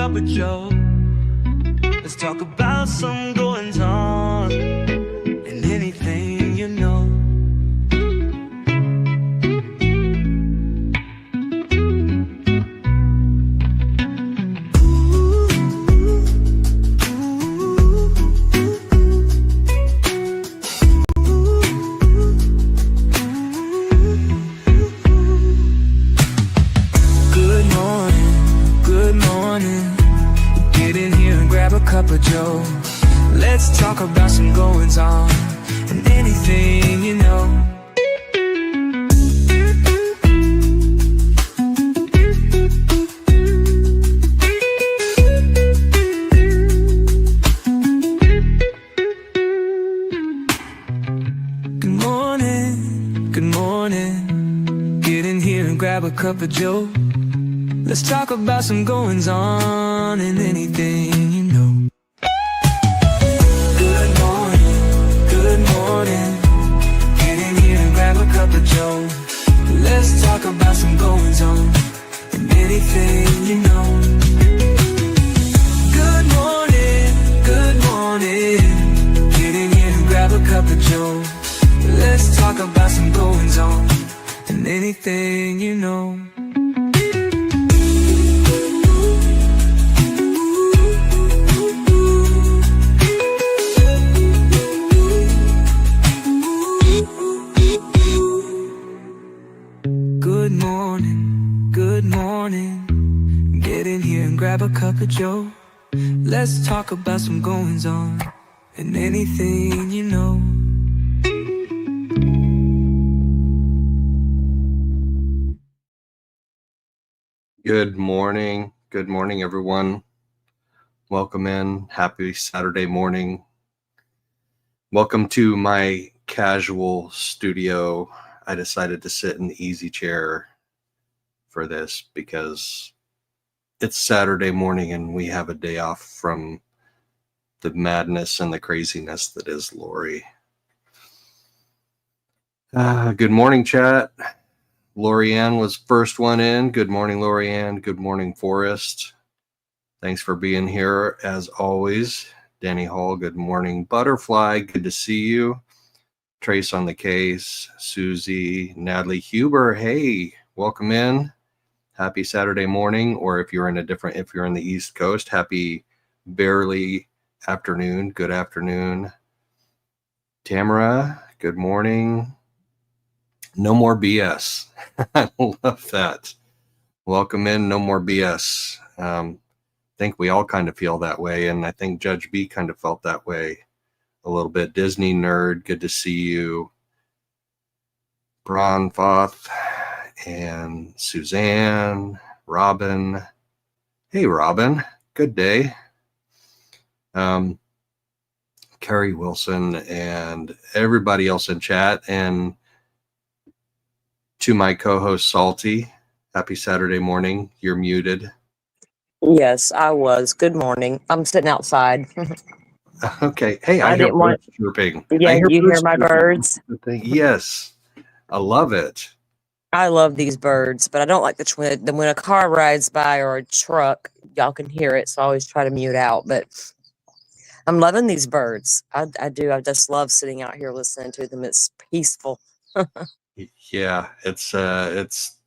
cup of joe. Let's talk about some goings on and anything you know. Cup of joe. Let's talk about some goings on and anything you know. Good morning. Get in here and grab a cup of joe. Let's talk about some goings on and anything you know. Let's talk about some goings on and anything you know. Good morning. Get in here and grab a cup of joe. Let's talk about some goings on and anything you know. Good morning. Get in here and grab a cup of joe. Let's talk about some goings on and anything you know. Good morning, everyone. Welcome in. Happy Saturday morning. Welcome to my casual studio. I decided to sit in the easy chair for this because it's Saturday morning and we have a day off from the madness and the craziness that is Lori. Good morning, chat. Lori Ann was first one in. Good morning, Lori Ann. Good morning, Forrest. Thanks for being here as always. Danny Hall, good morning. Butterfly, good to see you. Trace on the case, Susie, Natalie Huber, hey, welcome in. Happy Saturday morning, or if you're in the East Coast, happy barely afternoon, good afternoon. Tamara, good morning. No more BS. I love that. Welcome in, no more BS. I think we all kind of feel that way, and I think Judge B kind of felt that way a little bit. Disney nerd, good to see you. Bron Foth and Suzanne, Robin. Hey, Robin, good day. Carrie Wilson and everybody else in chat, and to my co-host Salty, happy Saturday morning. You're muted. Yes, I was. Good morning. I'm sitting outside. Okay. Hey, I hear birds chirping. Yeah, you hear my birds? Yes, I love it. I love these birds, but I don't like when a car rides by or a truck, y'all can hear it, so I always try to mute out. But I'm loving these birds. I do. I just love sitting out here listening to them. It's peaceful. Yeah, it's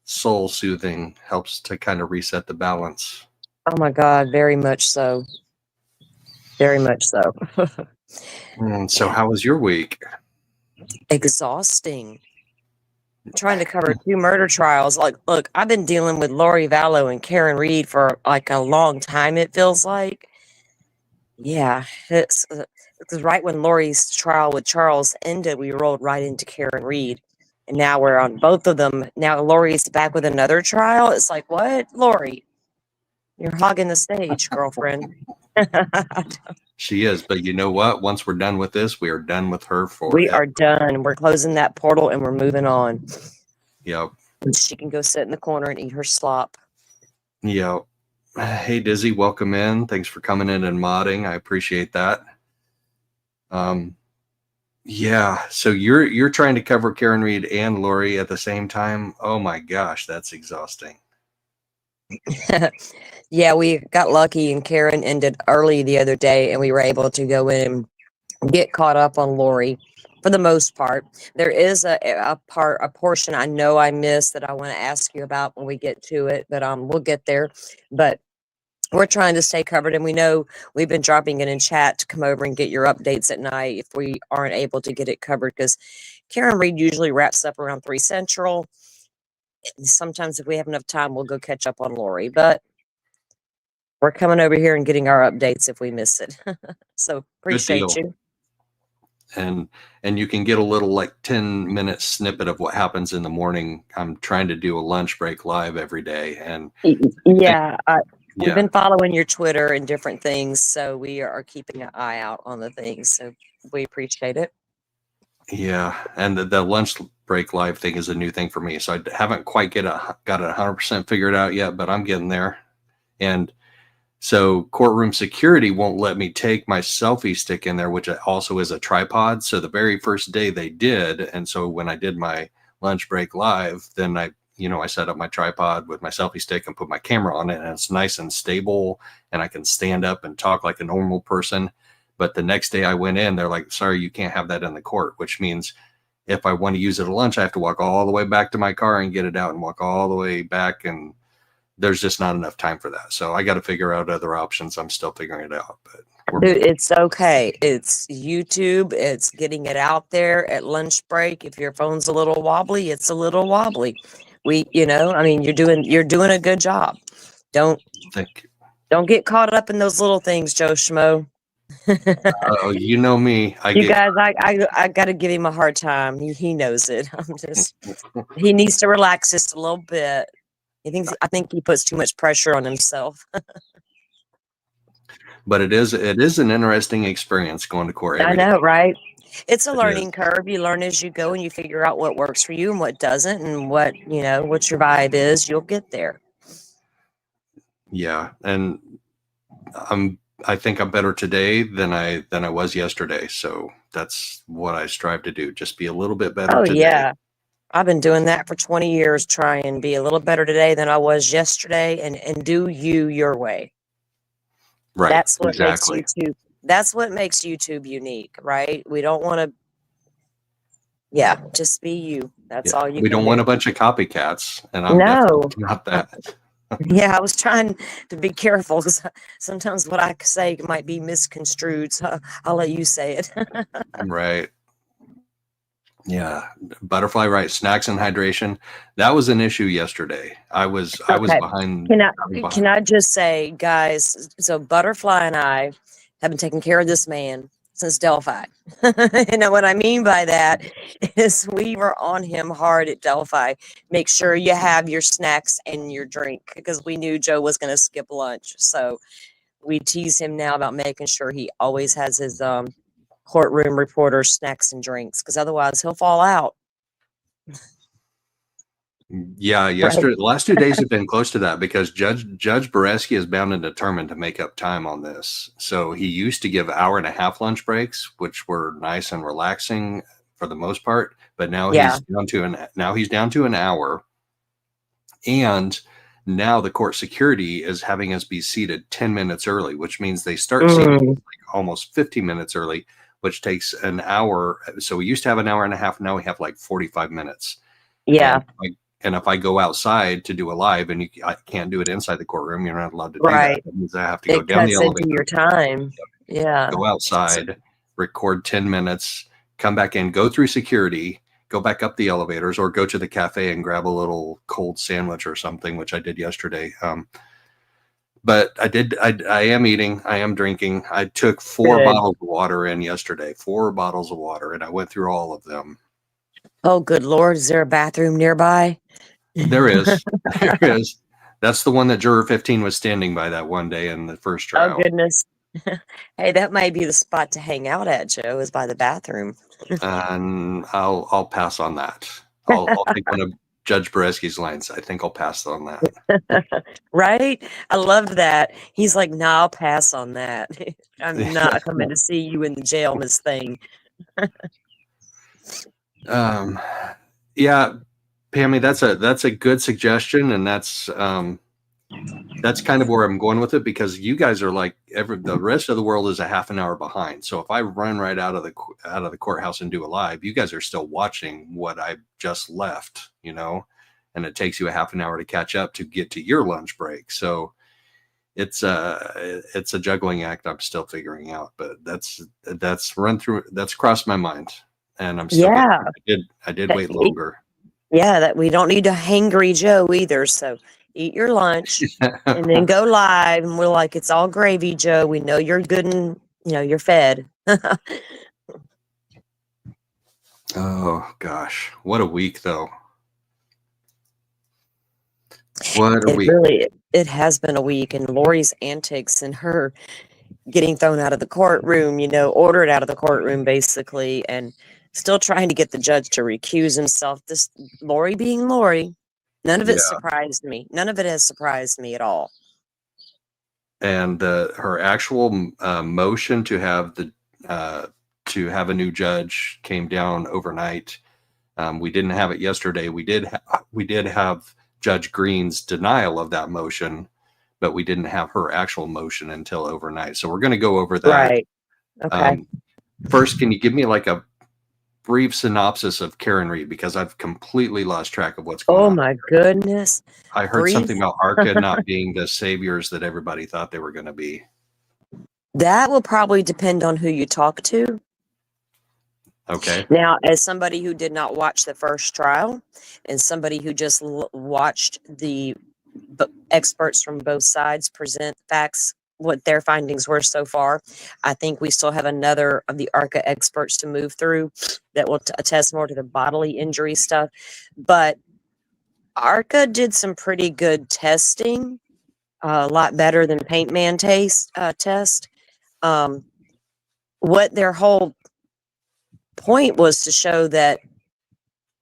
soul soothing. Helps to kind of reset the balance. Oh my God, very much so. Very much so. So how was your week? Exhausting. Trying to cover 2 murder trials. Like, look, I've been dealing with Lori Vallow and Karen Reed for like a long time, it feels like. Yeah, it's because right when Lori's trial with Charles ended, we rolled right into Karen Reed. And now we're on both of them. Now Lori's back with another trial. It's like, what? Lori, you're hogging the stage, girlfriend. She is, but you know what? Once we're done with this, we are done with her forever. We are done. We're closing that portal and we're moving on. Yep. She can go sit in the corner and eat her slop. Yep. Hey, Dizzy, welcome in. Thanks for coming in and modding. I appreciate that. Yeah, so you're trying to cover Karen Reed and Lori at the same time. Oh my gosh, that's exhausting. Yeah, we got lucky and Karen ended early the other day and we were able to go in and get caught up on Lori for the most part. There is a portion I know I missed that I want to ask you about when we get to it, but we'll get there. But we're trying to stay covered, and we know we've been dropping it in chat to come over and get your updates at night if we aren't able to get it covered, because Karen Reed usually wraps up around 3 Central. Sometimes if we have enough time, we'll go catch up on Lori, but we're coming over here and getting our updates if we miss it. So Good appreciate deal. you. And you can get a little like 10-minute snippet of what happens in the morning. I'm trying to do a lunch break live every day, and Yeah, we've yeah, been following your Twitter and different things, so we are keeping an eye out on the things. So we appreciate it. yeah. And the lunch break live thing is a new thing for me, so I haven't quite got it 100% figured out yet, but I'm getting there. And so courtroom security won't let me take my selfie stick in there, which also is a tripod. So the very first day they did, and so when I did my lunch break live, then I set up my tripod with my selfie stick and put my camera on it, and it's nice and stable, and I can stand up and talk like a normal person. But the next day I went in, they're like, sorry, you can't have that in the court, which means if I want to use it at lunch, I have to walk all the way back to my car and get it out and walk all the way back, and there's just not enough time for that. So I got to figure out other options. I'm still figuring it out, but Dude, it's okay. It's YouTube. It's getting it out there at lunch break. If your phone's a little wobbly, it's a little wobbly. I mean, you're doing a good job. Don't thank you. don't get caught up in those little things, Joe Schmo. Oh, you know me. You guys, I got to give him a hard time. He knows it. He needs to relax just a little bit. I think he puts too much pressure on himself. But it is an interesting experience going to court I every day. know, right? It's a It learning is. curve. You learn as you go and you figure out what works for you and what doesn't, and what your vibe is. You'll get there. Yeah, and I think I'm better today than I was yesterday. So that's what I strive to do. Just be a little bit better Oh today. yeah. I've been doing that for 20 years, trying to be a little better today than I was yesterday, and do you your way. Right. That's what Exactly. makes YouTube. That's what makes YouTube unique, right? We don't want to. Yeah, just be you. That's all you We can don't do. want a bunch of copycats, and I'm No. definitely not that. Yeah, I was trying to be careful because sometimes what I say might be misconstrued. So I'll let you say it. Right. Yeah. Butterfly right. Snacks and hydration. That was an issue yesterday. I was Okay. behind. Can I just say, guys, so Butterfly and I have been taking care of this man since Delphi. And what I mean by that is we were on him hard at Delphi. Make sure you have your snacks and your drink, because we knew Joe was going to skip lunch. So we tease him now about making sure he always has his courtroom reporter snacks and drinks, because otherwise he'll fall out. Yeah, yesterday, the last 2 days have been close to that because Judge Boreski is bound and determined to make up time on this. So he used to give 1.5-hour lunch breaks, which were nice and relaxing for the most part. But now he's down to an hour, and now the court security is having us be seated 10 minutes early, which means they start seating like almost 15 minutes early, which takes an hour. So we used to have an hour and a half. Now we have like 45 minutes. Yeah. And if I go outside to do a live, and I can't do it inside the courtroom, you're not allowed to do Right. that. That means I have to go down the cuts elevator, into your time. Yeah. go outside, record 10 minutes, come back in, go through security, go back up the elevators, or go to the cafe and grab a little cold sandwich or something, which I did yesterday. But I am eating, I am drinking. I took 4 bottles of water in yesterday, 4 bottles of water, and I went through all of them. Oh, good Lord. Is there a bathroom nearby? There is. There is. That's the one that Juror 15 was standing by that one day in the first trial. Oh, goodness. Hey, that might be the spot to hang out at, Joe, is by the bathroom. And I'll pass on that. I'll take one of Judge Boreski's lines. I think I'll pass on that. Right? I love that. He's like, nah, I'll pass on that. I'm not coming to see you in the jail, Miss Thing. Yeah, Pammy, that's a good suggestion, and that's that's kind of where I'm going with it, because you guys are like the rest of the world is a half an hour behind. So if I run right out of the courthouse and do a live, you guys are still watching what I just left, and it takes you a half an hour to catch up to get to your lunch break. So it's a juggling act I'm still figuring out, but that's crossed my mind, and I'm still I did wait longer. Yeah, that we don't need a hangry Joe either. So eat your lunch and then go live, and we're like, it's all gravy, Joe. We know you're good and you're fed. Oh gosh, what a week though. What a week. Really, it has been a week, and Lori's antics and her getting thrown out of the courtroom, ordered out of the courtroom basically, and still trying to get the judge to recuse himself. This Lori being Lori, none of it surprised me. None of it has surprised me at all. And her actual motion to have a new judge came down overnight. We didn't have it yesterday. We did have Judge Green's denial of that motion, but we didn't have her actual motion until overnight. So we're going to go over that. Right. Okay. First, can you give me like a brief synopsis of Karen Reed, because I've completely lost track of what's going on. Oh my goodness. I heard something about ARCA not being the saviors that everybody thought they were going to be. That will probably depend on who you talk to. Okay. Now, as somebody who did not watch the first trial and somebody who just watched the experts from both sides present facts, what their findings were so far, I think we still have another of the ARCA experts to move through that will attest more to the bodily injury stuff. But ARCA did some pretty good testing, a lot better than Paint Man test. What their whole point was to show that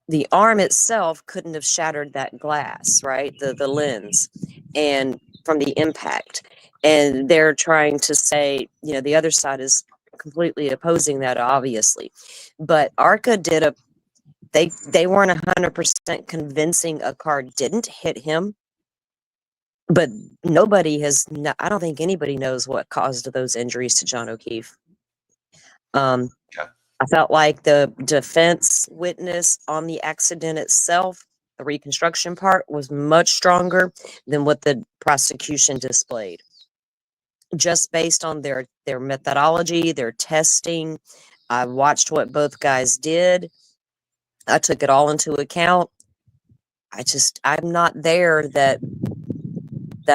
the arm itself couldn't have shattered that glass, right? The lens, and from the impact. And they're trying to say, the other side is completely opposing that, obviously. But ARCA did they weren't 100% convincing a car didn't hit him. But I don't think anybody knows what caused those injuries to John O'Keefe. I felt like the defense witness on the accident itself, the reconstruction part, was much stronger than what the prosecution displayed. Just based on their methodology, their testing. I watched what both guys did. I took it all into account. I'm not there that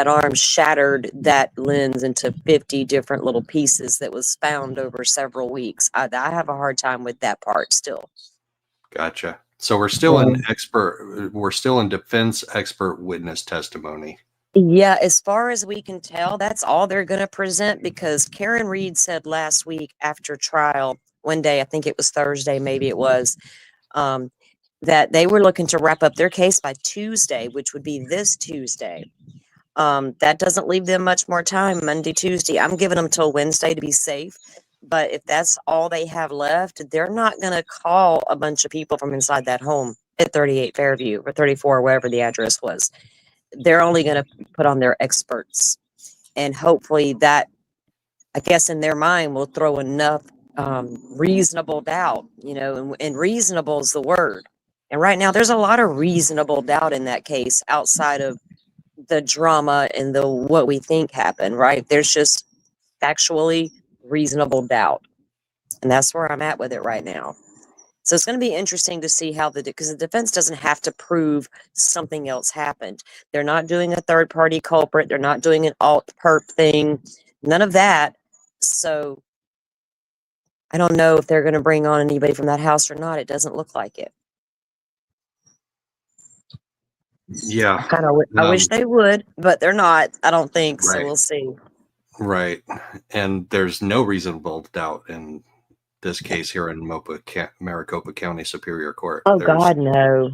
arm shattered that lens into 50 different little pieces that was found over several weeks. I have a hard time with that part still. Gotcha. So we're still in defense expert witness testimony. Yeah, as far as we can tell, that's all they're going to present, because Karen Reed said last week after trial, one day, I think it was Thursday, maybe it was, that they were looking to wrap up their case by Tuesday, which would be this Tuesday. That doesn't leave them much more time, Monday, Tuesday. I'm giving them till Wednesday to be safe. But if that's all they have left, they're not going to call a bunch of people from inside that home at 38 Fairview or 34, wherever the address was. They're only going to put on their experts. And hopefully that, I guess in their mind, will throw enough reasonable doubt, and reasonable is the word. And right now there's a lot of reasonable doubt in that case outside of the drama and the what we think happened, right? There's just factually reasonable doubt. And that's where I'm at with it right now. So it's going to be interesting to see how because the defense doesn't have to prove something else happened. They're not doing a third party culprit. They're not doing an alt perp thing. None of that. So I don't know if they're going to bring on anybody from that house or not. It doesn't look like it. Yeah. I wish they would, but they're not. I don't think. Right. So we'll see. Right. And there's no reasonable doubt in this case here in Maricopa County Superior Court. Oh, God, no.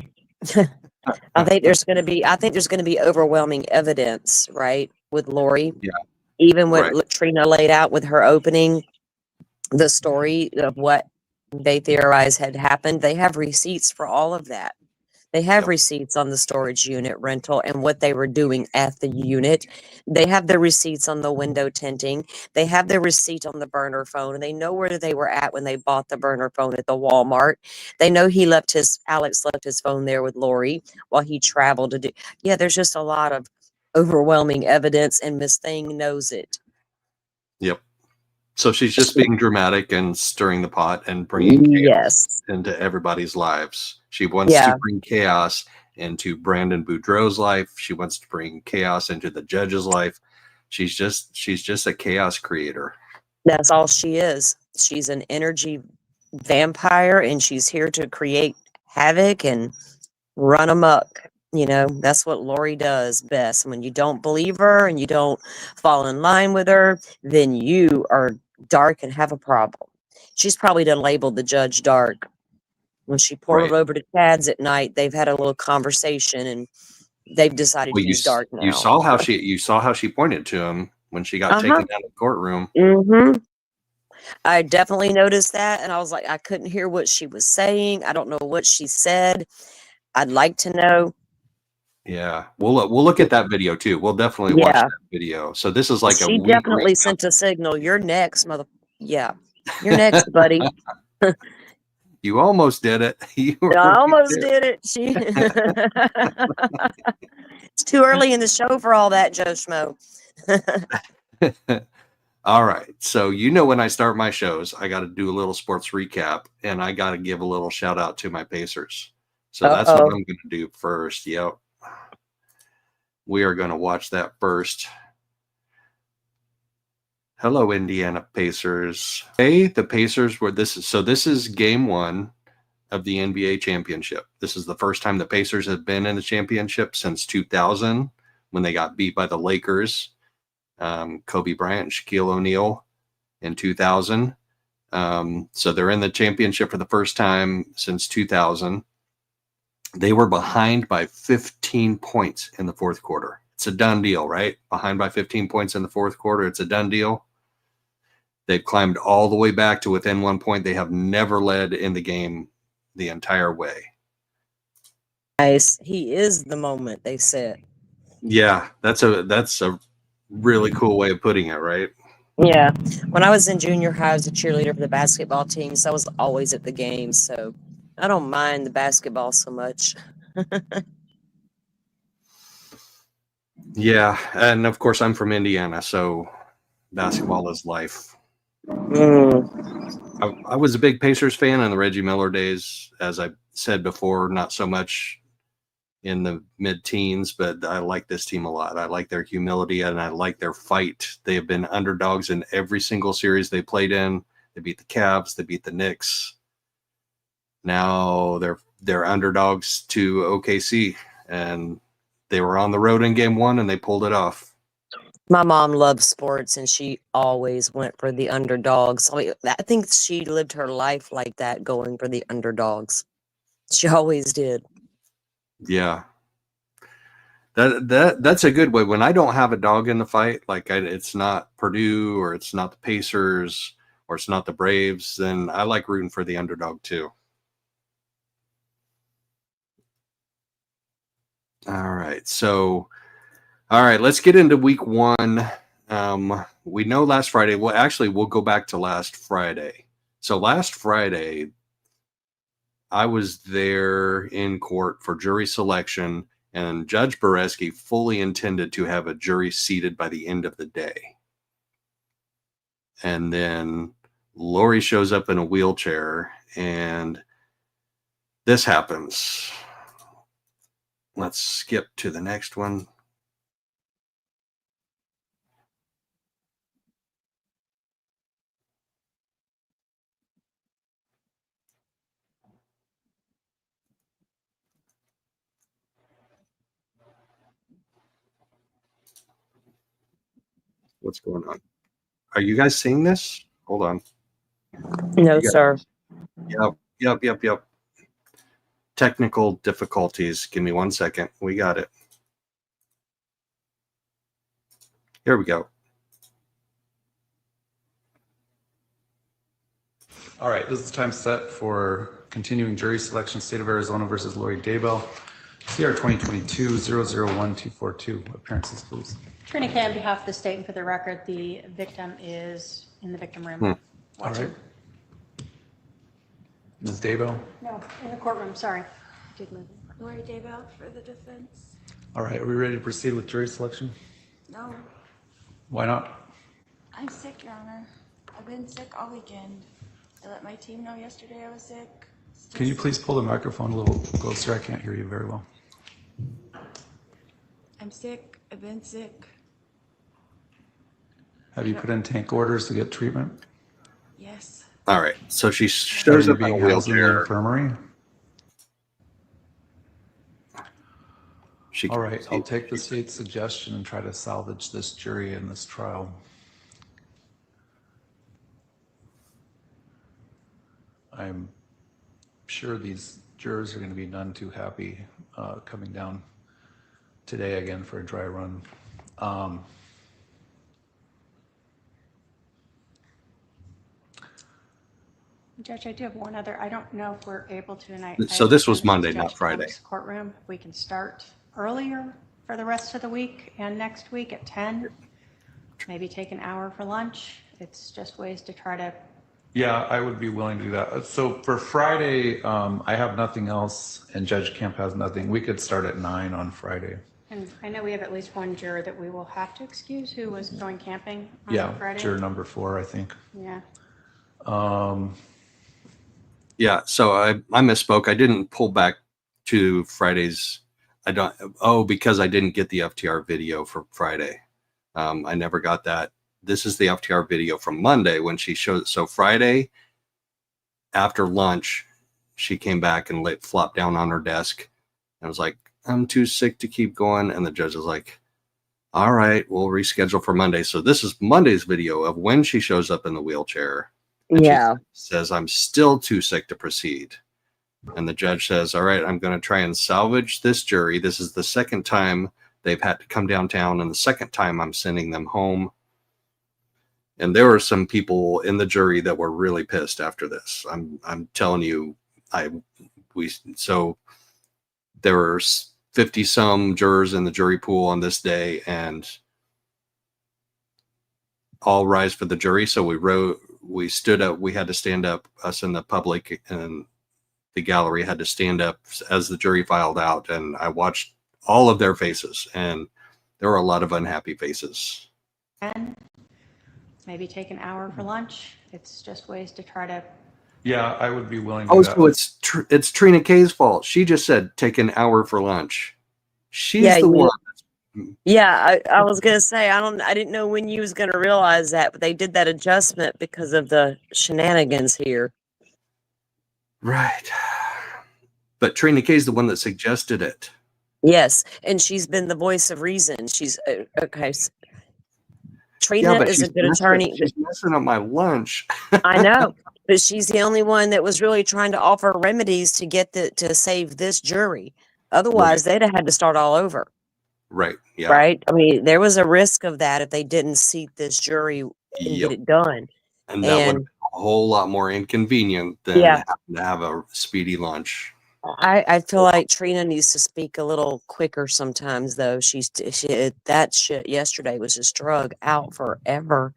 I think there's going to be overwhelming evidence, right, with Lori. Yeah. Even what Trina laid out with her opening, the story of what they theorize had happened. They have receipts for all of that. They have Yep. receipts on the storage unit rental and what they were doing at the unit. They have the receipts on the window tinting. They have the receipt on the burner phone, and they know where they were at when they bought the burner phone at the Walmart. They know Alex left his phone there with Lori while he traveled to do. Yeah, there's just a lot of overwhelming evidence, and Miss Thing knows it. Yep. So she's just being dramatic and stirring the pot and bringing chaos Yes. into everybody's lives. She wants Yeah. to bring chaos into Brandon Boudreaux's life. She wants to bring chaos into the judge's life. She's just a chaos creator. That's all she is. She's an energy vampire, and she's here to create havoc and run amok. You know, that's what Lori does best. When you don't believe her and you don't fall in line with her, then you are dark and have a problem. She's probably done labeled the judge dark. When she portaled Right. over to Chad's at night, they've had a little conversation and they've decided Well, he's dark now. you saw how she pointed to him when she got taken out of the courtroom. I definitely noticed that, and I was like, I couldn't hear what she was saying. I don't know what she said. I'd like to know. Yeah, we'll look at that video too. We'll definitely watch Yeah. that video. So this is like a She week definitely recap. sent a signal. You're next, mother. Yeah, you're next, buddy. You almost did it. You were I right almost there. did it. She. It's too early in the show for all that, Joe Schmo. All right. So when I start my shows, I got to do a little sports recap, and I got to give a little shout out to my Pacers. So that's what I'm going to do first. Yep. We are going to watch that first. Hello, Indiana Pacers. Hey, the Pacers were this is game 1 of the NBA championship. This is the first time the Pacers have been in the championship since 2000 when they got beat by the Lakers. Kobe Bryant and Shaquille O'Neal in 2000. So they're in the championship for the first time since 2000. They were behind by 15 points in the fourth quarter. It's a done deal, right? Behind by 15 points in the fourth quarter. It's a done deal. They've climbed all the way back to within 1 point. They have never led in the game the entire way. Nice. He is the moment, they said. Yeah, that's a really cool way of putting it, right? Yeah. When I was in junior high, I was a cheerleader for the basketball team, so I was always at the games. So I don't mind the basketball so much. Yeah, and of course I'm from Indiana, so basketball is life. I was a big Pacers fan in the Reggie Miller days. As I said before, not so much in the mid-teens, but I like this team a lot. I like their humility and I like their fight. They have been underdogs in every single series they played in. They beat the Cavs, they beat the Knicks. Now they're underdogs to OKC, and they were on the road in game 1 and they pulled it off. My mom loves sports, and she always went for the underdogs. I think she lived her life like that, going for the underdogs. She always did. Yeah. That's a good way. When I don't have a dog in the fight, like it's not Purdue or it's not the Pacers or it's not the Braves, then I like rooting for the underdog too. All right. So, all right, let's get into week 1. We know last Friday. Well, actually, we'll go back to last Friday. So last Friday, I was there in court for jury selection, and Judge Bereski fully intended to have a jury seated by the end of the day. And then Lori shows up in a wheelchair, and this happens. Let's skip to the next one. What's going on? Are you guys seeing this? Hold on. No, sir. Yep. Technical difficulties. Give me 1 second. We got it. Here we go. All right, this is the time set for continuing jury selection, State of Arizona versus Lori Daybell, CR 2022-001242. Appearances, please. Trina Kay on behalf of the state and for the record, the victim is in the victim room. All Watching. right. Ms. Daybell? No, in the courtroom, sorry. Did move. Lori Daybell for the defense. All right, are we ready to proceed with jury selection? No, Why not? I'm sick, Your Honor. I've been sick all weekend. I let my team know yesterday I was sick. Can you please pull the microphone a little closer? I can't hear you very well. I'm sick. I've been sick. Have you put in tank orders to get treatment? Yes. All right. So she shows Are up you in a being housed in the wheelchair. infirmary? She All right, I'll take the state's suggestion and try to salvage this jury in this trial. I'm sure these jurors are going to be none too happy coming down today again for a dry run. Judge, I do have one other, I don't know if we're able to tonight. So this was Monday, not Judge Friday. Plunk's courtroom, if we can start earlier for the rest of the week and next week at 10. Maybe take an hour for lunch. It's just ways to try to. Yeah, I would be willing to do that. So for Friday, I have nothing else and Judge Camp has nothing. We could start at 9 on Friday. And I know we have at least one juror that we will have to excuse who was going camping on Yeah, Friday. juror number 4, I think. Yeah. Yeah, so I misspoke. I didn't pull back to Friday's. Because I didn't get the FTR video for Friday. I never got that. This is the FTR video from Monday when she showed. So Friday after lunch, she came back and flopped down on her desk and was like, I'm too sick to keep going. And the judge was like, all right, we'll reschedule for Monday. So this is Monday's video of when she shows up in the wheelchair. And Yeah. she says, I'm still too sick to proceed. And the judge says, all right, I'm going to try and salvage this jury. This is the second time they've had to come downtown and the second time I'm sending them home. And there were some people in the jury that were really pissed after this. I'm telling you, so there were 50 some jurors in the jury pool on this day and all rise for the jury. So we stood up, we had to stand up, us in the public and the gallery had to stand up as the jury filed out, and I watched all of their faces, and there were a lot of unhappy faces. And maybe take an hour for lunch. It's just ways to try to. Yeah, I would be willing to Oh, do that. so it's Trina Kay's fault. She just said take an hour for lunch. She's Yeah, the one. Yeah, I was gonna say I didn't know when you was gonna realize that, but they did that adjustment because of the shenanigans here. Right. But Trina Kay's the one that suggested it. Yes, and she's been the voice of reason. She's okay. Trina but is a she's good attorney. She's messing up my lunch. I know, but she's the only one that was really trying to offer remedies to get to save this jury. Otherwise, they'd have had to start all over. Right. Yeah. Right. I mean, there was a risk of that if they didn't seat this jury and get it done. And that would have been a whole lot more inconvenient than having to have a speedy lunch. I feel like Trina needs to speak a little quicker sometimes, though. That shit yesterday was just drug out forever.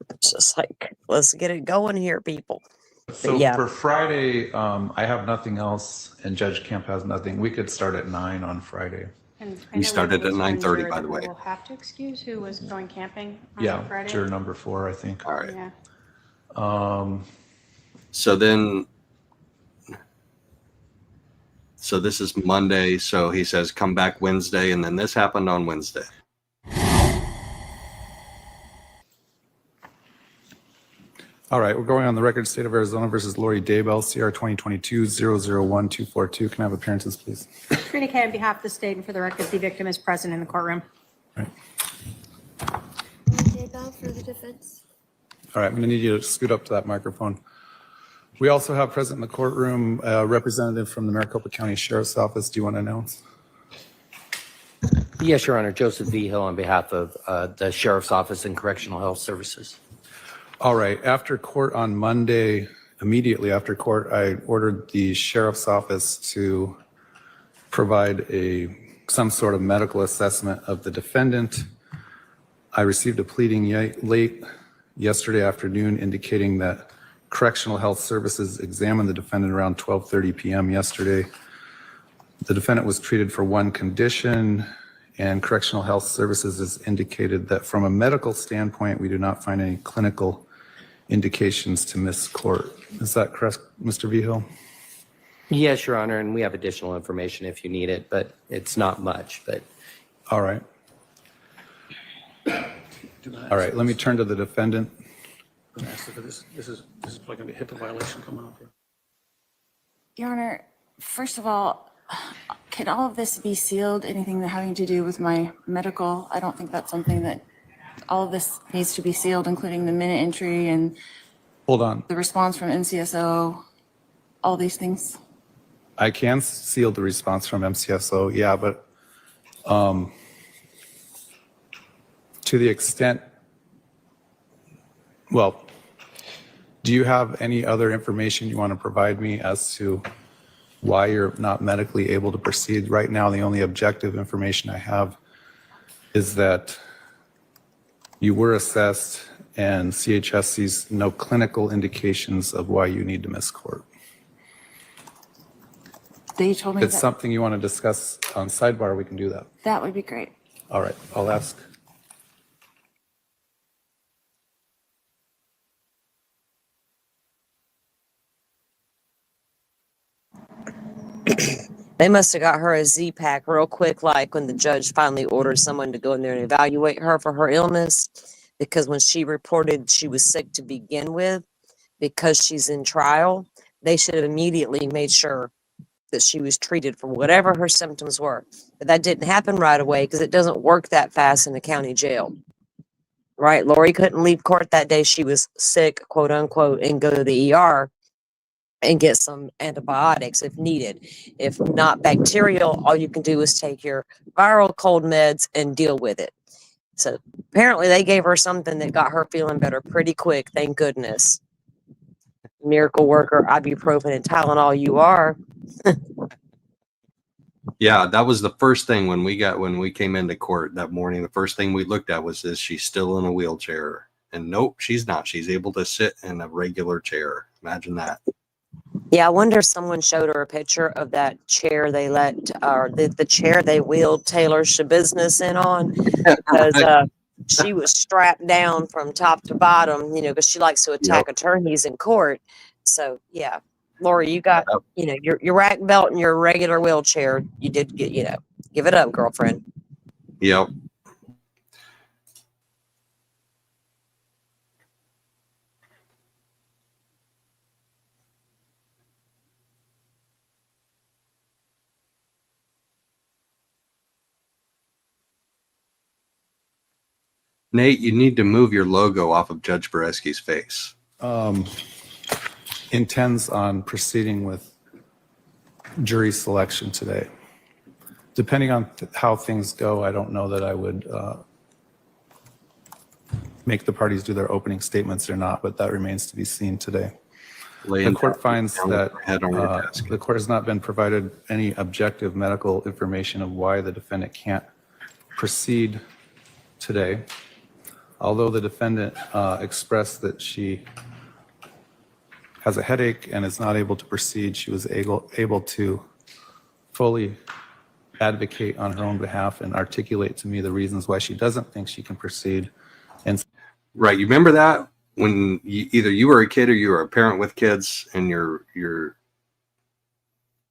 It's just like, let's get it going here, people. So yeah. for Friday, I have nothing else and Judge Camp has nothing. We could start at 9 on Friday. And We started at 9:30, by the way. We'll have to excuse who was going camping on Yeah, Friday. juror number 4, I think. All right. Yeah. So then, so this is Monday. So he says, come back Wednesday. And then this happened on Wednesday. All right, we're going on the record, State of Arizona versus Lori Daybell, CR 2022-001242. Can I have appearances, please? Trina Kay on behalf of the state and for the record, the victim is present in the courtroom. All right. Daybell for the defense. All right, I'm going to need you to scoot up to that microphone. We also have present in the courtroom a representative from the Maricopa County Sheriff's Office. Do you want to announce? Yes, Your Honor. Joseph V. Hill on behalf of the Sheriff's Office and Correctional Health Services. All right, after court on Monday, immediately after court, I ordered the sheriff's office to provide some sort of medical assessment of the defendant. I received a pleading late yesterday afternoon indicating that Correctional Health Services examined the defendant around 12:30 p.m. yesterday. The defendant was treated for one condition, and Correctional Health Services has indicated that from a medical standpoint, we do not find any clinical indications to miss court. Is that correct, Mr. Vigil? Yes, Your Honor, and we have additional information if you need it, but it's not much. But All right. All right, let me turn to the defendant. This is like a HIPAA violation coming up here. Your Honor, first of all, can all of this be sealed? Anything that having to do with my medical? I don't think that's something that all of this needs to be sealed, including the minute entry and Hold on. the response from MCSO, all these things. I can seal the response from MCSO, yeah, but to the extent, well, do you have any other information you want to provide me as to why you're not medically able to proceed? Right now, the only objective information I have is that you were assessed and CHS sees no clinical indications of why you need to miss court. They told me If it's that something you want to discuss on sidebar, we can do that. that would be great. All right, I'll ask. They must have got her a Z-Pack real quick, like when the judge finally ordered someone to go in there and evaluate her for her illness. Because when she reported she was sick to begin with, because she's in trial, they should have immediately made sure that she was treated for whatever her symptoms were. But that didn't happen right away because it doesn't work that fast in the county jail. Right? Lori couldn't leave court that day. She was sick, quote unquote, and go to the ER and get some antibiotics if needed. If not bacterial, all you can do is take your viral cold meds and deal with it. So apparently they gave her something that got her feeling better pretty quick. Thank goodness. Miracle worker, ibuprofen and Tylenol you are. Yeah, that was the first thing when we came into court that morning. The first thing we looked at was, is she still in a wheelchair? And nope, she's not. She's able to sit in a regular chair. Imagine that. Yeah, I wonder if someone showed her a picture of that chair they let, or the chair they wheeled Taylor Shabusiness in on, because she was strapped down from top to bottom, because she likes to attack attorneys in court. So yeah, Lori, you got, your rack belt and your regular wheelchair. You did get, give it up, girlfriend. Yep. Nate, you need to move your logo off of Judge Beresky's face. Intends on proceeding with jury selection today. Depending on how things go, I don't know that I would make the parties do their opening statements or not, but that remains to be seen today. The court finds that the court has not been provided any objective medical information of why the defendant can't proceed today. Although the defendant expressed that she has a headache and is not able to proceed, she was able to fully advocate on her own behalf and articulate to me the reasons why she doesn't think she can proceed. And right, you remember that when either you were a kid or you were a parent with kids, and your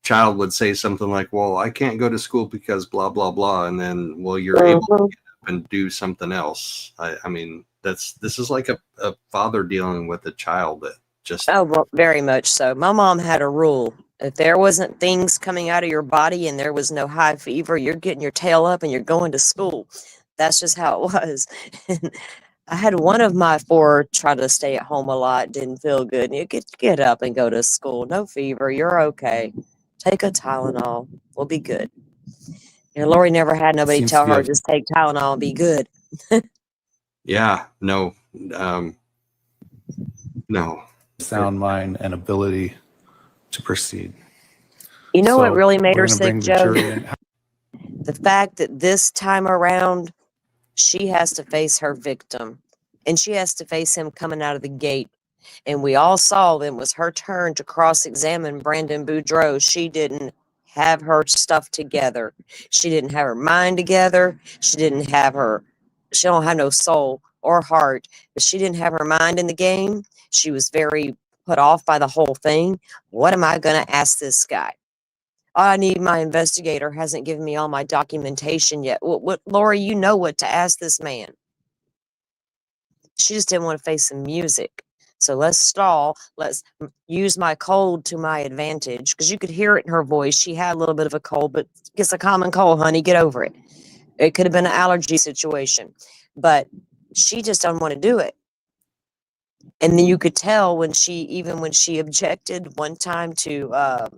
child would say something like, "Well, I can't go to school because blah blah blah," and then, well, you're able to get up and do something else. I mean, this is like a father dealing with a child that just well, very much so. My mom had a rule: if there wasn't things coming out of your body and there was no high fever, you're getting your tail up and you're going to school. That's just how it was. I had one of my 4 try to stay at home a lot, didn't feel good. And you get up and go to school. No fever, you're okay. Take a Tylenol, we'll be good. Lori never had nobody tell her just take Tylenol and be good. yeah, no, sound mind and ability to proceed. You know what So really made we're her gonna sick, bring the Joe? jury in. The fact that this time around, she has to face her victim, and she has to face him coming out of the gate. And we all saw that it was her turn to cross-examine Brandon Boudreaux. She didn't have her stuff together. She didn't have her mind together. She don't have no soul or heart, but she didn't have her mind in the game. She was very put off by the whole thing. What am I going to ask this guy? I need my investigator hasn't given me all my documentation yet. What, Lori, you know what to ask this man. She just didn't want to face some music. So let's stall. Let's use my cold to my advantage, because you could hear it in her voice. She had a little bit of a cold, but it's a common cold, honey. Get over it. It could have been an allergy situation, but she just doesn't want to do it. And then you could tell when she objected one time to,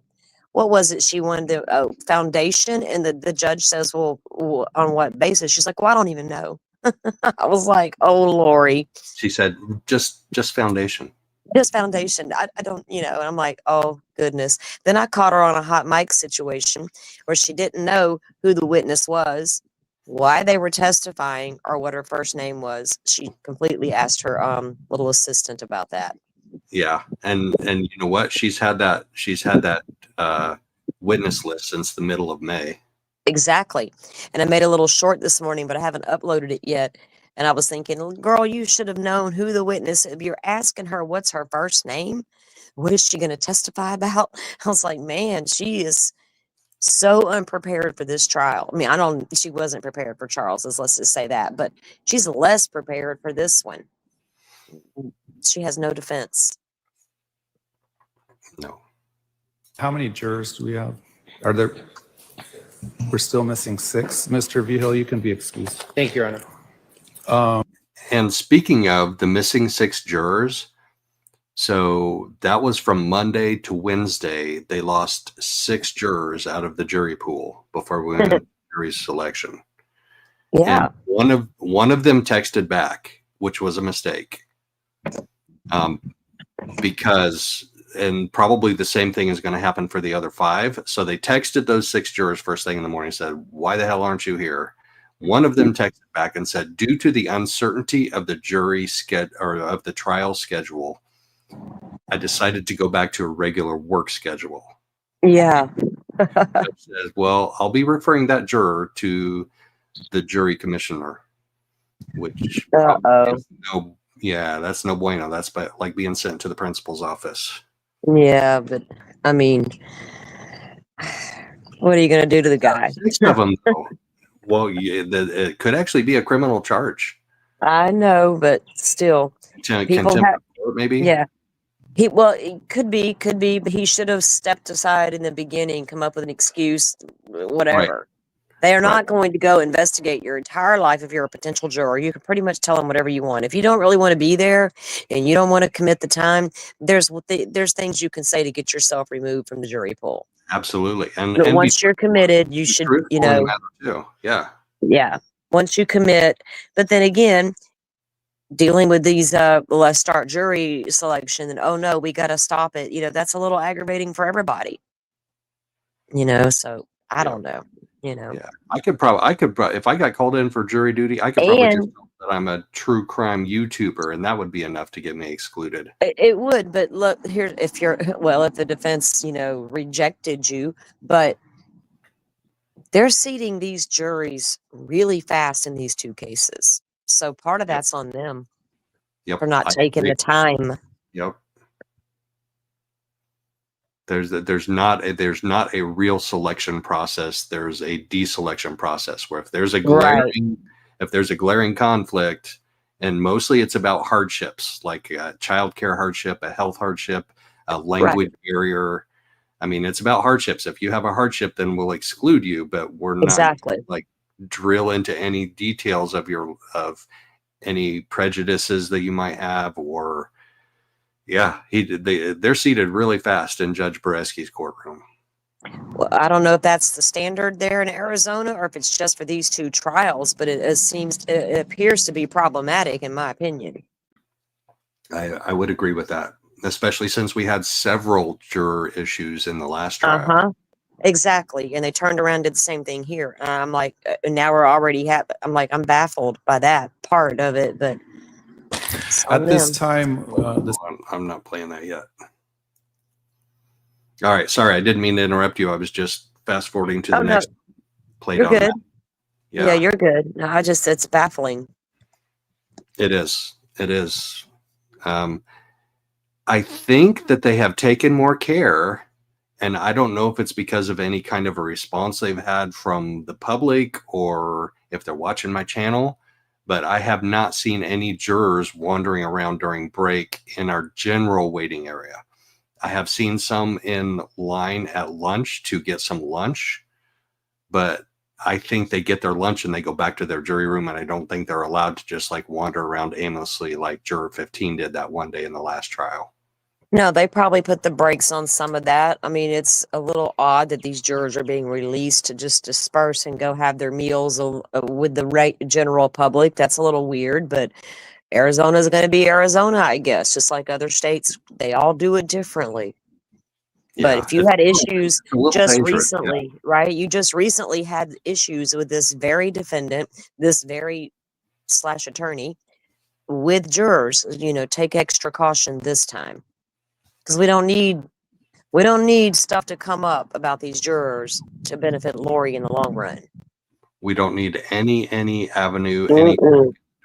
what was it? She wanted the foundation, and the judge says, well, on what basis? She's like, well, I don't even know. I was like, oh, Lori. She said, just foundation. Just foundation. I don't, and I'm like, oh, goodness. Then I caught her on a hot mic situation where she didn't know who the witness was, why they were testifying, or what her first name was. She completely asked her little assistant about that. Yeah. And you know what? She's had that witness list since the middle of May. Exactly. And I made a little short this morning, but I haven't uploaded it yet. And I was thinking, girl, you should have known who the witness is. You're asking her what's her first name. What is she going to testify about? I was like, man, she is so unprepared for this trial. I mean, she wasn't prepared for Charles's, let's just say that, but she's less prepared for this one. She has no defense. No. How many jurors do we have? We're still missing 6. Mr. Vigil, you can be excused. Thank you, Your Honor. And speaking of the missing 6 jurors, so that was from Monday to Wednesday. They lost 6 jurors out of the jury pool before we went into jury selection. Yeah. And one of them texted back, which was a mistake. Because, and probably the same thing is going to happen for the other 5. So they texted those 6 jurors first thing in the morning and said, why the hell aren't you here? One of them texted back and said, due to the uncertainty of the jury or of the trial schedule, I decided to go back to a regular work schedule. Yeah. Says, well, I'll be referring that juror to the jury commissioner, which is that's no bueno. That's like being sent to the principal's office. Yeah, but I mean, what are you going to do to the guy? 6 of them, though. Well, it could actually be a criminal charge. I know, but still, Contempt of court, maybe. Yeah, it could be, but he should have stepped aside in the beginning, come up with an excuse, whatever. Right. They are not going to go investigate your entire life if you're a potential juror. You can pretty much tell them whatever you want. If you don't really want to be there and you don't want to commit the time, there's things you can say to get yourself removed from the jury pool. Absolutely. And once you're committed, you should, Yeah. Once you commit, but then again, dealing with these, let's start jury selection and, oh no, we got to stop it. That's a little aggravating for everybody, so I don't know. Yeah, I could probably, if I got called in for jury duty, I could probably just tell that I'm a true crime YouTuber, and that would be enough to get me excluded. It would, but look here, if the defense, rejected you, but they're seating these juries really fast in these 2 cases. So part of that's on them for not taking the time. Yep. There's not a real selection process. There's a deselection process where if there's a glaring conflict, and mostly it's about hardships like a childcare hardship, a health hardship, a language barrier. I mean, it's about hardships. If you have a hardship, then we'll exclude you, but we're not like drill into any details of any prejudices that you might have, or they're seated really fast in Judge Boresky's courtroom. Well, I don't know if that's the standard there in Arizona or if it's just for these 2 trials, but it appears to be problematic in my opinion. I would agree with that. especially since we had several juror issues in the last trial. Uh-huh. Exactly. And they turned around and did the same thing here. I'm like, now we're already I'm like, I'm baffled by that part of it, but it's on At this them. time, I'm not playing that yet. All right. Sorry, I didn't mean to interrupt you. I was just fast forwarding to the Oh, no, next plate you're on good. that. Yeah, you're good. No, it's baffling. It is. It is. I think that they have taken more care, and I don't know if it's because of any kind of a response they've had from the public or if they're watching my channel, but I have not seen any jurors wandering around during break in our general waiting area. I have seen some in line at lunch to get some lunch, but I think they get their lunch and they go back to their jury room, and I don't think they're allowed to just like wander around aimlessly like juror 15 did that one day in the last trial. No, they probably put the brakes on some of that. I mean, it's a little odd that these jurors are being released to just disperse and go have their meals with the general public. That's a little weird, but Arizona is going to be Arizona, I guess, just like other states. They all do it differently. But if you had issues just recently, right? You just recently had issues with this very defendant, this very / attorney with jurors, take extra caution this time. Because we don't need stuff to come up about these jurors to benefit Lori in the long run. We don't need any avenue, any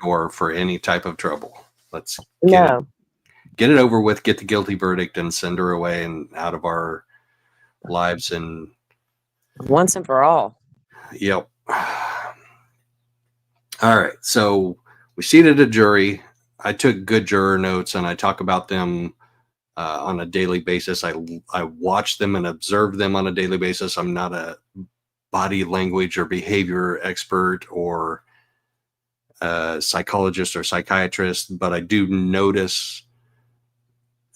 door for any type of trouble. Let's get it over with, get the guilty verdict, and send her away and out of our lives. And once and for all. Yep. All right. So we seated a jury. I took good juror notes, and I talk about them on a daily basis. I watch them and observe them on a daily basis. I'm not a body language or behavior expert or psychologist or psychiatrist, but I do notice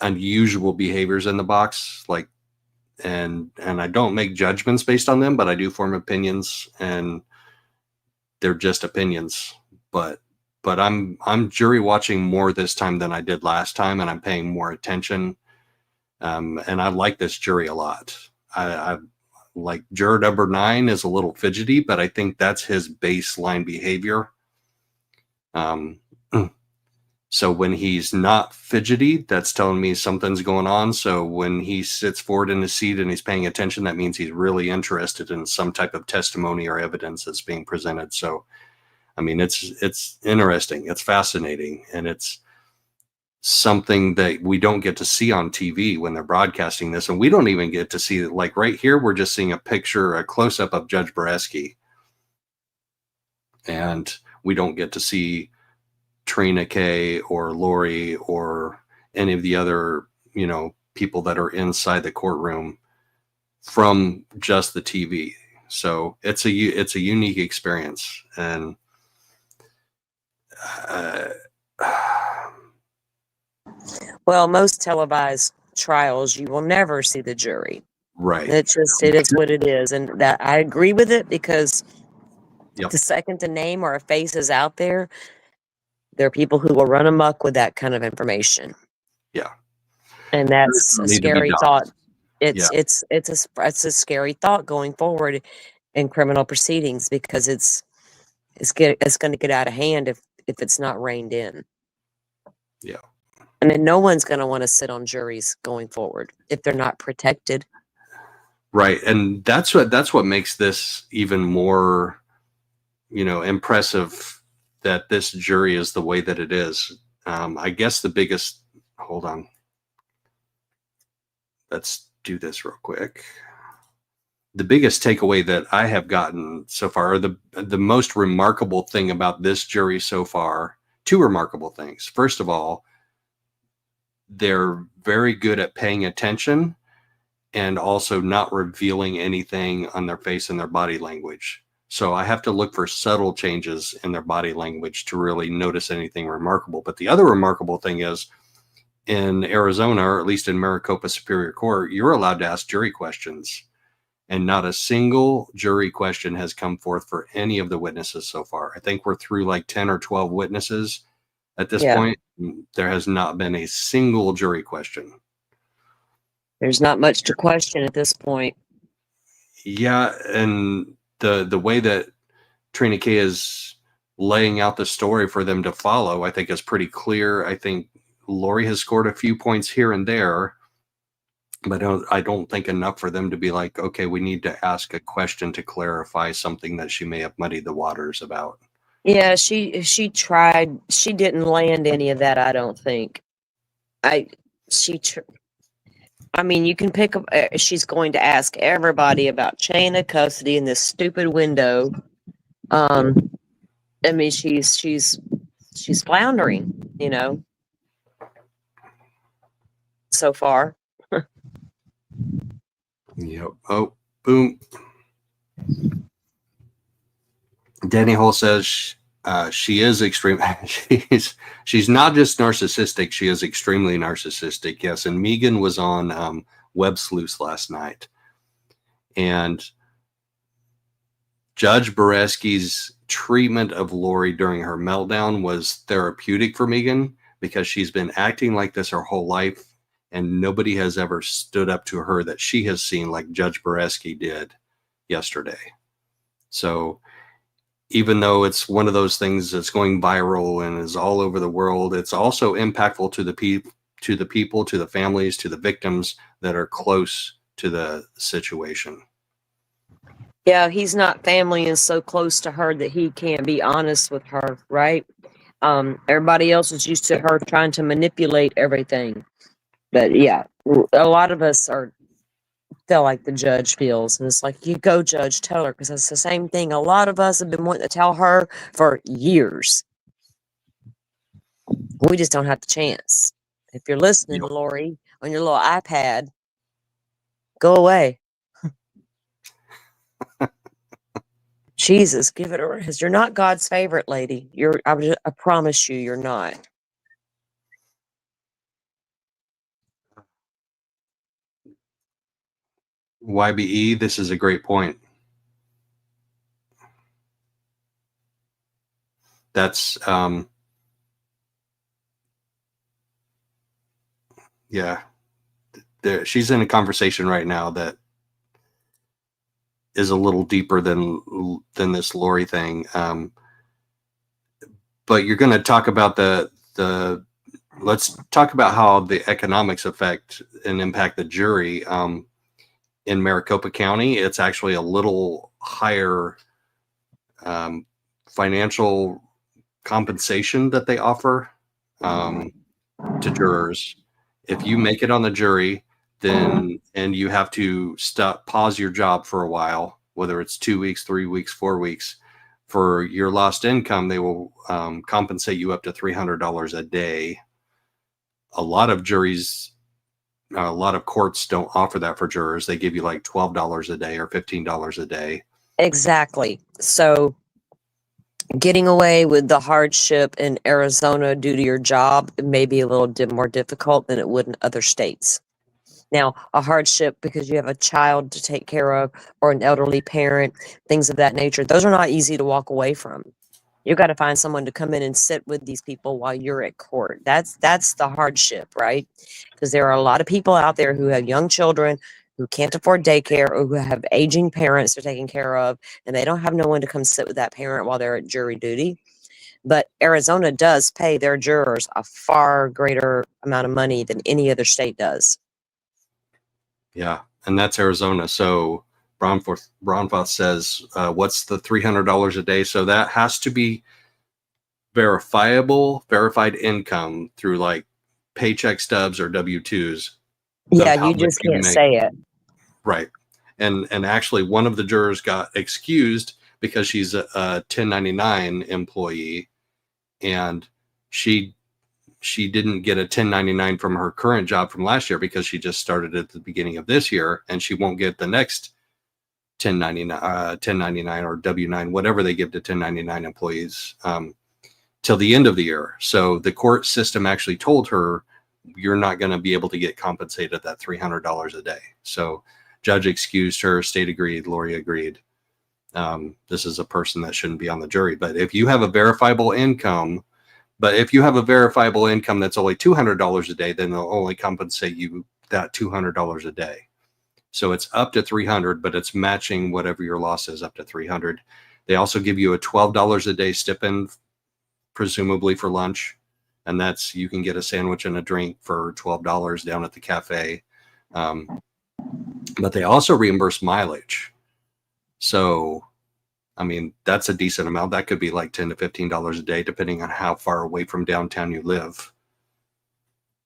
unusual behaviors in the box, like, and I don't make judgments based on them, but I do form opinions, and they're just opinions. But I'm jury watching more this time than I did last time, and I'm paying more attention. And I like this jury a lot. I like juror number 9 is a little fidgety, but I think that's his baseline behavior. So when he's not fidgety, that's telling me something's going on. So when he sits forward in his seat and he's paying attention, that means he's really interested in some type of testimony or evidence that's being presented. So I mean, it's interesting, it's fascinating, and it's something that we don't get to see on TV when they're broadcasting this. And we don't even get to see, like right here, we're just seeing a picture, a close-up of Judge Boreski. And we don't get to see Trina K or Lori or any of the other, people that are inside the courtroom from just the TV. So it's a unique experience. And well, most televised trials, you will never see the jury. Right. It is what it is. And that I agree with it, because the second the name or a face is out there, there are people who will run amok with that kind of information. Yeah. And that's a scary thought. It's a scary thought going forward in criminal proceedings, because it's going to get out of hand if it's not reined in. Yeah. I mean, no one's going to want to sit on juries going forward if they're not protected. Right. And that's what makes this even more, impressive, that this jury is the way that it is. I guess the biggest, hold on. Let's do this real quick. The biggest takeaway that I have gotten so far, or the most remarkable thing about this jury so far, 2 remarkable things. First of all, they're very good at paying attention and also not revealing anything on their face and their body language. So I have to look for subtle changes in their body language to really notice anything remarkable. But the other remarkable thing is, in Arizona, or at least in Maricopa Superior Court, you're allowed to ask jury questions. And not a single jury question has come forth for any of the witnesses so far. I think we're through like 10 or 12 witnesses at this point. There has not been a single jury question. There's not much to question at this point. Yeah, and the way that Trina K is laying out the story for them to follow, I think is pretty clear. I think Lori has scored a few points here and there, but I don't think enough for them to be like, okay, we need to ask a question to clarify something that she may have muddied the waters about. Yeah, she tried. She didn't land any of that, I don't think. I mean, you can pick up. She's going to ask everybody about chain of custody in this stupid window. I mean, she's floundering, you know, so far. Yep. Oh, boom. Danny Hole says she is extreme. She's not just narcissistic. She is extremely narcissistic. Yes. And Megan was on Web Sleuths last night, and Judge Boreski's treatment of Lori during her meltdown was therapeutic for Megan, because she's been acting like this her whole life, and nobody has ever stood up to her that she has seen like Judge Boreski did yesterday. So even though it's one of those things that's going viral and is all over the world, it's also impactful to the people, to the families, to the victims that are close to the situation. Yeah, he's not family and so close to her that he can't be honest with her, right? Everybody else is used to her trying to manipulate everything. But yeah, a lot of us feel like the judge feels, and it's like, you go, judge, tell her, because it's the same thing. A lot of us have been wanting to tell her for years. We just don't have the chance. If you're listening, Lori, on your little iPad, go away. Jesus, give it a rest. You're not God's favorite, lady. I promise you, you're not. YBE, this is a great point. That's yeah. She's in a conversation right now that is a little deeper than this Lori thing. But you're going to talk about let's talk about how the economics affect and impact the jury. In Maricopa County, it's actually a little higher financial compensation that they offer to jurors. If you make it on the jury, then and you have to pause your job for a while, whether it's 2 weeks, 3 weeks, 4 weeks, for your lost income, they will compensate you up to $300 a day. A lot of courts don't offer that for jurors. They give you like $12 a day or $15 a day. Exactly. So getting away with the hardship in Arizona due to your job may be a little more difficult than it would in other states. Now, a hardship because you have a child to take care of or an elderly parent, things of that nature, those are not easy to walk away from. You've got to find someone to come in and sit with these people while you're at court. That's the hardship, right? Because there are a lot of people out there who have young children who can't afford daycare or who have aging parents they're taking care of, and they don't have no one to come sit with that parent while they're at jury duty. But Arizona does pay their jurors a far greater amount of money than any other state does. Yeah, and that's Arizona. So Braunfoth says, what's the $300 a day? So that has to be verified income through like paycheck stubs or W-2s. Yeah, you just can't say it. Right. And actually one of the jurors got excused because she's a 1099 employee, and she didn't get a 1099 from her current job from last year because she just started at the beginning of this year, and she won't get the next 1099 or W-9, whatever they give to 1099 employees, till the end of the year. So the court system actually told her, you're not going to be able to get compensated that $300 a day. So judge excused her, state agreed, Lori agreed. This is a person that shouldn't be on the jury. But if you have a verifiable income But if you have a verifiable income that's only $200 a day, then they'll only compensate you that $200 a day. So it's up to $300, but it's matching whatever your loss is up to $300. They also give you a $12 a day stipend, presumably for lunch. And that's, you can get a sandwich and a drink for $12 down at the cafe. But they also reimburse mileage. So, I mean, that's a decent amount. That could be like $10 to $15 a day, depending on how far away from downtown you live.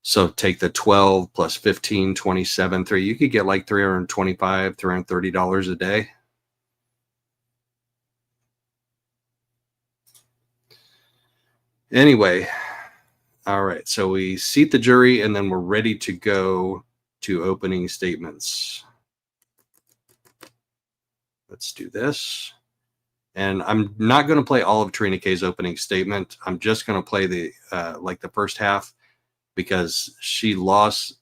So take the 12 plus 15, 27, 3, you could get like $325, $330 a day. Anyway, all right. So we seat the jury and then we're ready to go to opening statements. Let's do this. And I'm not going to play all of Trina K's opening statement. I'm just going to play the like the first half, because she lost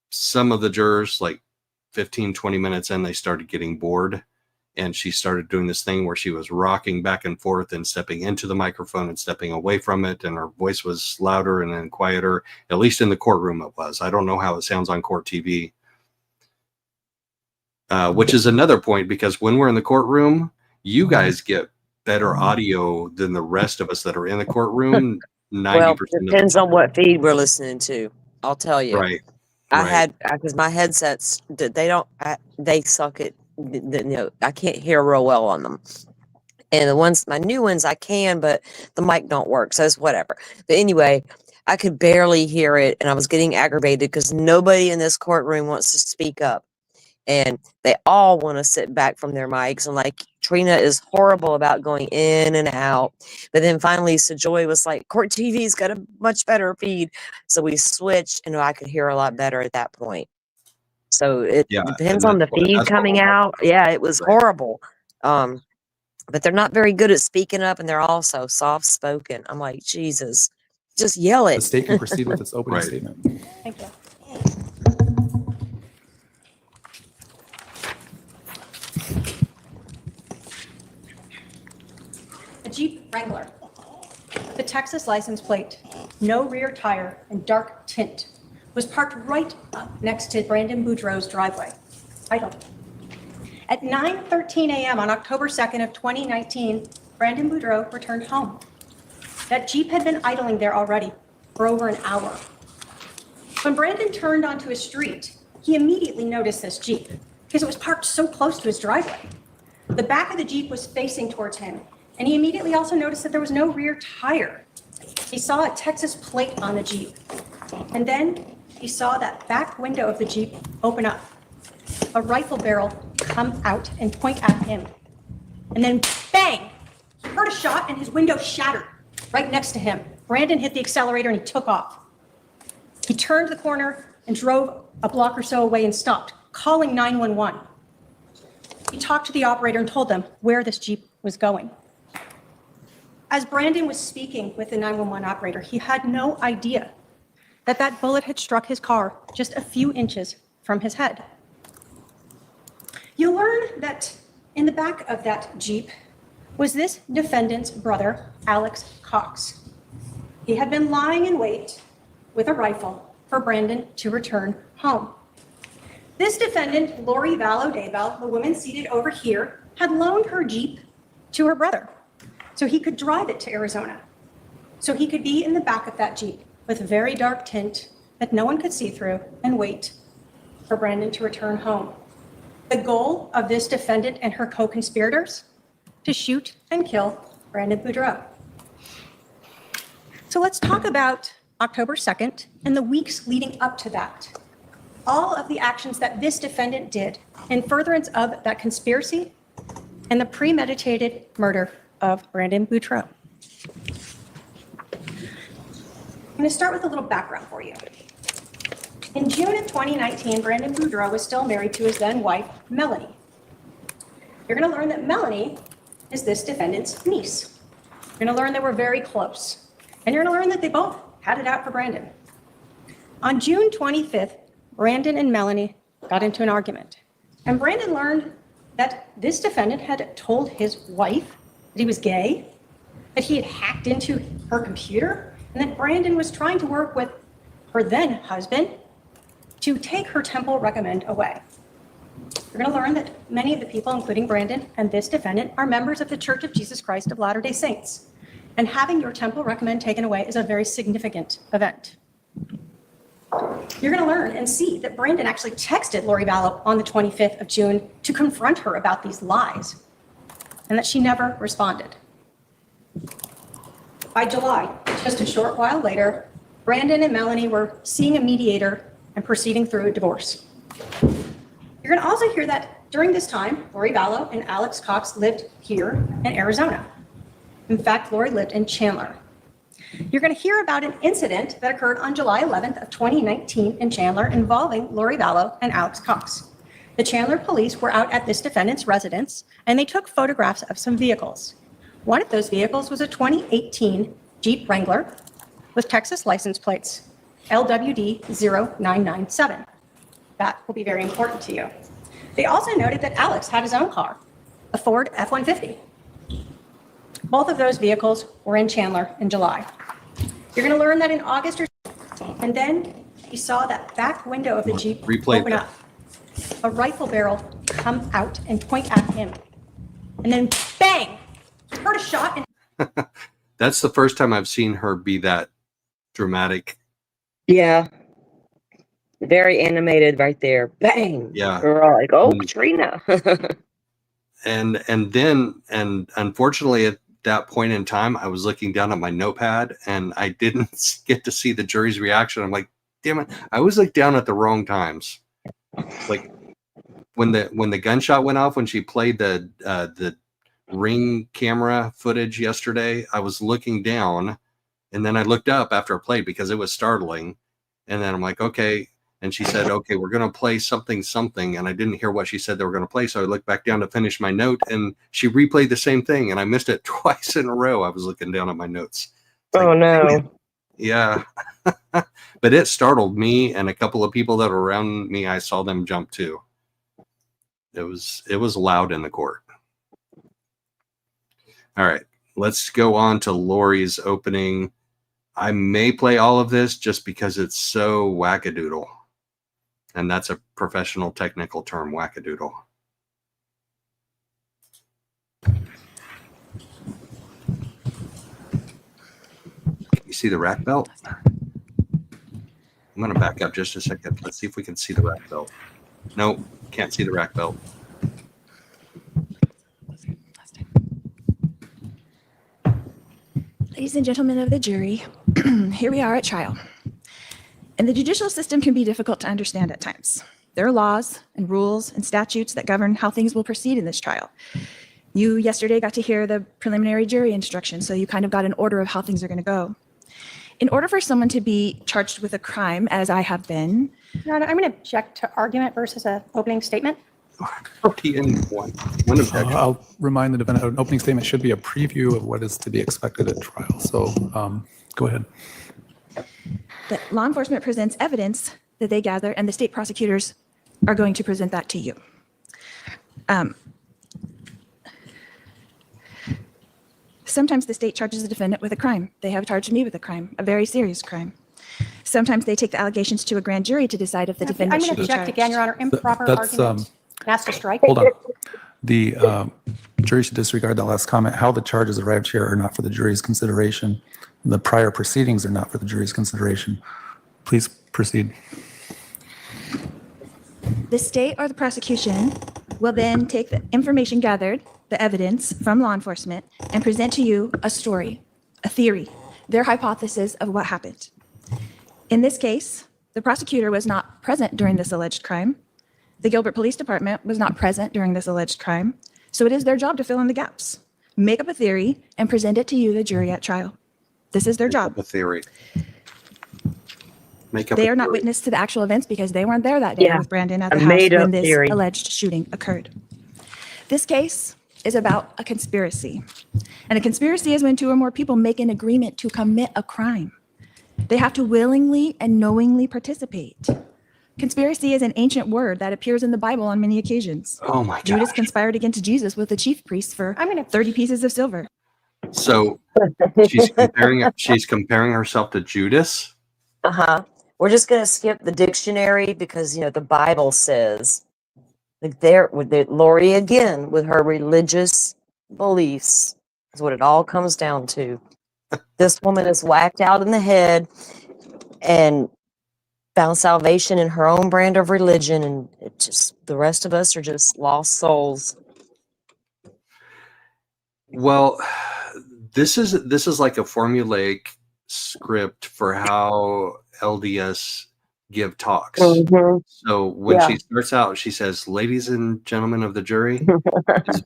some of the jurors like 15, 20 minutes in. They started getting bored, and she started doing this thing where she was rocking back and forth and stepping into the microphone and stepping away from it. And her voice was louder and then quieter, at least in the courtroom it was. I don't know how it sounds on court TV. Which is another point, because when we're in the courtroom, you guys get better audio than the rest of us that are in the courtroom. 90% Well, of the depends on time. what feed we're listening to. I'll tell you. Right. I right. had, because my headsets, they suck at, I can't hear real well on them. And the ones, my new ones, I can, but the mic don't work. So it's whatever. But anyway, I could barely hear it, and I was getting aggravated because nobody in this courtroom wants to speak up. And they all want to sit back from their mics. And like, Trina is horrible about going in and out. But then finally, Joy was like, Court TV's got a much better feed. So we switched, and I could hear a lot better at that point. So it depends on the feed coming out. Yeah, it was horrible. But they're not very good at speaking up, and they're also soft spoken. I'm like, Jesus, just yell it. The state can proceed with its opening statement. Thank you. A Jeep Wrangler. The Texas license plate, no rear tire, and dark tint was parked right up next to Brandon Boudreaux's driveway. Idle. At 9:13 a.m. on October 2nd of 2019, Brandon Boudreaux returned home. That Jeep had been idling there already for over an hour. When Brandon turned onto his street, he immediately noticed this Jeep because it was parked so close to his driveway. The back of the Jeep was facing towards him, and he immediately also noticed that there was no rear tire. He saw a Texas plate on the Jeep, and then he saw that back window of the Jeep open up, a rifle barrel come out and point at him. And then bang, he heard a shot and his window shattered right next to him. Brandon hit the accelerator and he took off. He turned the corner and drove a block or so away and stopped, calling 911. He talked to the operator and told them where this Jeep was going. As Brandon was speaking with the 911 operator, he had no idea that that bullet had struck his car just a few inches from his head. You'll learn that in the back of that Jeep was this defendant's brother, Alex Cox. He had been lying in wait with a rifle for Brandon to return home. This defendant, Lori Vallow, the woman seated over here, had loaned her Jeep to her brother so he could drive it to Arizona. So he could be in the back of that Jeep with a very dark tint that no one could see through and wait for Brandon to return home. The goal of this defendant and her co-conspirators, to shoot and kill Brandon Boudreaux. So let's talk about October 2nd and the weeks leading up to that. All of the actions that this defendant did in furtherance of that conspiracy and the premeditated murder of Brandon Boudreaux. I'm going to start with a little background for you. In June of 2019, Brandon Boudreaux was still married to his then wife, Melanie. You're going to learn that Melanie is this defendant's niece. You're going to learn they were very close. And you're going to learn that they both had it out for Brandon. On June 25th, Brandon and Melanie got into an argument. And Brandon learned that this defendant had told his wife that he was gay, that he had hacked into her computer, and that Brandon was trying to work with her then husband to take her temple recommend away. You're going to learn that many of the people, including Brandon and this defendant, are members of the Church of Jesus Christ of Latter-day Saints. And having your temple recommend taken away is a very significant event. You're going to learn and see that Brandon actually texted Lori Vallow on the 25th of June to confront her about these lies, and that she never responded. By July, just a short while later, Brandon and Melanie were seeing a mediator and proceeding through a divorce. You're going to also hear that during this time, Lori Vallow and Alex Cox lived here in Arizona. In fact, Lori lived in Chandler. You're going to hear about an incident that occurred on July 11th of 2019 in Chandler involving Lori Vallow and Alex Cox. The Chandler police were out at this defendant's residence, and they took photographs of some vehicles. One of those vehicles was a 2018 Jeep Wrangler with Texas license plates, LWD 0997. That will be very important to you. They also noted that Alex had his own car, a Ford F-150. Both of those vehicles were in Chandler in July. You're going to learn that in August, and then he saw that back window of the Jeep open up, a rifle barrel come out and point at him, and then bang, he heard a shot. And That's the first time I've seen her be that dramatic. Yeah. Very animated right there. Bang. Yeah. We're all like, oh, Katrina. And unfortunately at that point in time, I was looking down at my notepad and I didn't get to see the jury's reaction. I'm like, damn it. I was like down at the wrong times. Like when the gunshot went off, when she played the Ring camera footage yesterday, I was looking down and then I looked up after I played because it was startling. And then I'm like, okay. And she said, okay, we're going to play something. And I didn't hear what she said they were going to play. So I looked back down to finish my note and she replayed the same thing. And I missed it twice in a row. I was looking down at my notes. It's oh, like, no. Yeah. But it startled me and a couple of people that were around me. I saw them jump too. It was loud in the court. All right, let's go on to Lori's opening. I may play all of this just because it's so wackadoodle. And that's a professional technical term, wackadoodle. Can you see the rack belt? I'm going to back up just a second. Let's see if we can see the rack belt. Nope, can't see the rack belt. Ladies and gentlemen of the jury, here we are at trial. And the judicial system can be difficult to understand at times. There are laws and rules and statutes that govern how things will proceed in this trial. You yesterday got to hear the preliminary jury instructions, so you kind of got an order of how things are going to go. In order for someone to be charged with a crime, as I have been... Your Honor, I'm going to object to argument versus an opening statement. One objection. I'll remind the defendant an opening statement should be a preview of what is to be expected at trial. So go ahead. That law enforcement presents evidence that they gather, and the state prosecutors are going to present that to you. Sometimes the state charges the defendant with a crime. They have charged me with a crime, a very serious crime. Sometimes they take the allegations to a grand jury to decide if the defendant should be charged. I'm going to object again, Your Honor. Improper argument. Ask to strike. Hold on. The jury should disregard that last comment. How the charges arrived here are not for the jury's consideration. The prior proceedings are not for the jury's consideration. Please proceed. The state or the prosecution will then take the information gathered, the evidence from law enforcement, and present to you a story, a theory, their hypothesis of what happened. In this case, the prosecutor was not present during this alleged crime. The Gilbert Police Department was not present during this alleged crime. So it is their job to fill in the gaps, make up a theory, and present it to you, the jury, at trial. This is their job. A theory. They are not witness to the actual events because they weren't there that day with Brandon at the house when this alleged shooting occurred. This case is about a conspiracy. And a conspiracy is when two or more people make an agreement to commit a crime. They have to willingly and knowingly participate. Conspiracy is an ancient word that appears in the Bible on many occasions. Oh my God. Judas conspired against Jesus with the chief priests for 30 pieces of silver. So she's comparing herself to Judas. Uh-huh. We're just going to skip the dictionary because, the Bible says, like there with Lori again with her religious beliefs is what it all comes down to. This woman is whacked out in the head and found salvation in her own brand of religion, and the rest of us are just lost souls. Well, this is like a formulaic script for how LDS give talks. Mhm. So when Yeah. she starts out, she says, "Ladies and gentlemen of the jury,"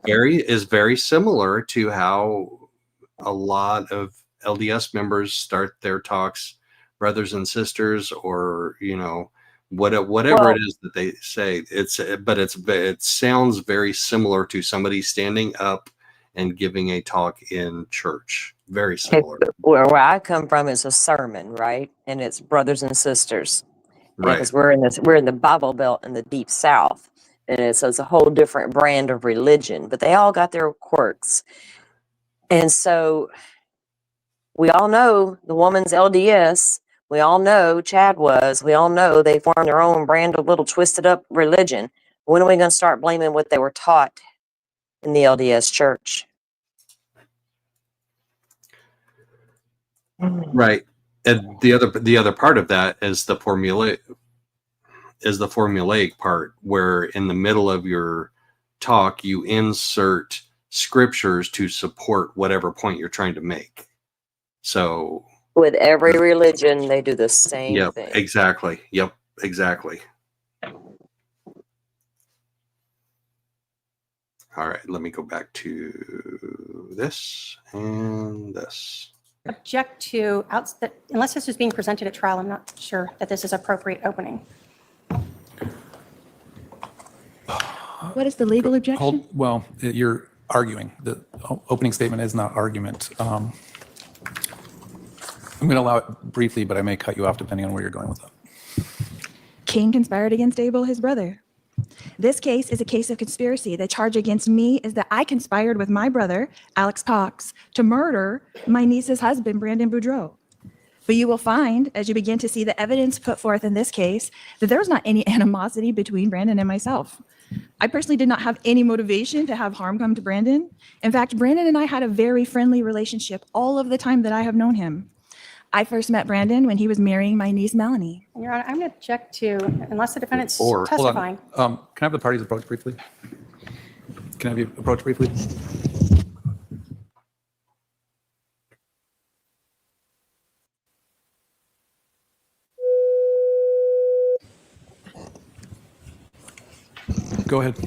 is very similar to how a lot of LDS members start their talks, brothers and sisters, or whatever Well, it is that they say. It sounds very similar to somebody standing up and giving a talk in church. Very okay, similar. where I come from is a sermon, right? And it's brothers and sisters. Right. Because we're in the Bible Belt in the Deep South, and it's a whole different brand of religion, but they all got their quirks. And so we all know the woman's LDS. We all know Chad was. We all know they formed their own brand of little twisted up religion. When are we going to start blaming what they were taught in the LDS church? Right. And the other part of that is the formulaic part, where in the middle of your talk you insert scriptures to support whatever point you're trying to make. So With every religion, they do the same yep, thing. exactly. Yep, exactly. All right, let me go back to this and this. Object to, unless this is being presented at trial, I'm not sure that this is appropriate opening. What is the legal objection? Well, you're arguing. The opening statement is not argument. I'm going to allow it briefly, but I may cut you off depending on where you're going with that. King conspired against Abel, his brother. This case is a case of conspiracy. The charge against me is that I conspired with my brother, Alex Cox, to murder my niece's husband, Brandon Boudreaux. But you will find, as you begin to see the evidence put forth in this case, that there was not any animosity between Brandon and myself. I personally did not have any motivation to have harm come to Brandon. In fact, Brandon and I had a very friendly relationship all of the time that I have known him. I first met Brandon when he was marrying my niece, Melanie. Your Honor, I'm going to object to, unless the defendant's Hold testifying. on. Can I have the parties approach briefly? Can I have you approach briefly? Go ahead.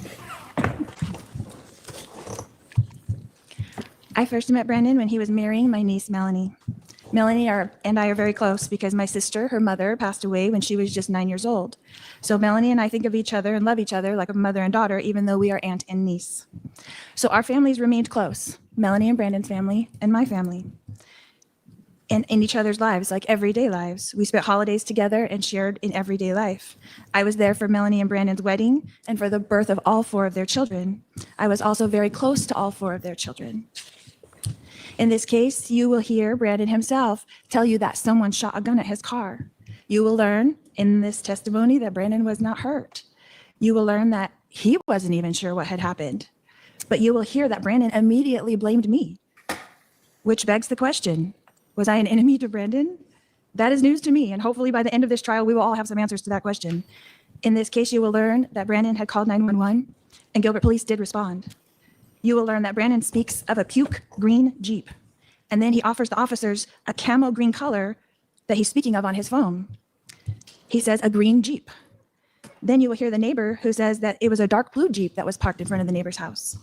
I first met Brandon when he was marrying my niece, Melanie. Melanie and I are very close because my sister, her mother, passed away when she was just 9 years old. So Melanie and I think of each other and love each other like a mother and daughter, even though we are aunt and niece. So our families remained close, Melanie and Brandon's family and my family. And in each other's lives, like everyday lives. We spent holidays together and shared in everyday life. I was there for Melanie and Brandon's wedding and for the birth of all 4 of their children. I was also very close to all 4 of their children. In this case, you will hear Brandon himself tell you that someone shot a gun at his car. You will learn in this testimony that Brandon was not hurt. You will learn that he wasn't even sure what had happened. But you will hear that Brandon immediately blamed me, which begs the question, was I an enemy to Brandon? That is news to me, and hopefully by the end of this trial, we will all have some answers to that question. In this case, you will learn that Brandon had called 911, and Gilbert Police did respond. You will learn that Brandon speaks of a puke green Jeep, and then he offers the officers a camo green color that he's speaking of on his phone. He says a green Jeep. Then you will hear the neighbor who says that it was a dark blue Jeep that was parked in front of the neighbor's house.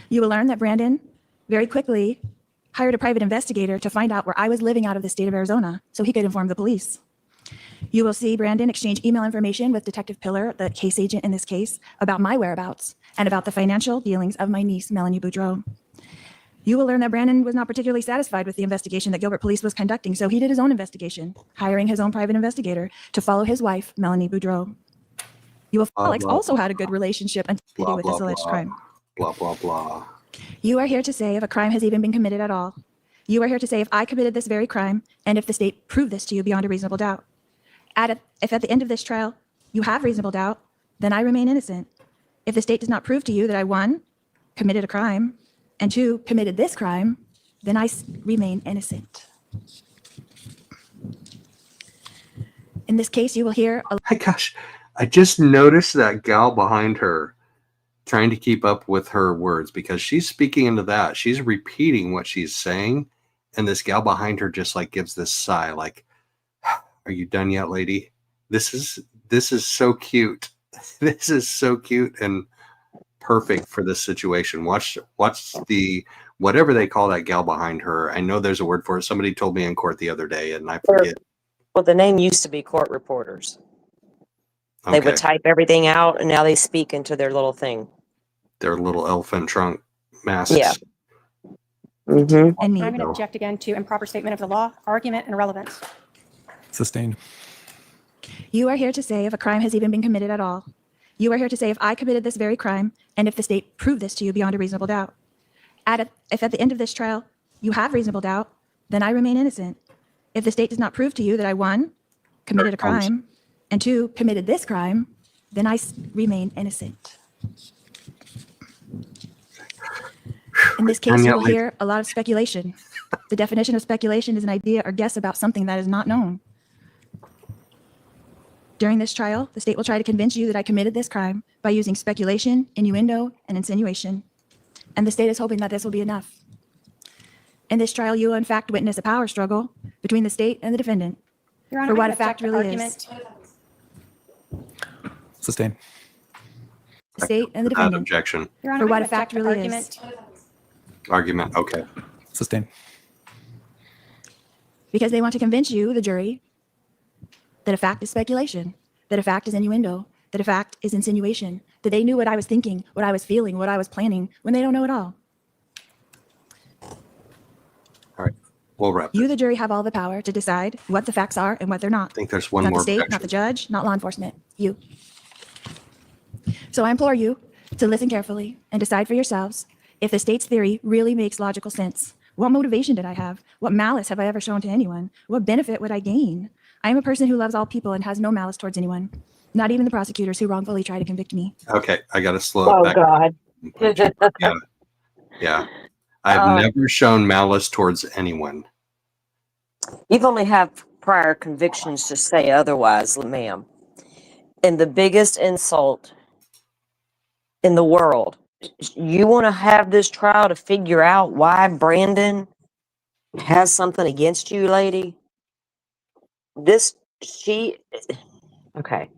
You will learn that Brandon very quickly hired a private investigator to find out where I was living out of the state of Arizona so he could inform the police. You will see Brandon exchange email information with Detective Pillar, the case agent in this case, about my whereabouts and about the financial dealings of my niece, Melanie Boudreaux. You will learn that Brandon was not particularly satisfied with the investigation that Gilbert Police was conducting, so he did his own investigation, hiring his own private investigator to follow his wife, Melanie Boudreaux. You will find Alex also had a good relationship until he did with this alleged crime. Blah, blah, blah. You are here to say if a crime has even been committed at all. You are here to say if I committed this very crime and if the state proved this to you beyond a reasonable doubt. If at the end of this trial you have reasonable doubt, then I remain innocent. If the state does not prove to you that I, 1, committed a crime, and 2, committed this crime, then I remain innocent. In this case, you will hear a My gosh, I just noticed that gal behind her trying to keep up with her words because she's speaking into that. She's repeating what she's saying. And this gal behind her just like gives this sigh, like, are you done yet, lady? This is so cute. This is so cute and perfect for this situation. Watch the whatever they call that gal behind her. I know there's a word for it. Somebody told me in court the other day, and I forget. Well, the name used to be court reporters. They Okay. would type everything out, and now they speak into their little thing. Their little elephant trunk masks. Yeah. Mm-hmm. and me. I'm going to object again to improper statement of the law, argument, and irrelevance. Sustained. You are here to say if a crime has even been committed at all. You are here to say if I committed this very crime and if the state proved this to you beyond a reasonable doubt. If at the end of this trial you have reasonable doubt, then I remain innocent. If the state does not prove to you that I, 1, committed a crime, and 2, committed this crime, then I remain innocent. In this case, you will hear a lot of speculation. The definition of speculation is an idea or guess about something that is not known. During this trial, the state will try to convince you that I committed this crime by using speculation, innuendo, and insinuation. And the state is hoping that this will be enough. In this trial, you will in fact witness a power struggle between the state and the defendant Your Honor, for I'm what gonna a fact object to really argument. is. Sustained. The state and the Without defendant objection. Your Honor, for I'm what gonna a fact object to really argument. is. Argument. Okay. Sustained. Because they want to convince you, the jury, that a fact is speculation, that a fact is innuendo, that a fact is insinuation, that they knew what I was thinking, what I was feeling, what I was planning, when they don't know it all. All right. We'll wrap You, it. the jury, have all the power to decide what the facts are and what they're not. I think there's one Not the more state, objection. not the judge, not law enforcement, you. So I implore you to listen carefully and decide for yourselves if the state's theory really makes logical sense. What motivation did I have? What malice have I ever shown to anyone? What benefit would I gain? I am a person who loves all people and has no malice towards anyone, not even the prosecutors who wrongfully try to convict me. Okay. I got to slow it Oh, back. God. Yeah. Yeah. I've never shown malice towards anyone. You've only have prior convictions to say otherwise, ma'am. And the biggest insult in the world. You want to have this trial to figure out why Brandon has something against you, lady? Okay.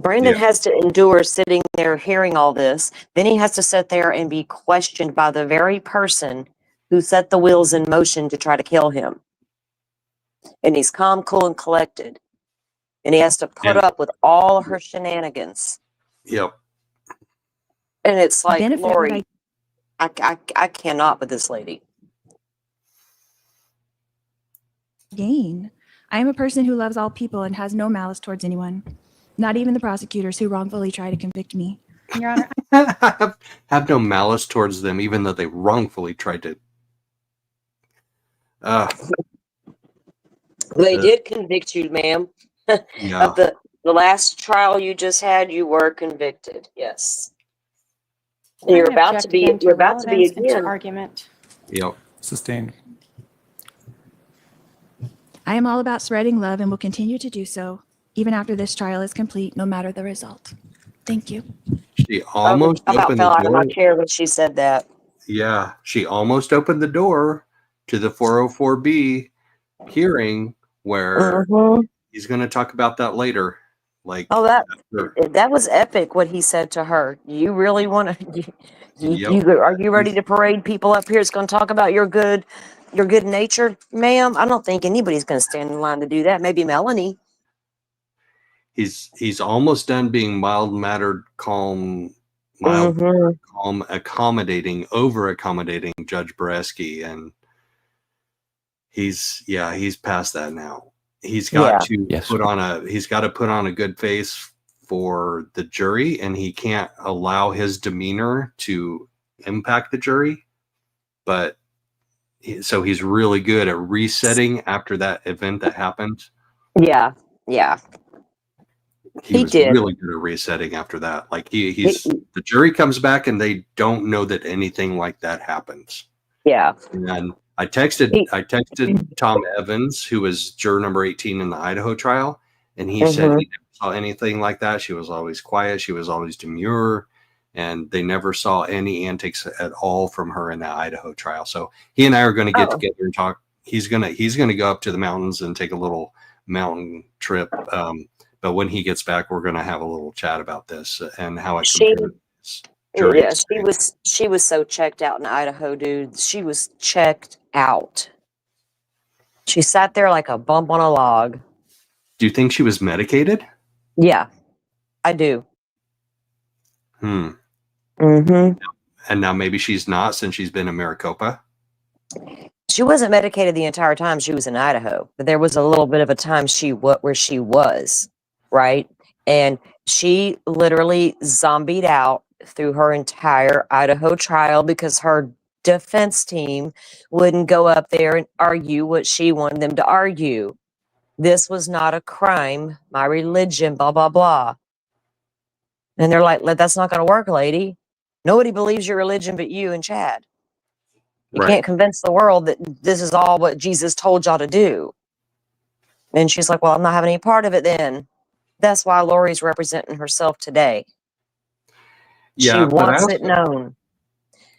Brandon Yeah. has to endure sitting there hearing all this. Then he has to sit there and be questioned by the very person who set the wheels in motion to try to kill him. And he's calm, cool, and collected. And he has to put And- up with all her shenanigans. Yep. And it's like, Benefit would Lori, I cannot with this lady. Gain. I am a person who loves all people and has no malice towards anyone, not even the prosecutors who wrongfully try to convict me. Your Honor, have no malice towards them, even though they wrongfully tried to. They did convict you, ma'am. Yeah. Of the last trial you just had, you were convicted. Yes. And I'm you're gonna about to object be. again to You're about to be relevance and to again. argument. Yep. Sustained. I am all about spreading love and will continue to do so, even after this trial is complete, no matter the result. Thank you. She almost I about opened fell the out of my door. chair when she said that. Yeah, she almost opened the door to the 404B hearing where Mhm. he's going to talk about that later. Like, Oh, after- that was epic. What he said to her. You really want to? Yep. Are you ready to parade people up here? It's going to talk about your good nature, ma'am. I don't think anybody's going to stand in line to do that. Maybe Melanie. he's almost done being mild-mannered, calm, accommodating, over-accommodating Judge Bresky, and he's past that now. He's got to put on a good face for the jury, and he can't allow his demeanor to impact the jury, but so he's really good at resetting after that event that happened. Yeah. Yeah. He He was did. really good at resetting after that. Like he's the jury comes back and they don't know that anything like that happens. Yeah. And I texted Tom Evans, who was juror number 18 in the Idaho trial, and he said he never saw anything like that. She was always quiet, she was always demure, and they never saw any antics at all from her in the Idaho trial. So he and I are going to get together and talk. He's gonna go up to the mountains and take a little mountain trip. But when he gets back, we're going to have a little chat about this and how it compares. Yeah, she was so checked out in Idaho, dude. She was checked out. She sat there like a bump on a log. Do you think she was medicated? Yeah, I do. And now maybe she's not, since she's been in Maricopa. She wasn't medicated the entire time she was in Idaho, but there was a little bit of a time where she was, right? And she literally zombied out through her entire Idaho trial because her defense team wouldn't go up there and argue what she wanted them to argue. This was not a crime, my religion, blah, blah, blah. And they're like, that's not going to work, lady. Nobody believes your religion but you and Chad. You can't convince the world that this is all what Jesus told y'all to do. And she's like, well, I'm not having any part of it then. That's why Lori's representing herself today. Yeah, she wants it known.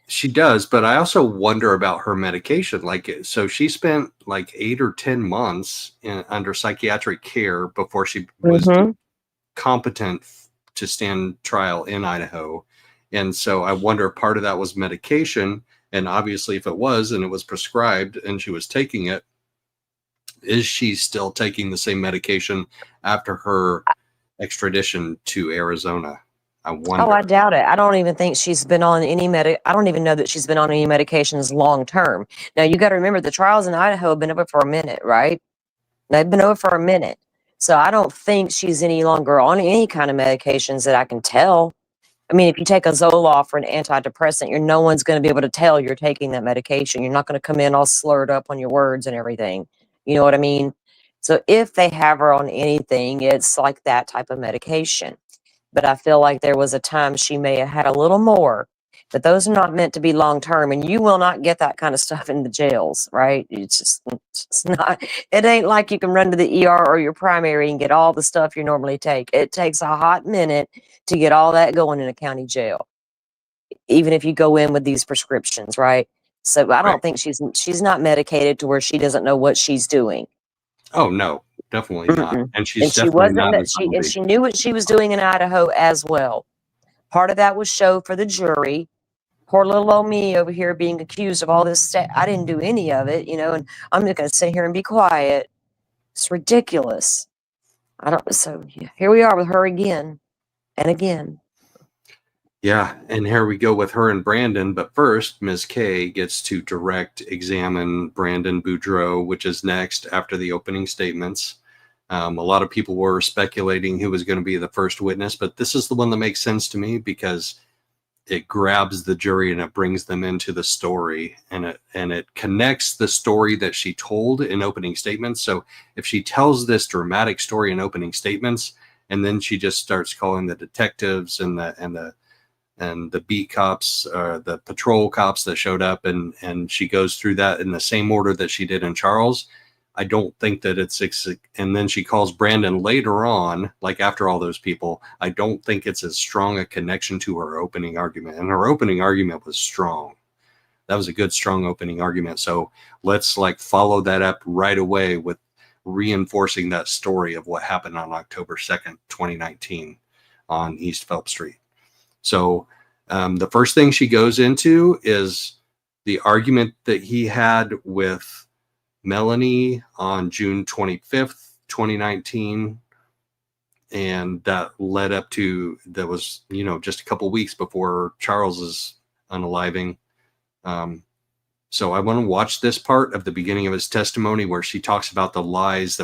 She does, but I also wonder about her medication. Like, so she spent like 8 or 10 months under psychiatric care before she was competent to stand trial in Idaho. And so I wonder if part of that was medication. And obviously, if it was, and it was prescribed and she was taking it, is she still taking the same medication after her extradition to Arizona? I wonder. Oh, I doubt it. I don't even think she's been on any I don't even know that she's been on any medications long term. Now, you got to remember the trials in Idaho have been over for a minute, right? They've been over for a minute. So I don't think she's any longer on any kind of medications that I can tell. I mean, if you take a Zoloft or an antidepressant, no one's going to be able to tell you're taking that medication. You're not going to come in all slurred up on your words and everything. You know what I mean? So if they have her on anything, it's like that type of medication. But I feel like there was a time she may have had a little more. But those are not meant to be long term, and you will not get that kind of stuff in the jails, right? It's not. It ain't like you can run to the ER or your primary and get all the stuff you normally take. It takes a hot minute to get all that going in a county jail, even if you go in with these prescriptions, right? So I don't think she's not medicated to where she doesn't know what she's doing. Oh no, definitely not. And she's definitely not. And she knew what she was doing in Idaho as well. Part of that was show for the jury. Poor little old me over here being accused of all this stuff. I didn't do any of it, and I'm just going to sit here and be quiet. It's ridiculous. So here we are with her again and again. Yeah, and here we go with her and Brandon. But first, Ms. K gets to direct examine Brandon Boudreaux, which is next after the opening statements. A lot of people were speculating who was going to be the first witness, but this is the one that makes sense to me because it grabs the jury and it brings them into the story, and it connects the story that she told in opening statements. So if she tells this dramatic story in opening statements, and then she just starts calling the detectives and the beat cops, the patrol cops that showed up, and she goes through that in the same order that she did in Charles, I don't think that it's, and then she calls Brandon later on, like after all those people, I don't think it's as strong a connection to her opening argument. And her opening argument was strong. That was a good, strong opening argument. So let's follow that up right away with reinforcing that story of what happened on October 2nd, 2019 on East Phelps Street. So the first thing she goes into is the argument that he had with Melanie on June 25th, 2019. And that led up to, that was, just a couple weeks before Charles's unaliving. So I want to watch this part of the beginning of his testimony where she talks about the lies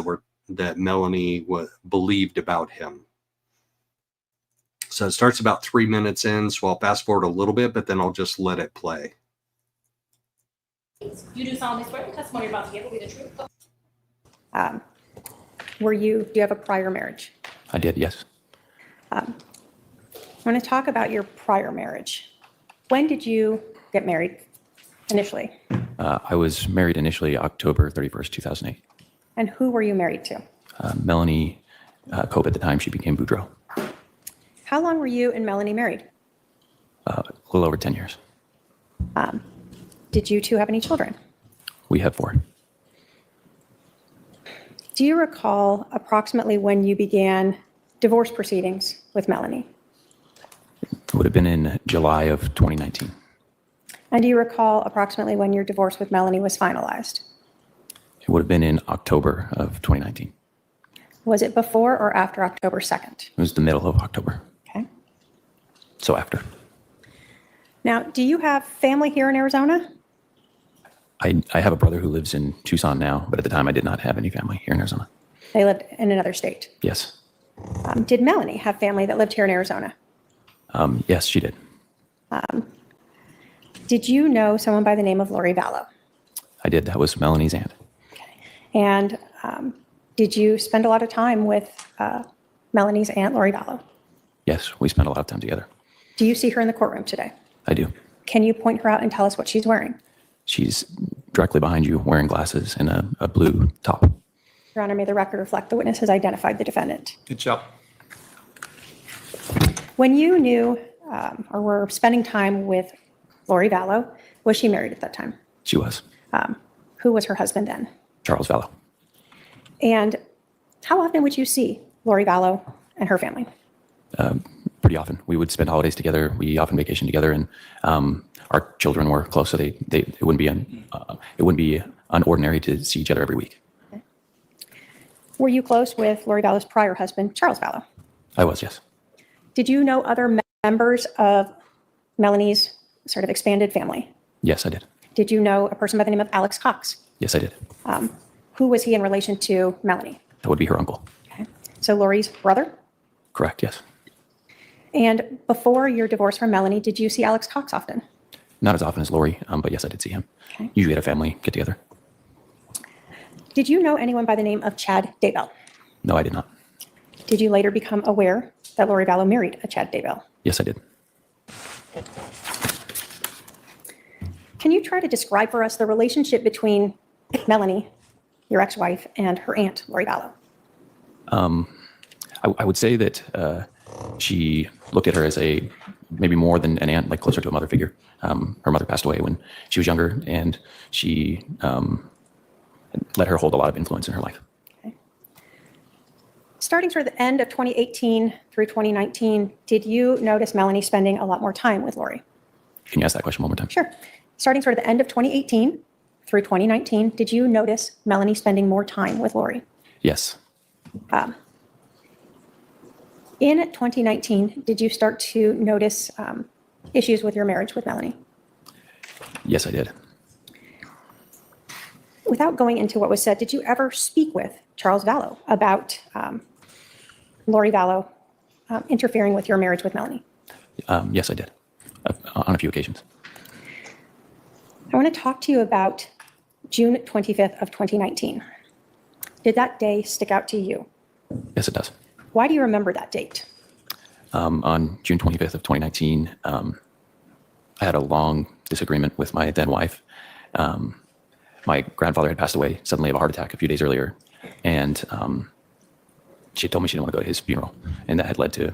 that Melanie believed about him. So it starts about 3 minutes in, so I'll fast forward a little bit, but then I'll just let it play. You do solemnly swear the testimony you're about to give will be the truth. Do you have a prior marriage? I did, yes. I want to talk about your prior marriage. When did you get married initially? I was married initially October 31st, 2008. And who were you married to? Melanie Cope at the time, she became Boudreaux. How long were you and Melanie married? A little over 10 years. Did you two have any children? We have 4. Do you recall approximately when you began divorce proceedings with Melanie? It would have been in July of 2019. And do you recall approximately when your divorce with Melanie was finalized? It would have been in October of 2019. Was it before or after October 2nd? It was the middle of October. Okay. So after. Now, do you have family here in Arizona? I have a brother who lives in Tucson now, but at the time I did not have any family here in Arizona. They lived in another state. Yes. Did Melanie have family that lived here in Arizona? Yes, she did. Did you know someone by the name of Lori Vallow? I did. That was Melanie's aunt. And did you spend a lot of time with Melanie's aunt, Lori Vallow? Yes, we spent a lot of time together. Do you see her in the courtroom today? I do. Can you point her out and tell us what she's wearing? She's directly behind you wearing glasses and a blue top. Your Honor, may the record reflect the witness has identified the defendant. Good job. When you knew or were spending time with Lori Vallow, was she married at that time? She was. Who was her husband then? Charles Vallow. And how often would you see Lori Vallow and her family? Pretty often. We would spend holidays together. We often vacationed together, and our children were close, so it wouldn't be unordinary to see each other every week. Okay. Were you close with Lori Vallow's prior husband, Charles Vallow? I was, yes. Did you know other members of Melanie's sort of expanded family? Yes, I did. Did you know a person by the name of Alex Cox? Yes, I did. Who was he in relation to Melanie? That would be her uncle. Okay. So Lori's brother? Correct, yes. And before your divorce from Melanie, did you see Alex Cox often? Not as often as Lori, but yes, I did see him. Okay. Usually at a family get together. Did you know anyone by the name of Chad Daybell? No, I did not. Did you later become aware that Lori Vallow married a Chad Daybell? Yes, I did. Can you try to describe for us the relationship between Melanie, your ex-wife, and her aunt, Lori Vallow? I would say that she looked at her as maybe more than an aunt, like closer to a mother figure. Her mother passed away when she was younger, and she let her hold a lot of influence in her life. Okay. Starting toward the end of 2018 through 2019, did you notice Melanie spending a lot more time with Lori? Can you ask that question one more time? Sure. Starting toward the end of 2018 through 2019, did you notice Melanie spending more time with Lori? Yes. In 2019, did you start to notice issues with your marriage with Melanie? Yes, I did. Without going into what was said, did you ever speak with Charles Vallow about Lori Vallow interfering with your marriage with Melanie? Yes, I did. On a few occasions. I want to talk to you about June 25th of 2019. Did that day stick out to you? Yes, it does. Why do you remember that date? On June 25th of 2019, I had a long disagreement with my then wife. My grandfather had passed away suddenly of a heart attack a few days earlier, and she had told me she didn't want to go to his funeral, and that had led to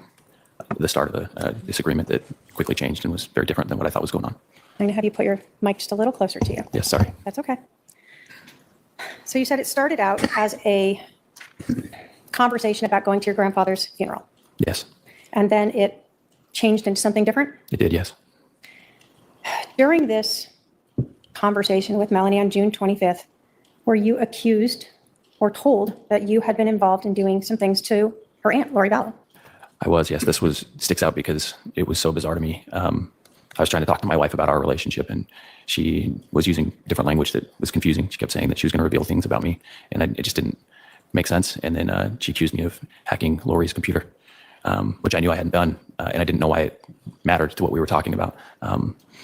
the start of a disagreement that quickly changed and was very different than what I thought was going on. I'm going to have you put your mic just a little closer to you. Yes, sorry. That's okay. So you said it started out as a conversation about going to your grandfather's funeral, Yes, and then it changed into something different? it did, yes. During this conversation with Melanie on June 25th, were you accused or told that you had been involved in doing some things to her aunt, Lori Vallow? I was, yes. This sticks out because it was so bizarre to me. I was trying to talk to my wife about our relationship, and she was using different language that was confusing. She kept saying that she was going to reveal things about me, and it just didn't make sense. And then she accused me of hacking Lori's computer. which I knew I hadn't done, and I didn't know why it mattered to what we were talking about.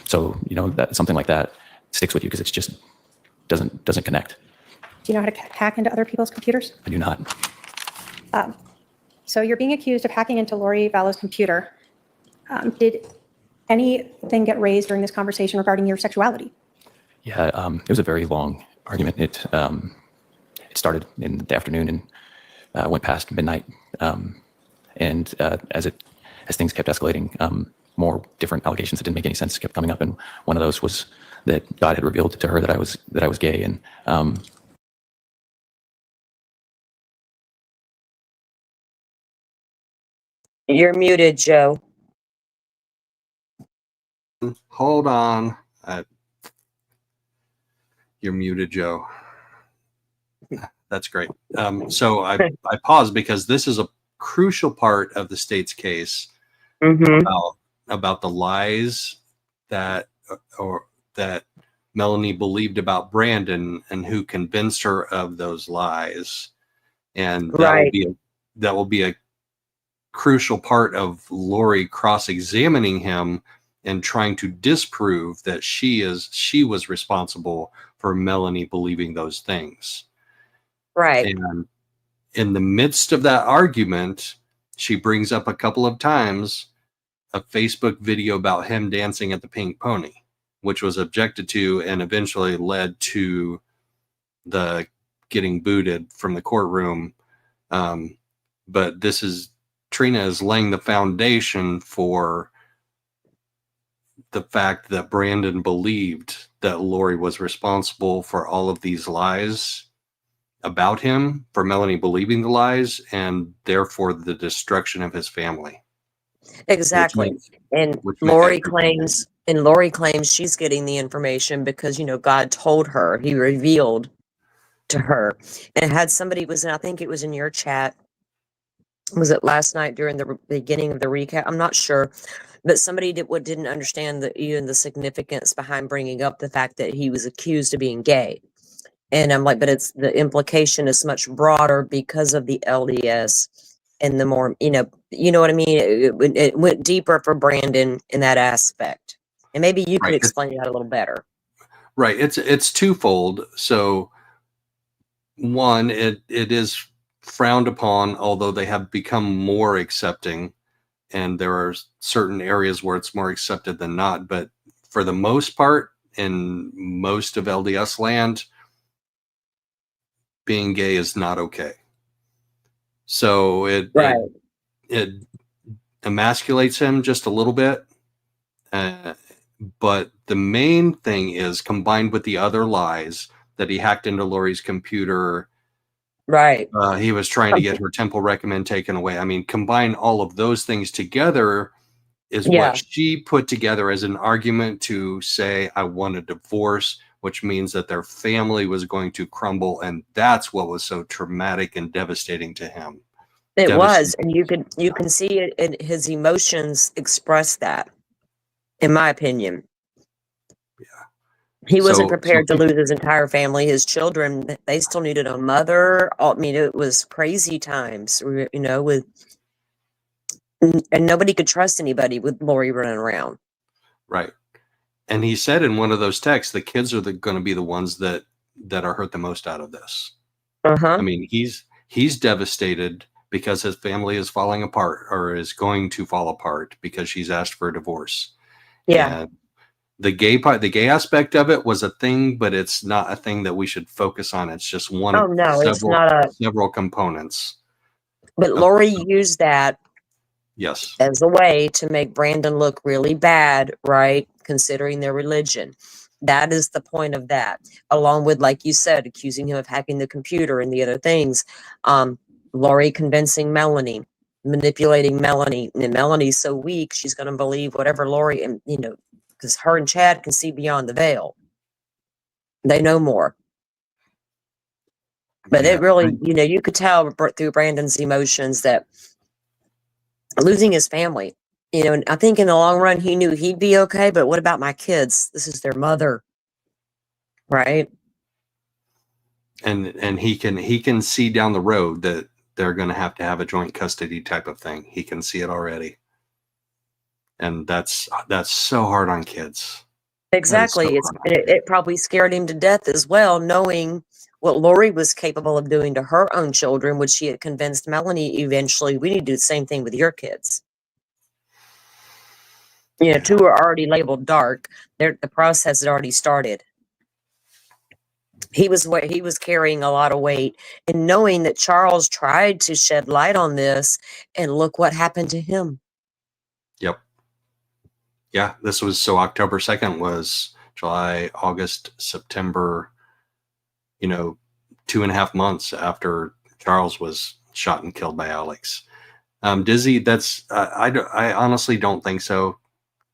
So, that something like that sticks with you because it's just doesn't connect. Do you know how to hack into other people's computers? I do not. So you're being accused of hacking into Lori Vallow's computer. Did anything get raised during this conversation regarding your sexuality? Yeah, it was a very long argument. It started in the afternoon and went past midnight. And as things kept escalating, more different allegations that didn't make any sense kept coming up. And one of those was that God had revealed to her that I was gay. And You're muted, Joe. Hold on. You're muted, Joe. That's great. So I paused because this is a crucial part of the state's case about the lies that Melanie believed about Brandon and who convinced her of those lies. And that will be a crucial part of Lori cross-examining him and trying to disprove that she was responsible for Melanie believing those things. Right. And in the midst of that argument, she brings up a couple of times a Facebook video about him dancing at the Pink Pony, which was objected to and eventually led to the getting booted from the courtroom. But Trina is laying the foundation for the fact that Brandon believed that Lori was responsible for all of these lies about him, for Melanie believing the lies, and therefore the destruction of his family. Exactly. And Lori claims she's getting the information because, God told her, he revealed to her. And had somebody I think it was in your chat. Was it last night during the beginning of the recap? I'm not sure. But somebody didn't understand even the significance behind bringing up the fact that he was accused of being gay. And I'm like, but the implication is much broader because of the LDS and the more, you know what I mean? It went deeper for Brandon in that aspect. And maybe you could explain that a little better. Right. It's twofold. So one, it is frowned upon, although they have become more accepting. And there are certain areas where it's more accepted than not. But for the most part, in most of LDS land, being gay is not okay. So it emasculates him just a little bit. But the main thing is, combined with the other lies, that he hacked into Lori's computer. Right. He was trying to get her temple recommend taken away. I mean, combine all of those things together is what she put together as an argument to say, I want a divorce, which means that their family was going to crumble. And that's what was so traumatic and devastating to him. It was. And you can see it in his emotions express that, in my opinion. Yeah. He wasn't prepared to lose his entire family. His children, they still needed a mother. I mean, it was crazy times, and nobody could trust anybody with Lori running around. Right. And he said in one of those texts, the kids are going to be the ones that are hurt the most out of this. I mean, he's devastated because his family is falling apart, or is going to fall apart because she's asked for a divorce. Yeah. And the gay part, the gay aspect of it was a thing, but it's not a thing that we should focus on. It's just one of several components. But Lori used that as a way to make Brandon look really bad, right? Considering their religion. That is the point of that. Along with, like you said, accusing him of hacking the computer and the other things. Lori convincing Melanie, manipulating Melanie. And Melanie's so weak, she's going to believe whatever Lori, and because her and Chad can see beyond the veil. They know more. But it really, you could tell through Brandon's emotions that losing his family, and I think in the long run, he knew he'd be okay, but what about my kids? This is their mother. Right. And he can see down the road that they're going to have a joint custody type of thing. He can see it already. And that's so hard on kids. Exactly. It probably scared him to death as well, knowing what Lori was capable of doing to her own children, which she had convinced Melanie eventually, we need to do the same thing with your kids. You know, two are already labeled dark. The process had already started. He was carrying a lot of weight, and knowing that Charles tried to shed light on this, and look what happened to him. Yep. Yeah, this was so October 2nd was July, August, September, 2.5 months after Charles was shot and killed by Alex. Dizzy, I honestly don't think so.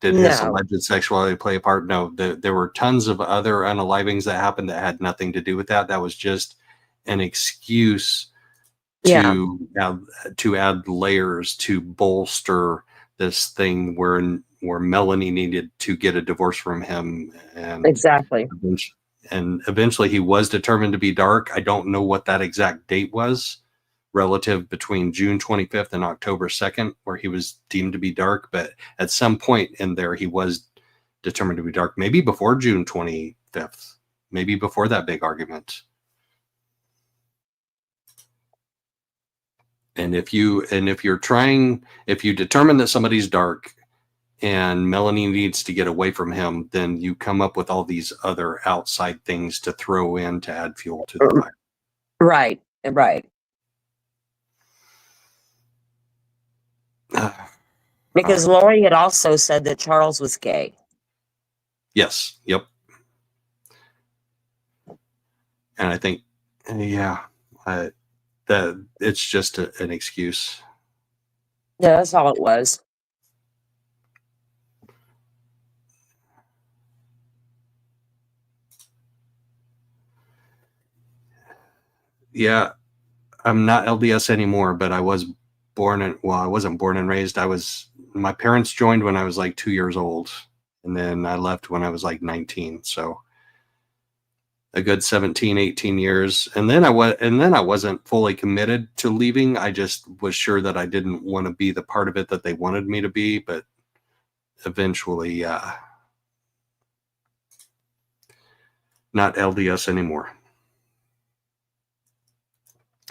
Did his alleged sexuality play a part? No, there were tons of other unalivings that happened that had nothing to do with that. That was just an excuse to add layers to bolster this thing where Melanie needed to get a divorce from him. And exactly. And eventually he was determined to be dark. I don't know what that exact date was relative between June 25th and October 2nd, where he was deemed to be dark. But at some point in there, he was determined to be dark, maybe before June 25th, maybe before that big argument. And if you determine that somebody's dark and Melanie needs to get away from him, then you come up with all these other outside things to throw in to add fuel to the fire. Right. Because Lori had also said that Charles was gay. Yes. Yep. And I think, that it's just an excuse. Yeah, that's all it was. Yeah, I'm not LDS anymore, but I was I wasn't born and raised. My parents joined when I was like 2 years old, and then I left when I was like 19. So a good 17, 18 years. And then I wasn't fully committed to leaving. I just was sure that I didn't want to be the part of it that they wanted me to be, but eventually, not LDS anymore.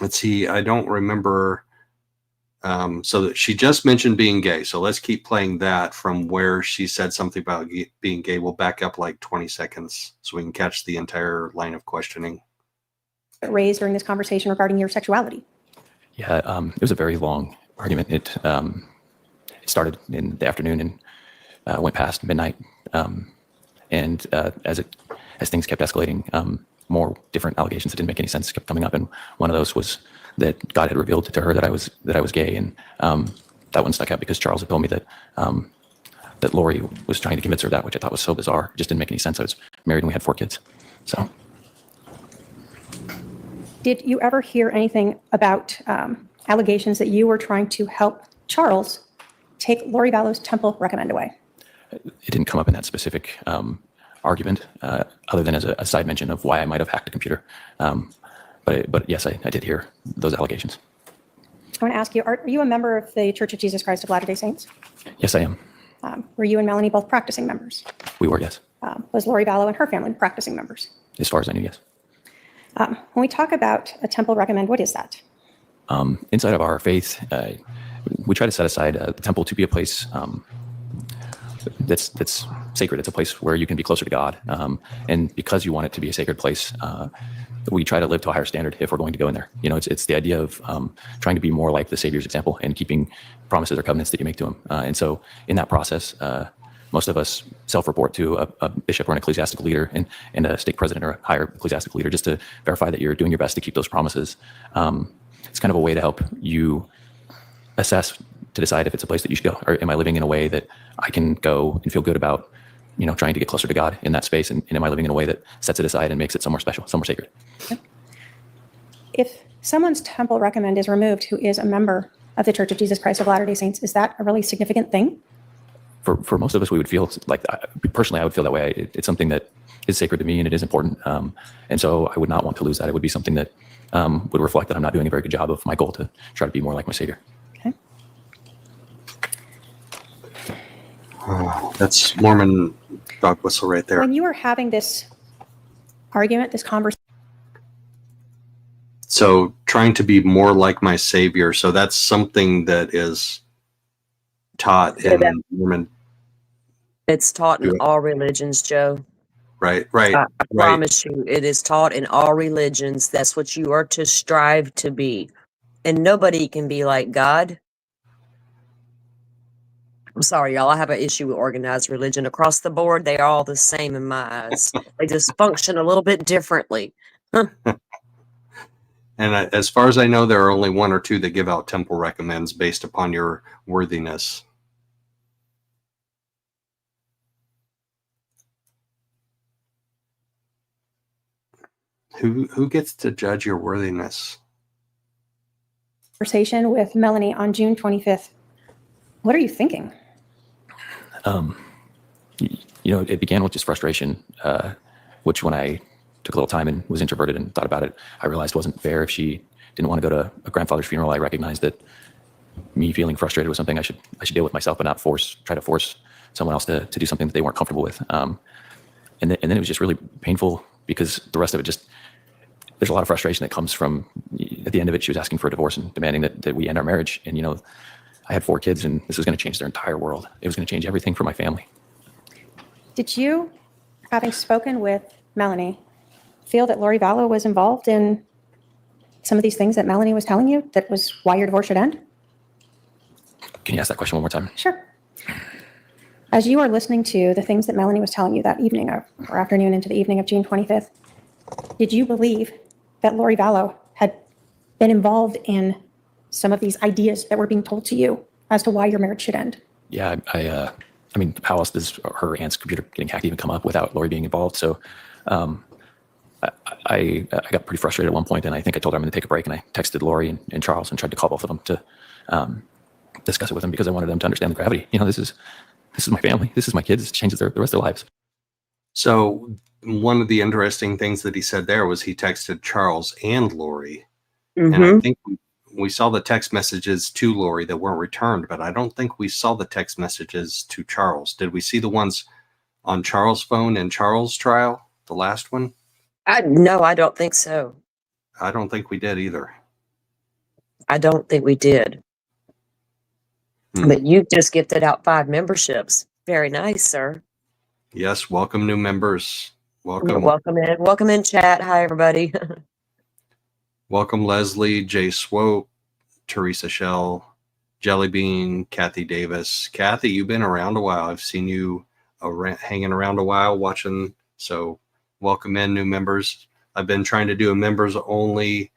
Let's see. I don't remember. So that she just mentioned being gay. So let's keep playing that from where she said something about being gay. We'll back up like 20 seconds so we can catch the entire line of questioning. Raised during this conversation regarding your sexuality. Yeah, it was a very long argument. It started in the afternoon and went past midnight. And as things kept escalating, more different allegations that didn't make any sense kept coming up. And one of those was that God had revealed to her that I was gay, and that one stuck out because Charles had told me that that Lori was trying to convince her of that, which I thought was so bizarre. It just didn't make any sense. I was married and we had 4 kids. So, did you ever hear anything about allegations that you were trying to help Charles take Lori Vallow's temple recommend away? It didn't come up in that specific argument, other than as a side mention of why I might have hacked a computer. But yes, I did hear those allegations. I want to ask you, are you a member of the Church of Jesus Christ of Latter-day Saints? Yes, I am. Were you and Melanie both practicing members? We were, yes. Was Lori Vallow and her family practicing members? As far as I knew, yes. When we talk about a temple recommend, what is that? Inside of our faith, we try to set aside the temple to be a place that's sacred. It's a place where you can be closer to God. And because you want it to be a sacred place, we try to live to a higher standard if we're going to go in there. It's the idea of trying to be more like the Savior's example and keeping promises or covenants that you make to him. And so in that process, most of us self-report to a bishop or an ecclesiastical leader and a stake president or a higher ecclesiastical leader just to verify that you're doing your best to keep those promises. It's kind of a way to help you assess to decide if it's a place that you should go, or am I living in a way that I can go and feel good about, trying to get closer to God in that space, and am I living in a way that sets it aside and makes it somewhere special, somewhere sacred? Okay. If someone's temple recommend is removed who is a member of the Church of Jesus Christ of Latter-day Saints, is that a really significant thing? For most of us, we would feel like that. Personally, I would feel that way. It's something that is sacred to me and it is important. And so I would not want to lose that. It would be something that would reflect that I'm not doing a very good job of my goal to try to be more like my Savior. Okay. That's Mormon dog whistle right there. When you were having this argument, this conversation, So trying to be more like my Savior. So that's something that is taught in Mormon. It's taught in all religions, Joe. Right. I promise you, it is taught in all religions. That's what you are to strive to be. And nobody can be like God. I'm sorry, y'all. I have an issue with organized religion. Across the board, they are all the same in my eyes. They just function a little bit differently. And as far as I know, there are only one or two that give out temple recommends based upon your worthiness. Who gets to judge your worthiness? with Melanie on June 25th. What are you thinking? It began with just frustration, which when I took a little time and was introverted and thought about it, I realized wasn't fair. If she didn't want to go to a grandfather's funeral, I recognized that me feeling frustrated was something I should deal with myself, but not try to force someone else to do something that they weren't comfortable with. And then it was just really painful because the rest of it just, there's a lot of frustration that comes from, at the end of it, she was asking for a divorce and demanding that we end our marriage. And, I had 4 kids and this was going to change their entire world. It was going to change everything for my family. Did you, having spoken with Melanie, feel that Lori Vallow was involved in some of these things that Melanie was telling you that was why your divorce should end? Can you ask that question one more time? Sure. As you are listening to the things that Melanie was telling you that evening or afternoon into the evening of June 25th, did you believe that Lori Vallow had been involved in some of these ideas that were being told to you as to why your marriage should end? Yeah, I mean, how else does her aunt's computer getting hacked even come up without Lori being involved? So I got pretty frustrated at one point, and I think I told her I'm going to take a break, and I texted Lori and Charles and tried to call both of them to discuss it with them because I wanted them to understand the gravity. This is my family. This is my kids. It changes the rest of their lives. So one of the interesting things that he said there was he texted Charles and Lori. Mm-hmm. And I think we saw the text messages to Lori that weren't returned, but I don't think we saw the text messages to Charles. Did we see the ones on Charles' phone in Charles' trial, the last one? No, I don't think so. I don't think we did either. I don't think we did. But you just gifted out 5 memberships. Very nice, sir. Yes, welcome new members. Welcome. Welcome in, chat. Hi, everybody. Welcome, Leslie, Jay Swope, Teresa Shell, Jellybean, Kathy Davis. Kathy, you've been around a while. I've seen you hanging around a while watching. So welcome in, new members. I've been trying to do a members only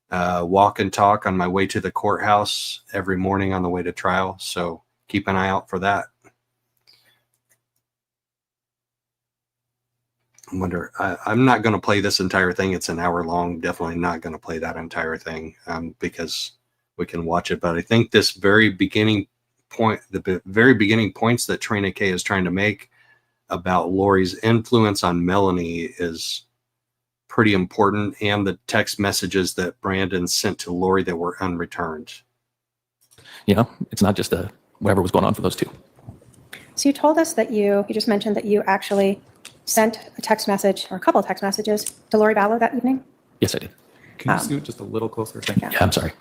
walk and talk on my way to the courthouse every morning on the way to trial. So keep an eye out for that. I wonder, I'm not going to play this entire thing. It's an hour long. Definitely not going to play that entire thing because we can watch it. But I think this very beginning point, the very beginning points that Trina K is trying to make about Lori's influence on Melanie is pretty important, and the text messages that Brandon sent to Lori that were unreturned. It's not just whatever was going on for those two. So you told us that you just mentioned that you actually sent a text message or a couple of text messages to Lori Vallow that evening? Yes, I did. Can you scoot just a little closer? Thank you. Yeah, I'm sorry.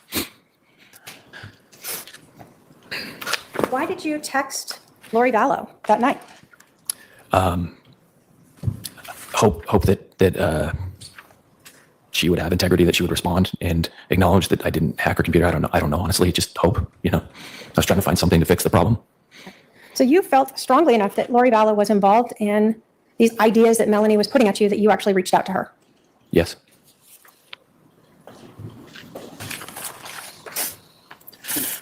Why did you text Lori Vallow that night? Hope that she would have integrity, that she would respond and acknowledge that I didn't hack her computer. I don't know. Honestly, just hope. I was trying to find something to fix the problem. So you felt strongly enough that Lori Vallow was involved in these ideas that Melanie was putting at you that you actually reached out to her? Yes.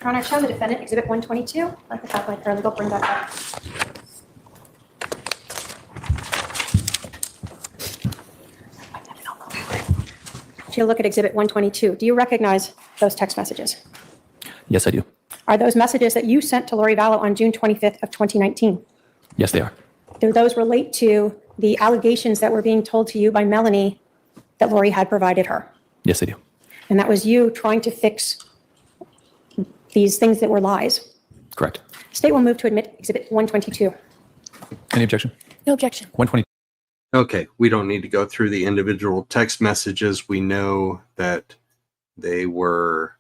Your Honor, show the defendant Exhibit 122. Let the Catholic paralegal bring that up. If you look at Exhibit 122, do you recognize those text messages? Yes, I do. Are those messages that you sent to Lori Vallow on June 25th of 2019? Yes, they are. Do those relate to the allegations that were being told to you by Melanie that Lori had provided her? Yes, they do. And that was you trying to fix these things that were lies. Correct. State will move to admit Exhibit 122. Any objection? No objection. 120. Okay, we don't need to go through the individual text messages. We know that they were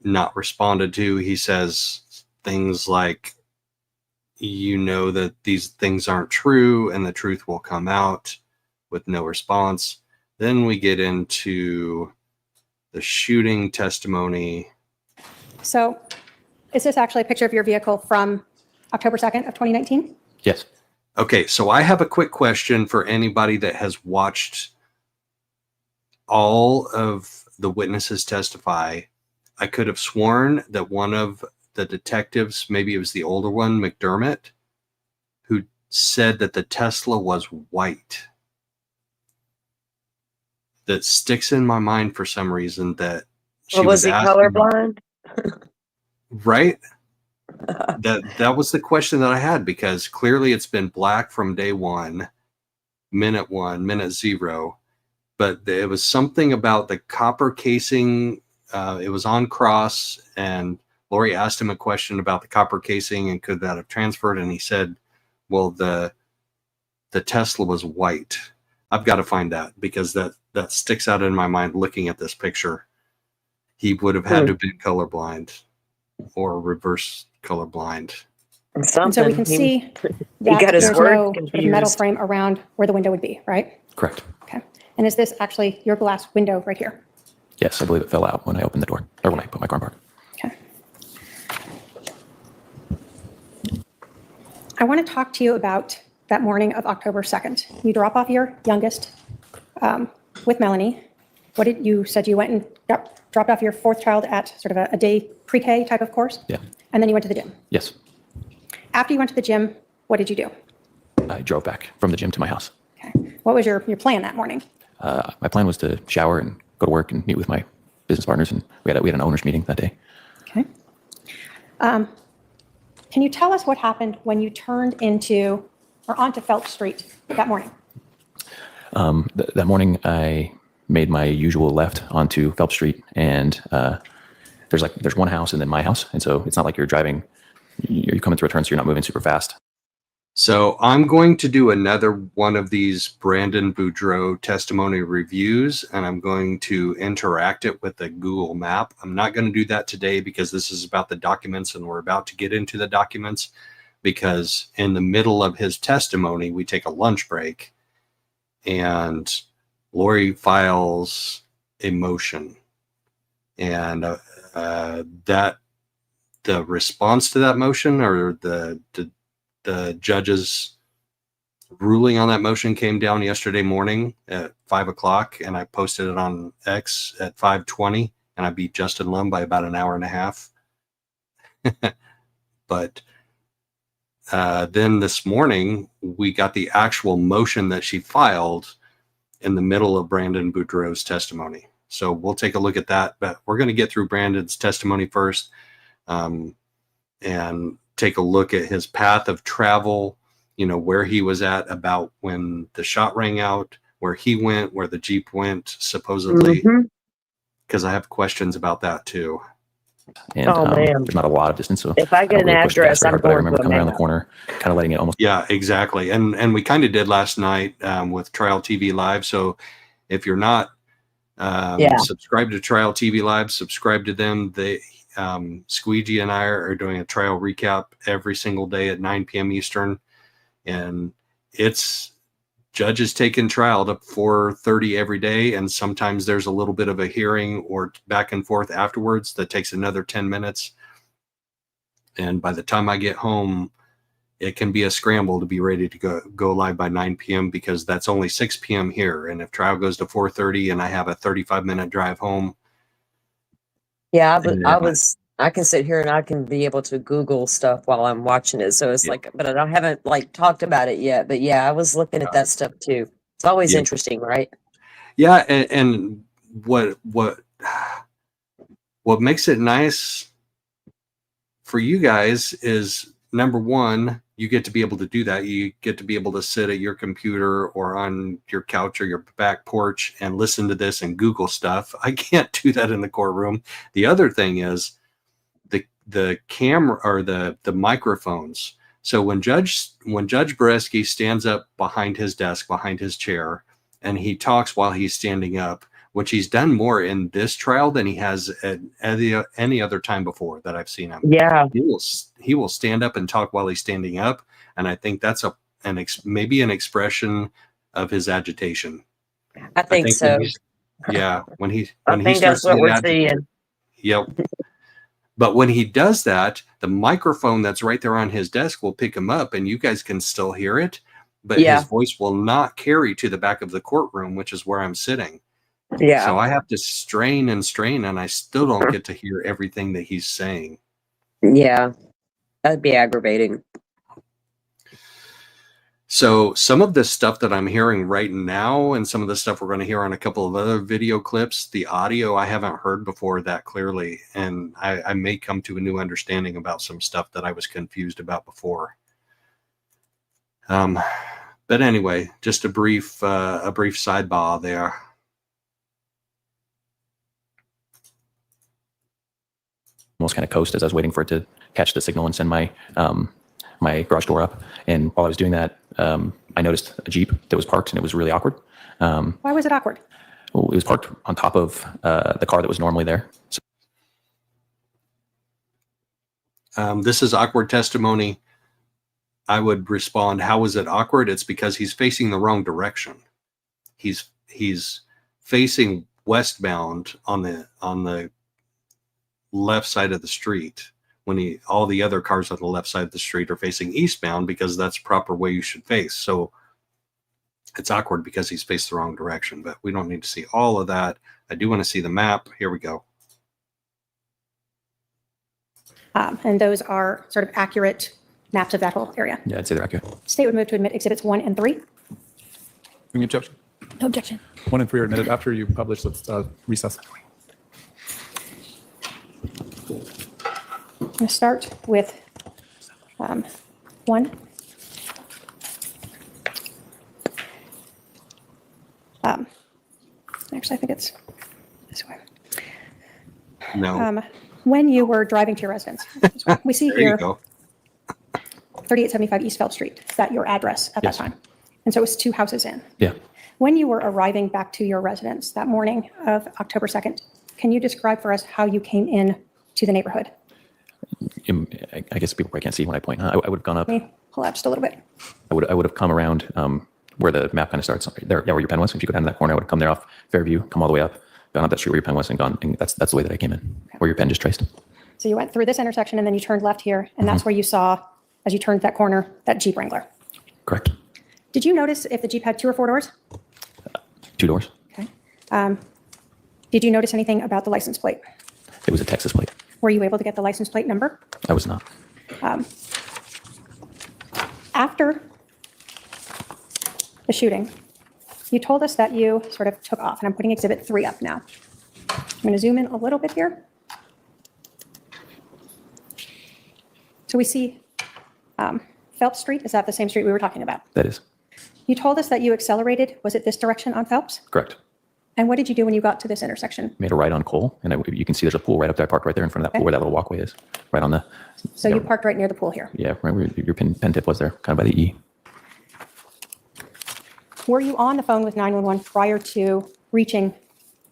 not responded to. He says things like, you know that these things aren't true and the truth will come out, with no response. Then we get into the shooting testimony. So is this actually a picture of your vehicle from October 2nd of 2019? Yes. Okay, so I have a quick question for anybody that has watched all of the witnesses testify. I could have sworn that one of the detectives, maybe it was the older one, McDermott, who said that the Tesla was white. That sticks in my mind for some reason, that she Was he asking- colorblind? right? That was the question that I had, because clearly it's been black from day one, minute 0, but it was something about the copper casing. It was on cross, and Lori asked him a question about the copper casing and could that have transferred, and he said, well, the Tesla was white. I've got to find that, because that sticks out in my mind looking at this picture. He would have had to have been colorblind or reverse colorblind. And so we can see that got his there's words no sort of metal confused. frame around where the window would be, right? Correct. Okay. And is this actually your glass window right here? Yes, I believe it fell out when I opened the door, or when I put my car in park. Okay. I want to talk to you about that morning of October 2nd. You drop off your youngest with Melanie. You said you went and dropped off your fourth child at sort of a day pre-K type of course? Yeah. And then you went to the gym. Yes. After you went to the gym, what did you do? I drove back from the gym to my house. Okay. What was your plan that morning? My plan was to shower and go to work and meet with my business partners, and we had an owners meeting that day. Okay. Can you tell us what happened when you turned onto Phelps Street that morning? That morning, I made my usual left onto Phelps Street, and there's one house and then my house, and so it's not like you're coming through a turn, so you're not moving super fast. So I'm going to do another one of these Brandon Boudreaux testimony reviews, and I'm going to interact it with a Google map. I'm not going to do that today because this is about the documents, and we're about to get into the documents, because in the middle of his testimony, we take a lunch break, and Lori files a motion, and the response to that motion, or the judge's ruling on that motion, came down yesterday morning at 5 o'clock, and I posted it on X at 5:20, and I beat Justin Lum by about an hour and a half. But then this morning, we got the actual motion that she filed in the middle of Brandon Boudreaux's testimony. So we'll take a look at that, but we're going to get through Brandon's testimony first, and take a look at his path of travel, where he was at about when the shot rang out, where he went, where the Jeep went, supposedly, because I have questions about that too. And man. there's not a lot of distance, so If I get don't an push the gas address, very I'm hard, but I going remember to a coming around the map. corner, kind of letting it almost. Yeah, exactly. And we kind of did last night with Trial TV Live. So if you're not subscribed to Trial TV Live, subscribe to them. Squeegee and I are doing a trial recap every single day at 9 p.m. Eastern. And it's judges taking trial to 4:30 every day. And sometimes there's a little bit of a hearing or back and forth afterwards that takes another 10 minutes. And by the time I get home, it can be a scramble to be ready to go live by 9 p.m. because that's only 6 p.m. here. And if trial goes to 4:30 and I have a 35-minute drive home. Yeah, I can sit here and I can be able to Google stuff while I'm watching it. So it's but I haven't talked about it yet. But yeah, I was looking at that stuff too. It's always interesting, right? Yeah. And what makes it nice for you guys is, number one, you get to be able to do that. You get to be able to sit at your computer or on your couch or your back porch and listen to this and Google stuff. I can't do that in the courtroom. The other thing is the camera or the microphones. So when Judge Boreski stands up behind his desk, behind his chair, and he talks while he's standing up, which he's done more in this trial than he has at any other time before that I've seen him. Yeah. He will stand up and talk while he's standing up, and I think that's maybe an expression of his agitation. I think so. When he that's what we're seeing. Yep. But when he does that, the microphone that's right there on his desk will pick him up, and you guys can still hear it, but his voice will not carry to the back of the courtroom, which is where I'm sitting. Yeah. So I have to strain, and I still don't get to hear everything that he's saying. Yeah. That'd be aggravating. So some of the stuff that I'm hearing right now and some of the stuff we're going to hear on a couple of other video clips, the audio I haven't heard before that clearly. And I may come to a new understanding about some stuff that I was confused about before. But anyway, just a brief sidebar there. Almost kind of coast as I was waiting for it to catch the signal and send my my garage door up. And while I was doing that, I noticed a Jeep that was parked, and it was really awkward. Why was it awkward? Well, it was parked on top of the car that was normally there. So this is awkward testimony. I would respond, how is it awkward? It's because he's facing the wrong direction. He's facing westbound on the left side of the street, when all the other cars on the left side of the street are facing eastbound, because that's the proper way you should face. So it's awkward because he's faced the wrong direction, but we don't need to see all of that. I do want to see the map. Here we go. And those are sort of accurate maps of that whole area. yeah, I'd say they're accurate. State would move to admit exhibits 1 and 3. Any objection? No objection. 1 and 3 are admitted. After you publish, let's recess. I'm going to start with 1. Actually, I think it's this way. No. When you were driving to your residence, we see There you here go. 3875 East Felt Street. Is that your address at Yes. that time? And so it was 2 houses in. Yeah. When you were arriving back to your residence that morning of October 2nd, can you describe for us how you came in to the neighborhood? I guess people probably can't see when I point. I would have gone up. Let me pull out just a little bit. I would have come around where the map kind of starts. There, yeah, where your pen was. If you go down to that corner, I would have come there off Fairview, come all the way up, gone up that street where your pen was, and gone. And that's the way that I came in, where your pen just traced. So you went through this intersection and then you turned left here, and that's where you saw, as you turned that corner, that Jeep Wrangler. Correct. Did you notice if the Jeep had 2 or 4 doors? 2 doors. Okay. Did you notice anything about the license plate? It was a Texas plate. Were you able to get the license plate number? I was not. After the shooting, you told us that you sort of took off, and I'm putting exhibit 3 up now. I'm going to zoom in a little bit here. So we see Phelps Street. Is that the same street we were talking about? That is You told us that you accelerated. Was it this direction on Phelps? correct. And what did you do when you got to this intersection? Made a right on Cole, and you can see there's a pool right up there. I parked right there in front of that pool where that little walkway is, right on the. So you parked right near the pool here. Yeah, right where your pen tip was there, kind of by the E. Were you on the phone with 911 prior to reaching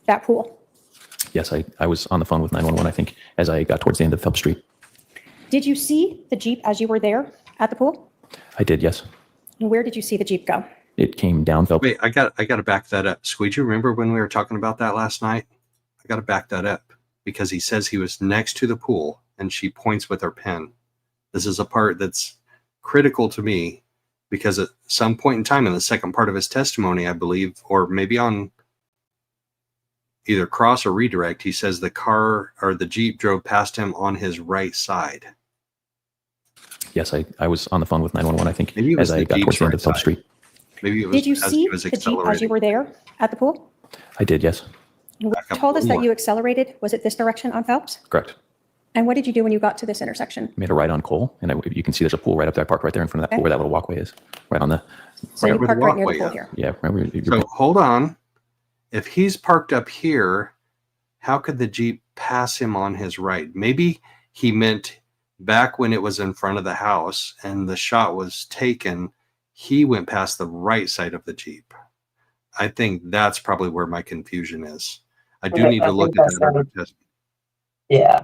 that pool? Yes, I was on the phone with 911, I think, as I got towards the end of Phelps Street. Did you see the Jeep as you were there at the pool? I did, yes. And where did you see the Jeep go? It came down Phelps. Wait, I got to back that up. Squeegee, remember when we were talking about that last night? I got to back that up because he says he was next to the pool and she points with her pen. This is a part that's critical to me because at some point in time in the second part of his testimony, I believe, or maybe on either cross or redirect, he says the car or the Jeep drove past him on his right side. Yes, I was on the phone with 911, I think, Maybe it was as I the got Jeep's towards the end right of Phelps side. Street. Maybe it was Did you as see he was the Jeep as you accelerating. were there at the pool? I did, yes. You Back up told us one that more. you accelerated. Was it this direction on Phelps? Correct. And what did you do when you got to this intersection? Made a right on Cole, and you can see there's a pool right up there. I parked right there in front of that pool where that little walkway is, right on the. So you where the parked right near the walkway pool is. here. Yeah, right where So hold on. If he's parked up here, how could the Jeep pass him on his right? Maybe he meant back when it was in front of the house and the shot was taken, he went past the right side of the Jeep. I think that's probably where my confusion is. I do need to look at that other test. Yeah.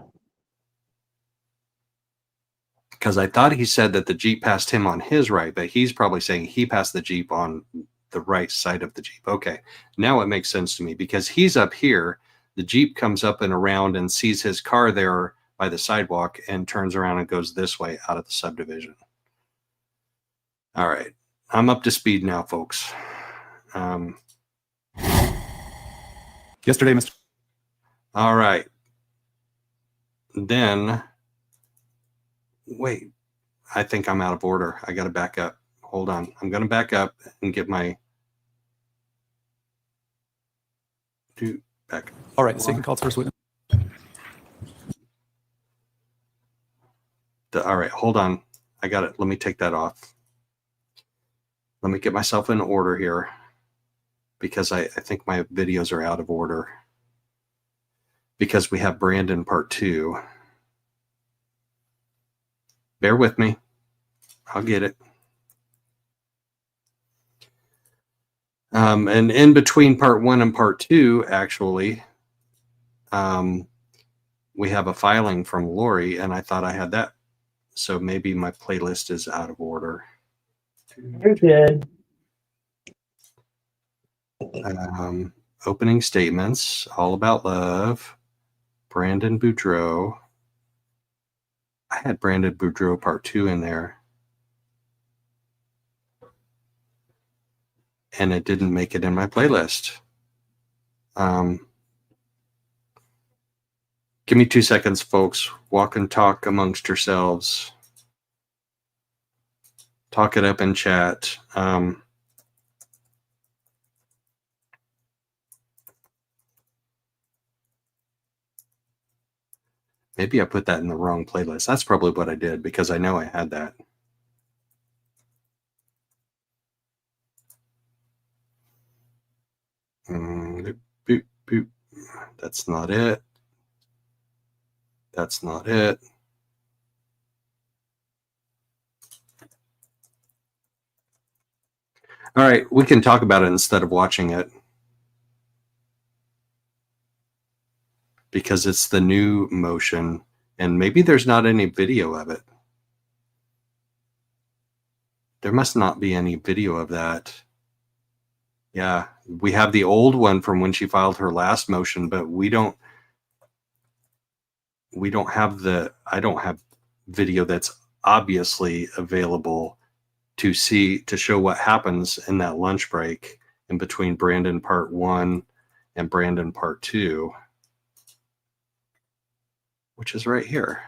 Because I thought he said that the Jeep passed him on his right, but he's probably saying he passed the Jeep on the right side of the Jeep. Okay, now it makes sense to me because he's up here. The Jeep comes up and around and sees his car there by the sidewalk and turns around and goes this way out of the subdivision. All right, I'm up to speed now, folks. Yesterday, Mr. All right. Then, wait, I think I'm out of order. I got to back up. Hold on. I'm going to back up and get my back. All right, the second call's first witness. All right, hold on. I got it. Let me take that off. Let me get myself in order here because I think my videos are out of order because we have Brandon part 2. Bear with me. I'll get it. And in between part 1 and part 2, actually, we have a filing from Lori, and I thought I had that. So maybe my playlist is out of order. You're good. Opening statements, all about love, Brandon Boudreaux. I had Brandon Boudreaux part 2 in there. And it didn't make it in my playlist. Give me 2 seconds, folks. Walk and talk amongst yourselves. Talk it up in chat. Maybe I put that in the wrong playlist. That's probably what I did because I know I had that. Boop, boop, boop. That's not it. That's not it. All right, we can talk about it instead of watching it. Because it's the new motion, and maybe there's not any video of it. There must not be any video of that. Yeah, we have the old one from when she filed her last motion, but we don't have I don't have video that's obviously available to show what happens in that lunch break in between Brandon part 1 and Brandon part 2, which is right here.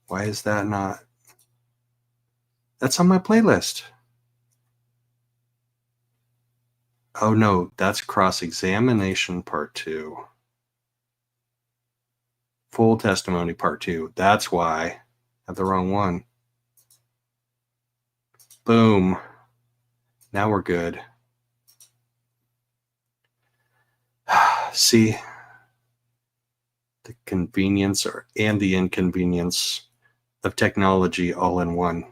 Why is that not? That's on my playlist. Oh no, that's cross-examination part 2. Full testimony part 2. That's why I have the wrong one. Boom. Now we're good. See the convenience and the inconvenience of technology all in one.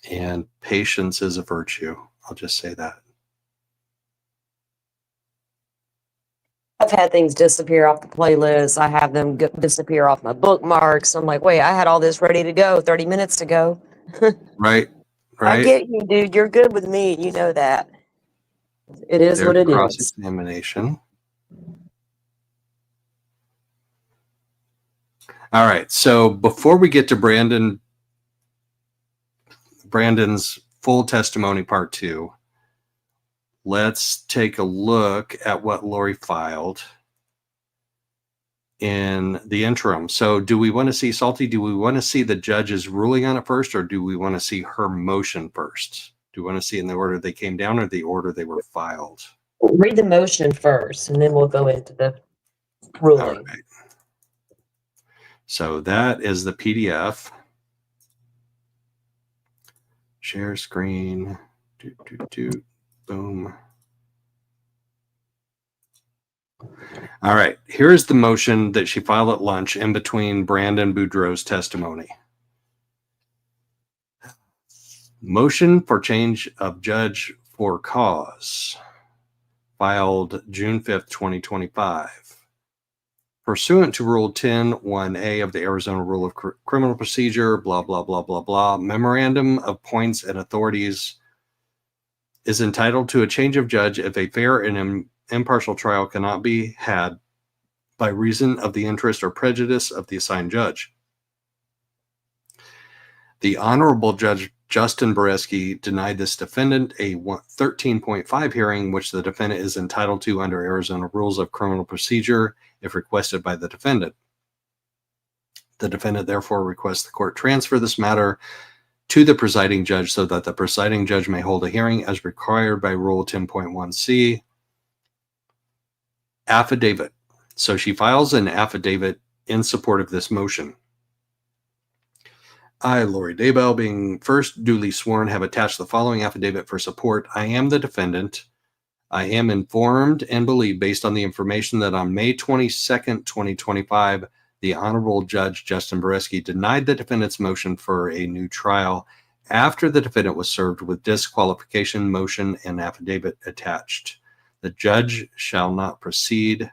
And patience is a virtue. I'll just say that. I've had things disappear off the playlist. I have them disappear off my bookmarks. I'm like, wait, I had all this ready to go 30 minutes ago. Right. I get you, dude. You're good with me. You know that. It is what it is. Cross-examination. All right. So before we get to Brandon's full testimony part 2, let's take a look at what Lori filed. in the interim. So do we want to see, Salty, do we want to see the judge's ruling on it first, or do we want to see her motion first? Do we want to see in the order they came down or the order they were filed? Read the motion first, and then we'll go into the All ruling. right. So that is the PDF. Share screen. Boom. All right. Here's the motion that she filed at lunch in between Brandon Boudreaux's testimony. Motion for change of judge for cause. Filed June 5th, 2025. Pursuant to Rule 10(1)A of the Arizona Rule of Criminal Procedure, blah, blah, blah, blah, blah, memorandum of points and authorities is entitled to a change of judge if a fair and impartial trial cannot be had by reason of the interest or prejudice of the assigned judge. The Honorable Judge Justin Boreski denied this defendant a 13.5 hearing, which the defendant is entitled to under Arizona Rules of Criminal Procedure if requested by the defendant. The defendant therefore requests the court transfer this matter to the presiding judge so that the presiding judge may hold a hearing as required by Rule 10.1C. Affidavit. So she files an affidavit in support of this motion. I, Lori Daybell, being first duly sworn, have attached the following affidavit for support. I am the defendant. I am informed and believe, based on the information, that on May 22nd, 2025, the Honorable Judge Justin Boreski denied the defendant's motion for a new trial after the defendant was served with disqualification motion and affidavit attached. The judge shall not proceed.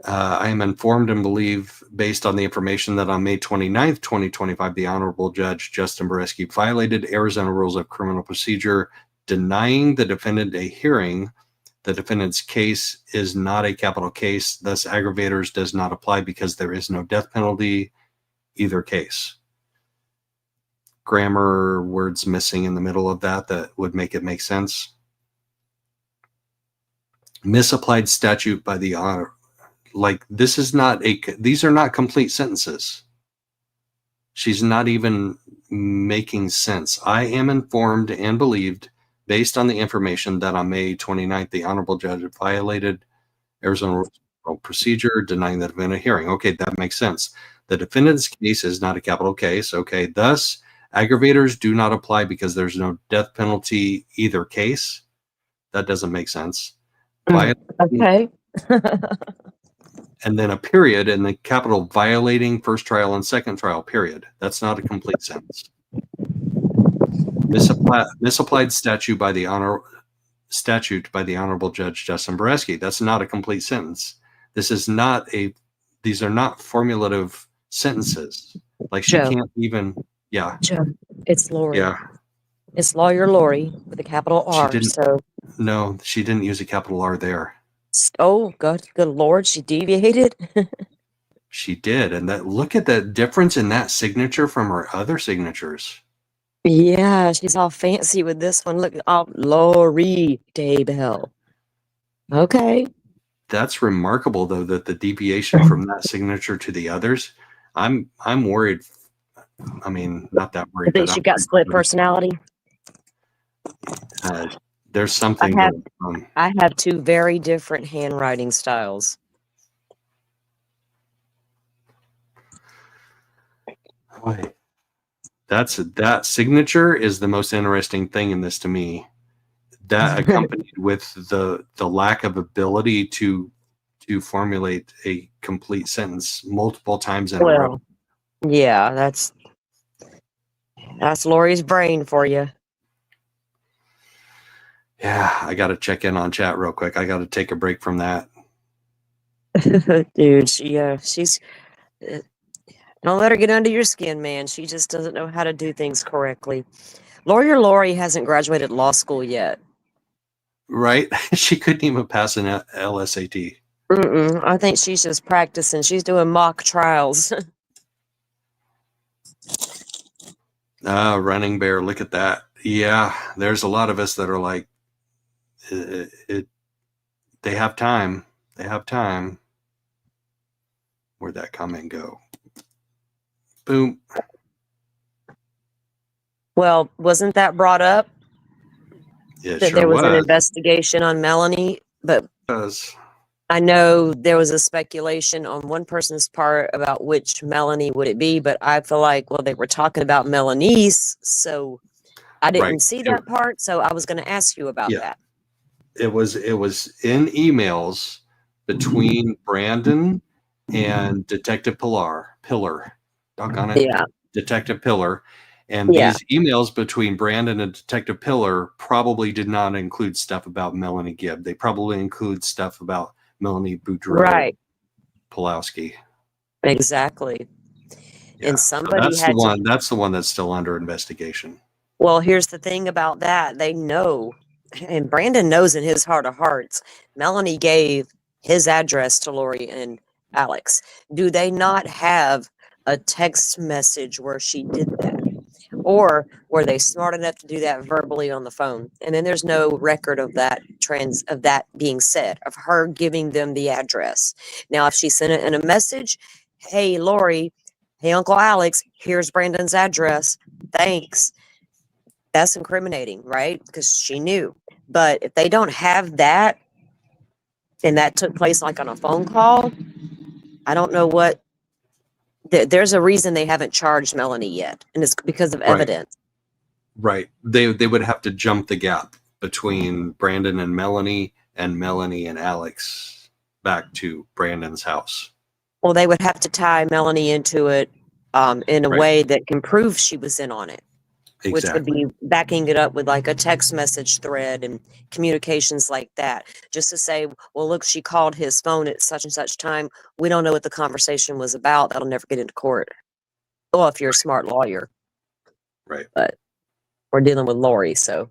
I am informed and believe, based on the information, that on May 29th, 2025, the Honorable Judge Justin Boreski violated Arizona Rules of Criminal Procedure, denying the defendant a hearing. The defendant's case is not a capital case, thus aggravators does not apply because there is no death penalty, either case. Grammar words missing in the middle of that would make it make sense. Misapplied statute by the honor. Like, this is not these are not complete sentences. She's not even making sense. I am informed and believed, based on the information, that on May 29th, the Honorable Judge violated Arizona Rules of Procedure, denying the defendant a hearing. Okay, that makes sense. The defendant's case is not a capital case. Okay, thus, aggravators do not apply because there's no death penalty, either case. That doesn't make sense. Okay. And then a period in the capital, violating first trial and second trial, period. That's not a complete sentence. Misapplied statute by the Honorable Judge Justin Boreski. That's not a complete sentence. These are not formulative sentences. Like, she can't even, yeah. Joe, it's Lori. Yeah. It's Lawyer Lori with a capital R. No, she didn't use a capital R there. Oh, good Lord, she deviated. She did. And look at the difference in that signature from her other signatures. Yeah, she's all fancy with this one. Look, Lori Daybell. Okay. That's remarkable, though, that the deviation from that signature to the others. I'm worried. I mean, not that worried. I think she got split personality. There's something. I have two very different handwriting styles. Boy, that signature is the most interesting thing in this to me. That accompanied with the lack of ability to formulate a complete sentence multiple times in a row. Yeah, that's Lori's brain for you. Yeah, I got to check in on chat real quick. I got to take a break from that. Dude, she's don't let her get under your skin, man. She just doesn't know how to do things correctly. Lawyer Lori hasn't graduated law school yet. Right? She couldn't even pass an LSAT. I think she's just practicing. She's doing mock trials. Running Bear, look at that. Yeah, there's a lot of us that are like, they have time. They have time. Where'd that comment go? Boom. Well, wasn't that brought up It that sure there was an was. investigation on Melanie? But I know there was a speculation on one person's part about which Melanie would it be, but I feel like, well, they were talking about Melanie's, so I didn't Right. see that part, so I was going to ask you about Yeah. that. It was in emails between Brandon and Detective Pillar. Doggone it. Yeah. Detective Pillar. And Yeah. these emails between Brandon and Detective Pillar probably did not include stuff about Melanie Gibb. They probably include stuff about Melanie Boudreaux Right. Pulowski. Exactly. Yeah. And So somebody that's had the to. one. That's the one that's still under investigation. Well, here's the thing about that. They know, and Brandon knows in his heart of hearts, Melanie gave his address to Lori and Alex. Do they not have a text message where she did that? Or were they smart enough to do that verbally on the phone? And then there's no record of that being said, of her giving them the address. Now, if she sent it in a message, hey, Lori, hey, Uncle Alex, here's Brandon's address. Thanks. That's incriminating, right? Because she knew. But if they don't have that, and that took place like on a phone call, I don't know what. There's a reason they haven't charged Melanie yet, and it's because of evidence. Right. They would have to jump the gap between Brandon and Melanie and Alex back to Brandon's house. Well, they would have to tie Melanie into it in a Right. way that can prove she was in on it. Exactly. Which would be backing it up with like a text message thread and communications like that. Just to say, well, look, she called his phone at such and such time. We don't know what the conversation was about. That'll never get into court. Well, if you're a smart lawyer. Right. But we're dealing with Lori, so.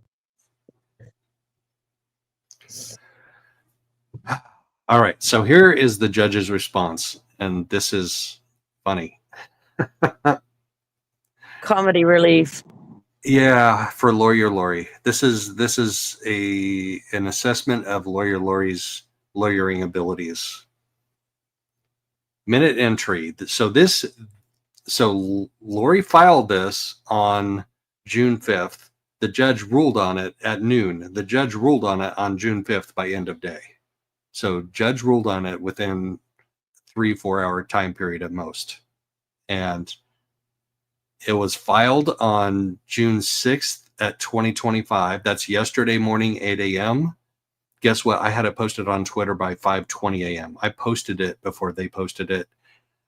All right. So here is the judge's response. And this is funny. Comedy relief. Yeah, for Lawyer Lori. This is an assessment of Lawyer Lori's lawyering abilities. Minute entry. So Lori filed this on June 5th. The judge ruled on it at noon. The judge ruled on it on June 5th by end of day. So judge ruled on it within 3-4 hour time period at most. And it was filed on June 6th at 2025. That's yesterday morning, 8 a.m. Guess what? I had it posted on Twitter by 5:20 a.m. I posted it before they posted it.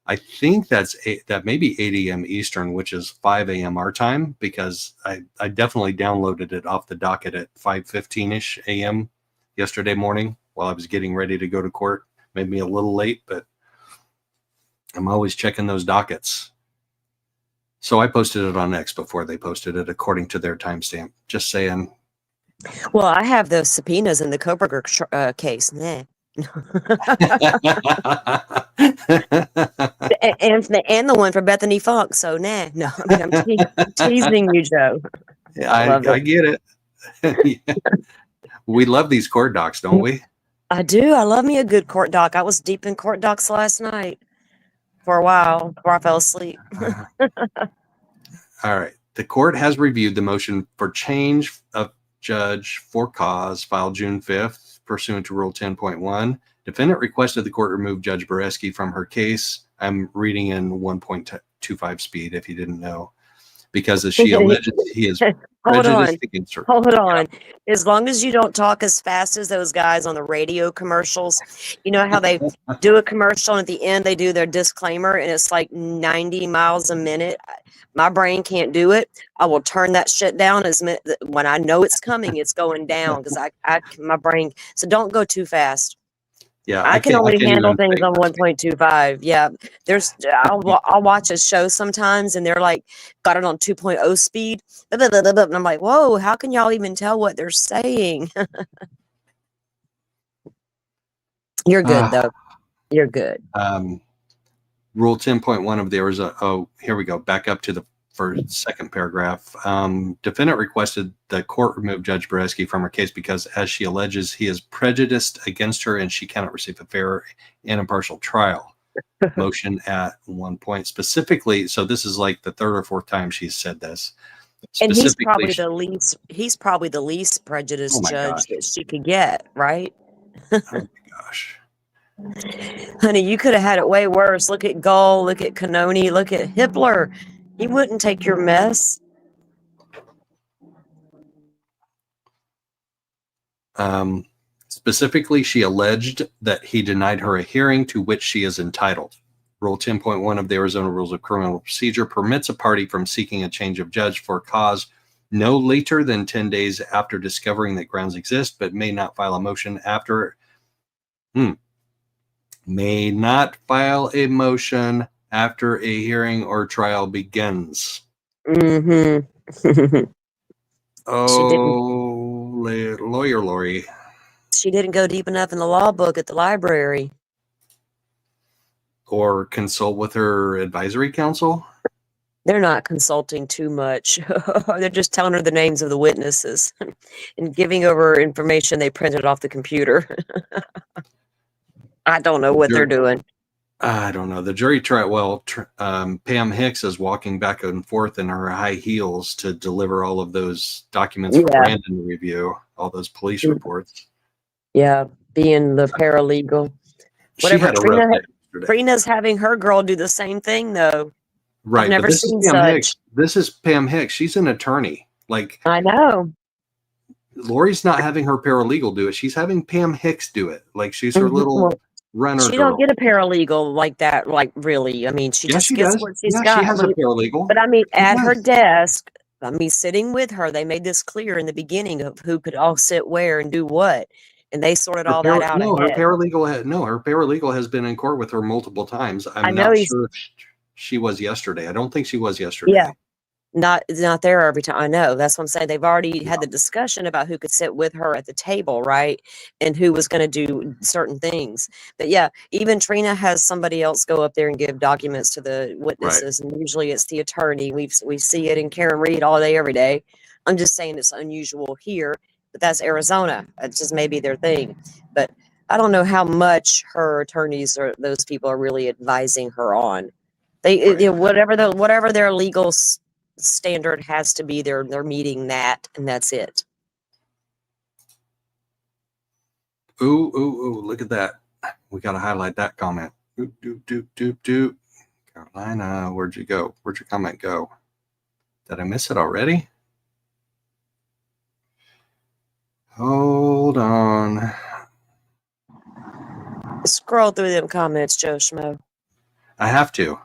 I think that may be 8 a.m. Eastern, which is 5 a.m. our time, because I definitely downloaded it off the docket at 5:15-ish a.m. yesterday morning while I was getting ready to go to court. Made me a little late, but I'm always checking those dockets. So I posted it on X before they posted it according to their timestamp. Just saying. Well, I have those subpoenas in the Koberger case. Nah. and the one for Bethany Funk. So nah, no, I mean, I'm teasing you, Joe. I get it. We love these court docs, don't we? I do. I love me a good court doc. I was deep in court docs last night for a while before I fell asleep. All right. The court has reviewed the motion for change of judge for cause filed June 5th pursuant to Rule 10.1. Defendant requested the court remove Judge Boreski from her case. I'm reading in 1.25 speed if you didn't know, because as she alleges he is prejudiced against her. Hold on. As long as you don't talk as fast as those guys on the radio commercials. You know how they do a commercial and at the end they do their disclaimer and it's like 90 miles a minute. My brain can't do it. I will turn that shit down when I know it's coming, it's going down because my brain. So don't go too fast. Yeah, I can only handle things even on 1.25. Yeah, I'll watch a show sometimes and they're like got it on 2.0 speed, and I'm like, whoa, how can y'all even tell what they're saying? You're good though. You're good. Rule 10.1 of there is here we go. Back up to the second paragraph. Defendant requested the court remove Judge Boreski from her case because, as she alleges, he is prejudiced against her and she cannot receive a fair and impartial trial. motion at one point. Specifically, so this is like the third or fourth time she's said this. And he's Specifically, probably the least. He's probably the least prejudiced Oh my judge gosh. that she could get, right? oh my gosh. Honey, you could have had it way worse. Look at Gull. Look at Canoni. Look at Hippler. He wouldn't take your mess. Specifically, she alleged that he denied her a hearing to which she is entitled. Rule 10.1 of the Arizona Rules of Criminal Procedure permits a party from seeking a change of judge for cause no later than 10 days after discovering that grounds exist, but may not file a motion after may not file a motion after a hearing or trial begins. Mm-hmm. Oh, lawyer Lori. She didn't go deep enough in the law book at the library. Or consult with her advisory council? They're not consulting too much. They're just telling her the names of the witnesses and giving over information they printed off the computer. I don't know what they're doing. I don't know. The jury trial, well, Pam Hicks is walking back and forth in her high heels to deliver all of those documents for Brandon to review, all those police reports. Yeah, being the paralegal. Whatever. Trina's having her girl do the same thing, though. Right. I've never seen Pam such. Hicks. This is Pam Hicks. She's an attorney. Like, I know. Lori's not having her paralegal do it. She's having Pam Hicks do it. Like, she's her little runner She girl. don't get a paralegal like that, like, really. I mean, she just she gets does. what she's Yeah, got. she has a paralegal. But I mean, She at her does. desk, I mean, sitting with her, they made this clear in the beginning of who could all sit where and do what. And they sorted all that out ahead. Her paralegal has been in court with her multiple times. I'm not sure if she was yesterday. I don't think she was yesterday. Yeah. Not there every time. I know. That's what I'm saying. They've already had the discussion about who could sit with her at the table, right? And who was going to do certain things. But yeah, even Trina has somebody else go up there and give documents to the witnesses. Right. And usually it's the attorney. We see it in Karen Reed all day, every day. I'm just saying it's unusual here, but that's Arizona. It's just maybe their thing. But I don't know how much her attorneys or those people are really advising her on. They whatever their legal standard has to be, they're meeting that, and that's it. Ooh, look at that. We got to highlight that comment. Carolina, where'd you go? Where'd your comment go? Did I miss it already? Hold on. Scroll through them comments, Joe Schmo. I have to.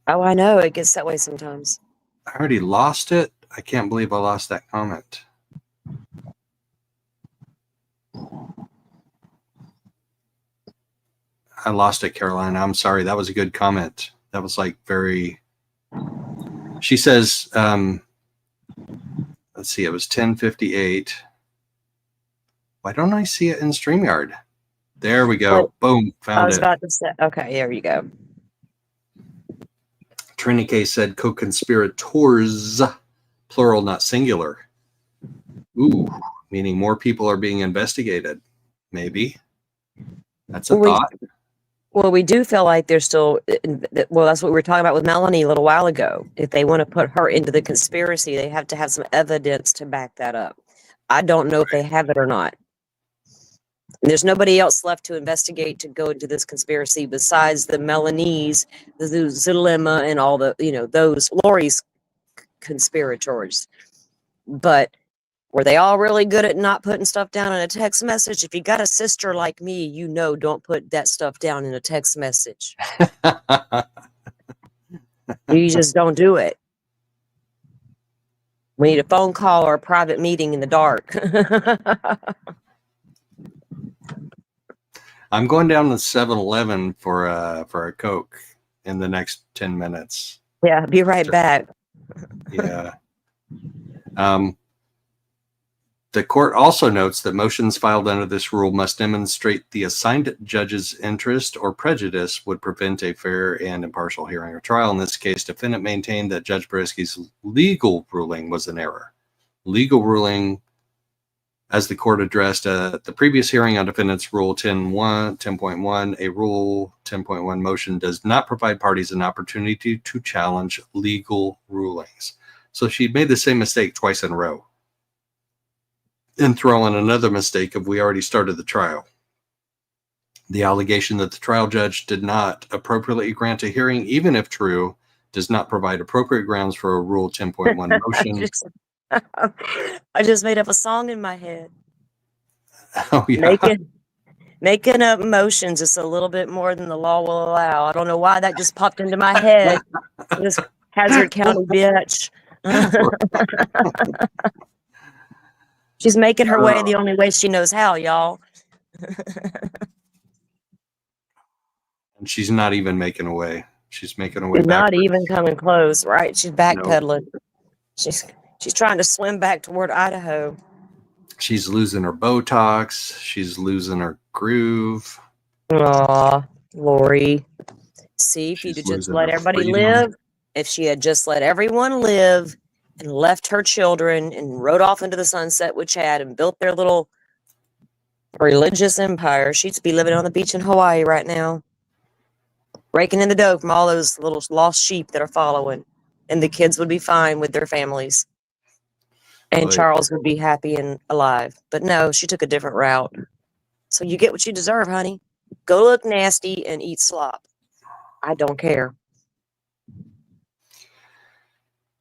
Oh, I know. It gets that way sometimes. I already lost it. I can't believe I lost that comment. I lost it, Carolina. I'm sorry. That was a good comment. That was like very... She says, let's see, it was 10:58. Why don't I see it in StreamYard? There we go. Boom. Found it. I was about to say, okay, there you go. Trinike said co-conspirators, plural, not singular. Ooh, meaning more people are being investigated. Maybe. That's a thought. Well, we do feel like there's still, well, that's what we were talking about with Melanie a little while ago. If they want to put her into the conspiracy, they have to have some evidence to back that up. I don't know if they have it or not. And there's nobody else left to investigate to go into this conspiracy besides the Melanie's, the Zulema, and all the, those Lori's conspirators. But were they all really good at not putting stuff down in a text message? If you got a sister like me, don't put that stuff down in a text message. You just don't do it. We need a phone call or a private meeting in the dark. I'm going down to 7-Eleven for a Coke in the next 10 minutes. Yeah, be right back. Yeah. The court also notes that motions filed under this rule must demonstrate the assigned judge's interest or prejudice would prevent a fair and impartial hearing or trial. In this case, defendant maintained that Judge Brisky's legal ruling was an error. Legal ruling As the court addressed at the previous hearing on defendant's Rule 10.1, a Rule 10.1 motion does not provide parties an opportunity to challenge legal rulings. So she'd made the same mistake twice in a row. And throw in another mistake of we already started the trial. The allegation that the trial judge did not appropriately grant a hearing, even if true, does not provide appropriate grounds for a Rule 10.1 motion. I just made up a song in my head. Oh, yeah. Making up motions just a little bit more than the law will allow. I don't know why that just popped into my head. This Hazard County bitch. She's making her way the only way she knows how, y'all. And she's not even making a way. She's making a way She's back. not even coming close, right? She's No. backpedaling. She's trying to swim back toward Idaho. She's losing her Botox. She's losing her groove. Aw, Lori. See, if you'd She's have just losing let her everybody freedom. live, if she had just let everyone live and left her children and rode off into the sunset with Chad and built their little religious empire, she'd be living on the beach in Hawaii right now, raking in the dough from all those little lost sheep that are following. And the kids would be fine with their families. And Right. Charles would be happy and alive. But no, she took a different route. So you get what you deserve, honey. Go look nasty and eat slop. I don't care.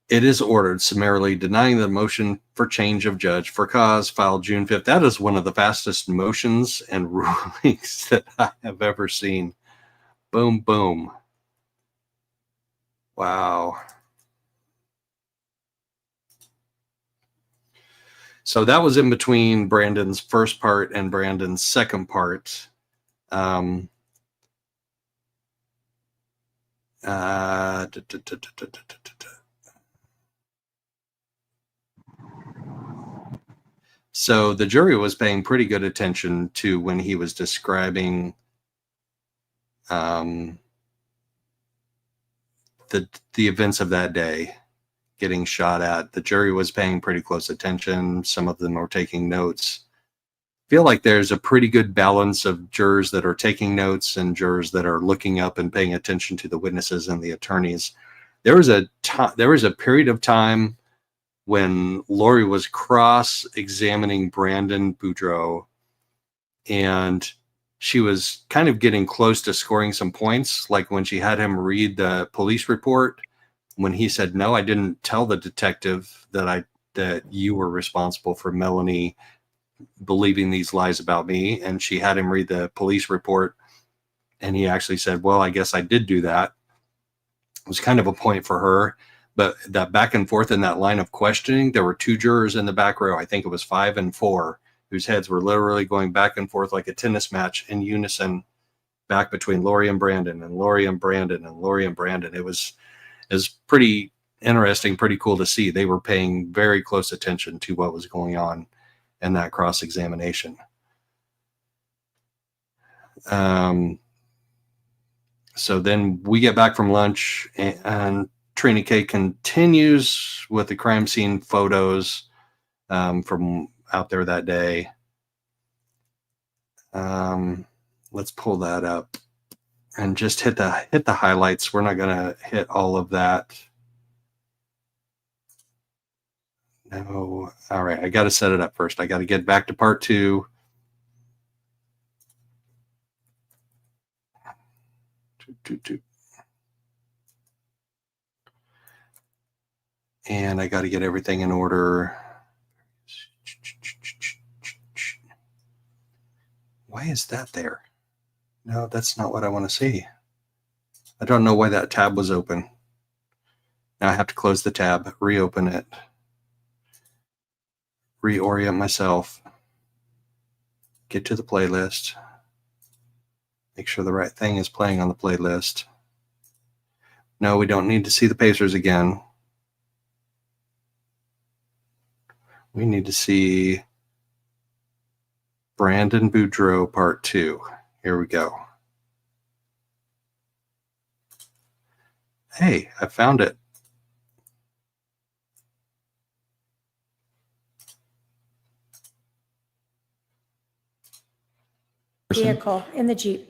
It is ordered summarily denying the motion for change of judge for cause filed June 5th. That is one of the fastest motions and rulings that I have ever seen. Boom, boom. Wow. So that was in between Brandon's first part and Brandon's second part. So the jury was paying pretty good attention to when he was describing the events of that day, getting shot at. The jury was paying pretty close attention. Some of them were taking notes. I feel like there's a pretty good balance of jurors that are taking notes and jurors that are looking up and paying attention to the witnesses and the attorneys. There was a period of time when Lori was cross-examining Brandon Boudreaux, and she was kind of getting close to scoring some points, like when she had him read the police report, when he said, no, I didn't tell the detective that you were responsible for Melanie believing these lies about me. And she had him read the police report, and he actually said, well, I guess I did do that. It was kind of a point for her. But that back and forth in that line of questioning, there were two jurors in the back row, I think it was 5 and 4, whose heads were literally going back and forth like a tennis match in unison, back between Lori and Brandon and Lori and Brandon and Lori and Brandon. It was pretty interesting, pretty cool to see. They were paying very close attention to what was going on in that cross-examination. So then we get back from lunch, and Trina K continues with the crime scene photos from out there that day. Let's pull that up and just hit the highlights. We're not going to hit all of that. No. All right. I got to set it up first. I got to get back to part 2. And I got to get everything in order. Why is that there? No, that's not what I want to see. I don't know why that tab was open. Now I have to close the tab, reopen it, reorient myself, get to the playlist, make sure the right thing is playing on the playlist. No, we don't need to see the Pacers again. We need to see Brandon Boudreaux Part 2. Here we go. Hey, I found it. vehicle in the Jeep?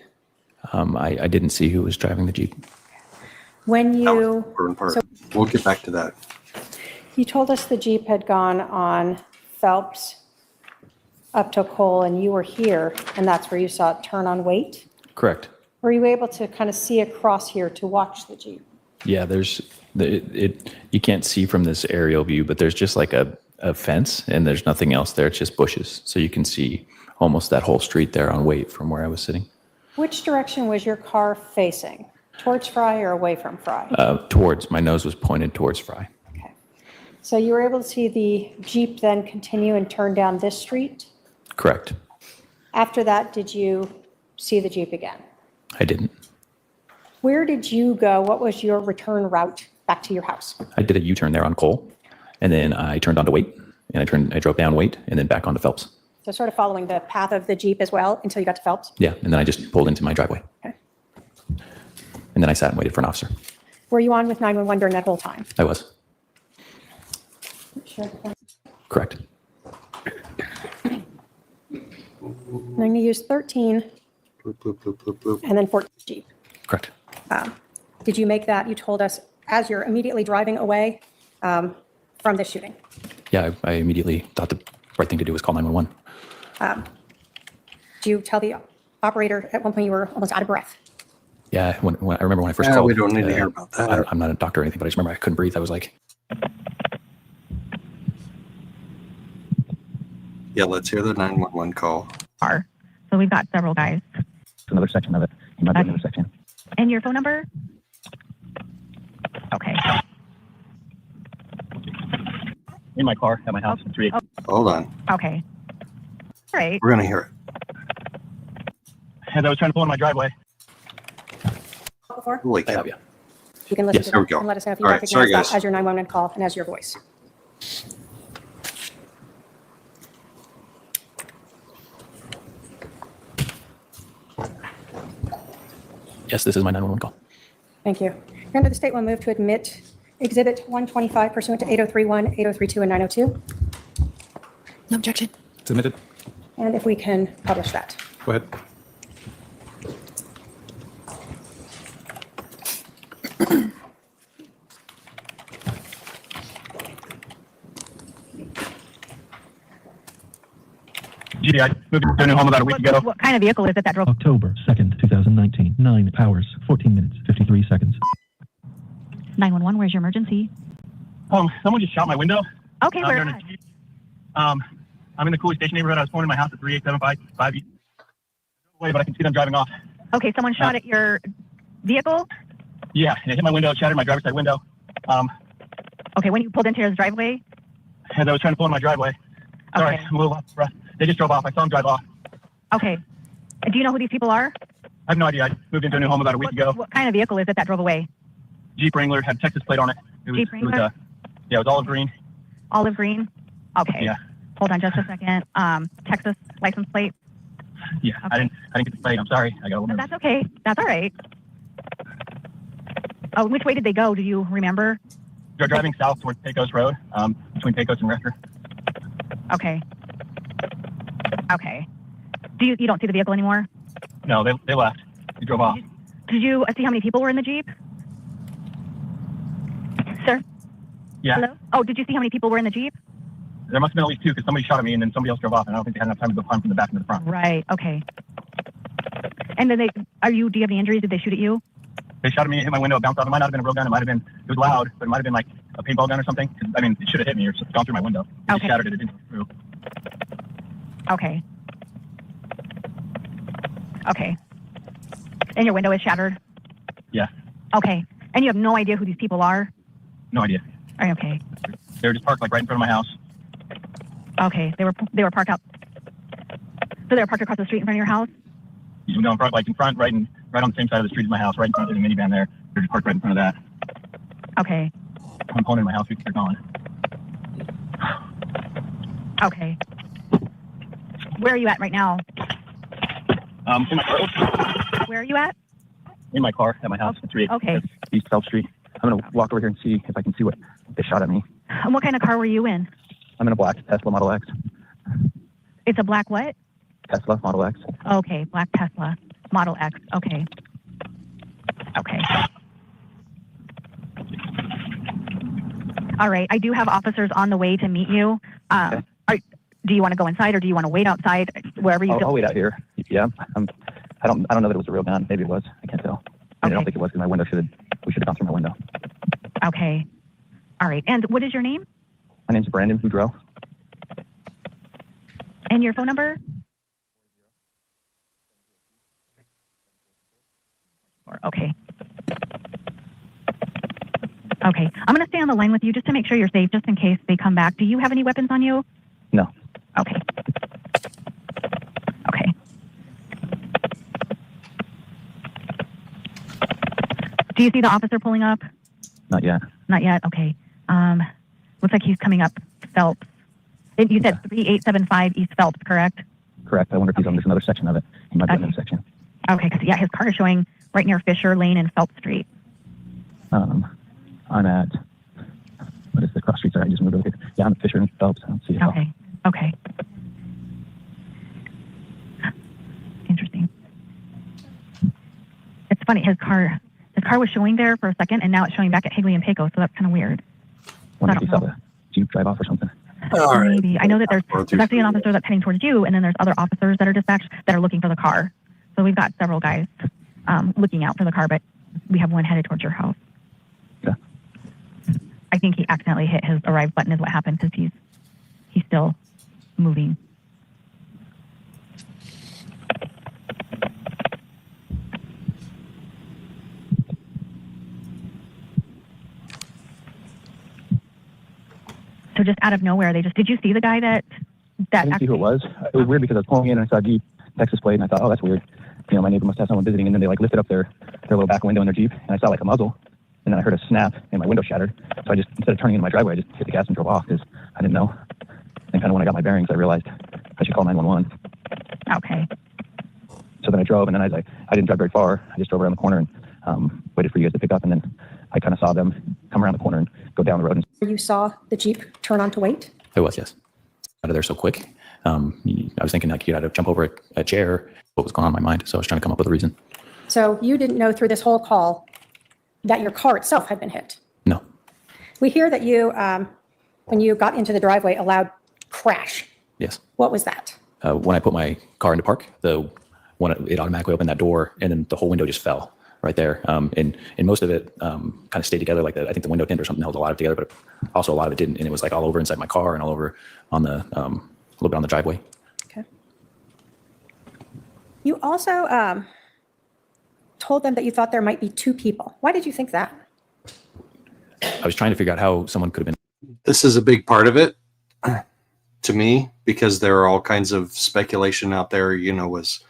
I didn't see who was driving the Jeep. When That was the you, important part. We'll get back to that. you told us the Jeep had gone on Phelps up to Cole and you were here and that's where you saw it turn on Waite? Correct. Were you able to kind of see across here to watch the Jeep? Yeah, you can't see from this aerial view, but there's just like a fence and there's nothing else there. It's just bushes. So you can see almost that whole street there on Waite from where I was sitting. Which direction was your car facing? Towards Fry or away from Fry? My nose was pointed towards Fry. Okay. So you were able to see the Jeep then continue and turn down this street? Correct. After that, did you see the Jeep again? I didn't. Where did you go? What was your return route back to your house? I did a U-turn there on Cole, and then I turned onto Waite, and I drove down Waite, and then back onto Phelps. So sort of following the path of the Jeep as well until you got to Phelps? Yeah, and then I just pulled into my driveway. Okay. And then I sat and waited for an officer. Were you on with 911 during that whole time? I was. Sure. Correct. I'm going to use 13 Bloop, bloop, bloop, bloop, bloop. and then 14 Jeep. Correct. Did you make that, you told us, as you're immediately driving away from the shooting? Yeah, I immediately thought the right thing to do was call 911. Do you tell the operator at one point you were almost out of breath? Yeah, when I remember when I first Yeah, called. we don't need to hear about that. I'm not a doctor or anything, but I just remember I couldn't breathe. I was like, Yeah, let's hear the 911 call. car. So we've got several guys. another section of it. It might be another section. And your phone number? Okay. In my car at my house. It's Hold on. Okay. All right. We're going to hear it. As I was trying to pull in my driveway. Before? Holy I cow. have you. You can listen Yes, to there we that go. and let us know if you All right, recognize sorry, that guys. as your 911 call and as your voice. Yes, this is my 911 call. Thank you. Under the state will move to admit Exhibit 125 pursuant to 8031, 8032, and 902. No objection. Submitted. And if we can publish that. Go ahead. Gee, I moved to a new home about a week ago. What kind of vehicle is it that drove? October 2nd, 2019. 9 hours, 14 minutes, 53 seconds. 911, where's your emergency? Someone just shot my window. Okay, where during at? a Jeep. I'm in the Cooley Station neighborhood. I was pulling in my house at 3875 East. Away, but I can see them driving off. Okay, someone shot at your vehicle? Yeah, and it hit my window, it shattered my driver's side window. Okay, when you pulled into his driveway? As I was trying to pull in my driveway. Sorry, Okay. I'm a little off breath. They just drove off. I saw them drive off. Okay. Do you know who these people are? I have no idea. I moved into a new home about a week ago. What kind of vehicle is it that drove away? Jeep Wrangler had Texas plate on it. Jeep Wrangler? Yeah, it was olive green. Olive green? Okay. Yeah. Hold on just a second. Texas license plate? Yeah, Okay. I didn't get the plate. I'm sorry. I got a little nervous. That's okay. That's all right. Oh, which way did they go? Do you remember? They're driving south towards Pecos Road, between Pecos and Rector. Okay. Okay. You don't see the vehicle anymore? No, they left. They drove off. Did you see how many people were in the Jeep? Sir? Yeah. Hello? Oh, did you see how many people were in the Jeep? There must have been at least two because somebody shot at me and then somebody else drove off. And I don't think they had enough time to go climb from the back into the front. Right. Okay. And then do you have any injuries? Did they shoot at you? They shot at me, it hit my window, it bounced off. It might not have been a real gun. It was loud, but it might have been like a paintball gun or something. I mean, it should have hit me or gone through my window. It just Okay. shattered it. It didn't go through. Okay. Okay. And your window is shattered? Yeah, Okay. And you have no idea who these people are? no idea. Okay. They were just parked like right in front of my house. Okay. They were parked out. So they were parked across the street in front of your house? You know, in front, right on the same side of the street as my house, right in front of the minivan there. They're just parked right in front of that. Okay. I'm pulling in my house because they're gone. Okay. Where are you at right now? In my car. Where are you at? In my car at my house. It's Okay. East South Street. I'm going to walk over here and see if I can see what they shot at me. And what kind of car were you in? I'm in a black Tesla Model X. It's a black what? Tesla Model X. Okay, black Tesla Model X. Okay. Okay. All right. I do have officers on the way to meet you. Okay. Do you want to go inside or do you want to wait outside wherever you feel? I'll wait out here. Yeah. I don't know that it was a real gun. Maybe it was. I can't tell. I don't think it was because we should have gone through my window. Okay. All right. And what is your name? My name's Brandon Boudreaux. And your phone number? Okay. Okay. I'm going to stay on the line with you just to make sure you're safe, just in case they come back. Do you have any weapons on you? No. Okay. Okay. Do you see the officer pulling up? Not yet. Not yet. Okay. Looks like he's coming up Phelps. You said 3875 East Phelps, correct? Correct. I wonder if he's on this another section of it. He might be in this section. Okay. Because yeah, his car is showing right near Fisher Lane and Phelps Street. I'm at, what is the cross streets? I just moved over here. Yeah, I'm at Fisher and Phelps. I don't see it. Okay. Okay. Interesting. It's funny. His car was showing there for a second, and now it's showing back at Higley and Paco. So that's kind of weird. Wonder if he saw the Jeep drive off or something. Maybe. I know that there's actually an officer that's heading towards you, and then there's other officers that are dispatched that are looking for the car. So we've got several guys looking out for the car, but we have one headed towards your house. Yeah. I think he accidentally hit his arrive button is what happened because he's still moving. So just out of nowhere, did you see the guy that I didn't see who it was. It was weird because I was pulling in and I saw a Jeep, Texas plate, and I thought, oh, that's weird. You know, my neighbor must have someone visiting, and then they like lifted up their little back window in their Jeep, and I saw like a muzzle, and then I heard a snap, and my window shattered. So I just, instead of turning into my driveway, I just hit the gas and drove off because I didn't know. And kind of when I got my bearings, I realized I should call 911. Okay. So then I drove, and then I didn't drive very far. I just drove around the corner and waited for you guys to pick up, and then I kind of saw them come around the corner and go down the road. And You saw the Jeep turn on to wait? it was, yes. Out of there so quick. I was thinking like you had to jump over a chair. What was going on in my mind? So I was trying to come up with a reason. So you didn't know through this whole call that your car itself had been hit? No. We hear that you, when you got into the driveway, a loud crash. Yes. What was that? When I put my car into park, it automatically opened that door, and then the whole window just fell right there. And most of it kind of stayed together like that. I think the window tint or something held a lot of it together, but also a lot of it didn't. And it was like all over inside my car and all over on the a little bit on the driveway. Okay. You also told them that you thought there might be two people. Why did you think that? I was trying to figure out how someone could have been. This is a big part of it to me, because there are all kinds of speculation out there. You know, was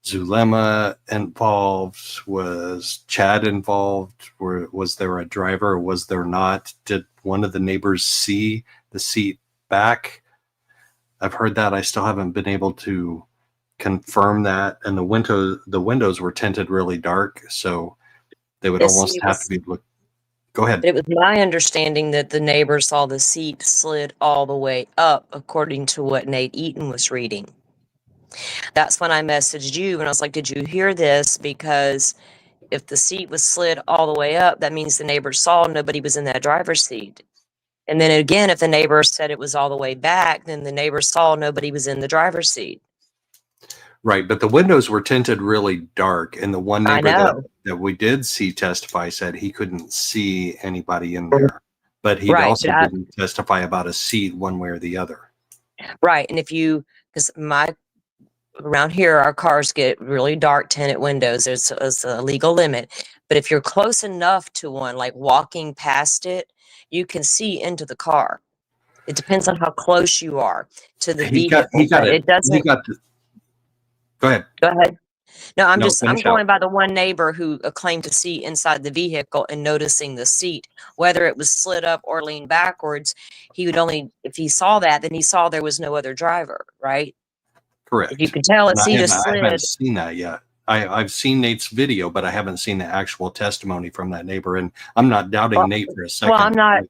Zulema involved? Was Chad involved? Was there a driver or was there not? Did one of the neighbors see the seat back? I've heard that. I still haven't been able to confirm that. And the windows were tinted really dark, so they would almost have to be looked. Go ahead. It was my understanding that the neighbor saw the seat slid all the way up, according to what Nate Eaton was reading. That's when I messaged you and I was like, did you hear this? Because if the seat was slid all the way up, that means the neighbor saw nobody was in that driver's seat. And then again, if the neighbor said it was all the way back, then the neighbor saw nobody was in the driver's seat. Right, but the windows were tinted really dark, and the one neighbor that we did see testify said he couldn't see anybody in there, but he also didn't testify about a seat one way or the other. Right, and because around here, our cars get really dark tinted windows. There's a legal limit, but if you're close enough to one, like walking past it, you can see into the car. It depends on how close you are to the vehicle. Go ahead. Go ahead. No, I'm going by the one neighbor who claimed to see inside the vehicle and noticing the seat, whether it was slid up or leaned backwards. He would only, if he saw that, then he saw there was no other driver, right? Correct. If you could tell, seat is slid. I haven't seen that yet. I've seen Nate's video, but I haven't seen the actual testimony from that neighbor. And I'm not doubting Nate for a second. Well, I'm not.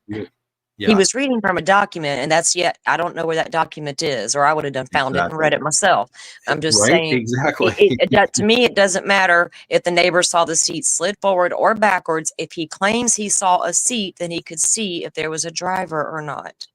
He was reading from a document, and that's yet I don't know where that document is, or I would have found it and read it myself. I'm just Right? saying, Exactly. to me, it doesn't matter if the neighbor saw the seat slid forward or backwards. If he claims he saw a seat, then he could see if there was a driver or not.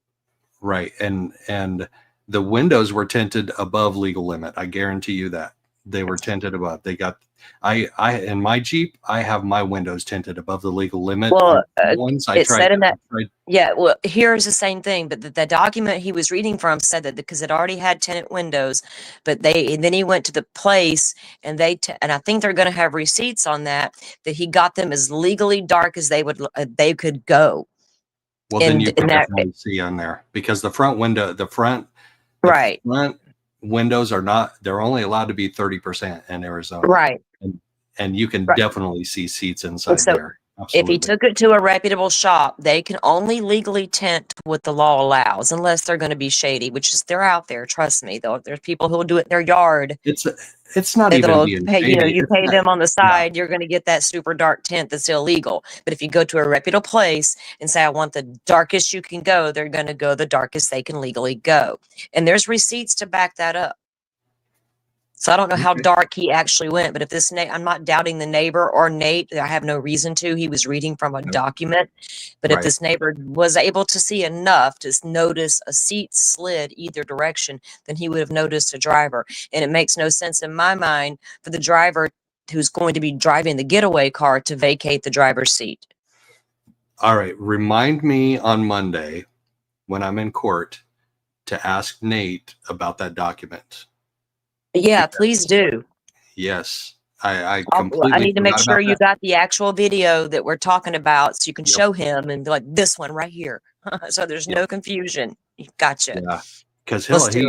Right. And the windows were tinted above legal limit. I guarantee you that. They were tinted above. They got I in my Jeep, I have my windows tinted above the legal limit. Well, Once I it tried said in that. tried- Yeah, well, here's the same thing, but the document he was reading from said that because it already had tenant windows, but then he went to the place and and I think they're going to have receipts on that he got them as legally dark as they could go. well, then you can that, definitely see on there because the front right. front windows they're only allowed to be 30% in Arizona. Right. And you can definitely see seats inside So there. if Absolutely. he took it to a reputable shop, they can only legally tint what the law allows, unless they're going to be shady, which is they're out there. Trust me, though. There's people who will do it in their yard. It's not even being shady. You pay them on the side, you're going to get that super dark tint that's illegal. But if you go to a reputable place and say, I want the darkest you can go, they're going to go the darkest they can legally go. And there's receipts to back that up. So I don't know how dark he actually went, but if I'm not doubting the neighbor or Nate, I have no reason to. He was reading from a document. But if this neighbor was able to see enough to notice a seat slid either direction, then he would have noticed a driver. And it makes no sense in my mind for the driver who's going to be driving the getaway car to vacate the driver's seat. All right. Remind me on Monday when I'm in court to ask Nate about that document. Yeah, please do. Yes. I completely I need to make forgot sure about you that. got the actual video that we're talking about so you can show him and be like, this one right here. So there's no confusion. Gotcha. Yeah. Because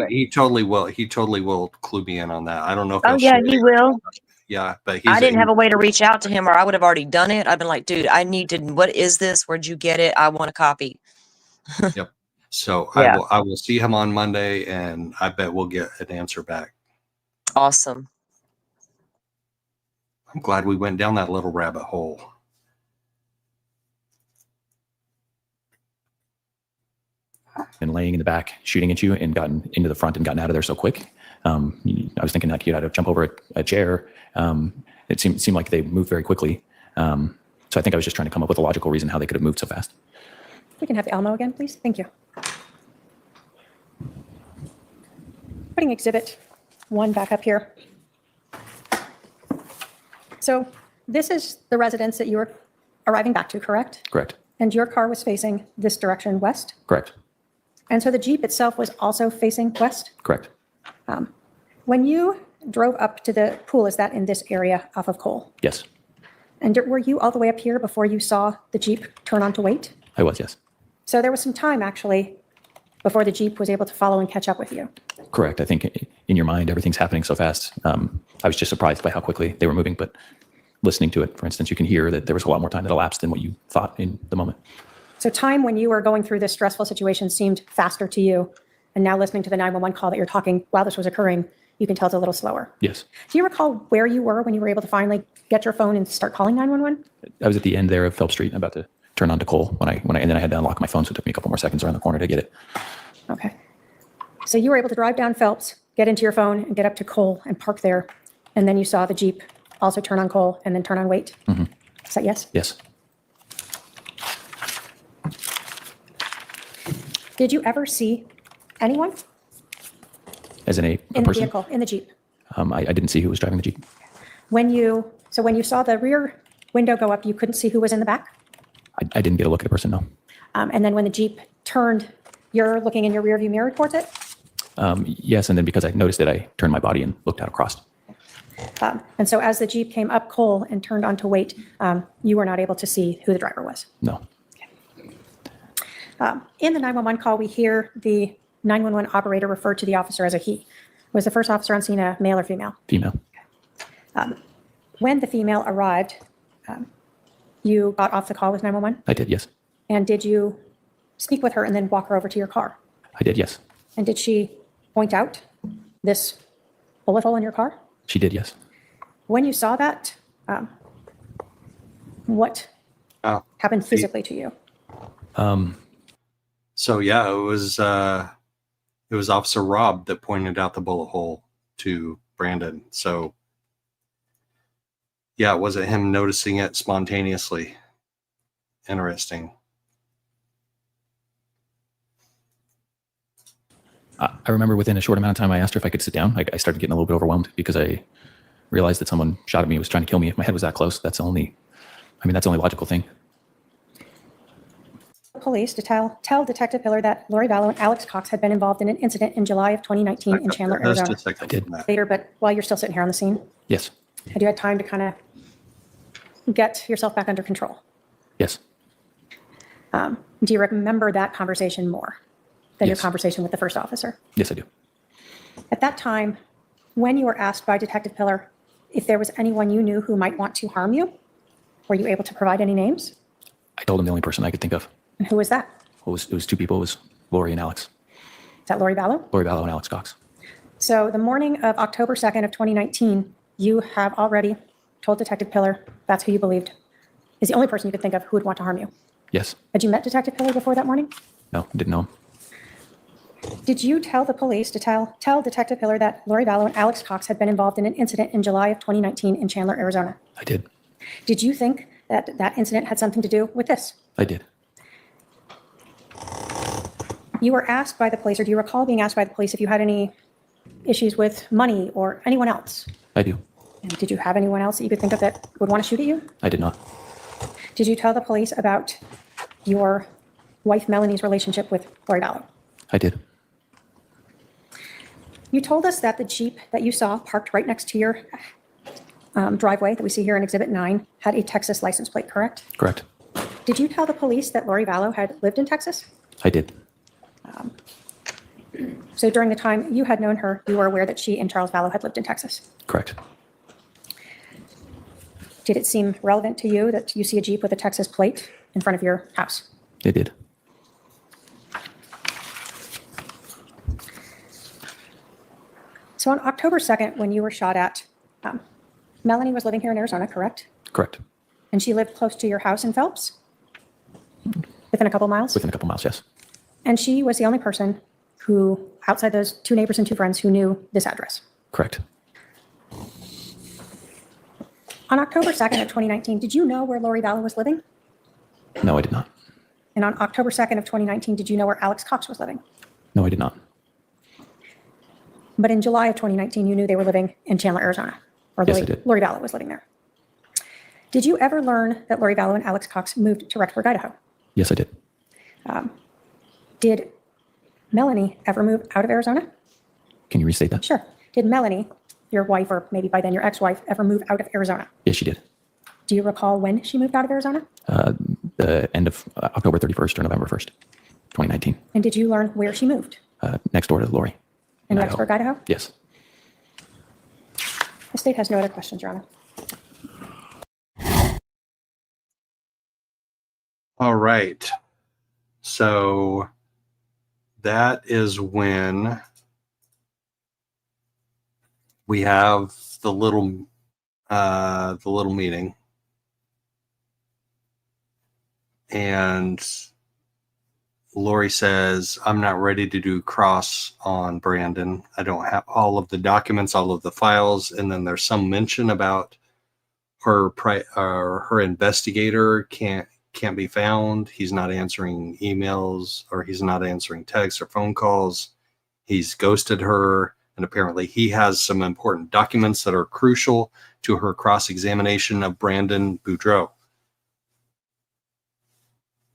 he totally will clue me in on that. I don't know if Oh, yeah, he will. Yeah, but I didn't have a way to reach out to him or I would have already done it. I've been like, dude, what is this? Where'd you get it? I want a copy. Yep. So Yeah. I will see him on Monday and I bet we'll get an answer back. Awesome. I'm glad we went down that little rabbit hole. And laying in the back, shooting at you, and gotten into the front and gotten out of there so quick. I was thinking that you'd had to jump over a chair. It seemed like they moved very quickly. So I think I was just trying to come up with a logical reason how they could have moved so fast. We can have the Elmo again, please. Thank you. Putting exhibit 1 back up here. So this is the residence that you were arriving back to, correct? Correct. And your car was facing this direction west? Correct. And so the Jeep itself was also facing west? Correct. When you drove up to the pool, is that in this area off of Cole? Yes, And were you all the way up here before you saw the Jeep turn on to wait? I was. Yes. So there was some time actually before the Jeep was able to follow and catch up with you. Correct. I think in your mind, everything's happening so fast. I was just surprised by how quickly they were moving, but listening to it, for instance, you can hear that there was a lot more time that elapsed than what you thought in the moment. So time when you were going through this stressful situation seemed faster to you. And now listening to the 911 call that you're talking while this was occurring, you can tell it's a little slower. Yes. Do you recall where you were when you were able to finally get your phone and start calling 911? I was at the end there of Phelps Street, about to turn on to Cole and then I had to unlock my phone. So it took me a couple more seconds around the corner to get it. Okay. So you were able to drive down Phelps, get into your phone and get up to Cole and park there. And then you saw the Jeep also turn on Cole and then turn on wait. Mm-hmm. Is that yes? Yes. Did you ever see anyone As in a in the person? vehicle, in the Jeep? I didn't see who was driving the Jeep. When you saw the rear window go up, you couldn't see who was in the back? I didn't get a look at a person, no. And then when the Jeep turned, you're looking in your rear view mirror towards it? Yes, and then because I noticed it, I turned my body and looked out across. And so as the Jeep came up Cole and turned on to wait, you were not able to see who the driver was? No. In the 911 call, we hear the 911 operator refer to the officer as a he. Was the first officer on scene a male or female? Female. When the female arrived, you got off the call with 911? I did, yes. And did you speak with her and then walk her over to your car? I did, yes. And did she point out this bullet hole in your car? She did, yes. When you saw that, what happened physically to you? So yeah, it was Officer Rob that pointed out the bullet hole to Brandon. So yeah, it wasn't him noticing it spontaneously. Interesting. I remember within a short amount of time, I asked her if I could sit down. I started getting a little bit overwhelmed because I realized that someone shot at me, was trying to kill me. If my head was that close, that's the only logical thing. Police to tell Detective Hiller that Lori Vallow and Alex Cox had been involved in an incident in July of 2019 in Chandler, Arizona. I did. Later, but while you're still sitting here on the scene, Yes. had you had time to kind of get yourself back under control? Yes. Do you remember that conversation more than your Yes. conversation with the first officer? Yes, I do. At that time, when you were asked by Detective Hiller if there was anyone you knew who might want to harm you, were you able to provide any names? I told him the only person I could think of. And who was that? It was two people. It was Lori and Alex. Is that Lori Vallow? Lori Vallow and Alex Cox. So the morning of October 2nd of 2019, you have already told Detective Hiller that's who you believed is the only person you could think of who would want to harm you. Yes. Had you met Detective Hiller before that morning? No, didn't know him. Did you tell the police to tell Detective Hiller that Lori Vallow and Alex Cox had been involved in an incident in July of 2019 in Chandler, Arizona? I did. Did you think that that incident had something to do with this? I did. You were asked by the police, or do you recall being asked by the police if you had any issues with money or anyone else? I do. And did you have anyone else that you could think of that would want to shoot at you? I did not. Did you tell the police about your wife Melanie's relationship with Lori Vallow? I did. You told us that the Jeep that you saw parked right next to your driveway that we see here in Exhibit 9 had a Texas license plate, correct? Correct. Did you tell the police that Lori Vallow had lived in Texas? I did. So during the time you had known her, you were aware that she and Charles Vallow had lived in Texas? Correct. Did it seem relevant to you that you see a Jeep with a Texas plate in front of your house? It did. So on October 2nd, when you were shot at, Melanie was living here in Arizona, correct? Correct. And she lived close to your house in Phelps? Within a couple miles? Within a couple miles, yes. And she was the only person who, outside those two neighbors and two friends, who knew this address? Correct. On October 2nd of 2019, did you know where Lori Vallow was living? No, I did not. And on October 2nd of 2019, did you know where Alex Cox was living? No, I did not. But in July of 2019, you knew they were living in Chandler, Arizona, or Yes, I did. Lori Vallow was living there. Did you ever learn that Lori Vallow and Alex Cox moved to Rexburg, Idaho? Yes, I did. Did Melanie ever move out of Arizona? Can you restate that? Sure. Did Melanie, your wife, or maybe by then your ex-wife, ever move out of Arizona? Yes, she did. Do you recall when she moved out of Arizona? The end of October 31st or November 1st, 2019. And did you learn where she moved? Next door to Lori. In Idaho. Rexburg, Idaho? Yes. The state has no other questions, Your Honor. All right. So that is when we have the little meeting. And Lori says, I'm not ready to do cross on Brandon. I don't have all of the documents, all of the files. And then there's some mention about her investigator can't be found. He's not answering emails, or he's not answering texts or phone calls. He's ghosted her. And apparently he has some important documents that are crucial to her cross-examination of Brandon Boudreaux.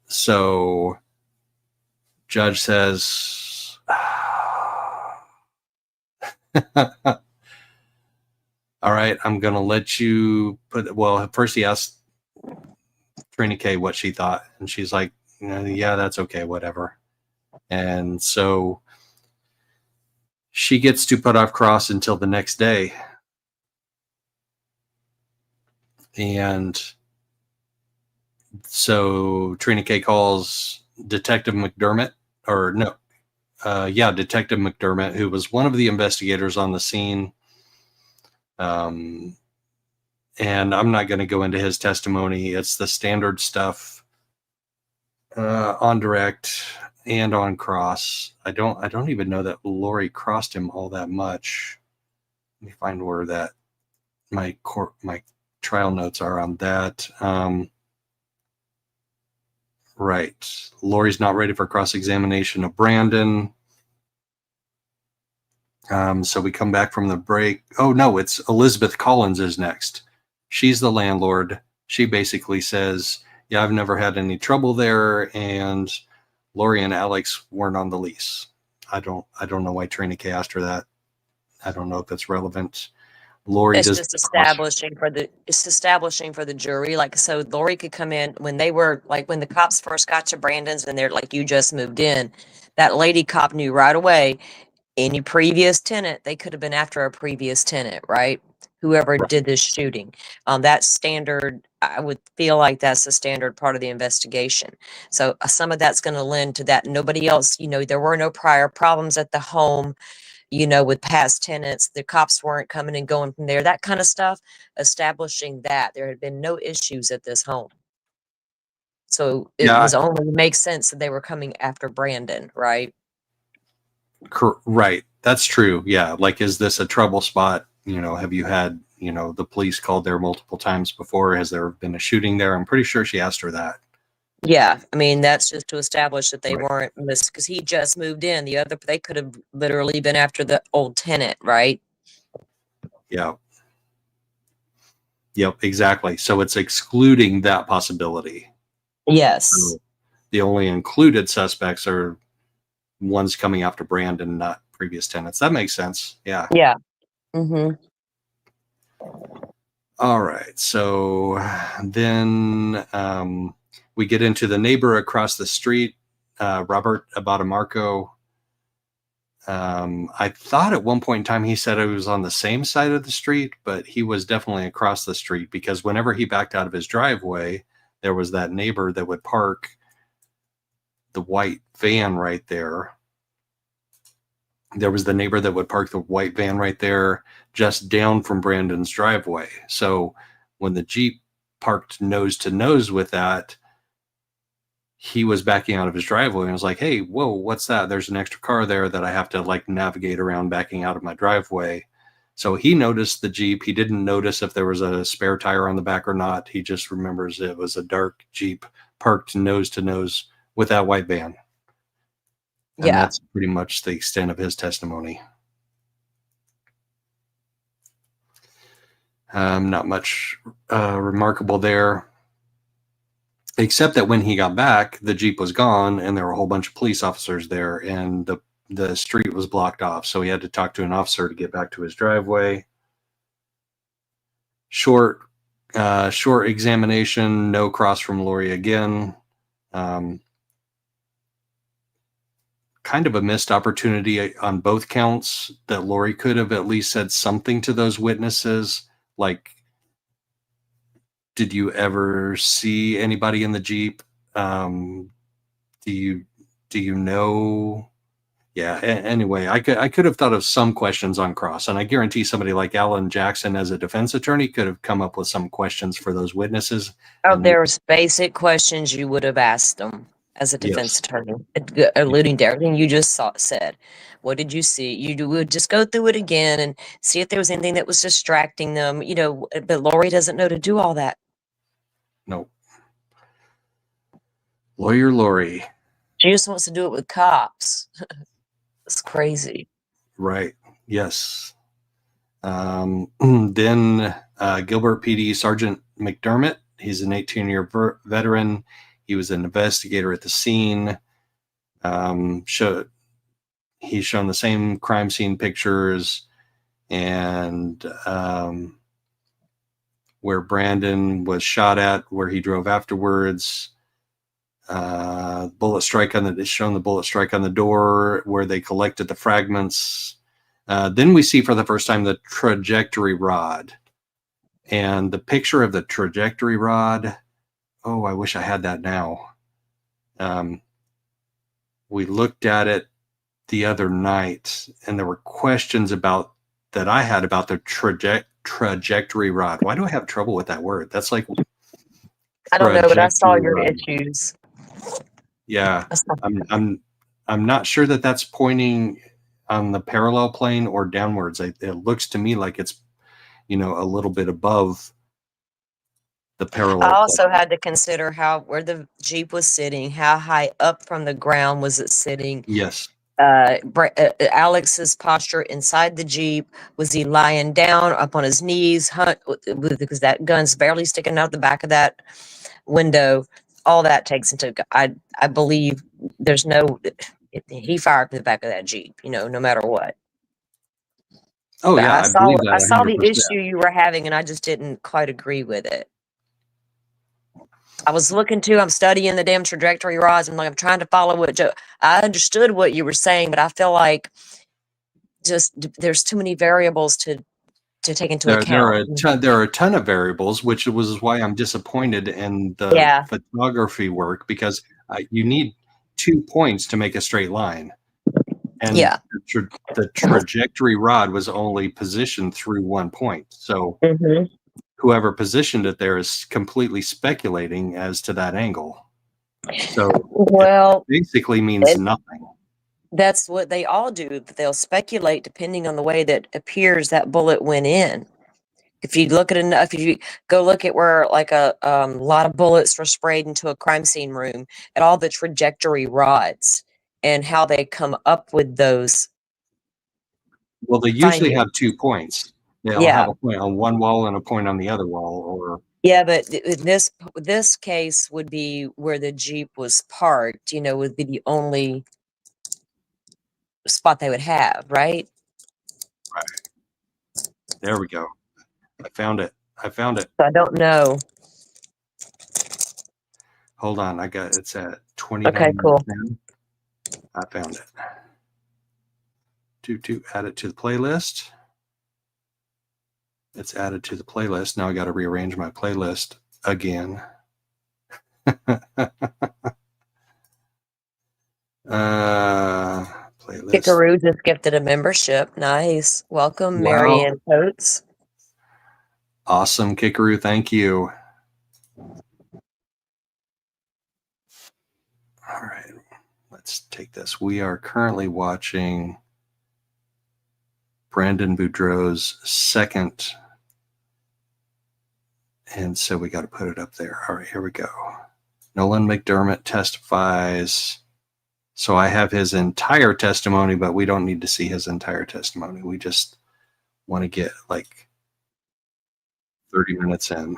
So judge says, all right, I'm going to let you well, first he asked Trina K what she thought. And she's like, yeah, that's okay, whatever. And so she gets to put off cross until the next day. And so Trina K calls Detective McDermott, Detective McDermott, who was one of the investigators on the scene. And I'm not going to go into his testimony. It's the standard stuff on direct. and on cross. I don't even know that Lori crossed him all that much. Let me find where that my trial notes are on that. Right. Lori's not ready for cross-examination of Brandon. So we come back from the break. Oh, no, it's Elizabeth Collins is next. She's the landlord. She basically says, yeah, I've never had any trouble there, and Lori and Alex weren't on the lease. I don't know why Trina K asked her that. I don't know if it's relevant. Lori It's does just establishing for the jury. Like, so Lori could come in when they were like, when the cops first got to Brandon's and they're like, you just moved in. That lady cop knew right away any previous tenant, they could have been after a previous tenant, right? Whoever did this shooting. That's standard. I would feel like that's the standard part of the investigation. So some of that's going to lend to that. Nobody else, there were no prior problems at the home, with past tenants. The cops weren't coming and going from there, that kind of stuff. Establishing that there had been no issues at this home. So it was only makes sense that they were coming after Brandon, right? Right. That's true. Yeah. Like, is this a trouble spot? Have you had, the police called there multiple times before? Has there been a shooting there? I'm pretty sure she asked her that. Yeah. I mean, that's just to establish that they weren't because he just moved in. They could have literally been after the old tenant, right? Yeah. Yep, exactly. So it's excluding that possibility. Yes. So the only included suspects are ones coming after Brandon, not previous tenants. That makes sense. Yeah. Yeah. Mm-hmm. All right. So then we get into the neighbor across the street, Robert Abatamarco. I thought at one point in time he said it was on the same side of the street, but he was definitely across the street because whenever he backed out of his driveway, there was that neighbor that would park the white van right there. There was the neighbor that would park the white van right there just down from Brandon's driveway. So when the Jeep parked nose to nose with that, he was backing out of his driveway and was like, hey, whoa, what's that? There's an extra car there that I have to like navigate around backing out of my driveway. So he noticed the Jeep. He didn't notice if there was a spare tire on the back or not. He just remembers it was a dark Jeep parked nose to nose with that white van. And that's pretty much the extent of his testimony. Not much remarkable there, except that when he got back, the Jeep was gone and there were a whole bunch of police officers there and the street was blocked off. So he had to talk to an officer to get back to his driveway. Short examination, no cross from Lori again. Kind of a missed opportunity on both counts that Lori could have at least said something to those witnesses. Like, did you ever see anybody in the Jeep? Do you know? Yeah. Anyway, I could have thought of some questions on cross, and I guarantee somebody like Alan Jackson as a defense attorney could have come up with some questions for those witnesses. Oh, there's basic questions you would have asked them as a defense attorney, alluding to everything you just said. What did you see? You would just go through it again and see if there was anything that was distracting them, but Lori doesn't know to do all that. No. Lawyer Lori. She just wants to do it with cops. It's crazy. Right. Yes. Then Gilbert PD Sergeant McDermott. He's an 18-year veteran. He was an investigator at the scene. He's shown the same crime scene pictures and where Brandon was shot at, where he drove afterwards. Bullet strike on the bullet strike on the door where they collected the fragments. Then we see for the first time the trajectory rod, and the picture of the trajectory rod. Oh, I wish I had that now. We looked at it the other night, and there were questions that I had about the trajectory rod. Why do I have trouble with that word? That's like I don't know, but I saw your issues. Yeah, I'm I'm not sure that that's pointing on the parallel plane or downwards. It looks to me like it's, a little bit above the parallel I also plane. had to consider where the Jeep was sitting, how high up from the ground was it sitting. Yes. Alex's posture inside the Jeep. Was he lying down up on his knees, because that gun's barely sticking out the back of that window? All that takes into, I believe there's no, he fired from the back of that Jeep, no matter what. Oh But yeah, I believe I that saw the 100%. issue you were having, and I just didn't quite agree with it. I was I'm studying the damn trajectory rods. I'm trying to follow what I understood what you were saying, but I feel like just there's too many variables to take into There account. are a ton of variables, which was why I'm disappointed in the Yeah. photography work, because you need 2 points to make a straight line. And Yeah. the trajectory rod was only positioned through 1 point. So whoever positioned it there is completely speculating as to that angle. So Well, it basically means nothing. That's what they all do. They'll speculate depending on the way that appears that bullet went in. If you look at if you go look at where like a lot of bullets were sprayed into a crime scene room, at all the trajectory rods and how they come up with those. Well, they usually have 2 points. They'll have a point on one wall and a point on the other wall, or yeah, but in this case would be where the Jeep was parked. Would be the only spot they would have, right? Right. There we go. I found it. I don't know. Hold on. It's at 29. Okay, cool. I found it. To add it to the playlist. It's added to the playlist. Now I got to rearrange my playlist again. Playlist. Kickaroo just gifted a membership. Nice. Welcome, Wow. Marianne Coates. Awesome, Kickaroo. Thank you. All right. Let's take this. We are currently watching Brandon Boudreaux's second. And so we got to put it up there. All right, here we go. Nolan McDermott testifies. So I have his entire testimony, but we don't need to see his entire testimony. We just want to get like 30 minutes in.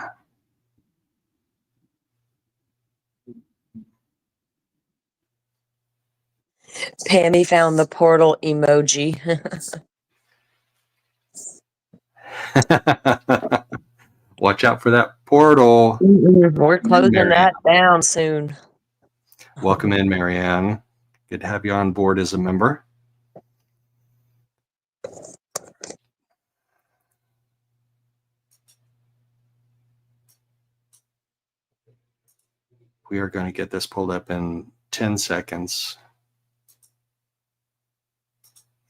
Pammy found the portal emoji. Watch out for that portal. We're closing that down soon. Welcome in, Marianne. Good to have you on board as a member. We are going to get this pulled up in 10 seconds.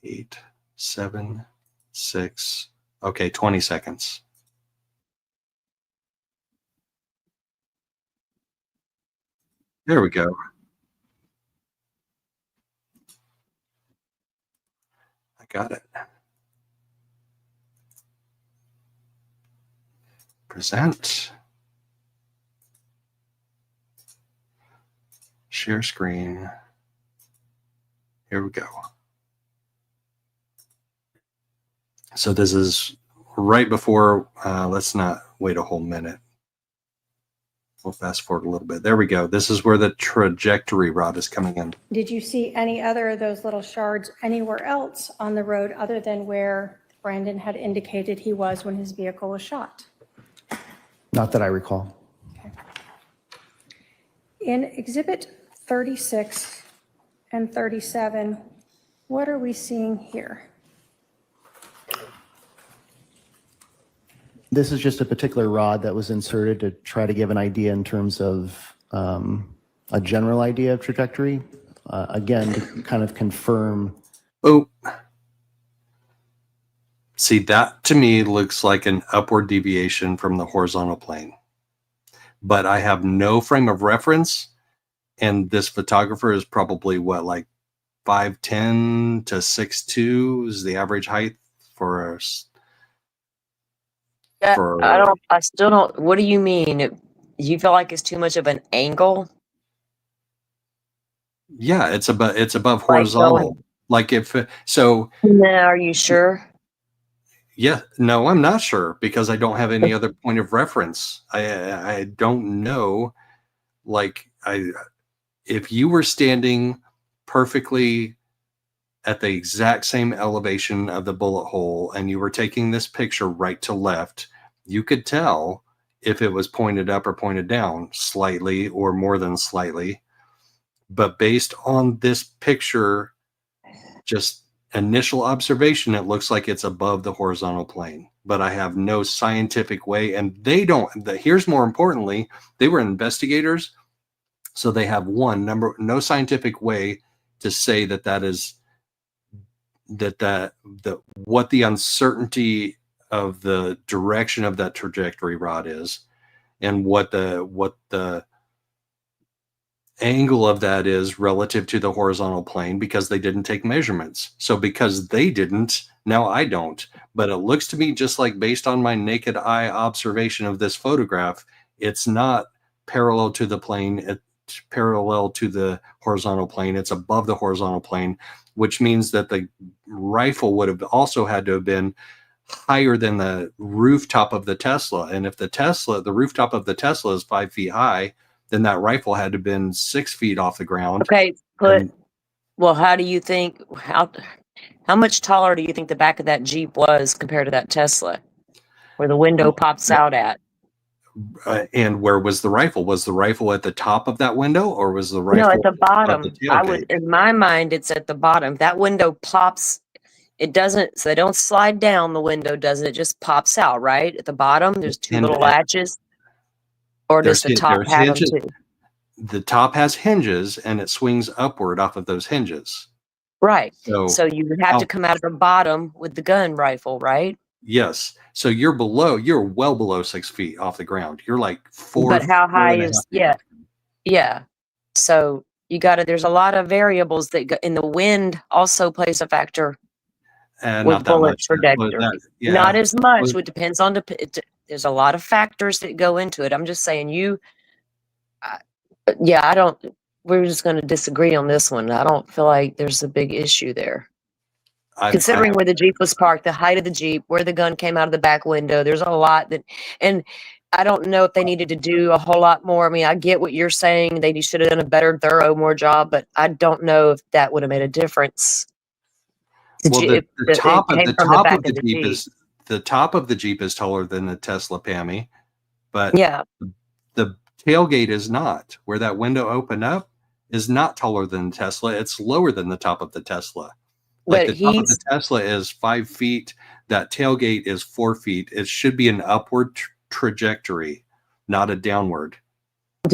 8, 7, 6. Okay, 20 seconds. There we go. I got it. Present. Share screen. Here we go. So this is right before, let's not wait a whole minute. We'll fast forward a little bit. There we go. This is where the trajectory rod is coming in. Did you see any other of those little shards anywhere else on the road other than where Brandon had indicated he was when his vehicle was shot? Not that I recall. Okay. In Exhibit 36 and 37, what are we seeing here? This is just a particular rod that was inserted to try to give an idea in terms of a general idea of trajectory. Again, to kind of confirm. Oh, see, that to me looks like an upward deviation from the horizontal plane. But I have no frame of reference, and this photographer is probably what, like 5'10" to 6'2" is the average height for I still don't, what do you mean? You feel like it's too much of an angle? Yeah, it's above Like horizontal. going, Like if so, now, are you sure? yeah, no, I'm not sure because I don't have any other point of reference. I don't know. Like if you were standing perfectly at the exact same elevation of the bullet hole and you were taking this picture right to left, you could tell if it was pointed up or pointed down slightly or more than slightly. But based on this picture, just initial observation, it looks like it's above the horizontal plane. But I have no scientific way, and they don't. Here's more importantly, they were investigators, so they have no scientific way to say that is what the uncertainty of the direction of that trajectory rod is, and what the angle of that is relative to the horizontal plane, because they didn't take measurements. So because they didn't, now I don't. But it looks to me, just like based on my naked eye observation of this photograph, it's not parallel to the plane. It's parallel to the horizontal plane. It's above the horizontal plane, which means that the rifle would have also had to have been higher than the rooftop of the Tesla. And if the rooftop of the Tesla is 5 feet high, then that rifle had to have been 6 feet off the ground. Okay, well, how do you think, how much taller do you think the back of that Jeep was compared to that Tesla, where the window pops out at? And where was the rifle? Was the rifle at the top of that window, or was the rifle No, at the bottom? the tailgate? In my mind, it's at the bottom. That window pops. It doesn't. So they don't slide down. The window doesn't. It just pops out right at the bottom. There's two little latches, or does the top have them too? The top has hinges, and it swings upward off of those hinges. Right. So you would have to come out of the bottom with the gun rifle, right? Yes. So you're well below 6 feet off the ground. You're like 4. But how high is, yeah. So you got to, there's a lot of variables that go, and the wind also plays a factor with bullet trajectory. Not as much. It depends on there's a lot of factors that go into it. I'm just saying we're just going to disagree on this one. I don't feel like there's a big issue there. Considering where the Jeep was parked, the height of the Jeep, where the gun came out of the back window, there's a lot and I don't know if they needed to do a whole lot more. I mean, I get what you're saying. They should have done a better, more job, but I don't know if that would have made a difference. The top of the Jeep is taller than the Tesla, Pammy, but the tailgate is not. Where that window opened up is not taller than the Tesla. It's lower than the top of the Tesla. Like the top of the Tesla is 5 feet. That tailgate is 4 feet. It should be an upward trajectory, not a downward. I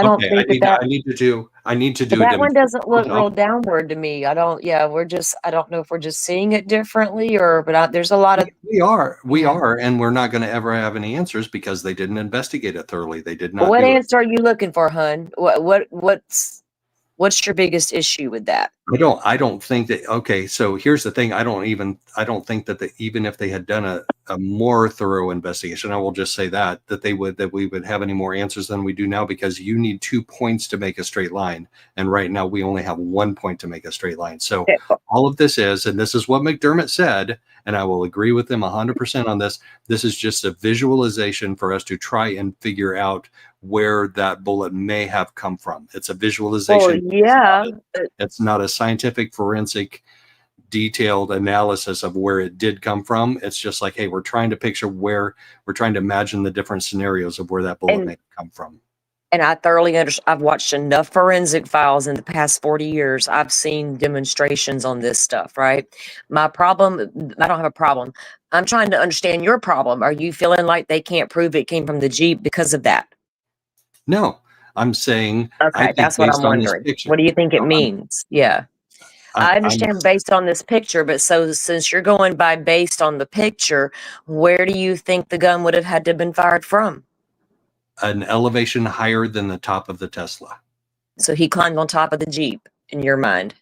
don't think I need to do. But that one doesn't look real downward to me. I don't know if we're just seeing it differently there's a lot of. We are, and we're not going to ever have any answers because they didn't investigate it thoroughly. They did not. What answer are you looking for, hun? What's your biggest issue with that? I don't think that. Okay, so here's the thing. I don't think that even if they had done a more thorough investigation, I will just say that we would have any more answers than we do now, because you need 2 points to make a straight line, and right now we only have 1 point to make a straight line. So all of this is, and this is what McDermott said, and I will agree with him 100% on this. This is just a visualization for us to try and figure out where that bullet may have come from. It's a visualization. It's not a scientific, forensic, detailed analysis of where it did come from. It's just like, hey, we're trying to imagine the different scenarios of where that bullet may have come from. And I thoroughly understand. I've watched enough forensic files in the past 40 years. I've seen demonstrations on this stuff, right? My problem, I don't have a problem. I'm trying to understand your problem. Are you feeling like they can't prove it came from the Jeep because of that? No, I'm saying. Okay, that's what I'm wondering. What do you think it means? I understand based on this picture, but so since you're going by based on the picture, where do you think the gun would have had to have been fired from? An elevation higher than the top of the Tesla. So he climbed on top of the Jeep, in your mind?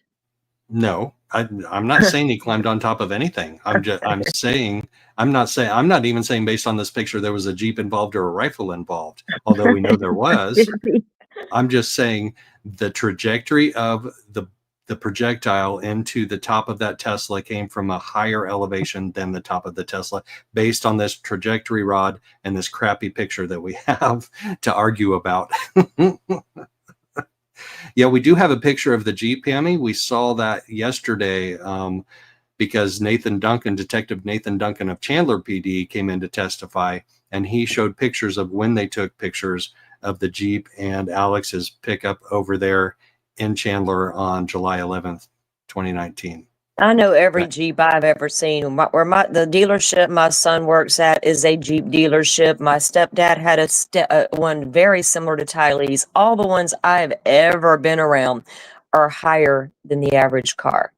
No, I'm not saying he climbed on top of anything. I'm not even saying based on this picture there was a Jeep involved or a rifle involved, although we know there was. I'm just saying the trajectory of the projectile into the top of that Tesla came from a higher elevation than the top of the Tesla based on this trajectory rod and this crappy picture that we have to argue about. Yeah, we do have a picture of the Jeep, Pammy. We saw that yesterday because Detective Nathan Duncan of Chandler PD came in to testify, and he showed pictures of when they took pictures of the Jeep and Alex's pickup over there in Chandler on July 11th, 2019. I know every Jeep I've ever seen. The dealership my son works at is a Jeep dealership. My stepdad had one very similar to Tylee's. All the ones I've ever been around are higher than the average car.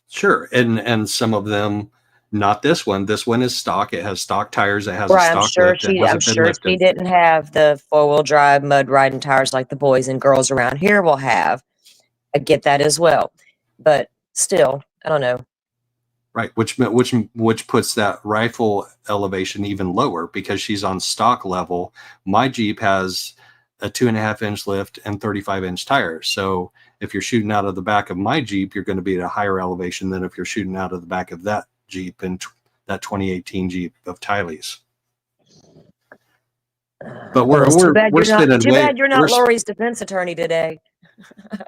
Sure, and some of them, not this one. This one is stock. It has stock tires. It has a Right, stock lift. I'm sure she didn't have the four-wheel drive mud riding tires like the boys and girls around here will have. I get that as well, but still, I don't know. Right, which puts that rifle elevation even lower because she's on stock level. My Jeep has a 2.5-inch lift and 35-inch tires. So if you're shooting out of the back of my Jeep, you're going to be at a higher elevation than if you're shooting out of the back of that Jeep and that 2018 Jeep of Tylee's. But we're spinning. Too bad you're not Lori's defense attorney today.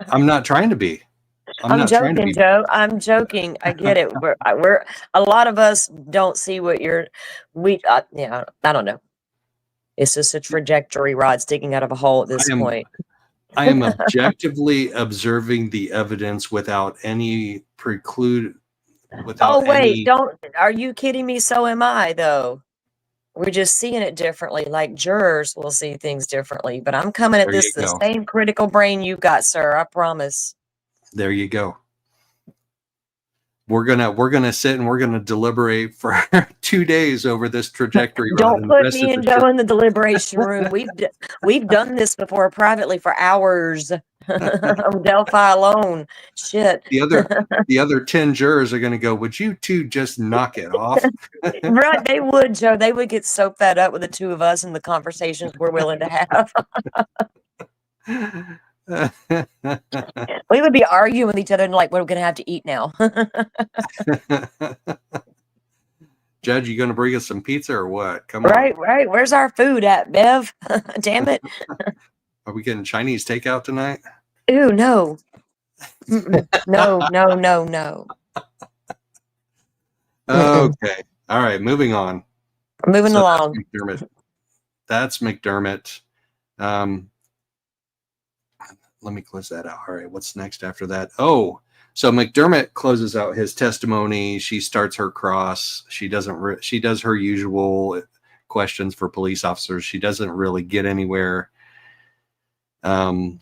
I'm not trying to be. I'm joking, Joe. I'm joking. I get it. We're a lot of us don't see what I don't know. It's just a trajectory rod sticking out of a hole at this point. I am objectively observing the evidence without any are you kidding me? So am I, though. We're just seeing it differently. Like jurors will see things differently, but I'm coming at this the same critical brain you got, sir. I promise. There you go. We're gonna sit and we're gonna deliberate for 2 days over this trajectory. Don't put me and Joe in the deliberation room. We've done this before privately for hours. Delphi alone. Shit. The other 10 jurors are gonna go, would you two just knock it off? Right, they would, Joe. They would get so fed up with the two of us and the conversations we're willing to have. We would be arguing with each other and like, what are we gonna have to eat now? Judge, you gonna bring us some pizza or what? Come on. Right. Where's our food at, Bev? Damn it. Are we getting Chinese takeout tonight? Ooh, no. No. Okay. All right, moving on. Moving along. That's McDermott. Let me close that out. All right, what's next after that? Oh, so McDermott closes out his testimony. She starts her cross. She does her usual questions for police officers. She doesn't really get anywhere. And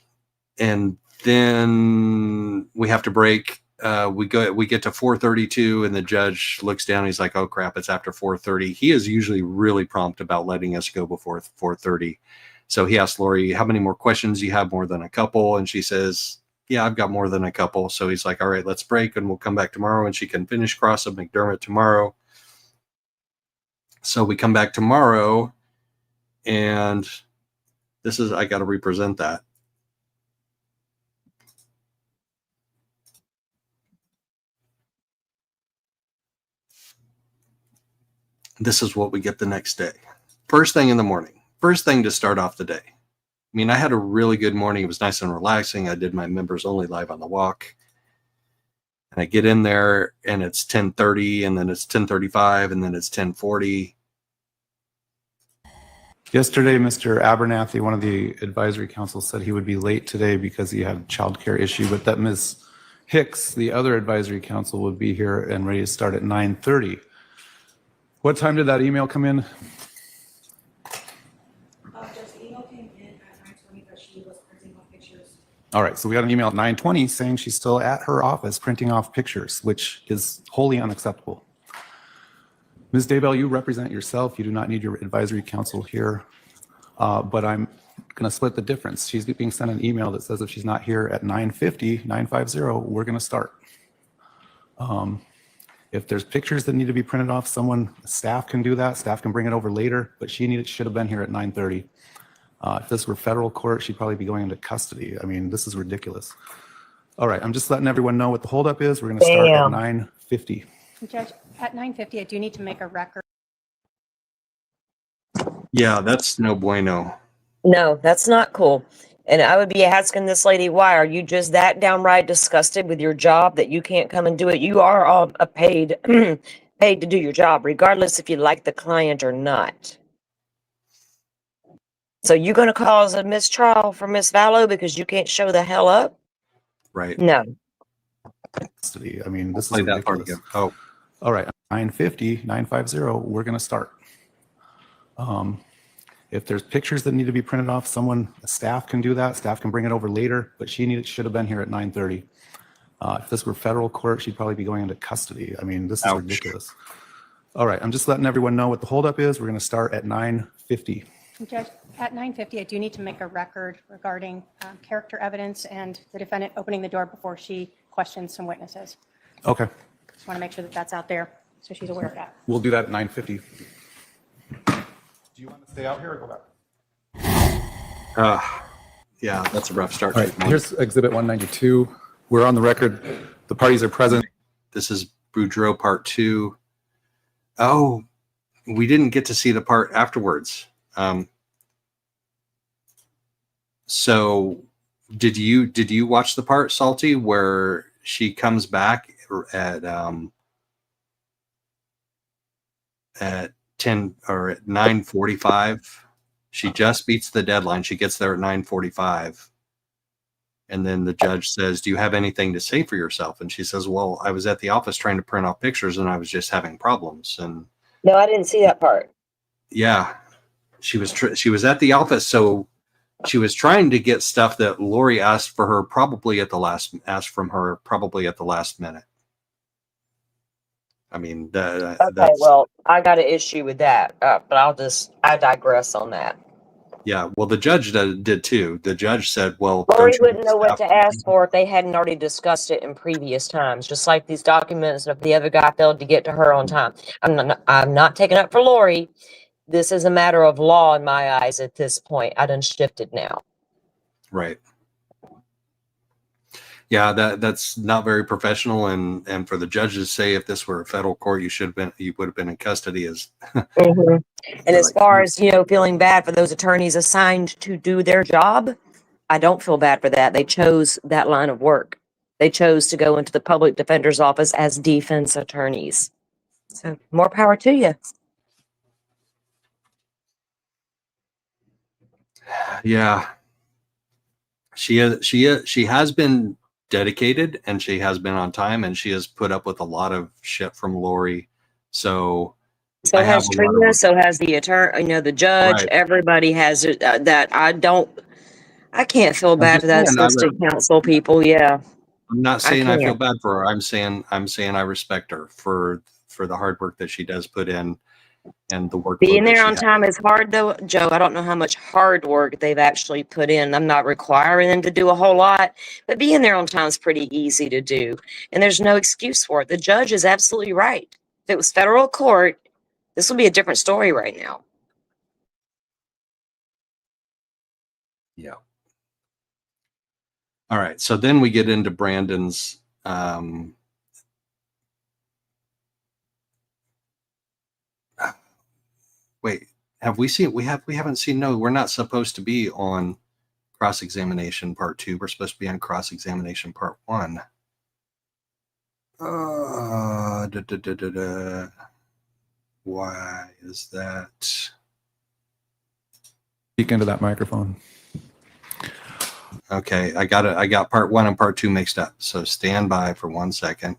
then we have to break. We get to 4:32, and the judge looks down. He's like, "Oh crap, it's after 4:30." He is usually really prompt about letting us go before 4:30. So he asked Lori, "How many more questions do you have? More than a couple?" And she says, "Yeah, I've got more than a couple." So he's like, "All right, let's break, and we'll come back tomorrow, and she can finish cross of McDermott tomorrow." So we come back tomorrow, and I got to represent that. This is what we get the next day. First thing in the morning. First thing to start off the day. I mean, I had a really good morning. It was nice and relaxing. I did my members only live on the walk. And I get in there and it's 10:30 and then it's 10:35 and then it's 10:40. Yesterday, Mr. Abernathy, one of the advisory council, said he would be late today because he had a childcare issue, but that Ms. Hicks, the other advisory council, would be here and ready to start at 9:30. What time did that email come in? All right, so we got an email at 9:20 saying she's still at her office printing off pictures, which is wholly unacceptable. Ms. Daybell, you represent yourself. You do not need your advisory council here, but I'm going to split the difference. She's being sent an email that says if she's not here at 9:50, we're going to start. If there's pictures that need to be printed off, staff can do that. Staff can bring it over later, but should have been here at 9:30. If this were federal court, she'd probably be going into custody. I mean, this is ridiculous. All right, I'm just letting everyone know what the holdup is. We're going to start at 9:50. Judge, at 9:50, I do need to make a record. Yeah, that's no bueno. No, that's not cool. And I would be asking this lady, why are you just that downright disgusted with your job that you can't come and do it? You are all paid paid to do your job, regardless if you like the client or not. So you're going to cause a mistrial for Miss Vallow because you can't show the hell up? Right. No. Custody. I mean, this is Play that part ridiculous. again. Oh, All right, 9:50, we're going to start. If there's pictures that need to be printed off, staff can do that. Staff can bring it over later, but should have been here at 9:30. If this were federal court, she'd probably be going into custody. I mean, this is ridiculous. All right, I'm just letting everyone know what the holdup is. We're going to start at 9:50. Judge, at 9:50, I do need to make a record regarding character evidence and the defendant opening the door before she questions some witnesses. Okay, Just want to make sure that that's out there so she's aware of that. we'll do that at 9:50. Do you want to stay out here or go back? yeah, that's a rough start. All right, here's Exhibit 192. We're on the record. The parties are present. This is Boudreaux Part 2. Oh, we didn't get to see the part afterwards. So did you watch the part, Salty, where she comes back at 10 or at 9:45? She just beats the deadline. She gets there at 9:45. And then the judge says, "Do you have anything to say for yourself?" And she says, "Well, I was at the office trying to print off pictures and I was just having problems." And No, I didn't see that part. yeah, she was at the office, so she was trying to get stuff that Lori asked from her probably at the last minute. I mean, Well, I got an issue with that, but I digress on that. yeah. Well, the judge did too. The judge said, "Well, Lori don't you wouldn't know what staff- to ask for if they hadn't already discussed it in previous times. Just like these documents, if the other guy failed to get to her on time. I'm not taking up for Lori. This is a matter of law in my eyes at this point. I done shifted now. Right. Yeah, that's not very professional, and for the judge to say if this were a federal court, you would have been in custody is. And as far as, feeling bad for those attorneys assigned to do their job, I don't feel bad for that. They chose that line of work. They chose to go into the public defender's office as defense attorneys. So more power to you. Yeah. She has been dedicated and she has been on time and she has put up with a lot of shit from Lori. So has Trina, so has the attorney, the judge, right. Everybody has it, that I can't feel bad for that assistant counsel people. Yeah. I'm not saying I feel bad for her. I'm saying I respect her for the hard work that she does put in and the work. Being there on time is hard though, Joe. I don't know how much hard work they've actually put in. I'm not requiring them to do a whole lot, but being there on time is pretty easy to do. And there's no excuse for it. The judge is absolutely right. If it was federal court, this would be a different story right now. Yeah. All right. So then we get into Brandon's wait, have we seen we haven't seen no, we're not supposed to be on cross-examination part 2. We're supposed to be on cross-examination part 1. Why is that? Speak into that microphone. Okay, I got part 1 and part 2 mixed up. So stand by for 1 second.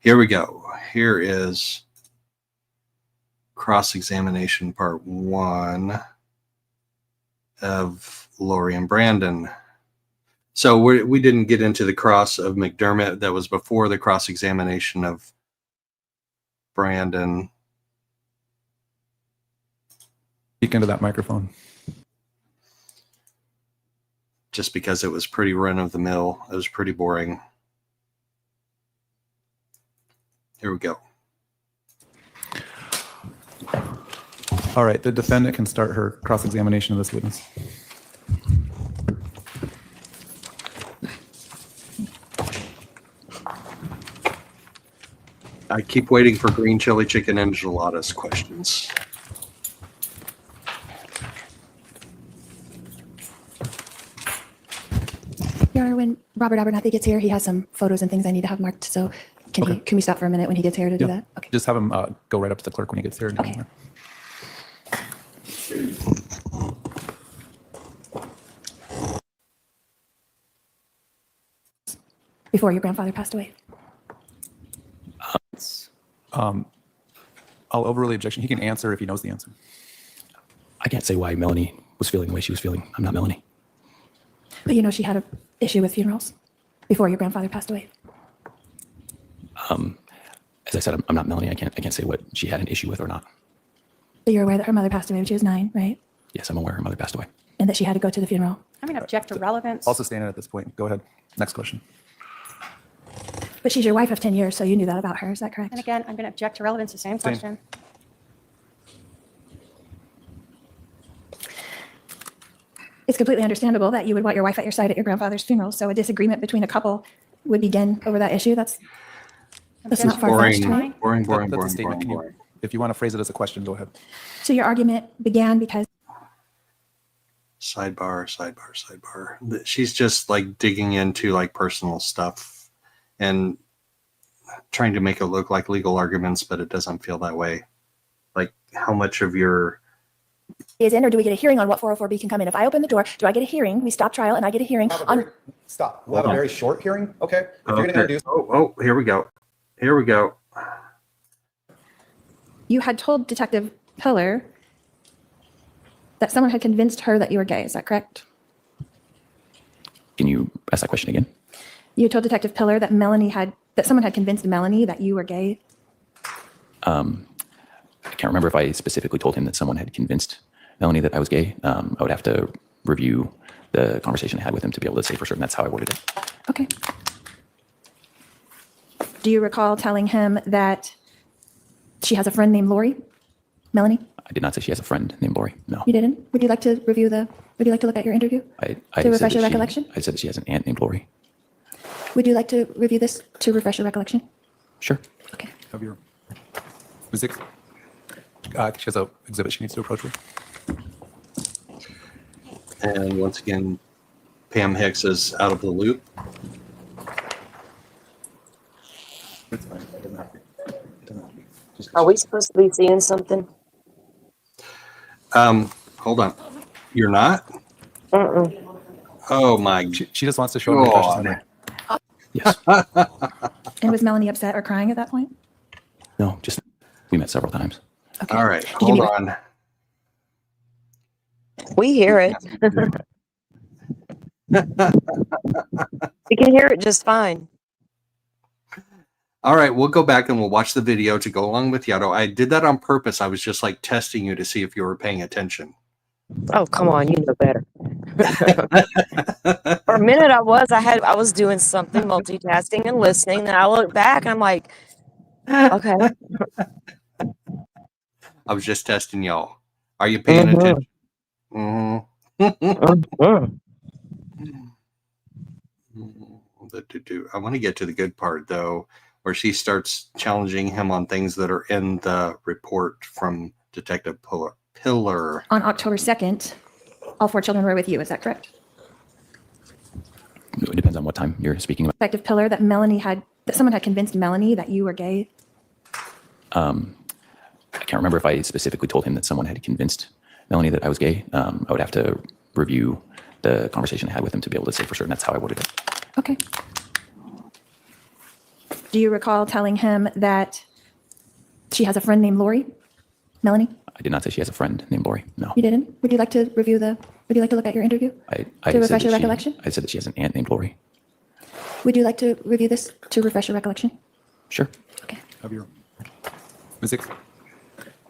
Here we go. Here is cross-examination part 1 of Lori and Brandon. So we didn't get into the cross of McDermott. That was before the cross-examination of Brandon. Speak into that microphone. Just because it was pretty run of the mill. It was pretty boring. Here we go. All right, the defendant can start her cross-examination of this witness. I keep waiting for green chili chicken enchiladas questions. Your Honor, when Robert Abernathy gets here, he has some photos and things I need to have marked. So can we stop for a minute when he gets here to do that? Okay. Just have him go right up to the clerk when he gets here. Okay. Before your grandfather passed away. I'll overrule the objection. He can answer if he knows the answer. I can't say why Melanie was feeling the way she was feeling. I'm not Melanie. But you know she had an issue with funerals before your grandfather passed away. As I said, I'm not Melanie. I can't say what she had an issue with or not. But you're aware that her mother passed away when she was 9, right? Yes, I'm aware her mother passed away. And that she had to go to the funeral. I'm going to object to relevance. Also standing at this point. Go ahead. Next question. But she's your wife of 10 years, so you knew that about her. Is that correct? And again, I'm going to object to relevance, the same question. It's completely understandable that you would want your wife at your side at your grandfather's funeral. So a disagreement between a couple would begin over that issue. That's not far-fetched, right? Boring. That's a statement. If you want to phrase it as a question, go ahead. So your argument began because Sidebar. She's just like digging into like personal stuff and trying to make it look like legal arguments, but it doesn't feel that way. Like how much of your is in, or do we get a hearing on what 404B can come in? If I open the door, do I get a hearing? We stop trial and I get a hearing on. Stop. We'll have a very short hearing. Okay. If you're going to introduce. Oh, here we go. You had told Detective Pillar that someone had convinced her that you were gay. Is that correct? Can you ask that question again? You told Detective Pillar that someone had convinced Melanie that you were gay. I can't remember if I specifically told him that someone had convinced Melanie that I was gay. I would have to review the conversation I had with him to be able to say for certain that's how I worded it. Okay. Do you recall telling him that she has a friend named Lori? Melanie? I did not say she has a friend named Lori. No. You didn't? Would you like to look at your interview? To refresh your recollection? I said that she has an aunt named Lori. Would you like to review this to refresh your recollection? Sure. Okay. Have your music. She has an exhibit she needs to approach with. And once again, Pam Hicks is out of the loop. Are we supposed to be seeing something? Hold on. You're not? Oh my. She just wants to show her. Yes. And was Melanie upset or crying at that point? No, just we met several times. Okay. All right. Hold on. We hear it. We can hear it just fine. All right, we'll go back and we'll watch the video to go along with Yato. I did that on purpose. I was just like testing you to see if you were paying attention. Oh, come on, you know better. For a minute I was doing something, multitasking and listening, and I looked back and I'm like, okay. I was just testing y'all. Are you paying attention? I want to get to the good part though, where she starts challenging him on things that are in the report from Detective Pillar. On October 2nd, all 4 children were with you. Is that correct? It depends on what time you're speaking about. Detective Pillar, that someone had convinced Melanie that you were gay. I can't remember if I specifically told him that someone had convinced Melanie that I was gay. I would have to review the conversation I had with him to be able to say for certain that's how I worded it. Okay. Do you recall telling him that she has a friend named Lori? Melanie? I did not say she has a friend named Lori. No. You didn't? Would you like to look at your interview? To refresh your recollection? I said that she has an aunt named Lori. Would you like to review this to refresh your recollection? Sure. Okay. Have your music.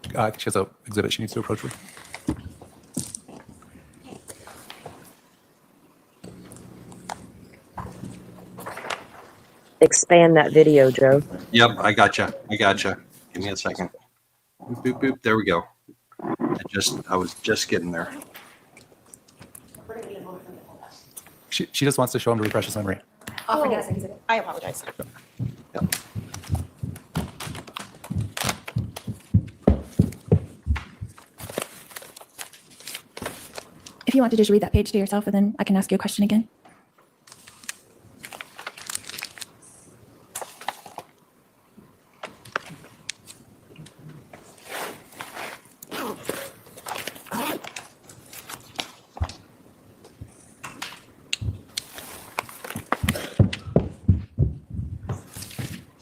She has an exhibit she needs to approach with. expand that video, Joe. Yep, I gotcha. Give me a second. Boop, boop, boop. There we go. I was just getting there. She just wants to show him to refresh his memory. Oh, forget it. I apologize. Yep. If you want to just read that page to yourself, and then I can ask you a question again.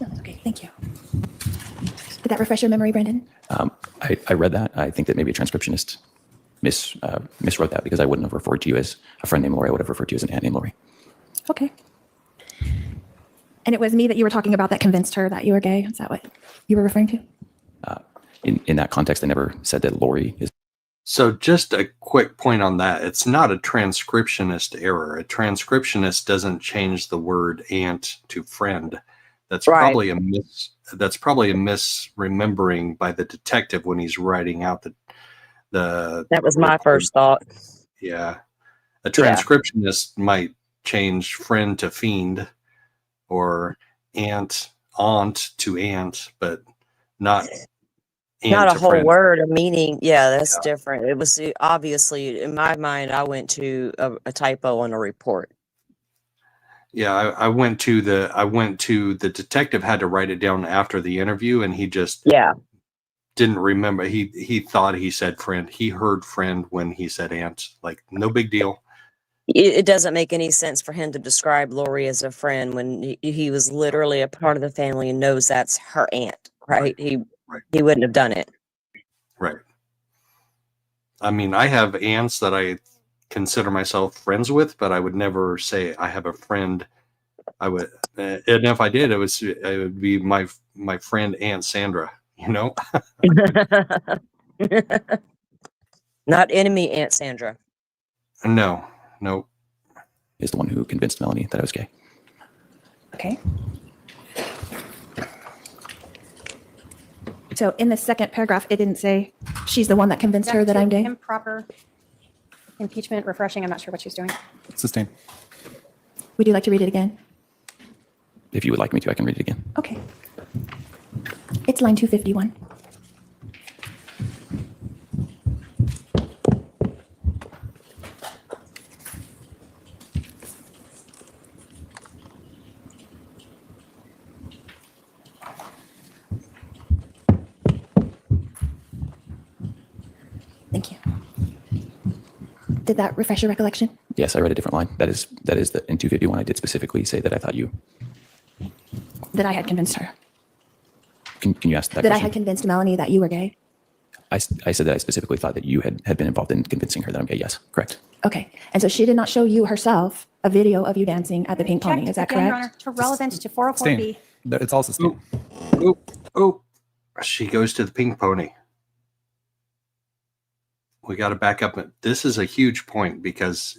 No, that's okay. Thank you. Did that refresh your memory, Brandon? I read that. I think that maybe a transcriptionist miswrote that because I wouldn't have referred to you as a friend named Lori. I would have referred to you as an aunt named Lori. Okay. And it was me that you were talking about that convinced her that you were gay? Is that what you were referring to? In that context, I never said that Lori is. So just a quick point on that. It's not a transcriptionist error. A transcriptionist doesn't change the word aunt to friend. That's probably a misremembering by the detective when he's writing out the That was my first thought. Yeah. A transcriptionist might change friend to fiend or aunt to aunt, but not Not a whole friend. word, a meaning. Yeah, that's different. It was obviously, in my mind, I went to a typo on a report. Yeah, I went to the detective had to write it down after the interview, and he just didn't remember. He thought he said friend. He heard friend when he said aunt. Like, no big deal. It doesn't make any sense for him to describe Lori as a friend when he was literally a part of the family and knows that's her aunt, right? He wouldn't have done it. Right. I mean, I have aunts that I consider myself friends with, but I would never say I have a friend. I would, and if I did, it would be my friend Aunt Sandra. You know. Not enemy Aunt Sandra. No. Is the one who convinced Melanie that I was gay. Okay. So in the second paragraph, it didn't say she's the one that convinced her that I'm gay? Improper impeachment, refreshing. I'm not sure what she's doing. Sustained. Would you like to read it again? If you would like me to, I can read it again. Okay. It's line 251. Thank you. Did that refresh your recollection? Yes, I read a different line. That is that in 251, I did specifically say that I thought you. That I had convinced her. Can you ask that That I question? had convinced Melanie that you were gay? I said that I specifically thought that you had been involved in convincing her that I'm gay. Yes, correct. Okay. And so she did not show you herself a video of you dancing at the Pink Pony. Is that Again, Your correct? Honor, to relevance to 404B. Sustained. It's all sustained. Oh, she goes to the Pink Pony. We got to back up. This is a huge point because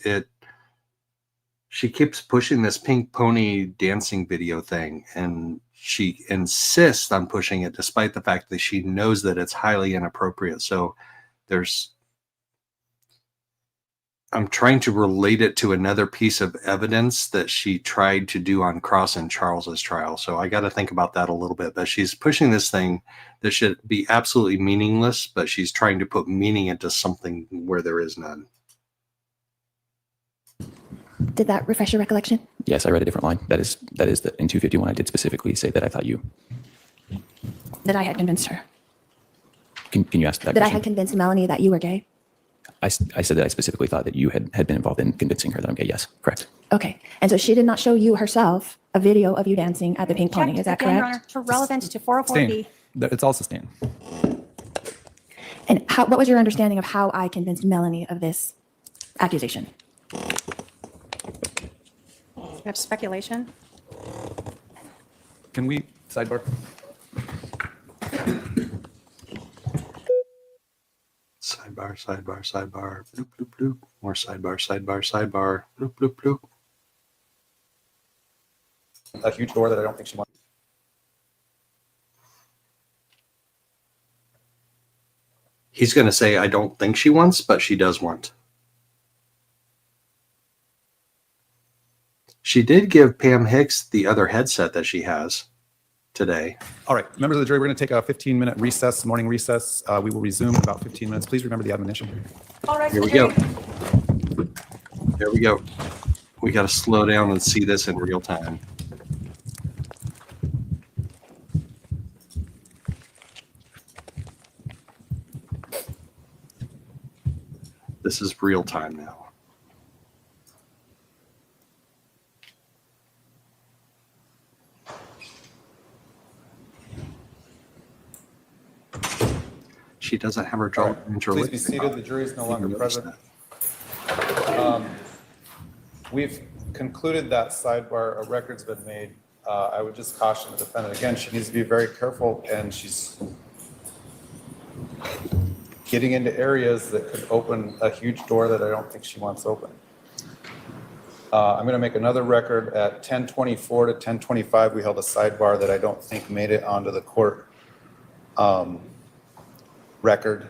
she keeps pushing this Pink Pony dancing video thing, and she insists on pushing it despite the fact that she knows that it's highly inappropriate. So I'm trying to relate it to another piece of evidence that she tried to do on cross in Charles's trial. So I got to think about that a little bit. But she's pushing this thing that should be absolutely meaningless, but she's trying to put meaning into something where there is none. Did that refresh your recollection? Yes, I read a different line. That is that in 251, I did specifically say that I thought you. That I had convinced her? Can you ask that That I question? had convinced Melanie that you were gay? I said that I specifically thought that you had been involved in convincing her that I'm gay. Yes, correct. Okay. And so she did not show you herself a video of you dancing at the Pink Pony. Is that Again, Your correct? Honor, to relevance to 404B. Sustained. It's all sustained. And what was your understanding of how I convinced Melanie of this accusation? You have speculation. Can we sidebar? Sidebar. Bloop, bloop, bloop. More sidebar. Bloop, bloop, bloop. a huge door that I don't think she wants. He's going to say, I don't think she wants, but she does want. She did give Pam Hicks the other headset that she has today. All right, members of the jury, we're going to take a 15-minute recess, morning recess. We will resume in about 15 minutes. Please remember the admonition. All right, Here we go. There we go. We got to slow down and see this in real time. This is real time now. She doesn't have her jaw. Please be seated. The jury is no longer present. We've concluded that sidebar. A record's been made. I would just caution the defendant. Again, she needs to be very careful, and she's getting into areas that could open a huge door that I don't think she wants open. I'm going to make another record at 10:24 to 10:25. We held a sidebar that I don't think made it onto the court record.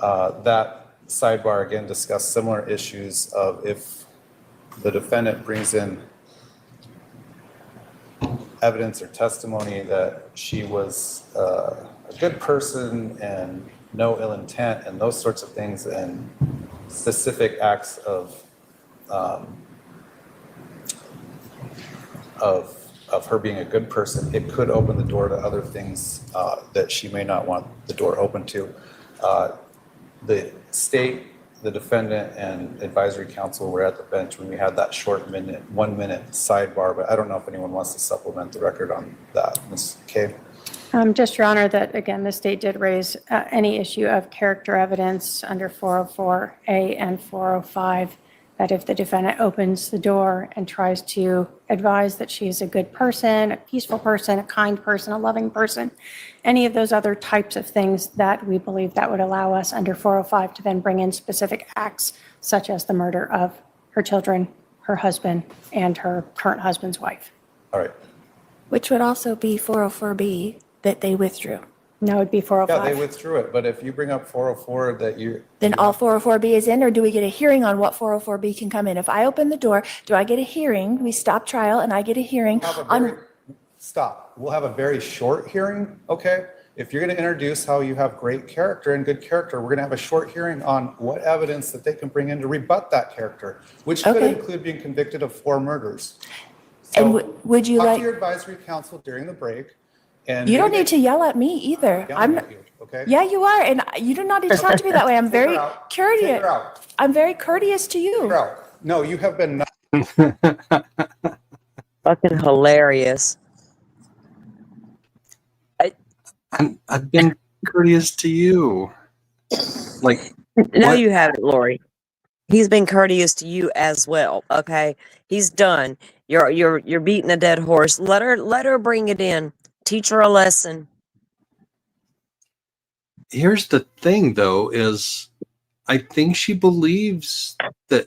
That sidebar again discussed similar issues of if the defendant brings in evidence or testimony that she was a good person and no ill intent and those sorts of things, and specific acts of her being a good person, it could open the door to other things that she may not want the door open to. The state, the defendant, and advisory counsel were at the bench when we had that short 1 minute sidebar, but I don't know if anyone wants to supplement the record on that. Ms. Kay? Just, Your Honor, that again, the state did raise any issue of character evidence under 404A and 405, that if the defendant opens the door and tries to advise that she is a good person, a peaceful person, a kind person, a loving person, any of those other types of things, that we believe that would allow us under 405 to then bring in specific acts such as the murder of her children, her husband, and her current husband's wife. All right. Which would also be 404B that they withdrew. No, it'd be 405. Yeah, they withdrew it, but if you bring up 404 that you... Then all 404B is in, or do we get a hearing on what 404B can come in? If I open the door, do I get a hearing? We stop trial and I get a hearing on... Stop. We'll have a very short hearing, okay? If you're going to introduce how you have great character and good character, we're going to have a short hearing on what evidence that they can bring in to rebut that character, which could include being convicted of 4 murders. So and would you talk like... to your advisory counsel during the break. And you don't need to yell at me either. I'm at you, okay? Yeah, you are, and you do not need to talk to me that way. I'm very courteous. I'm very courteous to you. No, you have been. Fucking hilarious. I've been courteous to you. Like, no, you haven't, Lori. He's been courteous to you as well. Okay, he's done. You're beating a dead horse. Let her bring it in. Teach her a lesson. Here's the thing, though, is I think she believes that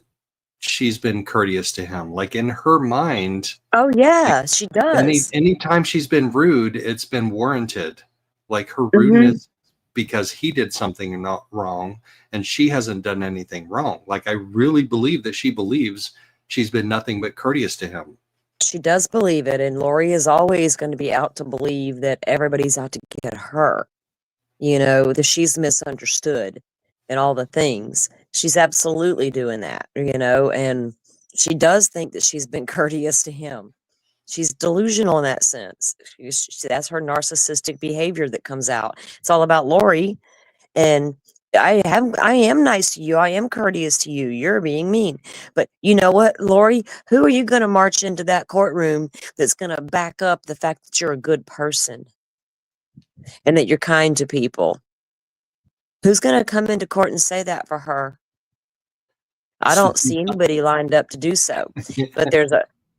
she's been courteous to him. Like, in her mind. Oh, yeah, she does. Anytime she's been rude, it's been warranted. Like, her rudeness because he did something not wrong, and she hasn't done anything wrong. Like, I really believe that she believes she's been nothing but courteous to him. She does believe it, and Lori is always going to be out to believe that everybody's out to get her. You know, that she's misunderstood and all the things. She's absolutely doing that, you know, and she does think that she's been courteous to him. She's delusional in that sense. That's her narcissistic behavior that comes out. It's all about Lori, and I am nice to you. I am courteous to you. You're being mean. But you know what, Lori? Who are you going to march into that courtroom that's going to back up the fact that you're a good person and that you're kind to people? Who's going to come into court and say that for her? I don't see anybody lined up to do so. But there's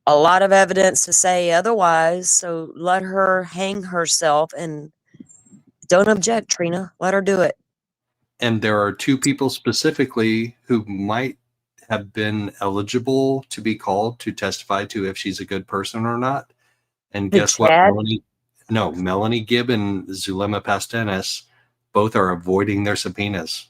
a lot of evidence to say otherwise. So let her hang herself and don't object, Trina. Let her do it. And there are 2 people specifically who might have been eligible to be called to testify to if she's a good person or not. And The guess what? Chad? Melanie Gibb and Zulema Pastenes both are avoiding their subpoenas.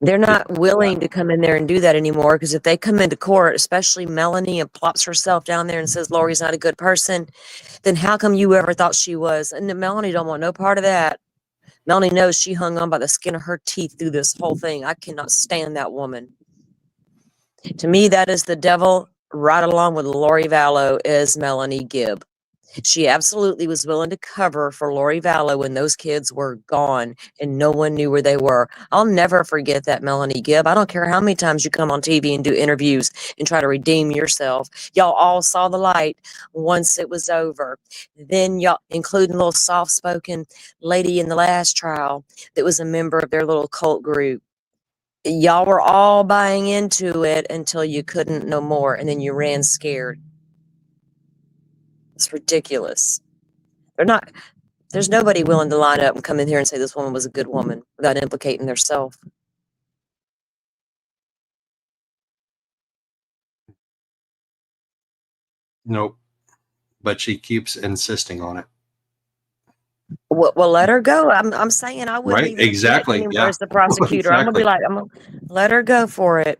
They're Did not you know willing that? to come in there and do that anymore, because if they come into court, especially Melanie, and plops herself down there and says Lori's not a good person, then how come you ever thought she was? And then Melanie don't want no part of that. Melanie knows she hung on by the skin of her teeth through this whole thing. I cannot stand that woman. To me, that is the devil, right along with Lori Vallow is Melanie Gibb. She absolutely was willing to cover for Lori Vallow when those kids were gone and no one knew where they were. I'll never forget that, Melanie Gibb. I don't care how many times you come on TV and do interviews and try to redeem yourself. Y'all all saw the light once it was over. Then y'all, including a little soft-spoken lady in the last trial that was a member of their little cult group. Y'all were all buying into it until you couldn't no more, and then you ran scared. It's ridiculous. There's nobody willing to line up and come in here and say this woman was a good woman without implicating themselves. Nope. But she keeps insisting on it. Well, let her go. I'm saying I wouldn't Right? even object Exactly. anymore Yeah. as the prosecutor. I'm gonna be Exactly. like, I'm gonna let her go for it.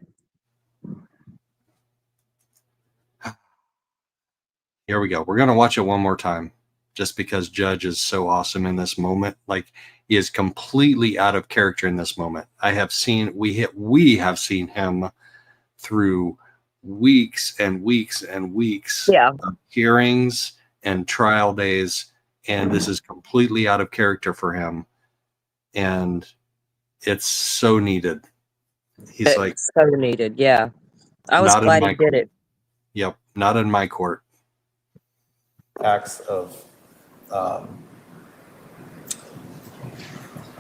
Here we go. We're going to watch it one more time just because Judge is so awesome in this moment. Like, he is completely out of character in this moment. We have seen him through weeks and weeks and weeks of hearings and trial days, and this is completely out of character for him. And it's so needed. He's like, so needed. Yeah. I was glad he did it. Yep. Not in my court. Acts of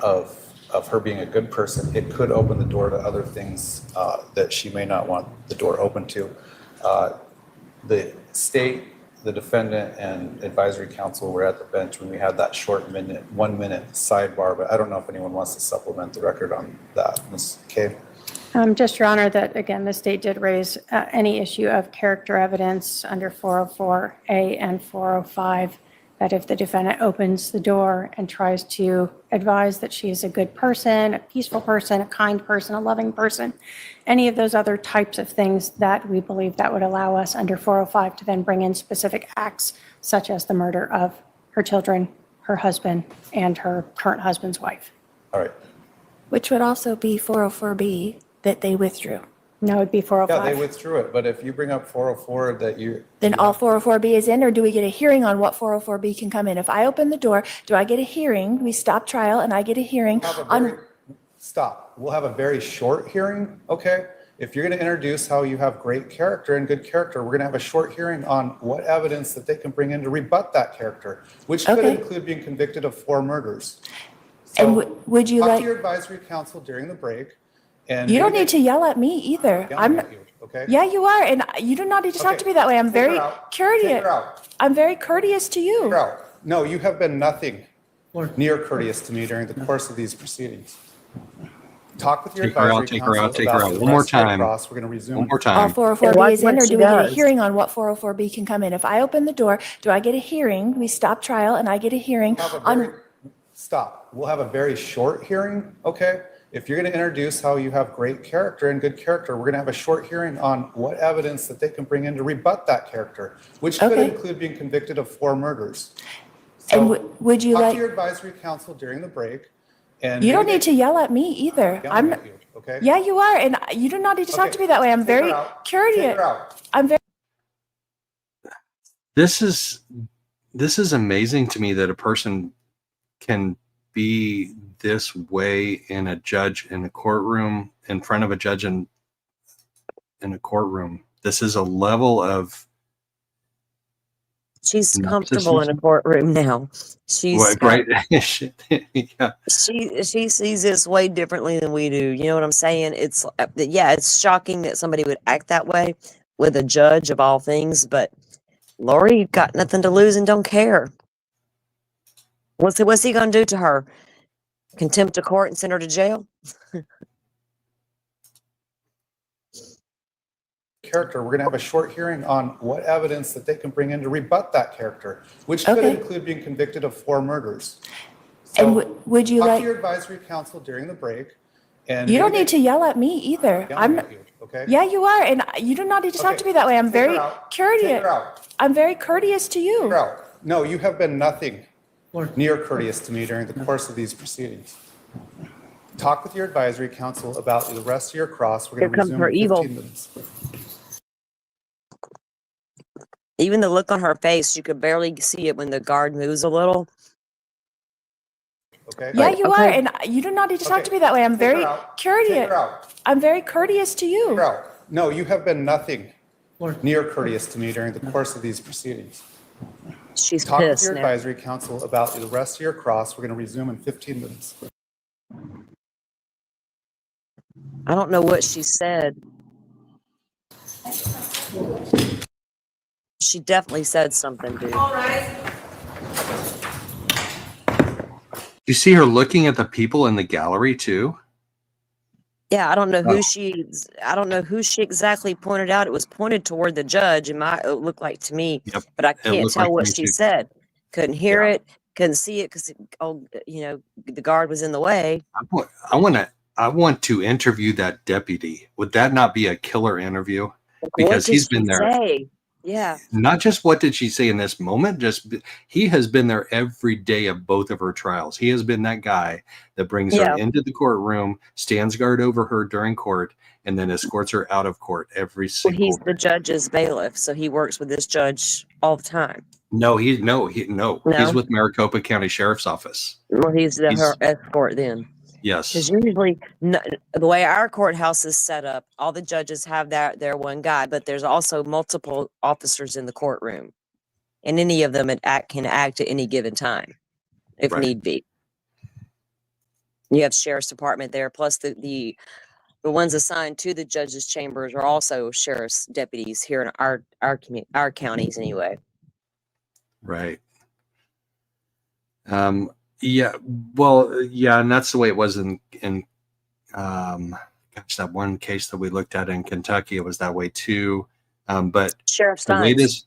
her being a good person, it could open the door to other things that she may not want the door open to. The state, the defendant, and advisory counsel were at the bench when we had that short 1 minute sidebar, but I don't know if anyone wants to supplement the record on that. Ms. Kay? Just, Your Honor, that again, the state did raise any issue of character evidence under 404A and 405, that if the defendant opens the door and tries to advise that she is a good person, a peaceful person, a kind person, a loving person, any of those other types of things, that we believe that would allow us under 405 to then bring in specific acts such as the murder of her children, her husband, and her current husband's wife. All right. Which would also be 404B that they withdrew. No, it'd be 405. Yeah, they withdrew it, but if you bring up 404 that you... Then all 404B is in, or do we get a hearing on what 404B can come in? If I open the door, do I get a hearing? We stop trial and I get a hearing on... Stop. We'll have a very short hearing, okay? If you're going to introduce how you have great character and good character, we're going to have a short hearing on what evidence that they can bring in to rebut that character, which could include being convicted of 4 murders. So and would you talk like... to your advisory counsel during the break. And you don't need to yell at me either. Okay? Yeah, you are, and you do not need to talk to me that way. I'm very courteous. I'm very courteous to you. No, you have been nothing near courteous to me during the course of these proceedings. Talk with your advisory counsel. Take her out. One more time. We're going to resume. One more time. All 404B is in, or do we get a hearing on what 404B can come in? If I open the door, do I get a hearing? We stop trial and I get a hearing on... Stop. We'll have a very short hearing, okay? If you're going to introduce how you have great character and good character, we're going to have a short hearing on what evidence that they can bring in to rebut that character, which could include being convicted of 4 murders. So and would you talk like... to your advisory counsel during the break. And you don't need to yell at me either. I'm... Okay? Yeah, you are, and you do not need to talk to me that way. I'm very courteous. I'm very... This is amazing to me that a person can be this way in a courtroom, in front of a judge in a courtroom. This is a level of... She's comfortable in a courtroom now. She's right. Yeah. She sees this way differently than we do. You know what I'm saying? It's shocking that somebody would act that way with a judge of all things, but Lori got nothing to lose and don't care. What's he gonna do to her? Contempt of court and send her to jail? character. We're going to have a short hearing on what evidence that they can bring in to rebut that character, which could Okay. include being convicted of 4 murders. And So would you talk like? to your advisory counsel during the break. And You don't maybe need to yell at me either. yelling at you, okay? Yeah, you are, and you do not need to talk Okay. to me that way. I'm Take very her out. courteous. Take her out. I'm very courteous to you. Take her out. No, you have been nothing near courteous to me during the course of these proceedings. Talk with your advisory council about the rest of your cross. We're going to Here comes resume her in evil. 15 minutes. Even the look on her face, you could barely see it when the guard moves a little. Okay? Yeah, you are, Okay. and you do not need to talk Okay. to me that way. I'm Take her very out. Take courteous. her out. I'm very courteous to Take you. her out. No, you have been nothing near courteous to me during the course of these proceedings. She's Talk with pissed your now. advisory council about the rest of your cross. We're going to resume in 15 minutes. I don't know what she said. She definitely said something, dude. You see her looking at the people in the gallery too? Yeah, I don't know Oh. who she exactly pointed out. It was pointed toward the judge, and it looked like to me, Yep. but I It can't looked tell like what me she too. said. Couldn't hear Yeah. it, couldn't see it because the guard was in the way. I want to interview that deputy. Would that not be a killer interview? Because What did he's been she there. say? Yeah. Not just what did she say in this moment, he has been there every day of both of her trials. He has been that guy that brings Yeah. her into the courtroom, stands guard over her during court, and then escorts her out of court every Well, single he's the judge's bailiff, so he works with this judge all the time. No. He's No? with Maricopa County Sheriff's Office. Well, he's her escort then. Yes. Because usually, the way our courthouse is set up, all the judges have their one guy, but there's also multiple officers in the courtroom, and any of them can act at any given time, if Right. need be. You have sheriff's department there, plus the ones assigned to the judges' chambers are also sheriff's deputies here in our counties anyway. Right. Yeah. Well, yeah, and that's the way it was in that one case that we looked at in Kentucky. It was that way too. But Sheriff the way Steins. this,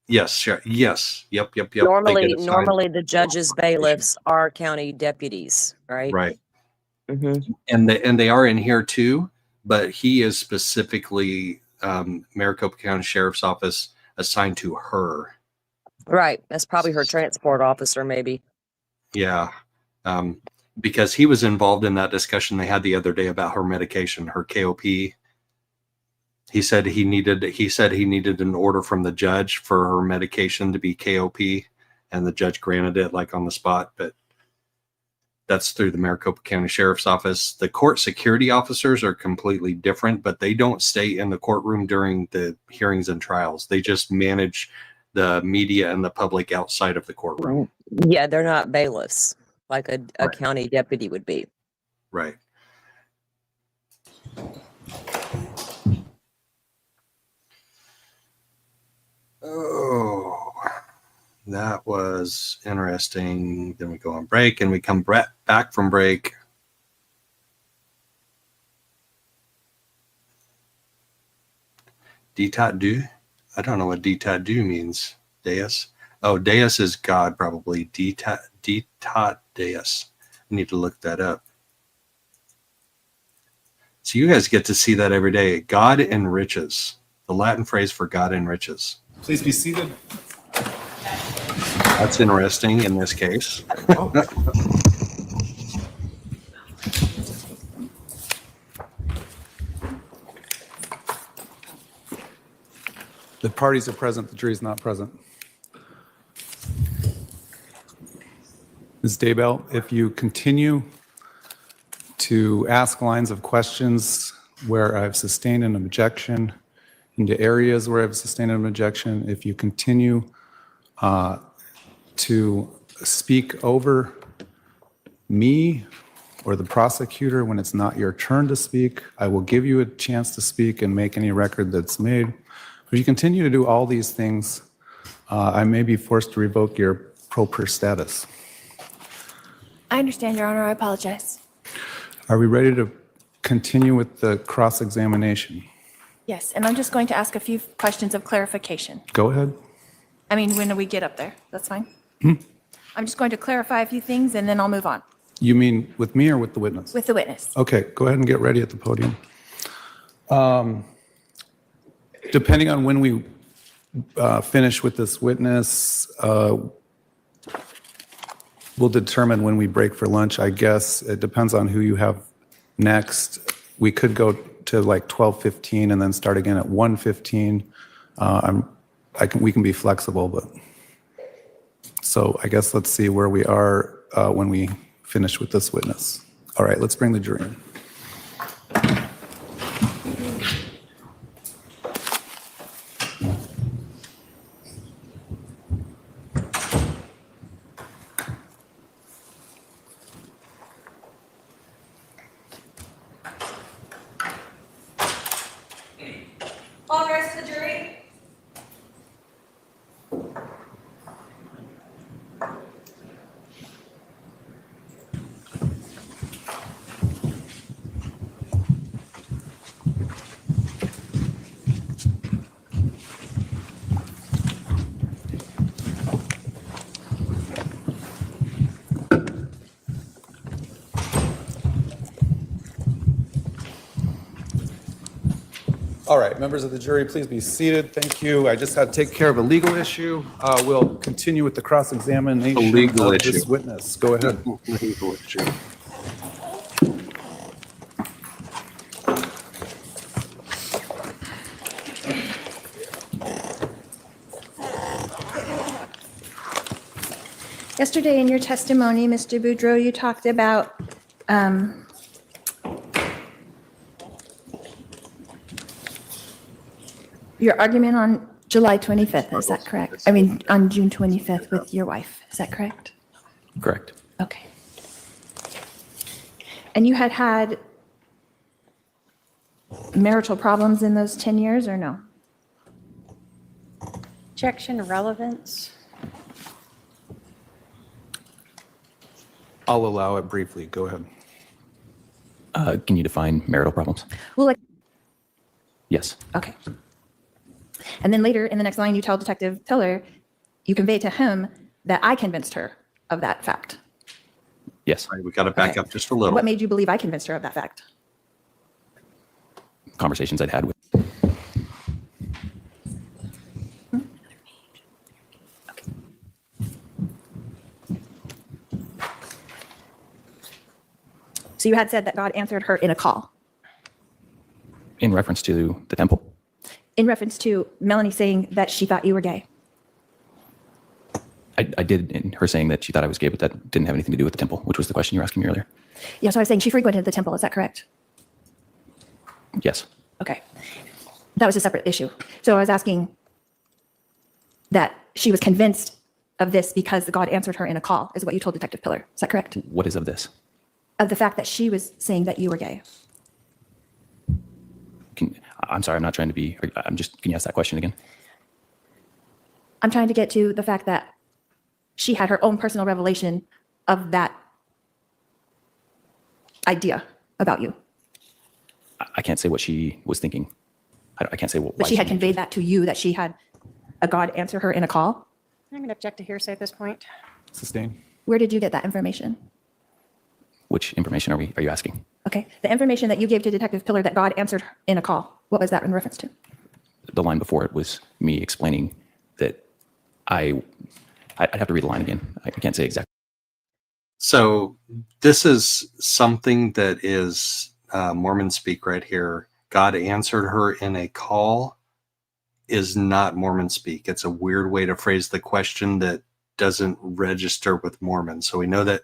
yes, yes, yep. They get Normally assigned. the judges' bailiffs are county deputies, right? Right. Mm-hmm. And they are in here too, but he is specifically Maricopa County Sheriff's Office assigned to her. Right. That's probably her transport officer, maybe. Yeah. Because he was involved in that discussion they had the other day about her medication, her KOP. He said he needed an order from the judge for her medication to be KOP, and the judge granted it like on the spot, but that's through the Maricopa County Sheriff's Office. The court security officers are completely different, but they don't stay in the courtroom during the hearings and trials. They just manage the media and the public outside of the courtroom. Yeah, they're not bailiffs like a Right. county deputy would be. Right. Oh, that was interesting. Then we go on break and we come back from break. Ditat du? I don't know what ditat du means. Deus? Oh, Deus is God, probably. Ditat Deus. I need to look that up. So you guys get to see that every day. God enriches. The Latin phrase for God enriches. Please be seated. That's interesting in this case. The parties are present, the jury is not present. Ms. Daybell, if you continue to ask lines of questions where I've sustained an objection, into areas where I've sustained an objection, if you continue to speak over me or the prosecutor when it's not your turn to speak, I will give you a chance to speak and make any record that's made. If you continue to do all these things, I may be forced to revoke your pro per status. I understand, Your Honor. I apologize. Are we ready to continue with the cross-examination? Yes, and I'm just going to ask a few questions of clarification. Go ahead. I mean, when we get up there, that's fine. Hmm? I'm just going to clarify a few things and then I'll move on You mean with me or with the witness? with the witness. Okay, go ahead and get ready at the podium. Depending on when we finish with this witness, we'll determine when we break for lunch, I guess. It depends on who you have next. We could go to like 12:15 and then start again at 1:15. We can be flexible, but so I guess let's see where we are when we finish with this witness. All right, let's bring the jury in. All the rest of the jury. All right, members of the jury, please be seated. Thank you. I just had to take care of a legal issue. We'll continue with the cross-examination A legal of this issue. witness. Go ahead. Legal issue. Yesterday in your testimony, Mr. Boudreaux, you talked about your argument on July 25th, is that correct? I mean, on June 25th with your wife, is that correct? Correct. Okay. And you had marital problems in those 10 years or no? Objection, relevance. I'll allow it briefly. Go ahead. Can you define marital problems? Well, like, Yes. okay. And then later in the next line, you tell Detective Tiller, you convey to him that I convinced her of that fact. Yes. Right, we got to back Okay. up just a little. What made you believe I convinced her of that fact? Conversations I'd had with. So you had said that God answered her in a call. In reference to the temple. In reference to Melanie saying that she thought you were gay. I did in her saying that she thought I was gay, but that didn't have anything to do with the temple, which was the question you were asking me earlier. Yeah, so I was saying she frequented the temple, is that correct? Yes. Okay. That was a separate issue. So I was asking that she was convinced of this because God answered her in a call, is what you told Detective Pillar. Is that correct? What is of this? Of the fact that she was saying that you were gay. I'm sorry, I'm not trying to be, can you ask that question again? I'm trying to get to the fact that she had her own personal revelation of that idea about you. I can't say what she was thinking. I can't say what. But she had conveyed that to you, that she had a God answer her in a call. I'm going to object to hearsay at this point. Sustain. Where did you get that information? Which information are you asking? Okay, the information that you gave to Detective Pillar that God answered in a call, what was that in reference to? The line before it was me explaining that I'd have to read the line again. I can't say exactly. So this is something that is Mormon speak right here. God answered her in a call is not Mormon speak. It's a weird way to phrase the question that doesn't register with Mormon. So we know that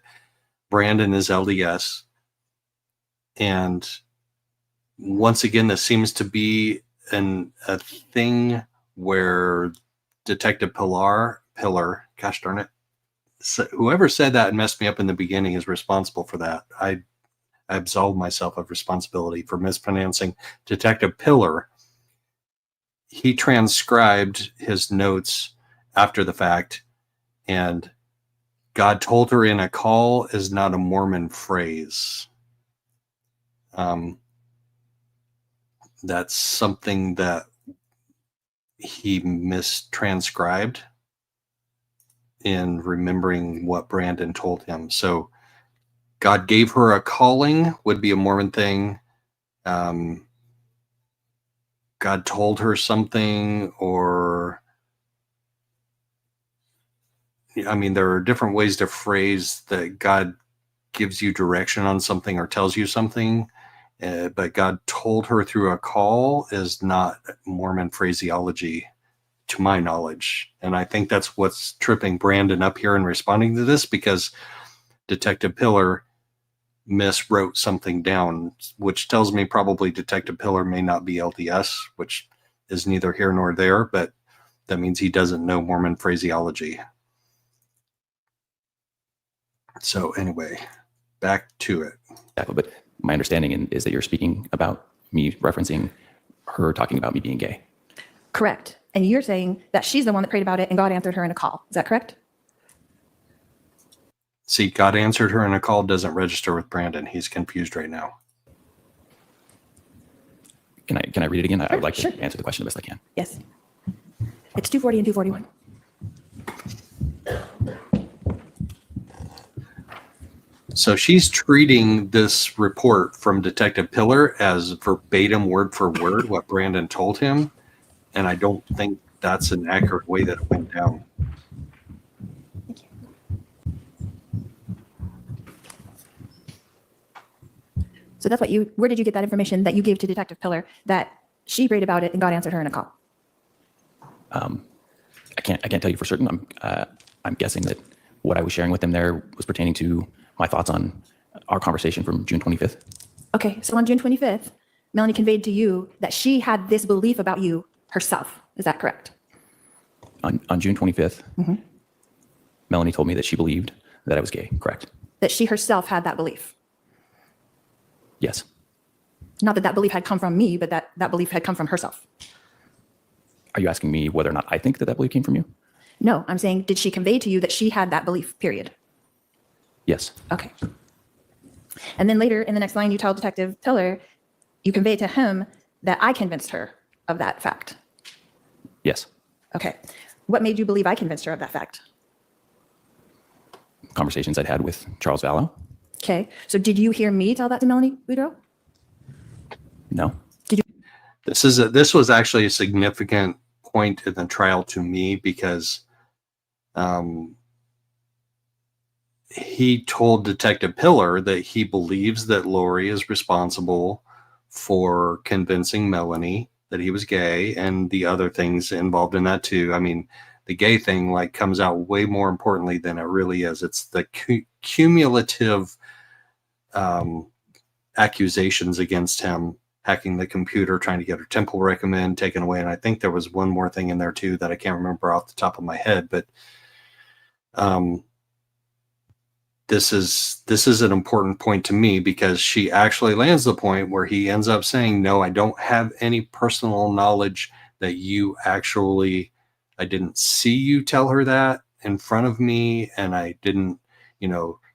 Brandon is LDS. And once again, this seems to be a thing where Detective Pillar, gosh darn it, so whoever said that and messed me up in the beginning is responsible for that. I absolve myself of responsibility for mispronouncing Detective Pillar. He transcribed his notes after the fact, and God told her in a call is not a Mormon phrase. that's something that he mistranscribed in remembering what Brandon told him. So God gave her a calling would be a Mormon thing. God told her something, or I mean, there are different ways to phrase that God gives you direction on something or tells you something. But God told her through a call is not Mormon phraseology, to my knowledge. And I think that's what's tripping Brandon up here in responding to this, because Detective Pillar miswrote something down, which tells me probably Detective Pillar may not be LDS, which is neither here nor there, but that means he doesn't know Mormon phraseology. So anyway, back to it. But my understanding is that you're speaking about me referencing her talking about me being gay. Correct. And you're saying that she's the one that prayed about it and God answered her in a call. Is that correct? See, God answered her in a call doesn't register with Brandon. He's confused right now. Can I read it again? I would like to answer the question the best I can. Yes. It's 240 and 241. So she's treating this report from Detective Pillar as verbatim, word for word, what Brandon told him. And I don't think that's an accurate way that it went down. So that's where did you get that information that you gave to Detective Pillar that she prayed about it and God answered her in a call? I can't tell you for certain. I'm guessing that what I was sharing with them there was pertaining to my thoughts on our conversation from June 25th. Okay, so on June 25th, Melanie conveyed to you that she had this belief about you herself. Is that correct? On June 25th, Melanie told me that she believed that I was gay, correct? That she herself had that belief. Yes. Not that that belief had come from me, but that belief had come from herself. Are you asking me whether or not I think that belief came from you? No, I'm saying, did she convey to you that she had that belief, period? Yes. Okay. And then later in the next line, you tell Detective Pillar, you convey to him that I convinced her of that fact. Yes. Okay. What made you believe I convinced her of that fact? Conversations I'd had with Charles Vallow. Okay. So did you hear me tell that to Melanie Boudreaux? No. Did you? This was actually a significant point in the trial to me, because he told Detective Pillar that he believes that Lori is responsible for convincing Melanie that he was gay, and the other things involved in that too. I mean, the gay thing comes out way more importantly than it really is. It's the cumulative accusations against him, hacking the computer, trying to get her temple recommend taken away. And I think there was one more thing in there too that I can't remember off the top of my head, but this is an important point to me, because she actually lands the point where he ends up saying, no, I don't have any personal knowledge that you actually, I didn't see you tell her that in front of me. And I didn't,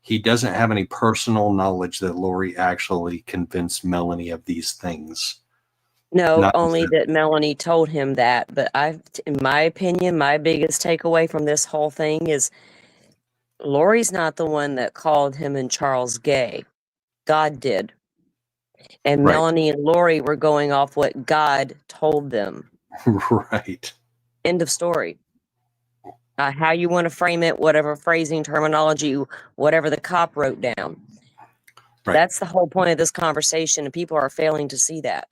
he doesn't have any personal knowledge that Lori actually convinced Melanie of these things. No, only that Melanie told him that. But in my opinion, my biggest takeaway from this whole thing is Lori's not the one that called him and Charles gay. God did. And Right. Melanie and Lori were going off what God told them. Right. End of story. How you want to frame it, whatever phrasing, terminology, whatever the cop wrote down. Right. That's the whole point of this conversation, and people are failing to see that.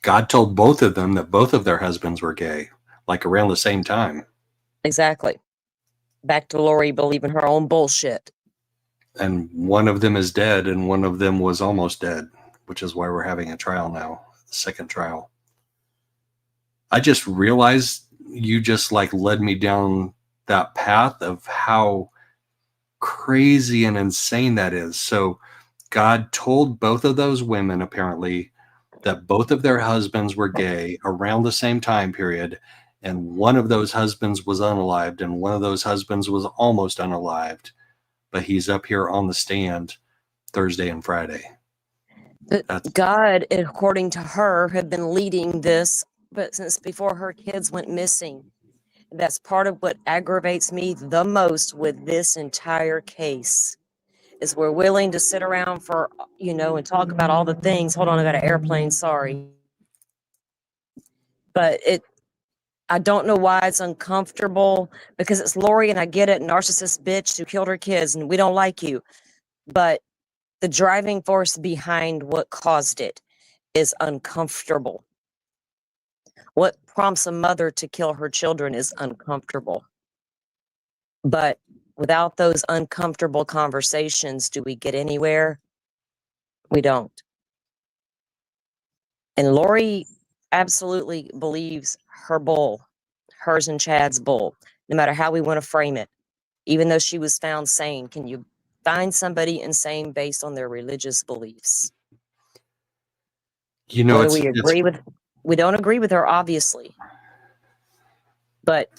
God told both of them that both of their husbands were gay, around the same time. Exactly. Back to Lori believing her own bullshit. And one of them is dead, and one of them was almost dead, which is why we're having a trial now, the second trial. I just realized you just led me down that path of how crazy and insane that is. So God told both of those women apparently that both of their husbands were gay around the same time period, and one of those husbands was unalived and one of those husbands was almost unalived, but he's up here on the stand Thursday and Friday. But God, according to her, had been leading this, but since before her kids went missing. That's part of what aggravates me the most with this entire case. Is we're willing to sit around for, and talk about all the things. Hold on, I got an airplane, sorry. But I don't know why it's uncomfortable, because it's Lori, and I get it, narcissist bitch who killed her kids, and we don't like you. But the driving force behind what caused it is uncomfortable. What prompts a mother to kill her children is uncomfortable. But without those uncomfortable conversations, do we get anywhere? We don't. And Lori absolutely believes her bull, hers and Chad's bull, no matter how we want to frame it. Even though she was found sane, can you find somebody insane based on their religious beliefs? Whether we agree with, we don't agree with her, obviously. But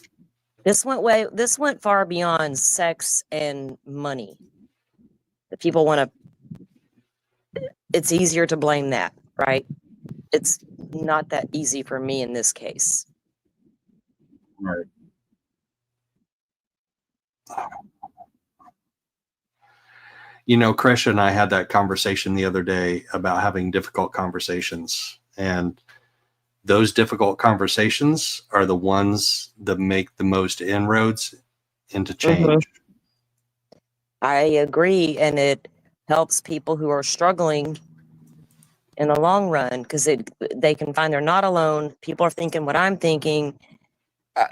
this went far beyond sex and money. If people want to, it's easier to blame that, right? It's not that easy for me in this case. Right. Krisha and I had that conversation the other day about having difficult conversations. And those difficult conversations are the ones that make the most inroads into change. Mm-hmm. I agree. And it helps people who are struggling in the long run, because they can find they're not alone. People are thinking what I'm thinking.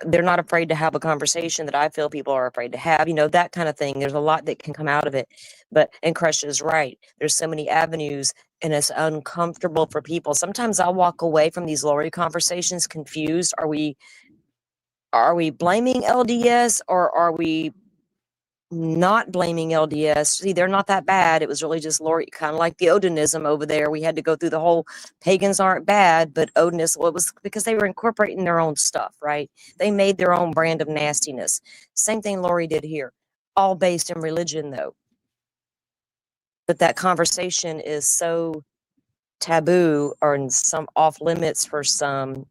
They're not afraid to have a conversation that I feel people are afraid to have, that kind of thing. There's a lot that can come out of it. And Crush is right. There's so many avenues, and it's uncomfortable for people. Sometimes I'll walk away from these Lori conversations confused. Are we blaming LDS, or are we not blaming LDS? See, they're not that bad. It was really just Lori, kind of like the Odinism over there. We had to go through the whole pagans aren't bad, but Odinist, well, it was because they were incorporating their own stuff, right? They made their own brand of nastiness. Same thing Lori did here, all based in religion, though. But that conversation is so taboo, or in some off limits for some.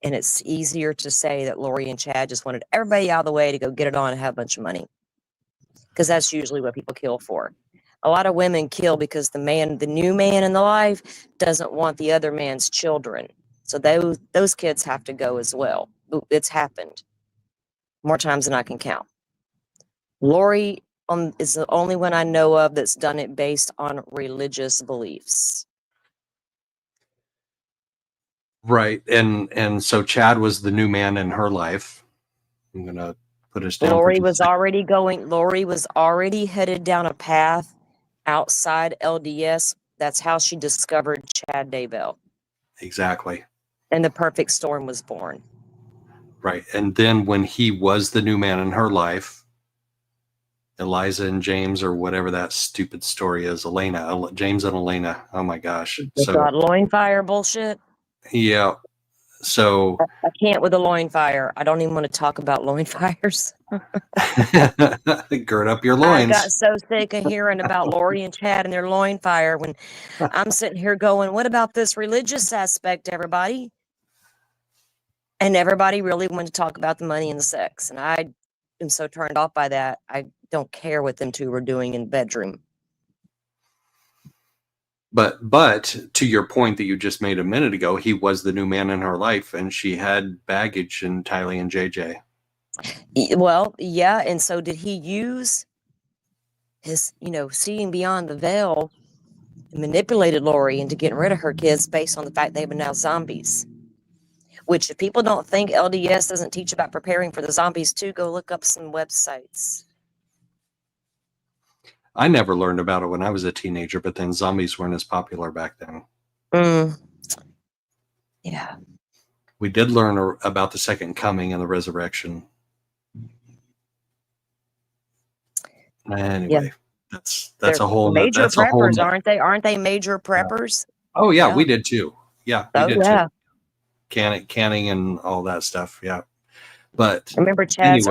And it's easier to say that Lori and Chad just wanted everybody out of the way to go get it on and have a bunch of money. Because that's usually what people kill for. A lot of women kill because the new man in the life doesn't want the other man's children. So those kids have to go as well. It's happened more times than I can count. Lori is the only one I know of that's done it based on religious beliefs. Right. And so Chad was the new man in her life. I'm going to put us down. Lori was already headed down a path outside LDS. That's how she discovered Chad Daybell. Exactly. And the perfect storm was born. Right. And then when he was the new man in her life, Eliza and James, or whatever that stupid story is, James and Elena. Oh my gosh. So loin fire bullshit. Yeah. So I can't with a loin fire. I don't even want to talk about loin fires. Gird up your loins. I got so sick of hearing about Lori and Chad and their loin fire when I'm sitting here going, what about this religious aspect, everybody? And everybody really wanted to talk about the money and the sex. And I am so turned off by that. I don't care what them two were doing in the bedroom. But to your point that you just made a minute ago, he was the new man in her life, and she had baggage in Tylee and JJ. Well, yeah. And so did he use his, seeing beyond the veil, and manipulated Lori into getting rid of her kids based on the fact they were now zombies? Which, if people don't think LDS doesn't teach about preparing for the zombies too, go look up some websites. I never learned about it when I was a teenager, but then zombies weren't as popular back then. Yeah. We did learn about the second coming and the resurrection. Anyway, that's a whole major preppers, aren't they? Aren't they major preppers? Oh yeah, we did too. Yeah, we did too. Canning and all that stuff. Yeah, but I remember Chad's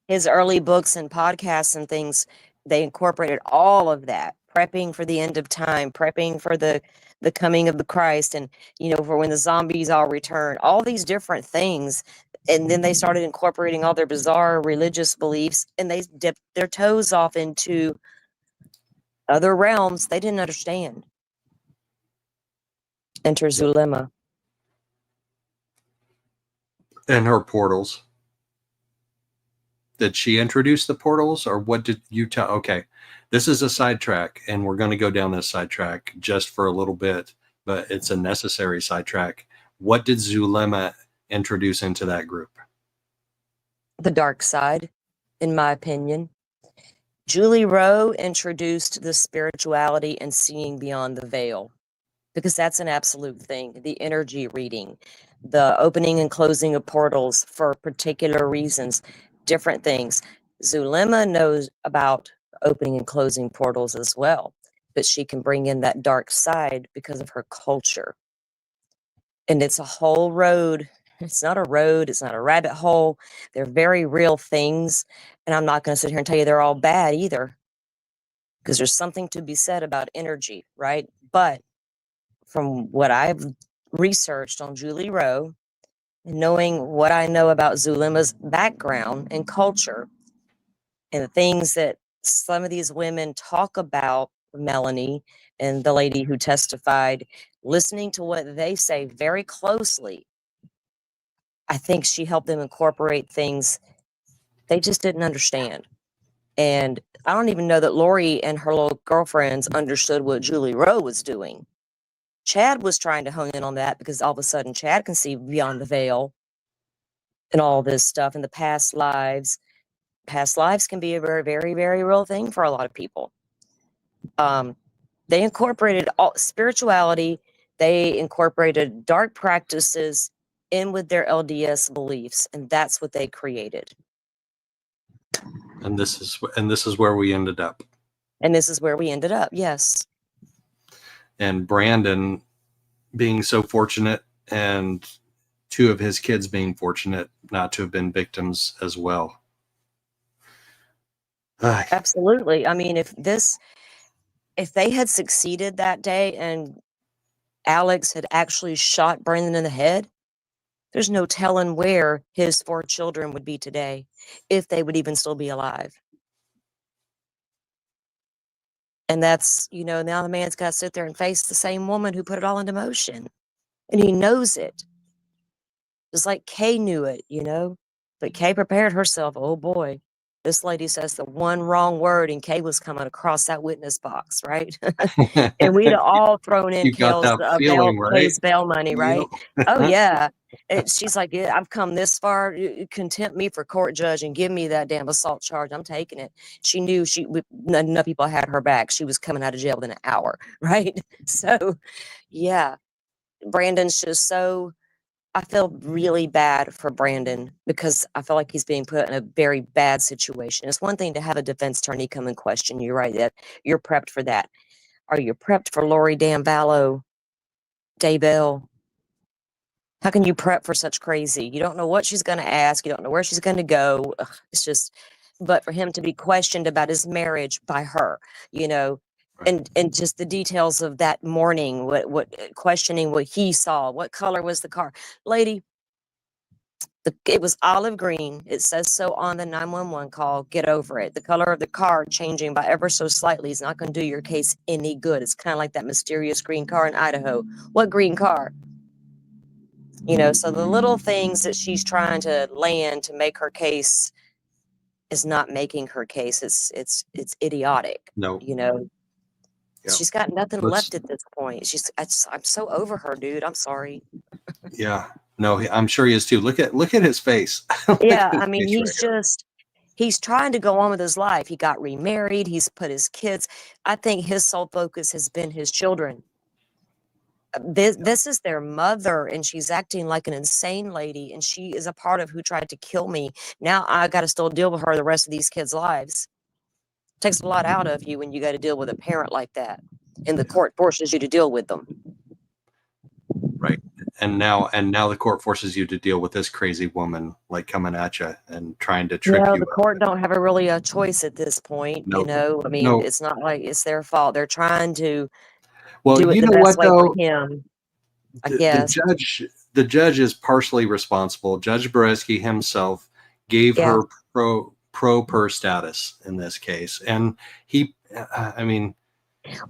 his early books and podcasts and things. They incorporated all of that prepping for the end of time, prepping for the coming of the Christ, and for when the zombies all return, all these different things. And then they started incorporating all their bizarre religious beliefs, and they dipped their toes off into other realms they didn't understand. Enter Zulema. And her portals. Did she introduce the portals, or what did you tell? Okay, this is a sidetrack, and we're going to go down this sidetrack just for a little bit, but it's a necessary sidetrack. What did Zulema introduce into that group? The dark side, in my opinion. Julie Rowe introduced the spirituality and seeing beyond the veil, because that's an absolute thing. The energy reading, the opening and closing of portals for particular reasons, different things. Zulema knows about opening and closing portals as well, but she can bring in that dark side because of her culture. And it's a whole road. It's not a road. It's not a rabbit hole. They're very real things. And I'm not going to sit here and tell you they're all bad either, because there's something to be said about energy, right? But from what I've researched on Julie Rowe, and knowing what I know about Zulema's background and culture, and the things that some of these women talk about, Melanie and the lady who testified, listening to what they say very closely, I think she helped them incorporate things they just didn't understand. And I don't even know that Lori and her little girlfriends understood what Julie Rowe was doing. Chad was trying to hone in on that, because all of a sudden Chad can see beyond the veil and all this stuff in the past lives. Past lives can be a very, very, very real thing for a lot of people. They incorporated all spirituality. They incorporated dark practices in with their LDS beliefs, and that's what they created. And this is where we ended up. And this is where we ended up. Yes. And Brandon being so fortunate, and two of his kids being fortunate not to have been victims as well. Absolutely. I mean, if they had succeeded that day and Alex had actually shot Brandon in the head, there's no telling where his 4 children would be today, if they would even still be alive. And that's, now the man's got to sit there and face the same woman who put it all into motion. And he knows it. Just like Kay knew it, But Kay prepared herself. Oh boy, this lady says the one wrong word, and Kay was coming across that witness box, right? And we'd have all thrown in You got that feeling, right? Kay's bail money, right? Yep. Oh yeah. She's like, yeah, I've come this far. You contempt me for court judge and give me that damn assault charge. I'm taking it. She knew enough people had her back. She was coming out of jail within an hour, right? So, yeah, Brandon's just so. I feel really bad for Brandon, because I feel like he's being put in a very bad situation. It's one thing to have a defense attorney come and question you, right? That you're prepped for that. Are you prepped for Lori Dan Vallow, Daybell? How can you prep for such crazy? You don't know what she's going to ask. You don't know where she's going to go. Ugh, it's just, but for him to be questioned about his marriage by her, and just the details of that morning, what questioning what he saw, what color was the car, lady. It was olive green. It says so on the 911 call. Get over it. The color of the car changing by ever so slightly is not going to do your case any good. It's kind of like that mysterious green car in Idaho. What green car? So the little things that she's trying to land to make her case is not making her case. It's idiotic. No. Yeah. She's got nothing left at this point. I'm so over her, dude. I'm sorry. Yeah. No, I'm sure he is too. Look at his face. Yeah, I mean, he's trying to go on with his life. He got remarried. He's put his kids. I think his sole focus has been his children. This is their mother, and she's acting like an insane lady, and she is a part of who tried to kill me. Now I got to still deal with her the rest of these kids' lives. It takes a lot out of you when you got to deal with a parent like that, and the court forces you to deal with them. Right. now the court forces you to deal with this crazy woman like coming at you and trying to trick you The court don't have a choice at this point. no I mean, no it's not like it's their fault. They're trying to well do it you the know best what way for though him, I the guess. judge is partially responsible. Judge Bereski himself gave Yeah. her pro per status in this case, and he I mean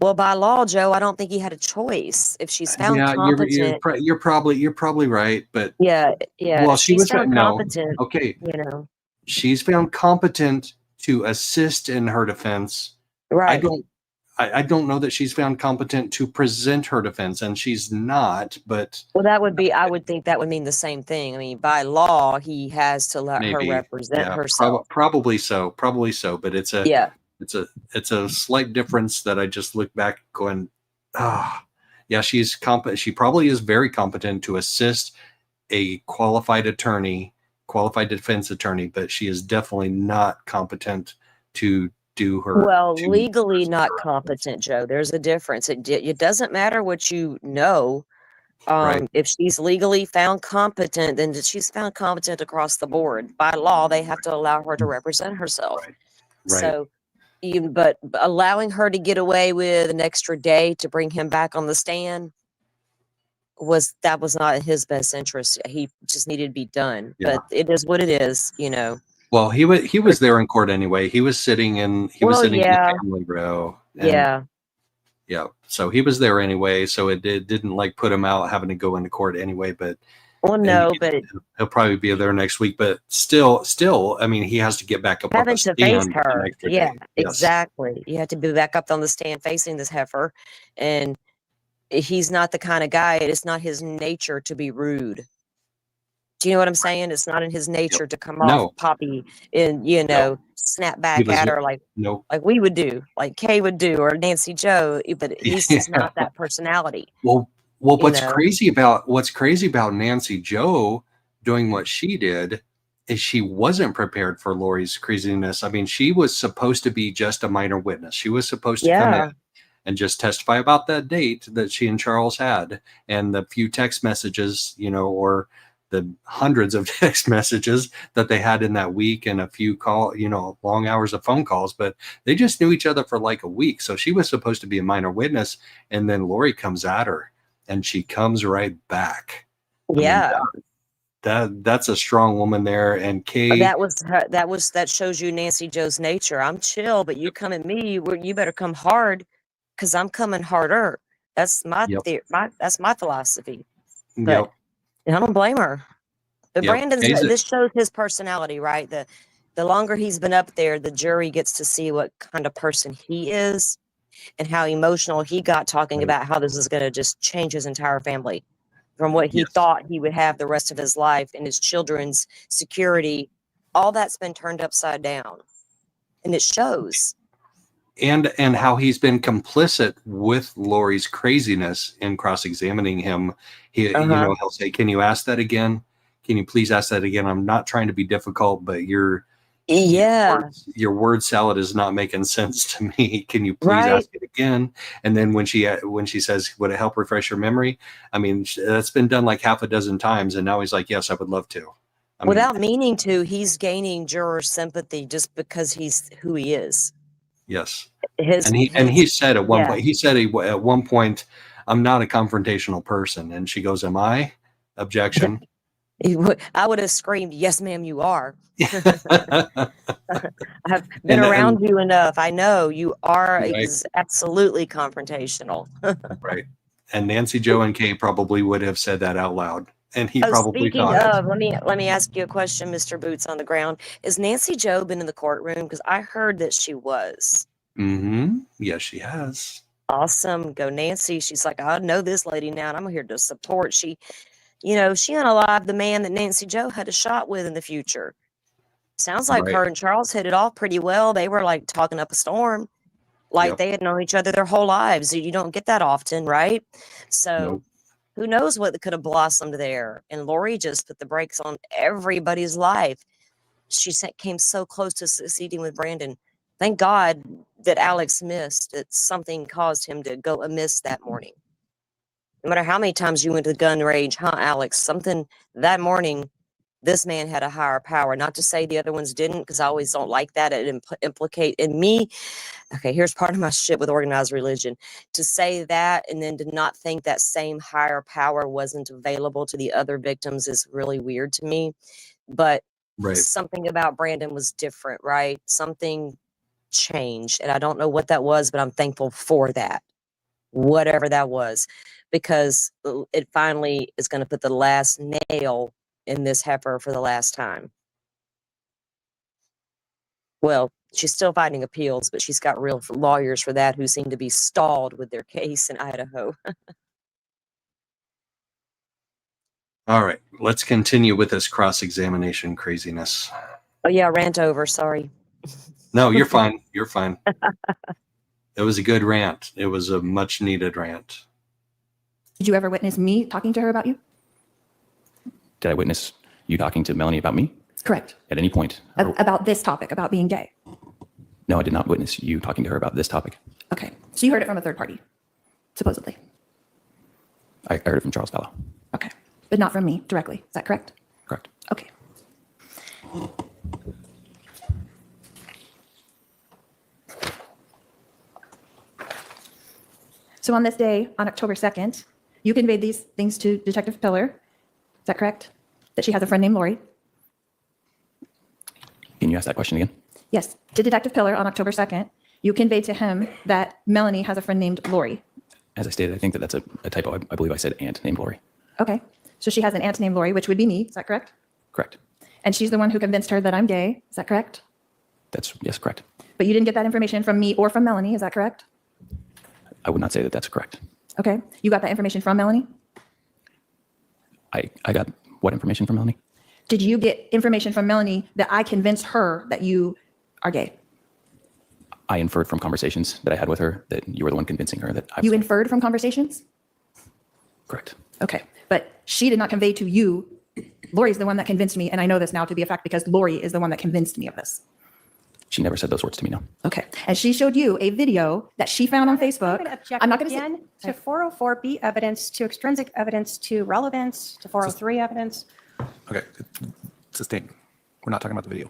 Well, by law, Joe, I don't think he had a choice. If she's found yeah competent, you're probably right, but yeah, well if she she's was found no competent, okay you know, she's found competent to assist in her defense. right. I don't know that she's found competent to present her defense, and she's not, but Well, I would think that would mean the same thing. I mean, by law, he has to let her maybe, represent yeah, herself. probably so, but it's Yeah. a slight difference that I just look back going, yeah, she's competent. She probably is very competent to assist a qualified defense attorney, but she is definitely not competent to do her. Well, legally not competent, Joe. There's a difference. It doesn't matter what you know. Right. If she's legally found competent, then she's found competent across the board. By law, they have to allow her to represent herself. Right. So, but allowing her to get away with an extra day to bring him back on the stand was not in his best interest. He just needed to be done. Yeah. But it is what it is, Well, he was there in court anyway. He was sitting in the family row. And, yeah. So he was there anyway. So it didn't like put him out having to go into court anyway. But but he'll probably be there next week. But still, I mean, he has to get back up on having the to stand face the her. next day. Yeah, Yes. exactly. You have to be back up on the stand facing this heifer, and he's not the kind of guy. It's not his nature to be rude. Do you know what I'm saying? It's not in his nature to come off poppy and snap back at her like we would do, like Kay would do, or Nancy Joe. But he's just not that personality. Well, what's crazy about Nancy Joe doing what she did is she wasn't prepared for Lori's craziness. I mean, she was supposed to be just a minor witness. She was supposed to come in and just testify about that date that she and Charles had, and the few text messages, or the hundreds of text messages that they had in that week, and a few long hours of phone calls, but they just knew each other for like a week. So she was supposed to be a minor witness, and then Lori comes at her and she comes right back. Yeah. I mean, that's a strong woman there. And Kay, that shows you Nancy Joe's nature. I'm chill, but you come at me, you better come hard, because I'm coming harder. That's my that's my philosophy. But I don't blame her. But this shows his personality, right? The longer he's been up there, the jury gets to see what kind of person he is and how emotional he got talking about how this is going to just change his entire family from what he thought he would have the rest of his life and his children's security. All that's been turned upside down, and it shows. And how he's been complicit with Lori's craziness in cross-examining him. He'll say, "Can you ask that again? Can you please ask that again? I'm not trying to be difficult, but your word salad is not making sense to me. Can you please ask it again?" And then when she says, "Would it help refresh your memory?" I mean, that's been done like half a dozen times, and now he's like, "Yes, I would love to." Without meaning to, he's gaining juror sympathy just because he's who he is. Yes. He said at one point, "I'm not a confrontational person." And she goes, "Am I?" Objection. I would have screamed, "Yes, ma'am, you are." I've been around you enough. I know you are absolutely confrontational. Right. And Nancy Joe and Kay probably would have said that out loud. And he probably speaking thought of, let me ask you a question, Mr. Boots on the Ground. Is Nancy Joe been in the courtroom? Because I heard that she was. Mm-hmm. Yes, she has. Awesome. Go Nancy. She's like, "I know this lady now, and I'm here to support." She unalived the man that Nancy Joe had a shot with in the future. Sounds like her and Charles hit it off pretty well. They were like talking up a storm. Like they had known each other their whole lives. You don't get that often, right? So who knows what could have blossomed there. And Lori just put the brakes on everybody's life. She came so close to succeeding with Brandon. Thank God that Alex missed, that something caused him to go amiss that morning. no matter how many times you went to the gun range, huh, Alex? Something that morning, this man had a higher power. Not to say the other ones didn't, because I always don't like that. It implicate in me. Okay, here's part of my shit with organized religion. To say that and then to not think that same higher power wasn't available to the other victims is really weird to me. But something about Brandon was different, right? Something changed. And I don't know what that was, but I'm thankful for that. Whatever that was, because it finally is going to put the last nail in this heifer for the last time. Well, she's still fighting appeals, but she's got real lawyers for that who seem to be stalled with their case in Idaho. All right, let's continue with this cross-examination craziness. Oh yeah, rant over, sorry. No, you're fine. You're fine. It was a good rant. It was a much needed rant. Did you ever witness me talking to her about you? Did I witness you talking to Melanie about me? Correct. At any point? About this topic, about being gay. No, I did not witness you talking to her about this topic. Okay. So you heard it from a third party, supposedly. I heard it from Charles Vallow. Okay. But not from me directly. Is that correct? Correct. Okay. So on this day, on October 2nd, you conveyed these things to Detective Pillar. Is that correct? That she has a friend named Lori? Can you ask that question again? Yes. To Detective Pillar on October 2nd, you conveyed to him that Melanie has a friend named Lori. As I stated, I think that that's a typo. I believe I said aunt named Lori. Okay. So she has an aunt named Lori, which would be me. Is that correct? Correct. And she's the one who convinced her that I'm gay. Is that correct? Yes, correct. But you didn't get that information from me or from Melanie. Is that correct? I would not say that that's correct. Okay. You got that information from Melanie? I got what information from Melanie? Did you get information from Melanie that I convinced her that you are gay? I inferred from conversations that I had with her that you were the one convincing her that I was. You inferred from conversations? Correct. Okay. But she did not convey to you. Lori's the one that convinced me, and I know this now to be a fact because Lori is the one that convinced me of this. She never said those words to me, no. Okay. And she showed you a video that she found on Facebook. I'm not going to again to 404B evidence, to extrinsic evidence, to relevance, to 403 evidence. Okay, sustained. We're not talking about the video.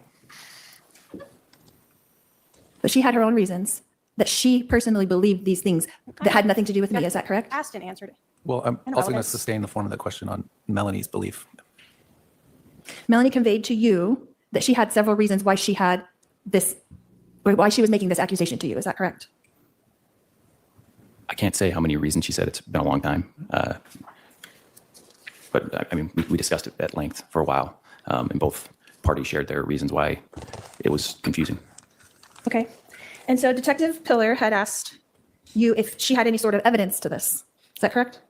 But she had her own reasons that she personally believed these things that had nothing to do with me. Is that correct? Asked and answered it. Well, I'm And also going to relevance. sustain the form of the question on Melanie's belief. Melanie conveyed to you that she had several reasons why she had this, or why she was making this accusation to you. Is that correct? I can't say how many reasons she said. It's been a long time. But I mean, we discussed it at length for a while, and both parties shared their reasons why it was confusing. Okay. And so Detective Pillar had asked you if she had any sort of evidence to this. Is that correct?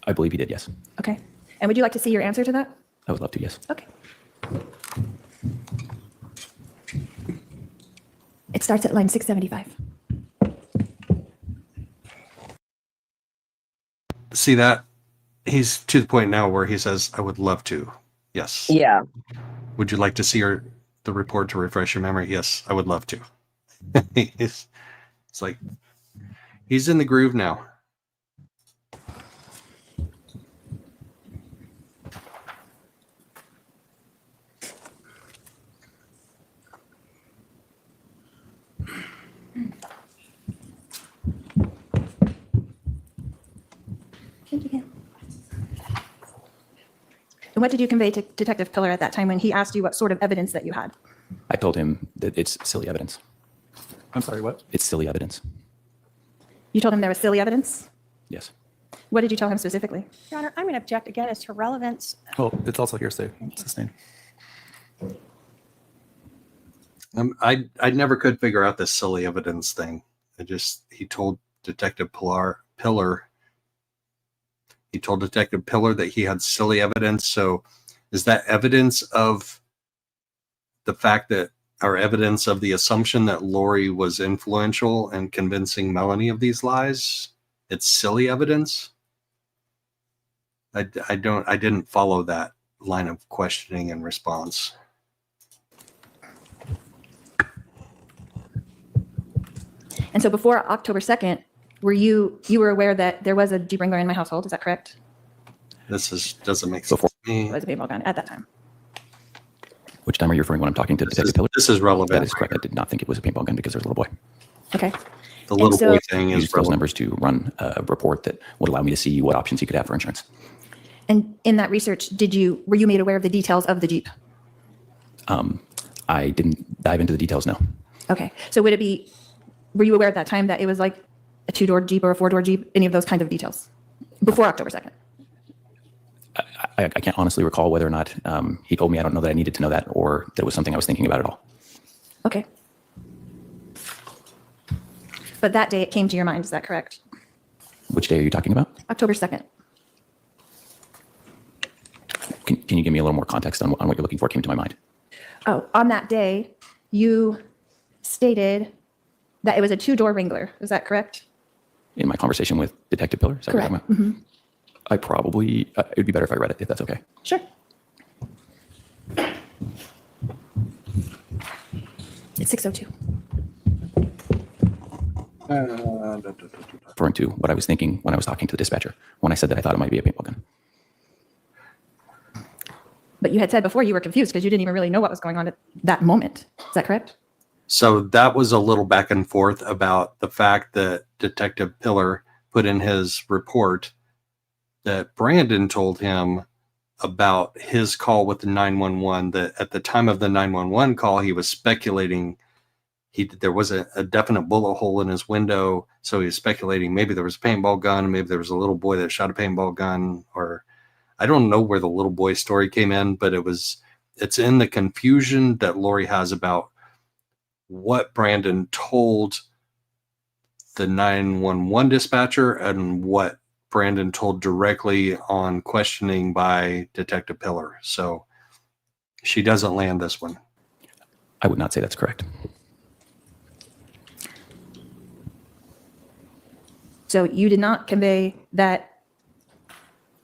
I believe he did, yes. Okay. And would you like to see your answer to that? I would love to, yes. Okay. It starts at line 675. See that? He's to the point now where he says, I would love to. Yes. Yeah. Would you like to see the report to refresh your memory? Yes, I would love to. It's like, he's in the groove now. And what did you convey to Detective Pillar at that time when he asked you what sort of evidence that you had? I told him that it's silly evidence. I'm sorry, what? It's silly evidence. You told him there was silly evidence? Yes. What did you tell him specifically? Your Honor, I'm going to object again as to relevance. Well, it's also hearsay. Sustained. I never could figure out this silly evidence thing. He told Detective Pillar that he had silly evidence. So is that evidence of the fact that, or evidence of the assumption that Lori was influential and convincing Melanie of these lies? It's silly evidence? I didn't follow that line of questioning and response. And so before October 2nd, you were aware that there was a Jeep Wrangler in my household? Is that correct? Doesn't make sense to me. It was a paintball gun at that time. Which time are you referring when I'm talking to Detective Pillar? This is relevant. That is correct. I did not think it was a paintball gun because there's a little boy. Okay. The little boy thing Use is those relevant. numbers to run a report that would allow me to see what options he could have for insurance. And in that research, were you made aware of the details of the Jeep? I didn't dive into the details, no. Okay. So were you aware at that time that it was like a 2-door Jeep or a 4-door Jeep? Any of those kinds of details before October 2nd? I can't honestly recall whether or not he told me. I don't know that I needed to know that or that it was something I was thinking about at all. Okay. But that day it came to your mind, is that correct? Which day are you talking about? October 2nd. Can you give me a little more context on what you're looking for came to my mind? Oh, on that day, you stated that it was a 2-door Wrangler. Is that correct? In my conversation with Detective Pillar? Is that what you're Correct. talking about? I probably, it'd be better if I read it, if that's okay. Sure. It's 6:02. Referring to what I was thinking when I was talking to the dispatcher, when I said that I thought it might be a paintball gun. But you had said before you were confused because you didn't even really know what was going on at that moment. Is that correct? So that was a little back and forth about the fact that Detective Pillar put in his report that Brandon told him about his call with the 911, that at the time of the 911 call, he was speculating there was a definite bullet hole in his window. So he was speculating maybe there was a paintball gun, maybe there was a little boy that shot a paintball gun, or I don't know where the little boy story came in, but it's in the confusion that Lori has about what Brandon told the 911 dispatcher and what Brandon told directly on questioning by Detective Pillar. So she doesn't land this one. I would not say that's correct. So you did not convey that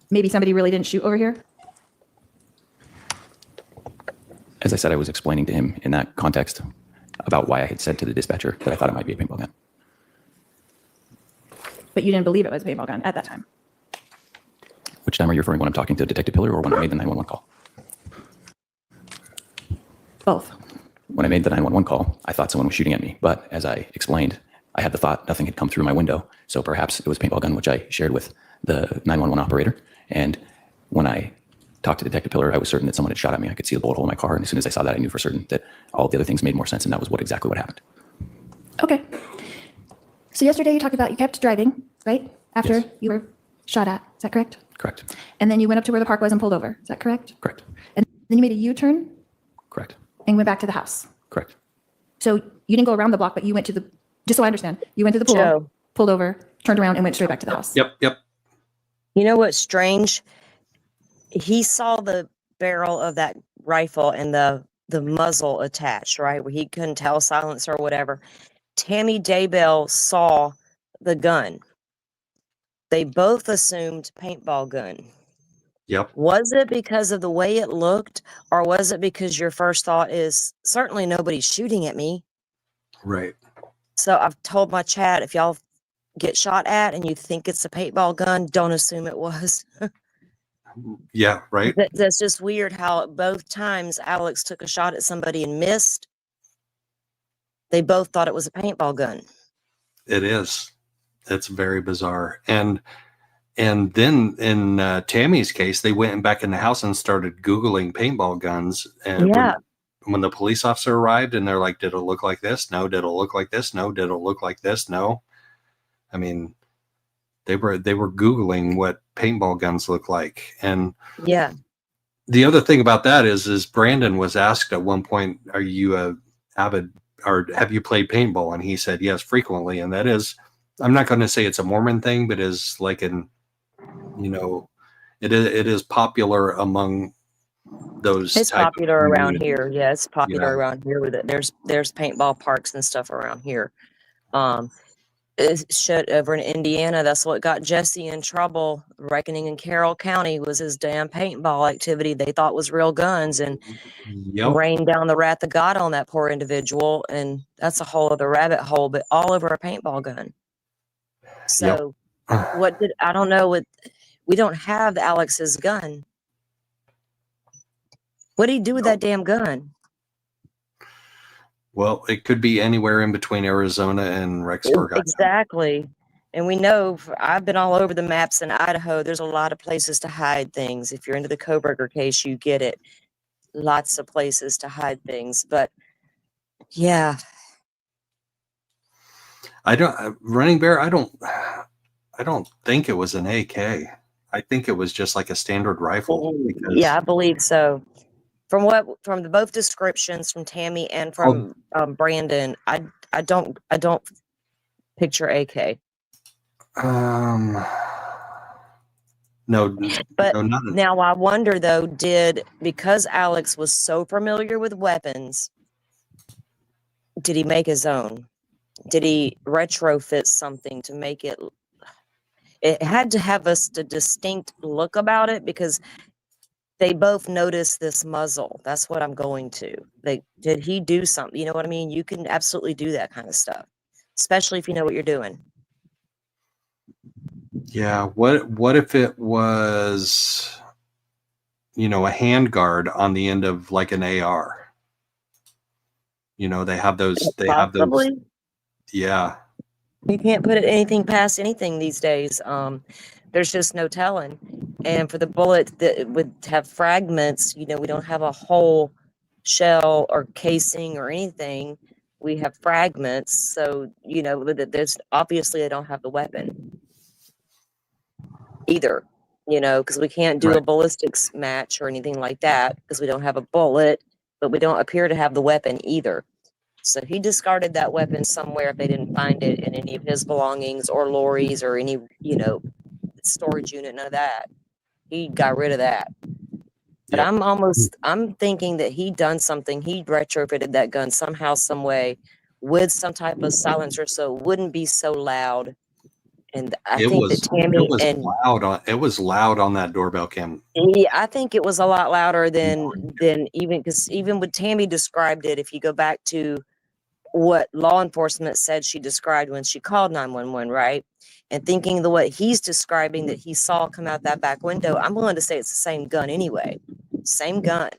maybe somebody really didn't shoot over here? As I said, I was explaining to him in that context about why I had said to the dispatcher that I thought it might be a paintball gun. But you didn't believe it was a paintball gun at that time? Which time are you referring when I'm talking to Detective Pillar or when I made the 911 call? Both. When I made the 911 call, I thought someone was shooting at me. But as I explained, I had the thought nothing had come through my window. So perhaps it was a paintball gun, which I shared with the 911 operator. And when I talked to Detective Pillar, I was certain that someone had shot at me. I could see the bullet hole in my car. And as soon as I saw that, I knew for certain that all of the other things made more sense. And that was exactly what happened. Okay. So yesterday you talked about you kept driving, right? After you were shot at. Is that correct? Correct. And then you went up to where the park was and pulled over. Is that correct? Correct. And then you made a U-turn Correct. and went back to the house. Correct. So you didn't go around the block, but you went to the, just so I understand, you went to the pool, Joe. pulled over, turned around and went straight back to the house. Yep. You know what's strange? He saw the barrel of that rifle and the muzzle attached, right? Where he couldn't tell silencer or whatever. Tammy Daybell saw the gun. They both assumed paintball gun. Yep. Was it because of the way it looked, or was it because your first thought is certainly nobody's shooting at me? Right. So I've told my chat, if y'all get shot at and you think it's a paintball gun, don't assume it was. Yeah, right. That's just weird how both times Alex took a shot at somebody and missed. They both thought it was a paintball gun. It is. It's very bizarre. And then in Tammy's case, they went back in the house and started Googling paintball guns. And Yeah. when the police officer arrived and they're like, did it look like this? No. Did it look like this? No. Did it look like this? No. I mean, they were Googling what paintball guns look like. And yeah, the other thing about that is Brandon was asked at one point, are you a avid, or have you played paintball? And he said, yes, frequently. And that is, I'm not going to say it's a Mormon thing, but is like it is popular among those. it's type of popular around communities. here. Yeah, it's popular Yeah. around here with it. There's paintball parks and stuff around here. It shut over in Indiana. That's what got Jesse in trouble. Reckoning in Carroll County was his damn paintball activity they thought was real guns, and rained down the wrath of God on that poor individual. And that's a whole other rabbit hole, but all over a paintball gun. So what did, I don't know what, we don't have Alex's gun. What did he do with that damn gun? Well, it could be anywhere in between Arizona and Rexburg. Exactly. And we know, I've been all over the maps in Idaho. There's a lot of places to hide things. If you're into the Koberger case, you get it. Lots of places to hide things. But yeah. Running Bear, I don't think it was an AK. I think it was just like a standard rifle. Yeah, I believe so. From the both descriptions from Tammy and from Brandon, I don't picture AK. No, but no, not now I wonder though, because Alex was so familiar with weapons, did he make his own? Did he retrofit something to make it? It had to have a distinct look about it because they both noticed this muzzle. That's what I'm going to. Did he do something? You know what I mean? You can absolutely do that kind of stuff, especially if you know what you're doing. Yeah. What if it was, a handguard on the end of like an AR? They have those. Possibly. Yeah. You can't put anything past anything these days. There's just no telling. And for the bullet that would have fragments, we don't have a whole shell or casing or anything. We have fragments. So, there's obviously they don't have the weapon either, because we can't do a ballistics match or anything like that because we don't have a bullet, but we don't appear to have the weapon either. So he discarded that weapon somewhere if they didn't find it in any of his belongings or Lori's or any, storage unit, none of that. He got rid of that. But I'm thinking that he done something. He retrofitted that gun somehow, some way with some type of silencer so it wouldn't be so loud. And I think that Tammy it was loud on that doorbell cam. Yeah, I think it was a lot louder than even, because even when Tammy described it, if you go back to what law enforcement said she described when she called 911, right? And thinking what he's describing that he saw come out that back window, I'm willing to say it's the same gun anyway. Same gun.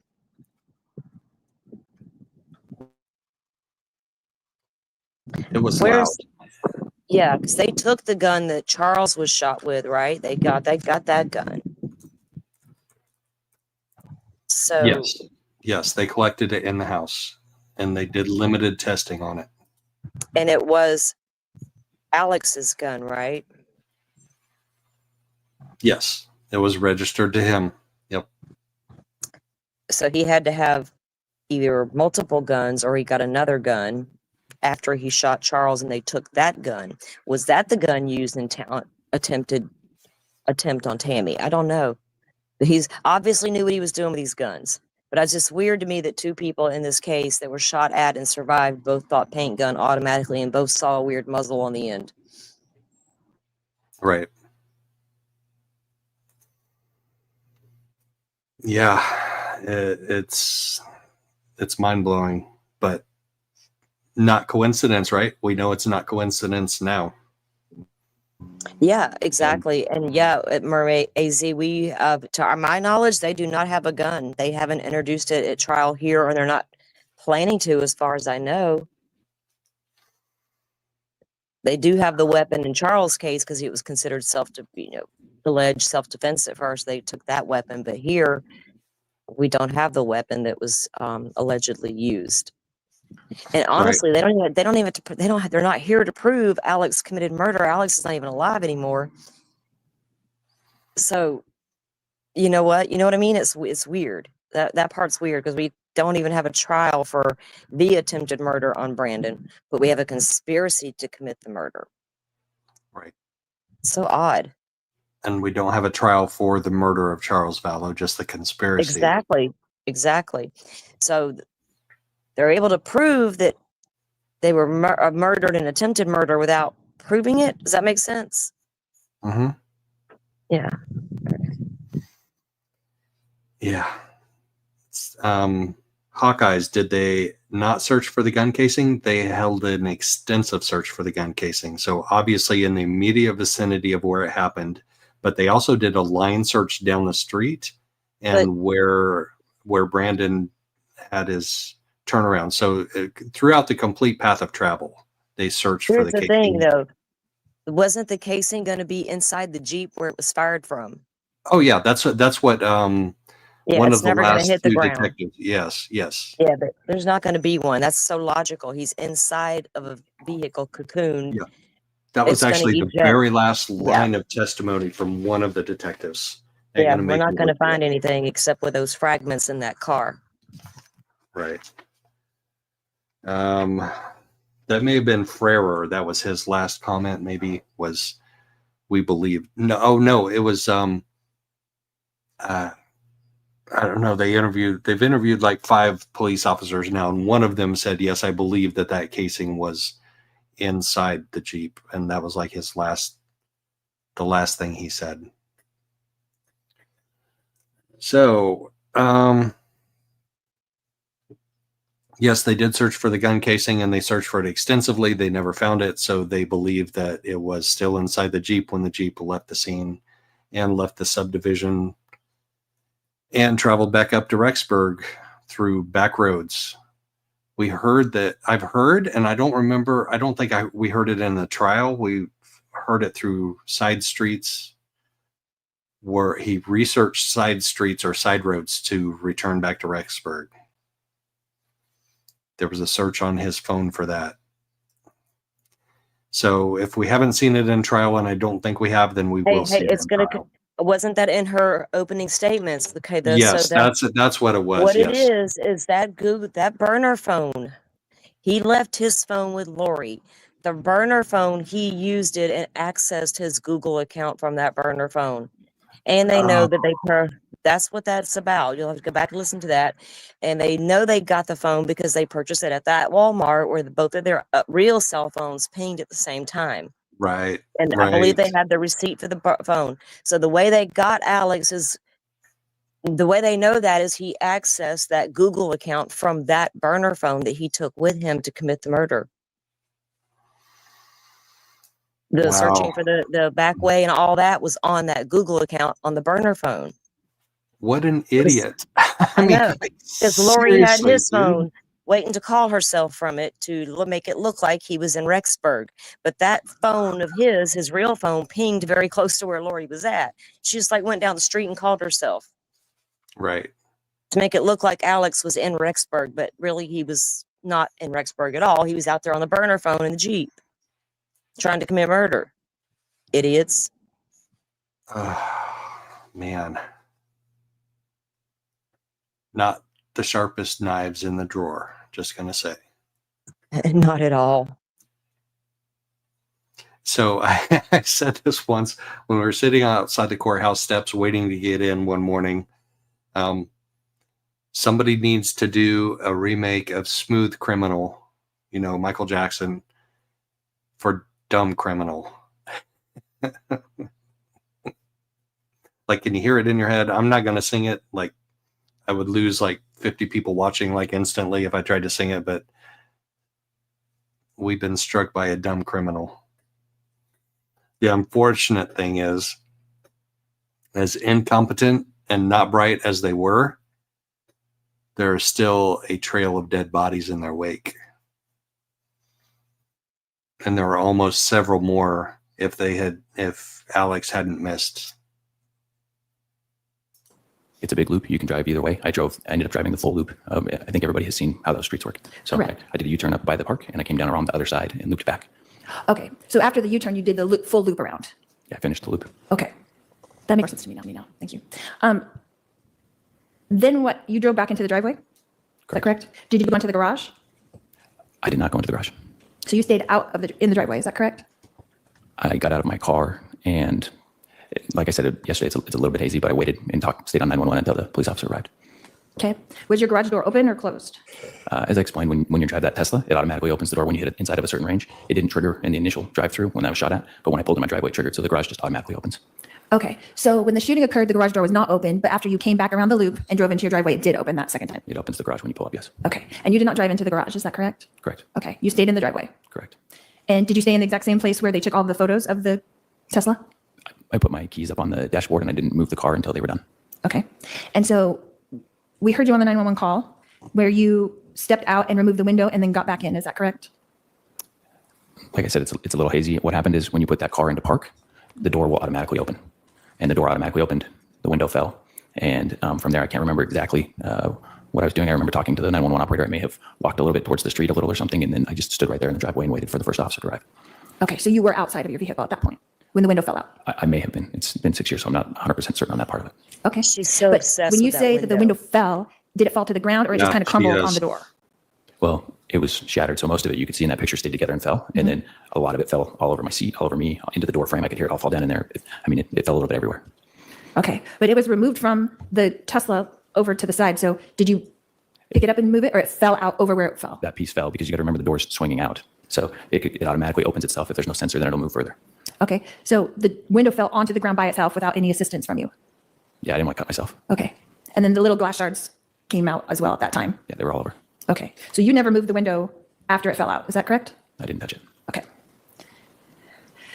It was loud. Yeah, because they took the gun that Charles was shot with, right? They got that gun. So Yes, they collected it in the house and they did limited testing on it. And it was Alex's gun, right? Yes, it was registered to him. Yep. So he had to have either multiple guns or he got another gun after he shot Charles and they took that gun. Was that the gun used in attempt on Tammy? I don't know. He's obviously knew what he was doing with these guns. But it's just weird to me that two people in this case that were shot at and survived both thought paint gun automatically and both saw a weird muzzle on the end. Right. Yeah, it's mind-blowing, but not coincidence, right? We know it's not coincidence now. Yeah, exactly. And yeah, at Mermaid AZ, we, to my knowledge, they do not have a gun. They haven't introduced it at trial here, or they're not planning to, as far as I know. They do have the weapon in Charles' case because it was considered alleged self-defense at first. They took that weapon, but here we don't have the weapon that was allegedly used. And honestly, they're not here to prove Alex committed murder. Alex is not even alive anymore. So, you know what I mean? It's weird. That part's weird because we don't even have a trial for the attempted murder on Brandon, but we have a conspiracy to commit the murder. Right. So odd. And we don't have a trial for the murder of Charles Vallow, just the conspiracy. Exactly. So they're able to prove that they were murdered and attempted murder without proving it. Does that make sense? Mm-hmm. Yeah. Yeah. Hawkeyes, did they not search for the gun casing. They held an extensive search for the gun casing. So obviously in the immediate vicinity of where it happened, but they also did a line search down the street and where Brandon had his turnaround. So throughout the complete path of travel, they searched for the casing. Here's the thing, though. Wasn't the casing going to be inside the Jeep where it was fired from? Oh yeah, that's what one of the last hit the two ground. detectives. Yes. Yeah, but there's not going to be one. That's so logical. He's inside of a vehicle cocoon. Yeah. That was It's gonna actually the eject. very last line of testimony from one of the detectives. Ain't Yeah, gonna we're make not you going to look good. find anything except with those fragments in that car. Right. That may have been Frerer. That was his last comment. Maybe was we believe. No, oh no, it was I don't know. They've interviewed like 5 police officers now, and one of them said, yes, I believe that casing was inside the Jeep. And that was like the last thing he said. So, yes, they did search for the gun casing and they searched for it extensively. They never found it. So they believe that it was still inside the Jeep when the Jeep left the scene and left the subdivision and traveled back up to Rexburg through back roads. We heard that, I've heard, and I don't remember, I don't think we heard it in the trial. We heard it through side streets where he researched side streets or side roads to return back to Rexburg. There was a search on his phone for that. So if we haven't seen it in trial, and I don't think we have, then we will see it It's in going to. trial. Wasn't that in her opening statements? Okay, Yes, so that's what it was. what yes. it is that that burner phone. He left his phone with Lori. The burner phone, he used it and accessed his Google account from that burner phone. And they know that that's what that's about. You'll have to go back and listen to that. And they know they got the phone because they purchased it at that Walmart where both of their real cell phones pinged at the same time. Right. And I believe they had the receipt for the phone. So the way they got Alex is, the way they know that is he accessed that Google account from that burner phone that he took with him to commit the murder. The searching for the back way and all that was on that Google account on the burner phone. What an idiot. I know. Because Lori had seriously, his phone dude. waiting to call herself from it to make it look like he was in Rexburg. But that phone of his real phone, pinged very close to where Lori was at. She just like went down the street and called herself. Right. To make it look like Alex was in Rexburg, but really he was not in Rexburg at all. He was out there on the burner phone in the Jeep trying to commit murder. Idiots. Man. Not the sharpest knives in the drawer, just going to say. Not at all. So I said this once when we were sitting outside the courthouse steps waiting to get in one morning. Somebody needs to do a remake of Smooth Criminal, Michael Jackson, for Dumb Criminal. Like, can you hear it in your head? I'm not going to sing it. Like, I would lose like 50 people watching like instantly if I tried to sing it, but we've been struck by a dumb criminal. The unfortunate thing is, as incompetent and not bright as they were, there is still a trail of dead bodies in their wake. And there were almost several more if Alex hadn't missed. It's a big loop. You can drive either way. I ended up driving the full loop. I think everybody has seen how those streets work. So I did a U-turn up by the park and I came down around the other side and looped back. Okay, so after the U-turn, you did the full loop around. Yeah, I finished the loop. Okay, that makes more sense to me now. Thank you. Then what? You drove back into the driveway? Is that correct? Did you go into the garage? I did not go into the garage. So you stayed out in the driveway. Is that correct? I got out of my car and, like I said yesterday, it's a little bit hazy, but I waited and stayed on 911 until the police officer arrived. Okay. Was your garage door open or closed? As I explained, when you drive that Tesla, it automatically opens the door when you hit it inside of a certain range. It didn't trigger in the initial drive-through when I was shot at, but when I pulled in my driveway, it triggered, so the garage just automatically opens. Okay. So when the shooting occurred, the garage door was not open, but after you came back around the loop and drove into your driveway, it did open that second time. It opens the garage when you pull up, yes. Okay. And you did not drive into the garage, is that correct? Correct. Okay. You stayed in the driveway. Correct. And did you stay in the exact same place where they took all the photos of the Tesla? I put my keys up on the dashboard and I didn't move the car until they were done. Okay. And so we heard you on the 911 call where you stepped out and removed the window and then got back in. Is that correct? Like I said, it's a little hazy. What happened is when you put that car into park, the door will automatically open. And the door automatically opened. The window fell. And from there, I can't remember exactly what I was doing. I remember talking to the 911 operator. I may have walked a little bit towards the street a little or something. And then I just stood right there in the driveway and waited for the first officer to arrive. Okay. So you were outside of your vehicle at that point when the window fell out? I may have been. It's been 6 years, so I'm not 100% certain on that part of it. Okay. She's so But obsessed when you with that say that the window window. fell, did it fall to the ground or it just Yeah, kind of she crumbled is. on the door? Well, it was shattered. So most of it you could see in that picture stayed together and fell. And then a lot of it fell all over my seat, all over me, into the door frame. I could hear it all fall down in there. It fell a little bit everywhere. Okay. But it was removed from the Tesla over to the side. So did you pick it up and move it or it fell out over where it fell? That piece fell because you got to remember the door's swinging out. So it automatically opens itself. If there's no sensor, then it'll move further. Okay. So the window fell onto the ground by itself without any assistance from you? Yeah, I didn't want to cut myself. Okay. And then the little glass shards came out as well at that time? Yeah, they were all over. Okay. So you never moved the window after it fell out. Is that correct? I didn't touch it. Okay.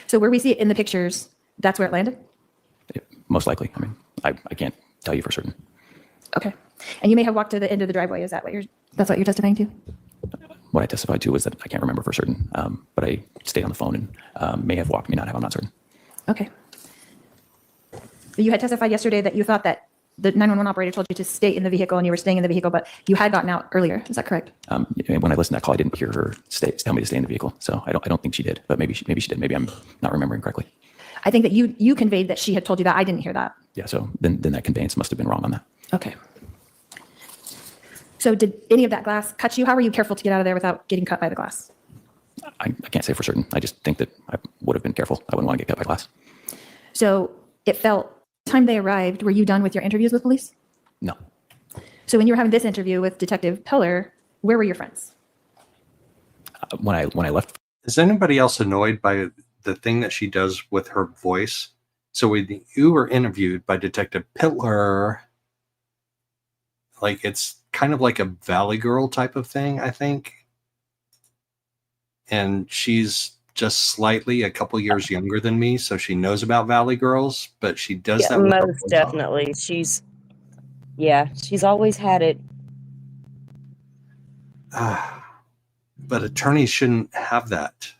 So where we see it in the pictures, that's where it landed? Most likely. I can't tell you for certain. Okay. And you may have walked to the end of the driveway. Is that that's what you're testifying to? What I testified to was that I can't remember for certain, but I stayed on the phone and may have walked, may not have. I'm not certain. Okay. You had testified yesterday that you thought that the 911 operator told you to stay in the vehicle and you were staying in the vehicle, but you had gotten out earlier. Is that correct? When I listened to that call, I didn't hear her tell me to stay in the vehicle. So I don't think she did, but maybe she did. Maybe I'm not remembering correctly. I think that you conveyed that she had told you that. I didn't hear that. Yeah. So then that conveyance must have been wrong on that. Okay. So did any of that glass cut you? How were you careful to get out of there without getting cut by the glass? I can't say for certain. I just think that I would have been careful. I wouldn't want to get cut by glass. So it felt, time they arrived, were you done with your interviews with police? No. So when you were having this interview with Detective Pillar, where were your friends? When I left. Is anybody else annoyed by the thing that she does with her voice? So when you were interviewed by Detective Pillar, like it's kind of like a Valley Girl type of thing, I think. And she's just slightly a couple years younger than me, so she knows about Valley Girls, but she does that with her Most voice definitely. She's always had it. But attorneys shouldn't have that.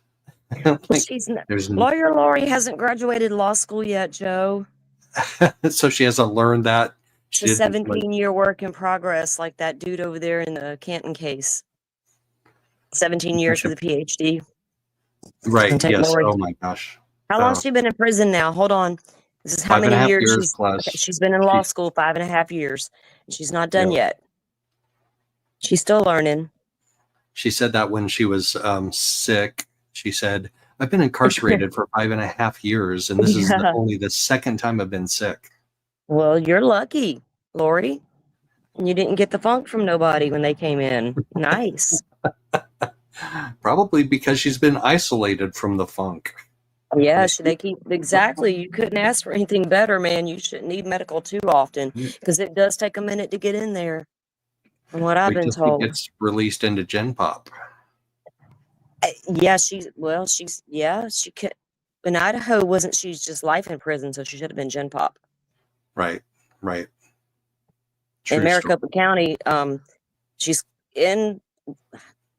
She's not, lawyer Lori hasn't graduated law school yet, Joe. So she hasn't learned that. It's a 17-year work in progress, like that dude over there in the Canton case. 17 years for the PhD. Right. Yes. Lori. Oh my gosh. How long has she been in prison now? Hold on. This is how many 5.5 years years plus. she's been in law school. 5.5 years. She's not done yet. She's still learning. She said that when she was sick. She said, I've been incarcerated for 5.5 years, and this is only the second time I've been sick. Well, you're lucky, Lori. You didn't get the funk from nobody when they came in. Nice. Probably because she's been isolated from the funk. Yeah, they keep exactly. You couldn't ask for anything better, man. You shouldn't need medical too often because it does take a minute to get in there. From what I've been told, she gets released into Gen Pop. Yeah, she could. In Idaho, wasn't she just life in prison? So she should have been Gen Pop. Right. In Maricopa County, she's in.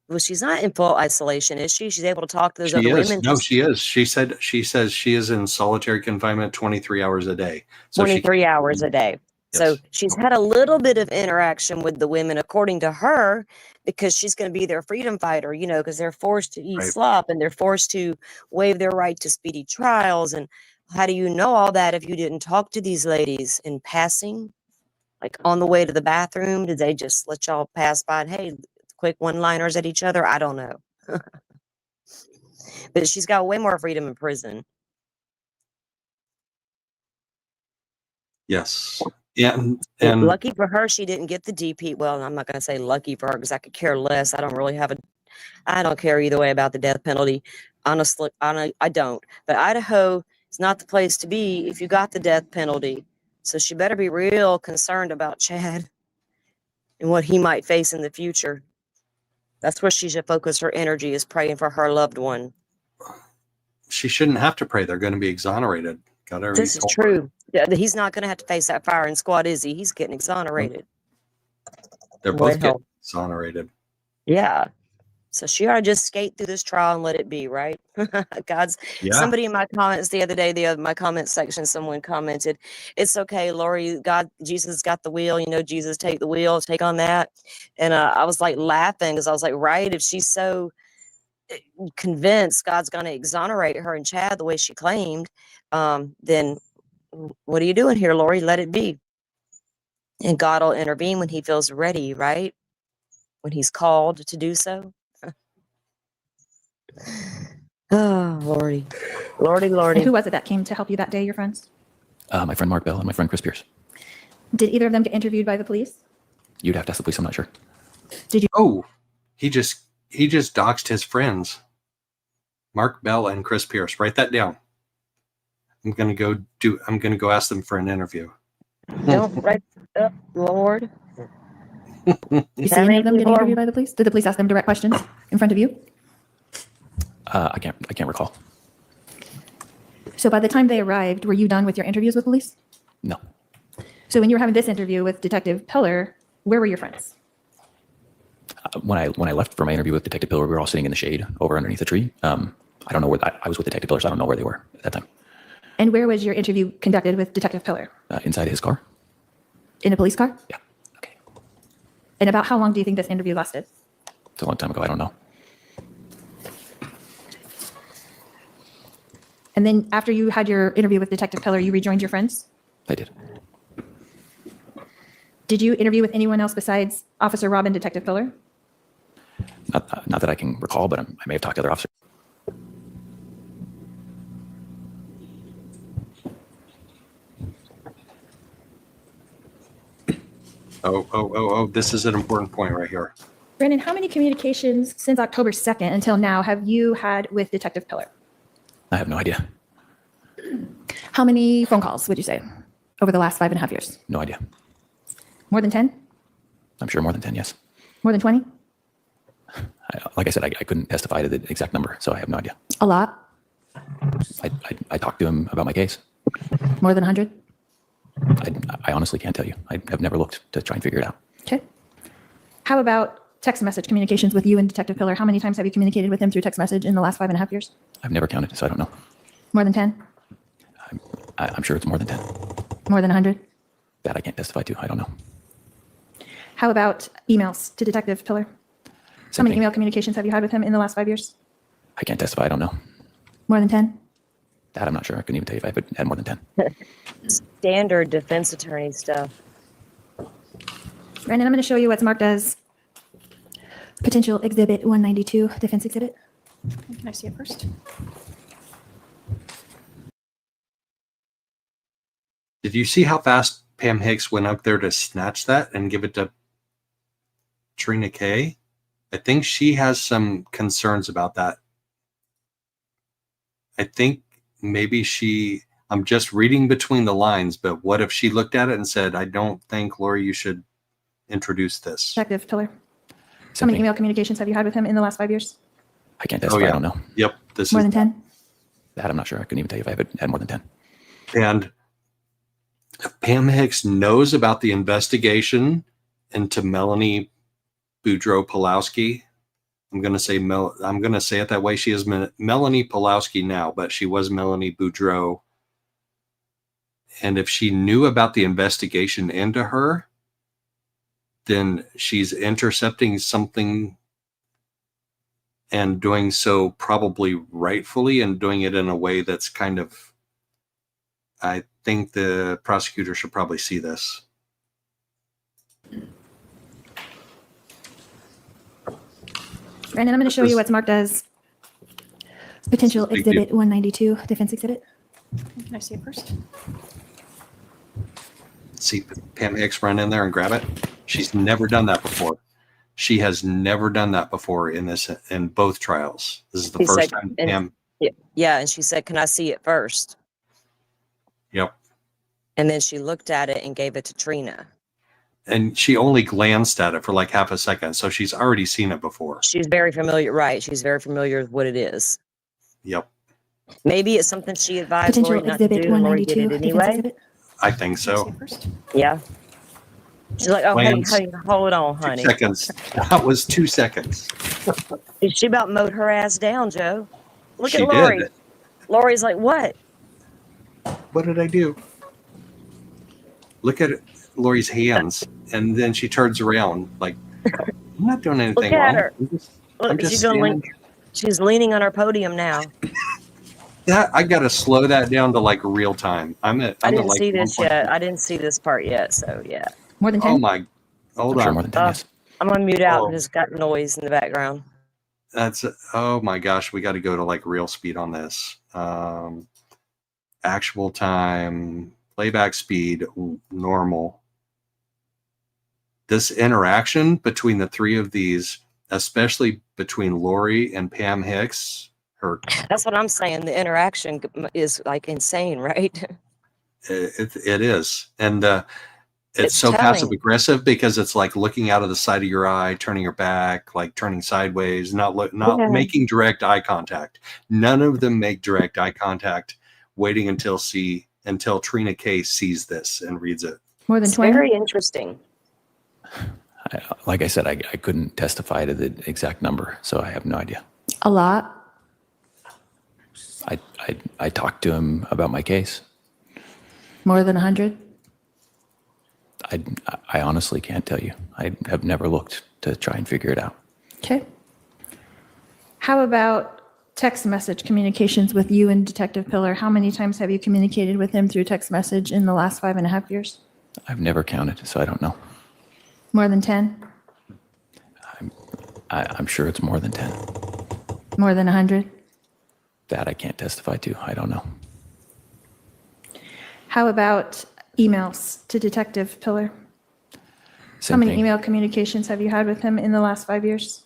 Well, she's not in full isolation, is she? She's able to talk to those other women. No, she is. She says she is in solitary confinement 23 hours a day. So 23 hours a day. Yes. So she's had a little bit of interaction with the women, according to her, because she's going to be their freedom fighter, because they're forced to eat slop and they're forced to waive their right to speedy trials. And how do you know all that if you didn't talk to these ladies in passing? Like on the way to the bathroom, did they just let y'all pass by and, hey, quick one-liners at each other? I don't know. But she's got way more freedom in prison. Yes. Yeah. And lucky for her, she didn't get the DP. Well, I'm not going to say lucky for her because I could care less. I don't care either way about the death penalty. Honestly, I don't. But Idaho It's not the place to be if you got the death penalty. So she better be real concerned about Chad and what he might face in the future. That's where she should focus her energy, is praying for her loved one. She shouldn't have to pray. They're going to be exonerated. This is true. He's not going to have to face that firing squad, is he? He's getting exonerated. They're both getting exonerated. Yeah. So she ought to just skate through this trial and let it be, right? Somebody in my comments the other day, my comment section, someone commented, "It's okay, Lori. Jesus got the wheel. You know, Jesus take the wheel. Take on that." And I was like laughing because I was like, right? If she's so convinced God's going to exonerate her and Chad the way she claimed, then what are you doing here, Lori? Let it be. And God will intervene when he feels ready, right? When he's called to do so. Oh, Lordy. And who was it that came to help you that day, your friends? My friend Mark Bell and my friend Chris Pierce. Did either of them get interviewed by the police? You'd have to ask the police. I'm not sure. Did you? Oh, he just doxed his friends. Mark Bell and Chris Pierce. Write that down. I'm gonna go ask them for an interview. Don't write up, Lord. You see any of them get interviewed by the police? Did the police ask them direct questions in front of you? I can't recall. So by the time they arrived, were you done with your interviews with police? No. So when you were having this interview with Detective Pillar, where were your friends? When I left for my interview with Detective Pillar, we were all sitting in the shade over underneath a tree. I don't know where I was with Detective Pillar, so I don't know where they were at that time. And where was your interview conducted with Detective Pillar? Inside his car. In a police car? Yeah. Okay. And about how long do you think this interview lasted? It's a long time ago. I don't know. And then after you had your interview with Detective Pillar, you rejoined your friends? I did. Did you interview with anyone else besides Officer Rob and Detective Pillar? Not that I can recall, but I may have talked to other officers. Oh, this is an important point right here. Brandon, how many communications since October 2nd until now have you had with Detective Pillar? I have no idea. How many phone calls would you say over the last 5.5 years? No idea. More than 10? I'm sure more than 10, yes. More than 20? Like I said, I couldn't testify to the exact number, so I have no idea. A lot? I talked to him about my case. More than 100? I honestly can't tell you. I've never looked to try and figure it out. Okay. How about text message communications with you and Detective Pillar? How many times have you communicated with him through text message in the last 5.5 years? I've never counted, so I don't know. More than 10? I'm sure it's more than 10. More than 100? That I can't testify to. I don't know. How about emails to Detective Pillar? How many email communications have you had with him in the last 5 years? I can't testify. I don't know. More than 10? That I'm not sure. I couldn't even tell you if I had more than 10. Standard defense attorney stuff. Brandon, I'm going to show you what's marked as potential exhibit 192, defense exhibit. Can I see it first? Did you see how fast Pam Hicks went up there to snatch that and give it to Trina Kay? I think she has some concerns about that. I think maybe I'm just reading between the lines, but what if she looked at it and said, I don't think, Lori, you should introduce this. Detective Pillar. How many email communications have you had with him in the last 5 years? I can't testify. I don't know. Yep. More than 10? That I'm not sure. I couldn't even tell you if I had more than 10. And Pam Hicks knows about the investigation into Melanie Boudreaux Pulowski. I'm going to say it that way. She is Melanie Pulowski now, but she was Melanie Boudreaux. And if she knew about the investigation into her, then she's intercepting something and doing so probably rightfully and doing it in a way that's kind of, I think the prosecutor should probably see this. Brandon, I'm going to show you what's marked as potential exhibit 192, defense exhibit. Can I see it first? See Pam Hicks run in there and grab it. She's never done that before. She has never done that before in both trials. This is the first time Pam. Yeah, and she said, "Can I see it first?" Yep. And then she looked at it and gave it to Trina. And she only glanced at it for like half a second, so she's already seen it before. She's very familiar, right? She's very familiar with what it is. Yep. Maybe it's something she advised Potential Lori not to exhibit do, and Lori did 192, it defense anyway. exhibit. I think so. Yeah. She's like, oh, Glance. honey, hold on, 2 honey. seconds. That was 2 seconds. She about mowed her ass down, Joe. Look She at Lori. did. Lori's like, what? What did I do? Look at Lori's hands. And then she turns around like, I'm not doing anything Look at wrong. her. I'm Look, just she's gonna standing lean. She's leaning on her podium now. That I gotta slow that down to like real time. I'm I at didn't like see this 1.2. yet. I didn't see this part yet. So yeah. More than 10? Oh my, hold I'm sure on. more than 10, yes. I'm gonna mute out Oh. because it's got noise in the background. That's, oh my gosh, we got to go to like real speed on this. Actual time, playback speed, normal. This interaction between the three of these, especially between Lori and Pam Hicks, That's what I'm saying. The interaction is like insane, right? it is. And it's so telling. passive aggressive because it's like looking out of the side of your eye, turning your back, like turning sideways, not Yeah. making direct eye contact. None of them make direct eye contact, waiting until Trina K sees this and reads it. More than It's 20? very interesting. Like I said, I couldn't testify to the exact number, so I have no idea. A lot. I talked to him about my case. More than 100? I honestly can't tell you. I have never looked to try and figure it out. Okay. How about text message communications with you and Detective Pillar? How many times have you communicated with him through text message in the last 5.5 years? I've never counted, so I don't know. More than 10? I'm sure it's more than 10. More than 100? That I can't testify to. I don't know. How about emails to Detective Pillar? Same How many thing. email communications have you had with him in the last 5 years?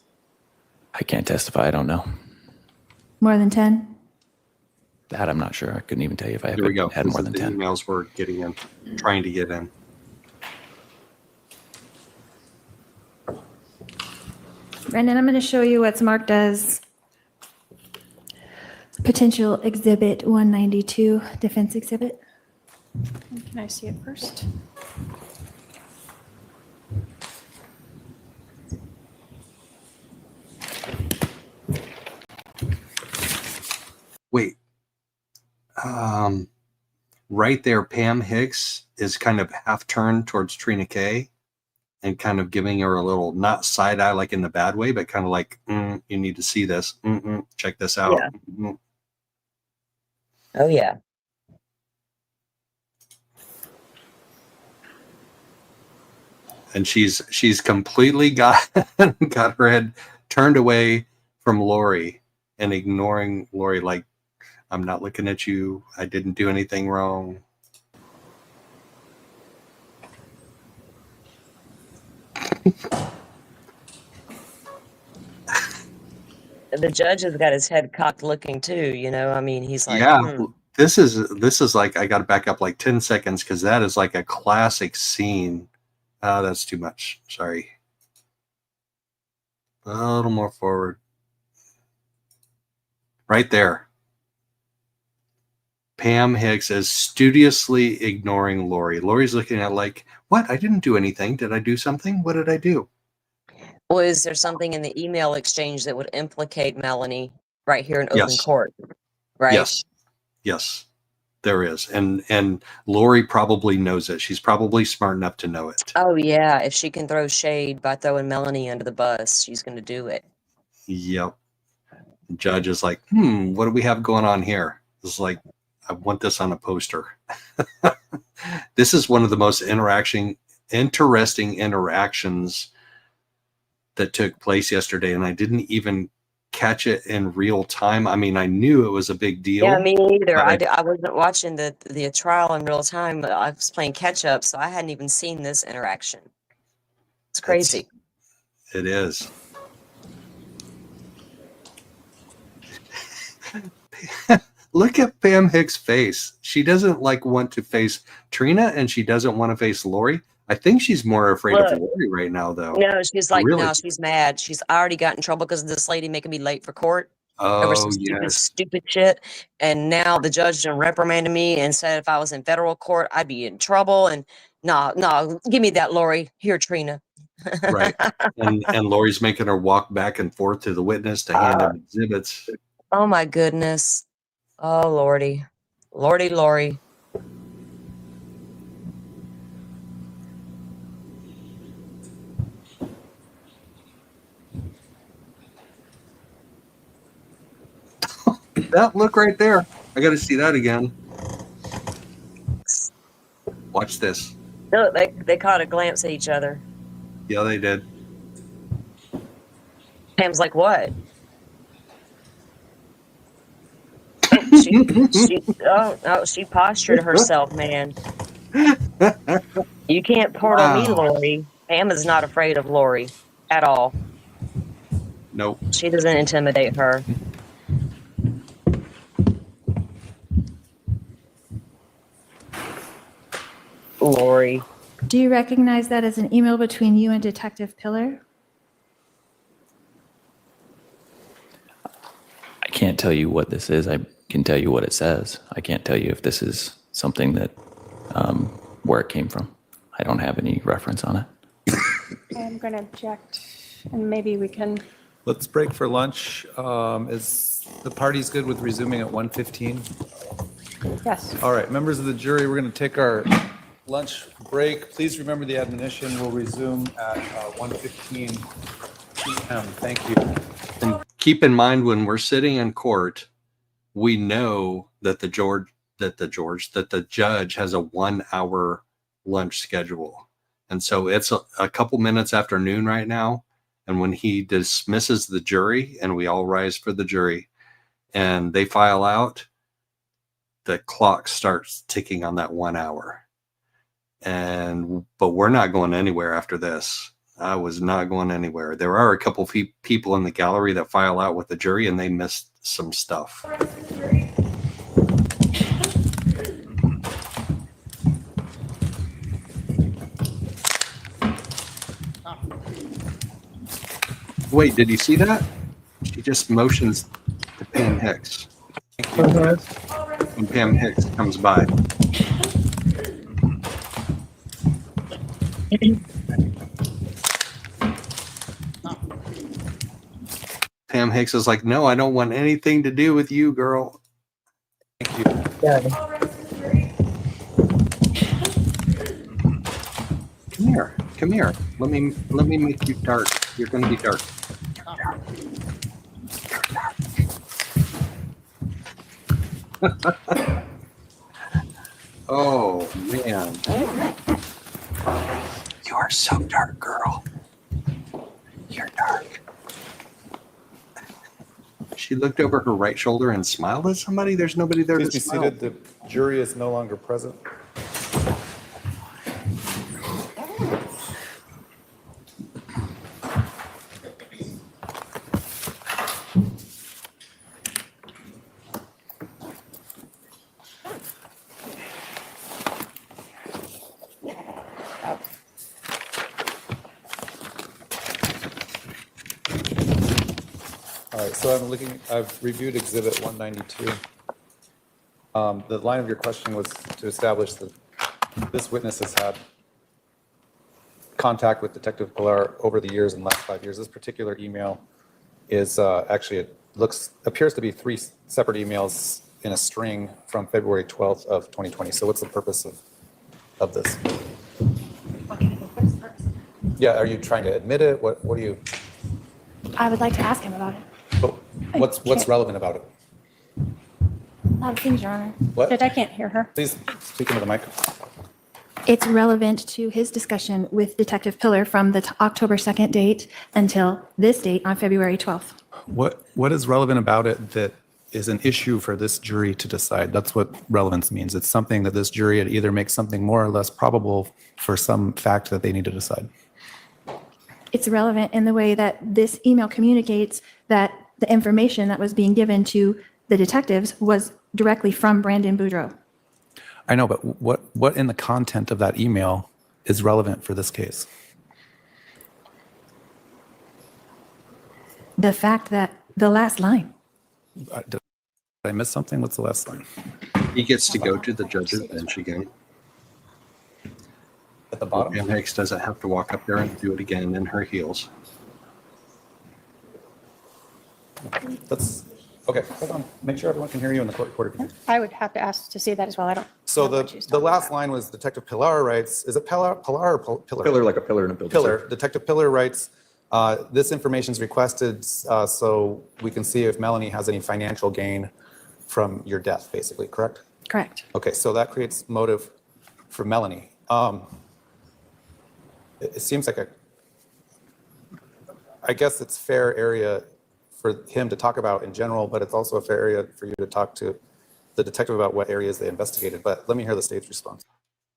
I can't testify. I don't know. More than 10? That I'm not sure. I couldn't even tell you if I Here we go. had This more is than the 10. emails we're getting in, trying to get in. Brandon, I'm going to show you what's marked as potential exhibit 192, defense exhibit. Can I see it first? Wait. Right there, Pam Hicks is kind of half turned towards Trina K and kind of giving her a little, not side eye like in the bad way, but kind of like, you need to see this. Check this out. Yeah. Oh yeah. And she's completely got her head turned away from Lori and ignoring Lori, like, I'm not looking at you. I didn't do anything wrong. The judge has got his head cocked looking too, you know. I mean, he's like, Yeah, this is like, I got to back up like 10 seconds because that is like a classic scene. That's too much. Sorry. A little more forward. Right there. Pam Hicks is studiously ignoring Lori. Lori's looking at like, what? I didn't do anything. Did I do something? What did I do? well, is there something in the email exchange that would implicate Melanie right here in open Yes. court? Right? Yes, there is. And Lori probably knows it. She's probably smart enough to know it. Oh yeah. If she can throw shade by throwing Melanie under the bus, she's going to do it. Yep. The judge is like, what do we have going on here? It's like, I want this on a poster. This is one of the most interesting interactions that took place yesterday, and I didn't even catch it in real time. I mean, I knew it was a big deal. Yeah, me neither. but I wasn't watching the trial in real time. But I was playing catch up, so I hadn't even seen this interaction. It's crazy. It is. Look at Pam Hicks' face. She doesn't like want to face Trina, and she doesn't want to face Lori. I think she's more afraid of Look. Lori right now, though. No, she's like, Really? no, she's mad. I already got in trouble because of this lady making me late for court over Oh, some yes. stupid shit. And now the judge done reprimanded me and said if I was in federal court, I'd be in trouble. And no, give me that, Lori. Here, Trina. Right. And Lori's making her walk back and forth to the witness to hand him exhibits. Oh my goodness. Oh Lordy. Lori. That look right there. I got to see that again. Watch this. No, they caught a glance at each other. Yeah, they did. Pam's like, what? She postured herself, man. You can't portal me, Lori. Pam is not afraid of Lori at all. Nope. She doesn't intimidate her. Lori. Do you recognize that as an email between you and Detective Pillar? I can't tell you what this is. I can tell you what it says. I can't tell you if this is something that, where it came from. I don't have any reference on it. I'm going to object, and maybe we can. Let's break for lunch. Is the party's good with resuming at 1:15? Yes. All right, members of the jury, we're going to take our lunch break. Please remember the admonition will resume at 1:15 p.m. Thank you. And keep in mind, when we're sitting in court, we know that the judge has a 1 hour lunch schedule. And so it's a couple minutes after noon right now. And when he dismisses the jury and we all rise for the jury and they file out, the clock starts ticking on that 1 hour. But we're not going anywhere after this. I was not going anywhere. There are a couple people in the gallery that file out with the jury and they missed some stuff. Wait, did you see that? She just motions to Pam Hicks. And Pam Hicks comes by. Pam Hicks is like, no, I don't want anything to do with you, girl. Thank you. Come here. Let me make you dark. You're going to be dark. Oh man, you are so dark, girl. You're dark. She looked over her right shoulder and smiled at somebody. There's nobody there Please to be smile. seated. The jury is no longer present. All right, so I've reviewed Exhibit 192. The line of your question was to establish that this witness has had contact with Detective Pilar over the years, in the last 5 years. This particular email is actually, appears to be 3 separate emails in a string from February 12th of 2020. So what's the purpose of this? Yeah, are you trying to admit it? What are you? I would like to ask him about it. What's relevant about it? A lot of things, Your Honor. What? I can't hear her. Please speak into the mic. It's relevant to his discussion with Detective Pillar from the October 2nd date until this date on February 12th. What is relevant about it that is an issue for this jury to decide? That's what relevance means. It's something that this jury either makes something more or less probable for some fact that they need to decide. It's relevant in the way that this email communicates that the information that was being given to the detectives was directly from Brandon Boudreaux. I know, but what in the content of that email is relevant for this case? The fact that the last line. Did I miss something? What's the last line? He gets to go to the judge's bench again. At the bottom? And Hicks doesn't have to walk up there and do it again in her heels. Let's, okay, hold on. Make sure everyone can hear you in the court reporter. I would have to ask to see that as well. I don't. So know what she's the talking last about. line was Detective Pilar writes, is it Pilar or Pillar? Pillar, like a pillar in a building. Pillar. Detective Pillar writes, this information is requested so we can see if Melanie has any financial gain from your death, basically, correct? Correct. Okay, so that creates motive for Melanie. It seems like I guess it's fair area for him to talk about in general, but it's also a fair area for you to talk to the detective about what areas they investigated. But let me hear the state's response.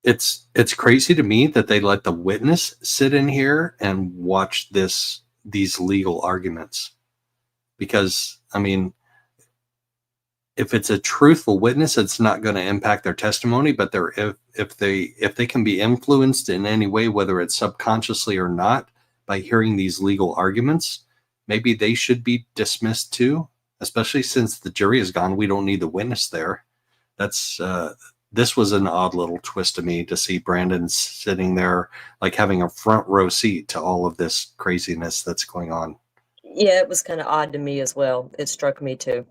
It's crazy to me that they let the witness sit in here and watch these legal arguments. Because, I mean, if it's a truthful witness, it's not going to impact their testimony, but if they can be influenced in any way, whether it's subconsciously or not, by hearing these legal arguments, maybe they should be dismissed too, especially since the jury is gone. We don't need the witness there. This was an odd little twist to me to see Brandon sitting there, like having a front row seat to all of this craziness that's going on. Yeah, it was kind of odd to me as well. It struck me too.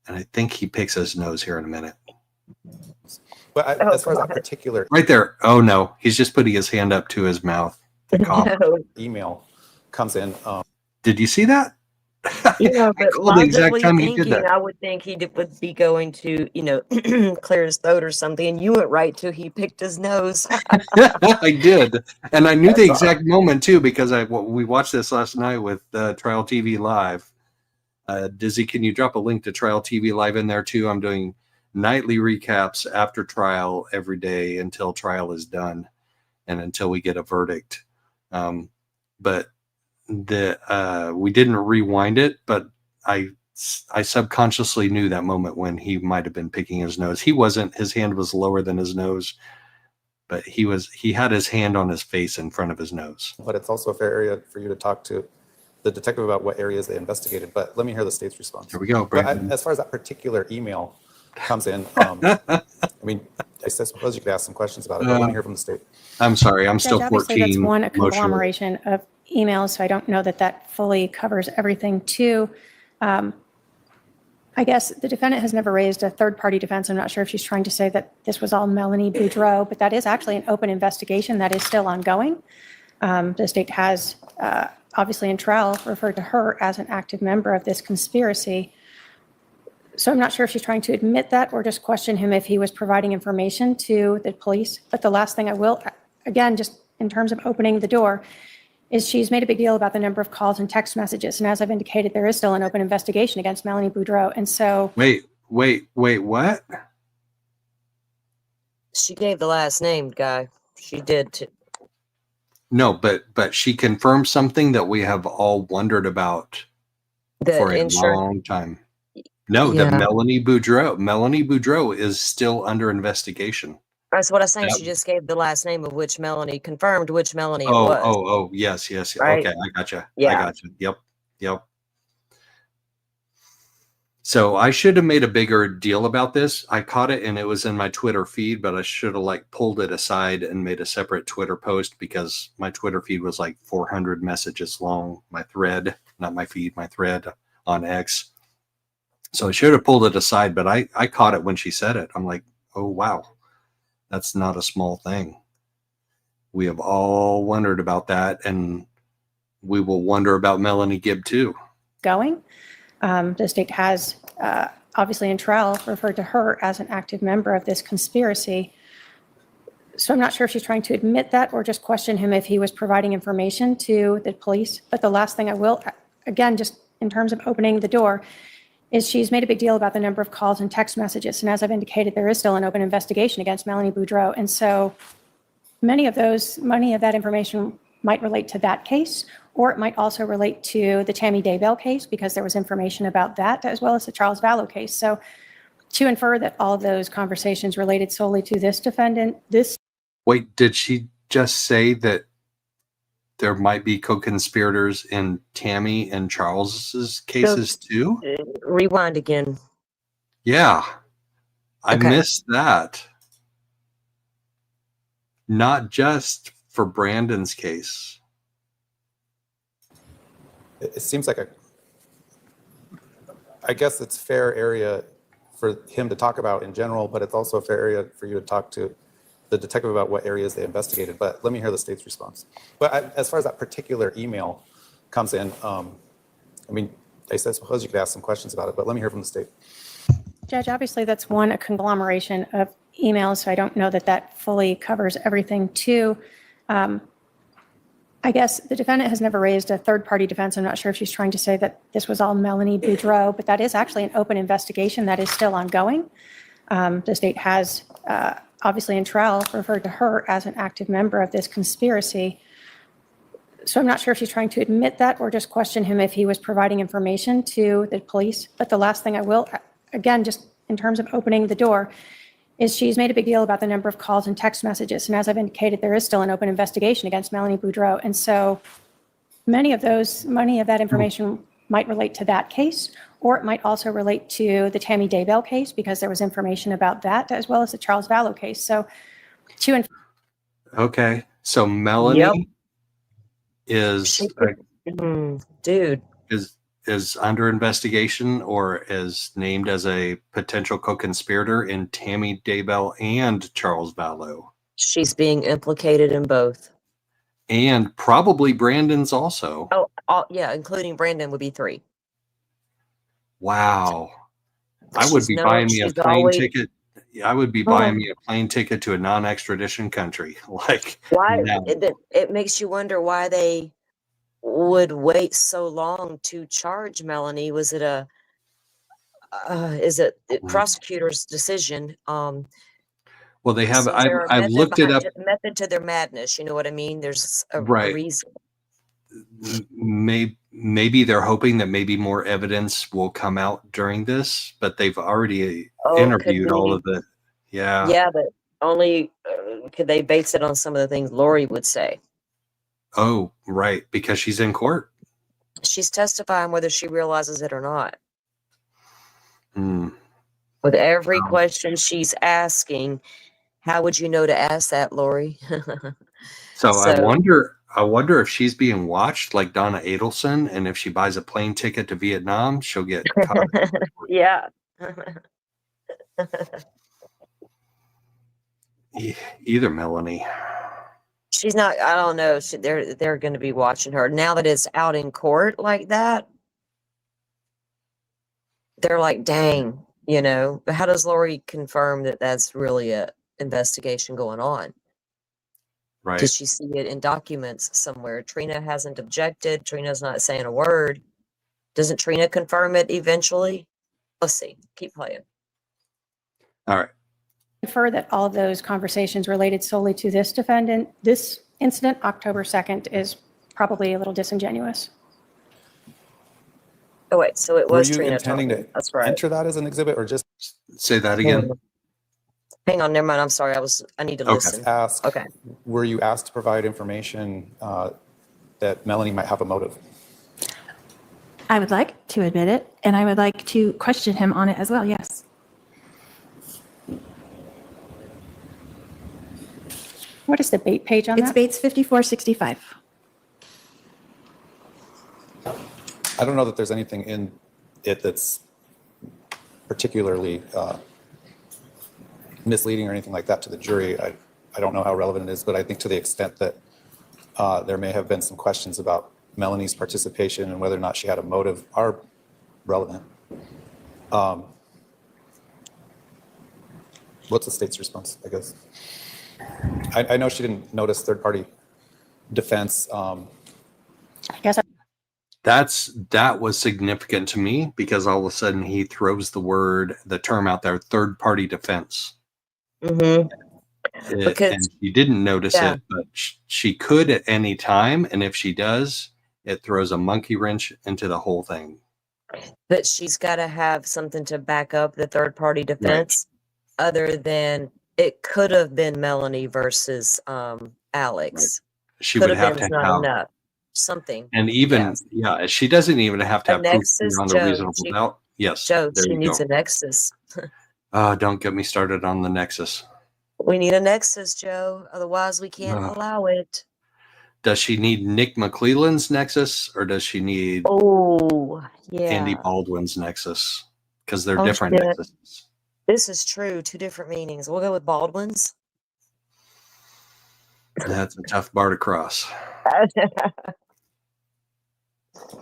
And I think he picks his nose here in a minute. But as far as that particular right there. Oh no, he's just putting his hand up to his mouth. The cop. email comes in. Did you see that? Yeah, but the exact logically time he did thinking, that. I would think he would be going to, clear his throat or something, and you went right to he picked his nose. I did, and I knew the exact moment too because we watched this last night with Trial TV Live. Dizzy, can you drop a link to Trial TV Live in there too? I'm doing nightly recaps after trial every day until trial is done and until we get a verdict. But we didn't rewind it, but I subconsciously knew that moment when he might have been picking his nose. He wasn't. His hand was lower than his nose, but he had his hand on his face in front of his nose. But it's also a fair area for you to talk to the detective about what areas they investigated. But let me hear the state's response. Here we go, Brandon. As far as that particular email comes in, I mean, I suppose you could ask some questions about it, but let me hear from the state. I'm sorry, I'm still Judge, 14. obviously that's one, a emotionally. conglomeration of emails, so I don't know that fully covers everything too. I guess the defendant has never raised a third-party defense. I'm not sure if she's trying to say that this was all Melanie Boudreaux, but that is actually an open investigation that is still ongoing. The state has, obviously in trial, referred to her as an active member of this conspiracy. So I'm not sure if she's trying to admit that or just question him if he was providing information to the police. But the last thing I will, again, just in terms of opening the door, is she's made a big deal about the number of calls and text messages. And as I've indicated, there is still an open investigation against Melanie Boudreaux. And so... Wait, what? She gave the last name, guy. She did. No, but she confirmed something that we have all wondered about for a long time. No, Yeah. that Melanie Boudreaux is still under investigation. That's what I'm saying. She just gave the last name of which Melanie, confirmed which Melanie it Oh, was. yes. Right? Okay, I gotcha. Yeah. I gotcha. Yep. So I should have made a bigger deal about this. I caught it and it was in my Twitter feed, but I should have pulled it aside and made a separate Twitter post because my Twitter feed was 400 messages long. My thread, not my feed, my thread on X. So I should have pulled it aside, but I caught it when she said it. I'm like, oh, wow. That's not a small thing. We have all wondered about that, and we will wonder about Melanie Gibb too. Going. The state has, obviously in trial, referred to her as an active member of this conspiracy. So I'm not sure if she's trying to admit that or just question him if he was providing information to the police. But the last thing I will, again, just in terms of opening the door, is she's made a big deal about the number of calls and text messages. And as I've indicated, there is still an open investigation against Melanie Boudreaux. And so many of that information might relate to that case or it might also relate to the Tammy Daybell case because there was information about that, as well as the Charles Vallow case. So to infer that all of those conversations related solely to this defendant, Wait, did she just say that there might be co-conspirators in Tammy and Charles's cases too? Rewind again. Yeah, I Okay. missed that. Not just for Brandon's case. It seems like I guess it's fair area for him to talk about in general, but it's also a fair area for you to talk to the detective about what areas they investigated. But let me hear the state's response. But as far as that particular email comes in, I mean, I suppose you could ask some questions about it, but let me hear from the state. Judge, obviously that's a conglomeration of emails, so I don't know that that fully covers everything too. I guess the defendant has never raised a third-party defense. I'm not sure if she's trying to say that this was all Melanie Boudreaux, but that is actually an open investigation that is still ongoing. The state has, obviously in trial, referred to her as an active member of this conspiracy. So I'm not sure if she's trying to admit that or just question him if he was providing information to the police. But the last thing I will, again, just in terms of opening the door, is she's made a big deal about the number of calls and text messages. And as I've indicated, there is still an open investigation against Melanie Boudreaux. And so many of that information might relate to that case, or it might also relate to the Tammy Daybell case because there was information about that, as well as the Charles Vallow case. So Okay, so Melanie is dude is under investigation or is named as a potential co-conspirator in Tammy Daybell and Charles Vallow. She's being implicated in both. And probably Brandon's also. Oh, yeah, including Brandon would be 3. Wow. I would be buying me a plane ticket. I would be buying me a plane ticket to a non-extradition country. Like, why now. it makes you wonder why they would wait so long to charge Melanie. Was it is it prosecutor's decision? Well, they have, So I've looked it up. Method to their madness. You know what I mean? There's a reason. Maybe they're hoping that maybe more evidence will come out during this, but they've already interviewed all of the, Yeah, but only could they base it on some of the things Lori would say. Oh, right, because she's in court. She's testifying whether she realizes it or not. Mm. With every question she's asking, how would you know to ask that, Lori? So I wonder if she's being watched like Donna Adelson, and if she buys a plane ticket to Vietnam, she'll get caught. Yeah. Either Melanie. She's not, I don't know. They're going to be watching her now that it's out in court like that. They're like, dang, you know, but how does Lori confirm that that's really a investigation going on? Right. Did she see it in documents somewhere? Trina hasn't objected. Trina's not saying a word. Doesn't Trina confirm it eventually? Let's see. Keep playing. All right. Infer that all of those conversations related solely to this defendant. This incident, October 2nd, is probably a little disingenuous. Oh, wait. So it was Trina. Were you intending to enter that as an exhibit or just say that again? Hang on. Never mind. I'm sorry. I need to listen. Okay. Were you asked to provide information that Melanie might have a motive? I would like to admit it, and I would like to question him on it as well, yes. What is the bait page on that? It's Bates 5465. I don't know that there's anything in it that's particularly misleading or anything like that to the jury. I don't know how relevant it is, but I think to the extent that there may have been some questions about Melanie's participation and whether or not she had a motive are relevant. What's the state's response, I guess? I know she didn't notice third-party defense. I guess that was significant to me because all of a sudden he throws the term out there, third-party defense. Mm-hmm. And she didn't notice it, but she could at any time. And if she does, it throws a monkey wrench into the whole thing. But she's got to have something to back up the third party defense, other than it could have been Melanie versus Alex. She Could would have have been to not have, enough. Something. and even, Yes. she doesn't even have to A have proof nexus, beyond a Joe. reasonable doubt. Yes, Joe, there she you needs go. a nexus. Don't get me started on the nexus. We need a nexus, Joe. Otherwise, we can't allow it. Does she need Nick McClelland's nexus, or does she need Oh, Andy yeah. Baldwin's nexus? Because they're Oh, different shit. nexuses. This is true. Two different meanings. We'll go with Baldwin's. That's a tough bar to cross.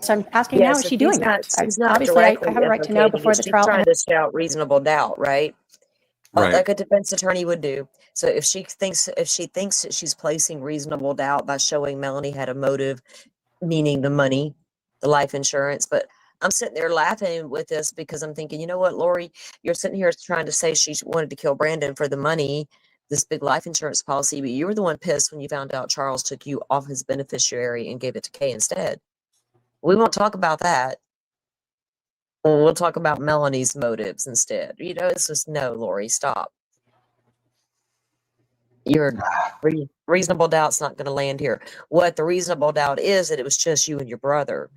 So I'm asking now, is she doing that? She's not Obviously, I directly have a right to know implicating before it. the She's trial trying ends. to shout reasonable doubt, right? Right. Like a defense attorney would do. So if she thinks that she's placing reasonable doubt by showing Melanie had a motive, meaning the money, the life insurance, but I'm sitting there laughing with this because I'm thinking, you know what, Lori, you're sitting here trying to say she wanted to kill Brandon for the money, this big life insurance policy, but you were the one pissed when you found out Charles took you off his beneficiary and gave it to Kay instead. We won't talk about that. We'll talk about Melanie's motives instead. You know, it's just no, Lori, stop. Your reasonable doubt's not going to land here. What the reasonable doubt is that it was just you and your brother.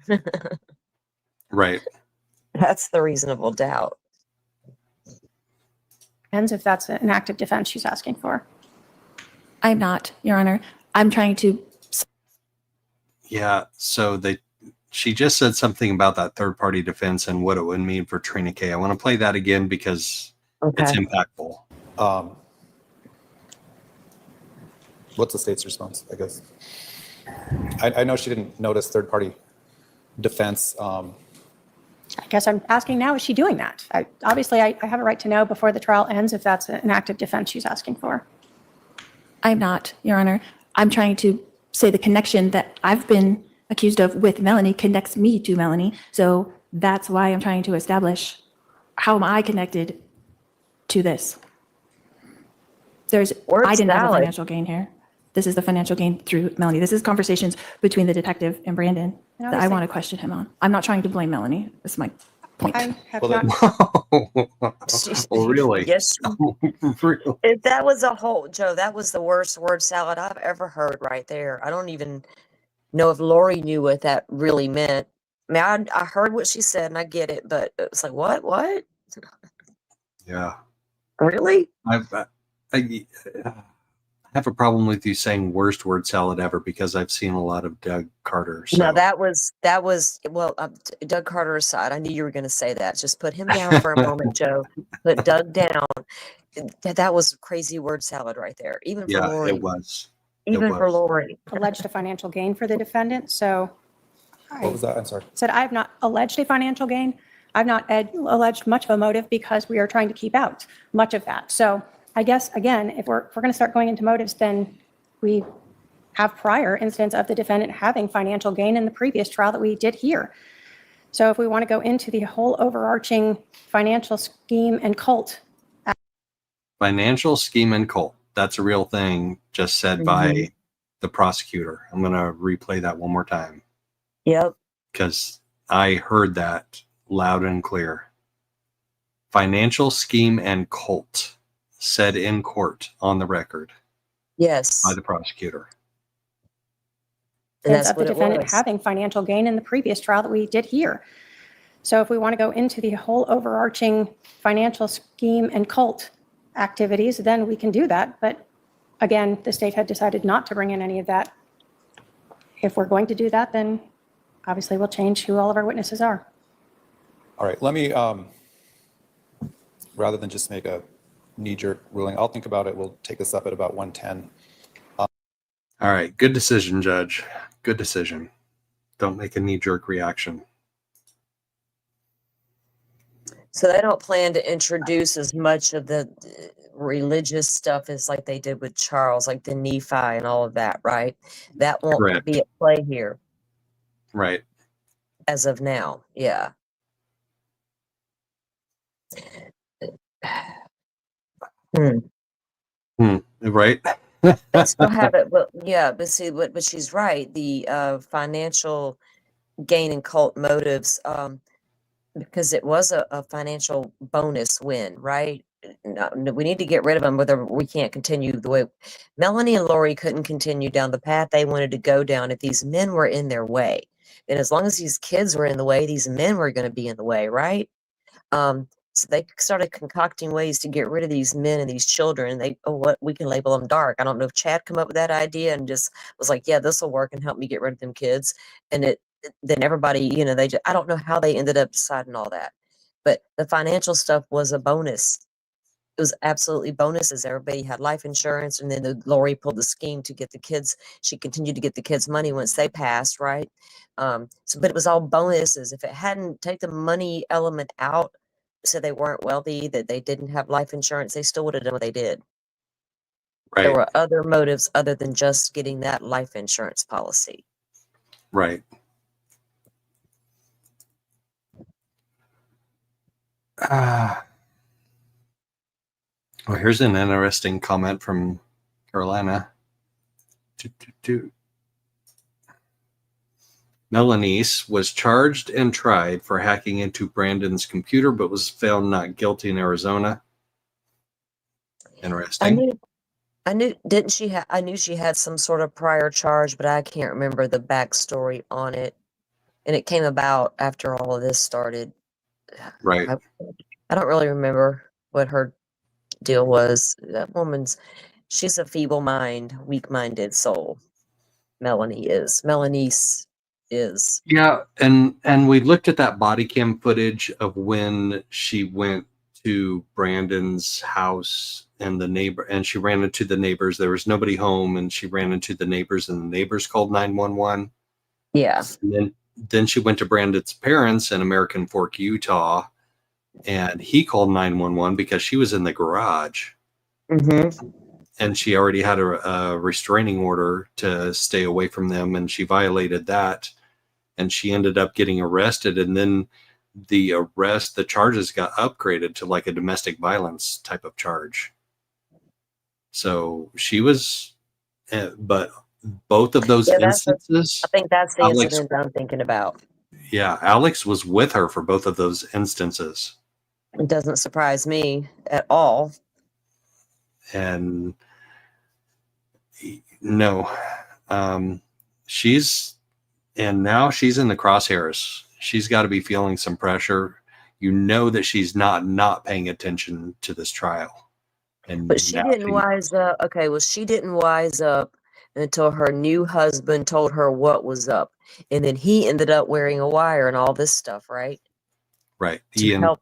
Right. That's the reasonable doubt. Depends if that's an active defense she's asking for. I'm not, Your Honor. I'm trying to. Yeah. So she just said something about that third party defense and what it would mean for Trina K. I want to play that again because it's impactful. What's the state's response, I guess? I know she didn't notice third party defense. I guess I'm asking now, is she doing that? Obviously, I have a right to know before the trial ends if that's an active defense she's asking for. I'm not, Your Honor. I'm trying to say the connection that I've been accused of with Melanie connects me to Melanie. So that's why I'm trying to establish how am I connected to this. I didn't have a financial gain here. This is the financial gain through Melanie. This is conversations between the detective and Brandon that I want to question him on. I'm not trying to blame Melanie. That's my point. I have Well, not. Oh, really? Yes. Really? If that was a whole, Joe, that was the worst word salad I've ever heard right there. I don't even know if Lori knew what that really meant. I mean, I heard what she said and I get it, but it's like, what? Yeah. Really? I have a problem with you saying worst word salad ever because I've seen a lot of Doug Carter. So. No, that was well, Doug Carter aside, I knew you were going to say that. Just put him down for a moment, Joe. Put Doug down. That was crazy word salad right there. Even for Lori. It was. Even for Lori. Alleged a financial gain for the defendant. So What was that? I'm sorry. said I have not alleged a financial gain. I've not alleged much of a motive because we are trying to keep out much of that. So I guess, again, if we're going to start going into motives, then we have prior instance of the defendant having financial gain in the previous trial that we did here. So if we want to go into the whole overarching financial scheme and cult. Financial scheme and cult. That's a real thing just said by the prosecutor. I'm going to replay that one more time. Yep. Because I heard that loud and clear. Financial scheme and cult said in court on the record. Yes. By the prosecutor. And that's of the what it defendant was. having financial gain in the previous trial that we did here. So if we want to go into the whole overarching financial scheme and cult activities, then we can do that. But again, the state had decided not to bring in any of that. If we're going to do that, then obviously we'll change who all of our witnesses are. All right, let me, rather than just make a knee-jerk ruling, I'll think about it. We'll take this up at about 1:10. All right. Good decision, Judge. Good decision. Don't make a knee-jerk reaction. So they don't plan to introduce as much of the religious stuff as like they did with Charles, like the Nephi and all of that, right? That won't Correct. be at play here Right. as of now. Yeah. Right. They still have it, but yeah, but see, but she's right. The financial gaining cult motives, because it was a financial bonus win, right? No, we need to get rid of them, whether we can't continue the way Melanie and Lori couldn't continue down the path they wanted to go down if these men were in their way. And as long as these kids were in the way, these men were going to be in the way, right? So they started concocting ways to get rid of these men and these children. They, oh, what we can label them dark. I don't know if Chad come up with that idea and just was like, yeah, this will work and help me get rid of them kids. And then everybody, they just, I don't know how they ended up deciding all that, but the financial stuff was a bonus. It was absolutely bonuses. Everybody had life insurance, and then Lori pulled the scheme to get the kids. She continued to get the kids money once they passed, right? But it was all bonuses. If it hadn't take the money element out, so they weren't wealthy, that they didn't have life insurance, they still would have done what they did. There Right. were other motives other than just getting that life insurance policy. Right. Well, here's an interesting comment from Carolina. Melanie was charged and tried for hacking into Brandon's computer, but was found not guilty in Arizona. Interesting. I knew she had some sort of prior charge, but I can't remember the backstory on it. And it came about after all of this started. Right. I don't really remember what her deal was. That she's a feeble mind, weak-minded soul. Melanie's is. Yeah, and we looked at that body cam footage of when she went to Brandon's house and she ran into the neighbors. There was nobody home, and she ran into the neighbors, and the neighbors called 911. Yeah. And then she went to Brandon's parents in American Fork, Utah, and he called 911 because she was in the garage. Mm-hmm. And she already had a restraining order to stay away from them, and she violated that, and she ended up getting arrested. And then the charges got upgraded to like a domestic violence type of charge. So she was, but both of those instances, I think that's the Alex, incident I'm thinking about. Yeah, Alex was with her for both of those instances. It doesn't surprise me at all. And no, now she's in the crosshairs. She's got to be feeling some pressure. You know that she's not paying attention to this trial. But she didn't wise up. Okay, well, she didn't wise up until her new husband told her what was up. And then he ended up wearing a wire and all this stuff, right? Right. To help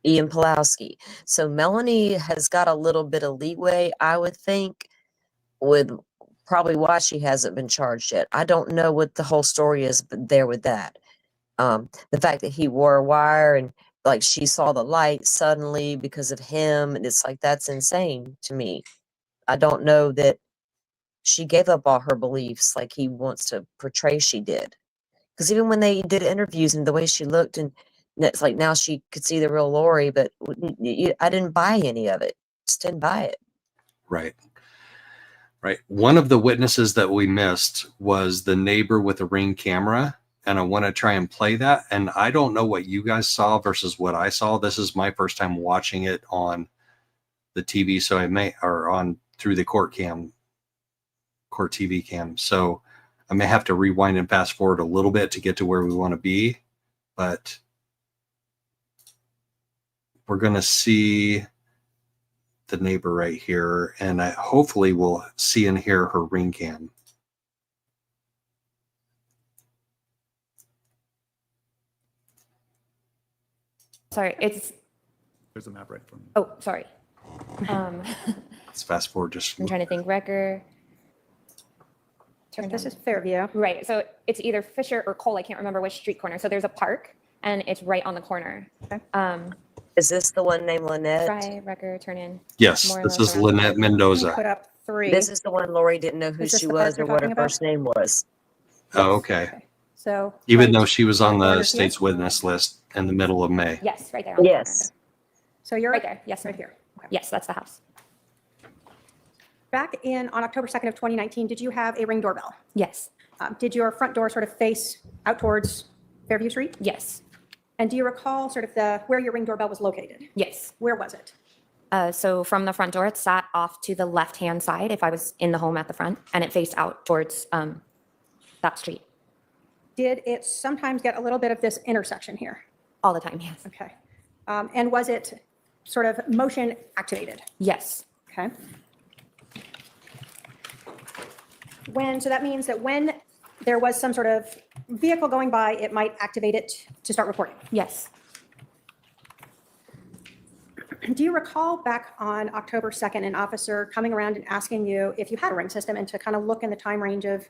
Ian Pulowski. So Melanie has got a little bit of leeway, I would think, with probably why she hasn't been charged yet. I don't know what the whole story is, but there with that. The fact that he wore a wire and like she saw the light suddenly because of him, and it's like, that's insane to me. I don't know that she gave up all her beliefs like he wants to portray she did. Because even when they did interviews and the way she looked, and it's like now she could see the real Lori, but I didn't buy any of it. Just didn't buy it. Right. Right. One of the witnesses that we missed was the neighbor with the Ring camera. And I want to try and play that. And I don't know what you guys saw versus what I saw. This is my first time watching it on the TV. So through the court TV cam. So I may have to rewind and fast forward a little bit to get to where we want to be, but we're going to see the neighbor right here. And hopefully we'll see and hear her Ring cam. Sorry, There's a map right from. oh, sorry. Let's fast forward I'm trying to think. Wrecker. This is Fairview. Right. So it's either Fisher or Cole. I can't remember which street corner. So there's a park, and it's right on the corner. Okay. Is this the one named Lynette? Try Wrecker, turn in. Yes, this is Lynette Mendoza. Put up 3. This is the one Lori didn't know who she was or what her first name was. Oh, okay. So even though she was on the state's witness list in the middle of May. Yes, right there. Yes. So you're right there. Yes, right here. Okay. Yes, that's the house. Back on October 2nd of 2019, did you have a Ring doorbell? Yes. Did your front door sort of face out towards Fairview Street? Yes. And do you recall sort of where your Ring doorbell was located? Yes. Where was it? So from the front door, it sat off to the left-hand side if I was in the home at the front, and it faced out towards that street. Did it sometimes get a little bit of this intersection here? All the time, yes. Okay. And was it sort of motion activated? Yes. Okay. So that means that when there was some sort of vehicle going by, it might activate it to start recording? Yes. Do you recall back on October 2nd, an officer coming around and asking you if you had a ring system and to kind of look in the time range of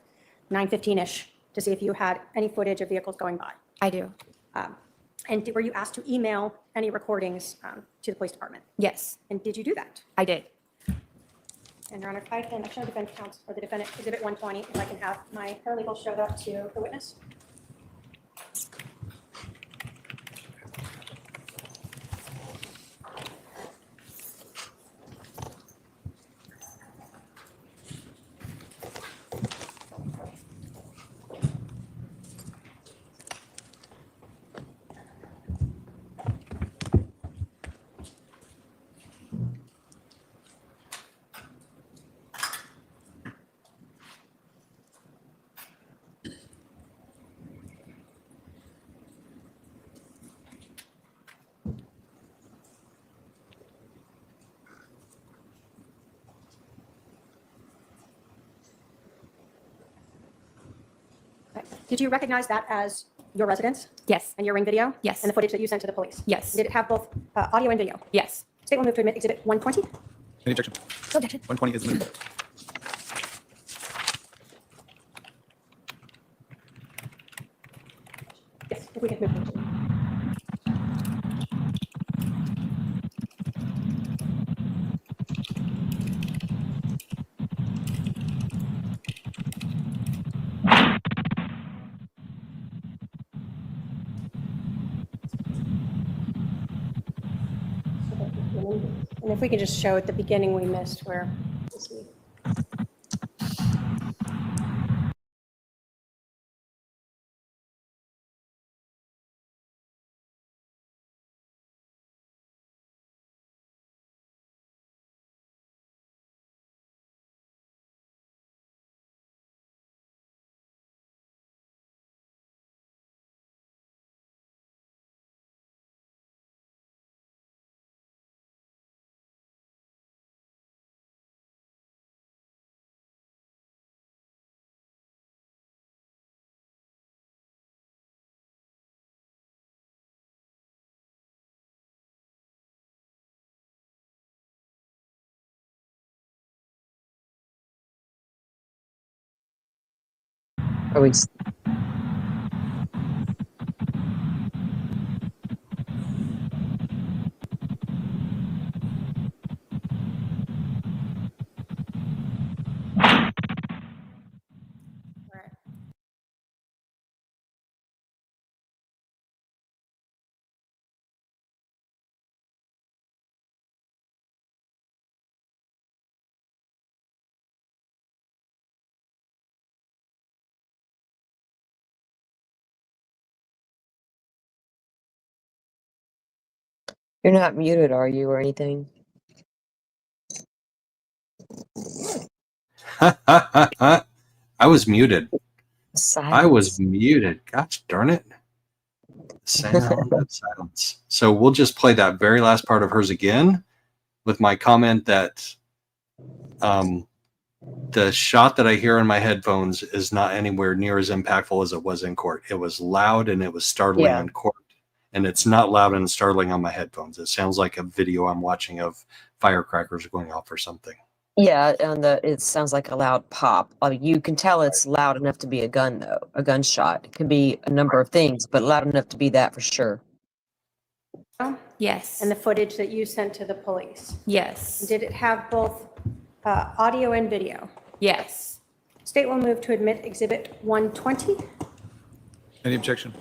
9:15-ish to see if you had any footage of vehicles going by? I do. And were you asked to email any recordings to the police department? Yes. And did you do that? I did. And Your Honor, if I can, show defense counsel or the defendant exhibit 120, if I can have my paralegal show that to the witness. Did you recognize that as your residence? Yes. And your Ring video? Yes. And the footage that you sent to the police? Yes. Did it have both audio and video? Yes. State will move to admit exhibit 120. Any objection? No objection. 120 is admitted. Yes, if we can move. And if we could just show at the beginning we missed where. Let's see. Are we? You're not muted, are you, or anything? I was muted. I was Silence. muted. Gosh darn it. Sound of silence. So we'll just play that very last part of hers again with my comment that the shot that I hear in my headphones is not anywhere near as impactful as it was in court. It was loud and it was startling in court. And it's not loud and startling on my headphones. It sounds like a video I'm watching of firecrackers going off or something. Yeah, and it sounds like a loud pop. You can tell it's loud enough to be a gun, though. A gunshot. It can be a number of things, but loud enough to be that for sure. Yes. And the footage that you sent to the police? Yes. Did it have both audio and video? Yes. State will move to admit exhibit 120. Any objection?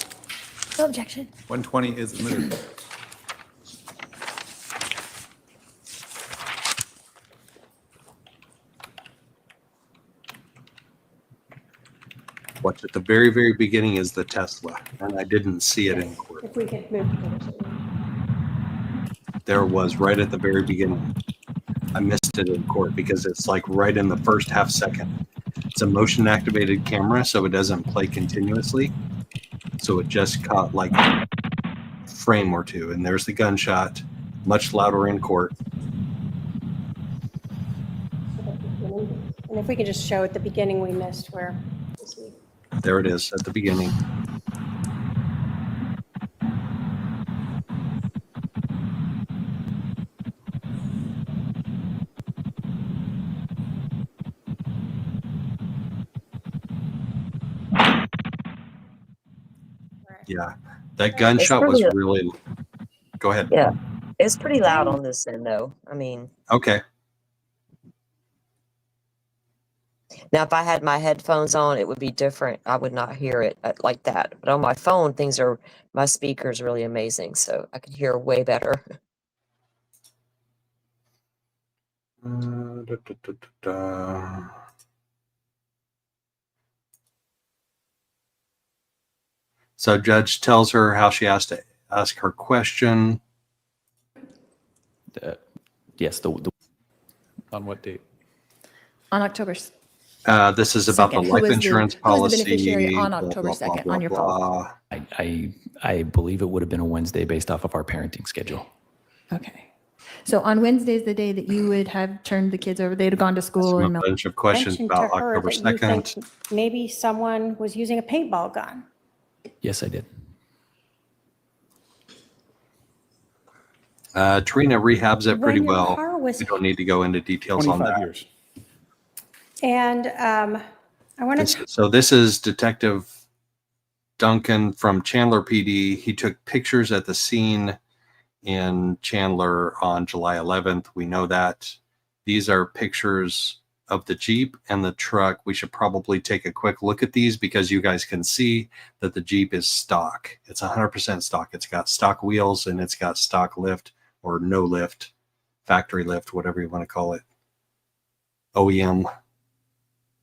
No objection. 120 is admitted. Watch at the very, very beginning is the Tesla, and I didn't see it in court. If we could move to There it was right at the very beginning. I missed it in court because it's like right in the first half second. It's a motion activated camera, so it doesn't play continuously. So it just caught like a frame or two, and there's the gunshot, much louder in court. And if we could just show at the beginning we missed where. There it is at the beginning. Yeah, that gunshot was really. Go ahead. Yeah, it's pretty loud on this end, though. I mean, okay. Now, if I had my headphones on, it would be different. I would not hear it like that. But on my phone, my speaker's really amazing, so I can hear way better. So judge tells her how she has to ask her question. Yes. On what date? On October. This is about the life insurance policy. Who was the beneficiary on October 2nd on your phone? I believe it would have been a Wednesday based off of our parenting schedule. Okay. So on Wednesday is the day that you would have turned the kids over. They'd have gone to school. A bunch of questions about October 2nd. Maybe someone was using a paintball gun. Yes, I did. Trina rehabs it pretty When your well. car was- We don't need to go into details on that. 25 years. And I want to. So this is Detective Duncan from Chandler PD. He took pictures at the scene in Chandler on July 11th. We know that. These are pictures of the Jeep and the truck. We should probably take a quick look at these because you guys can see that the Jeep is stock. It's 100% stock. It's got stock wheels and it's got stock lift or no lift, factory lift, whatever you want to call it. OEM.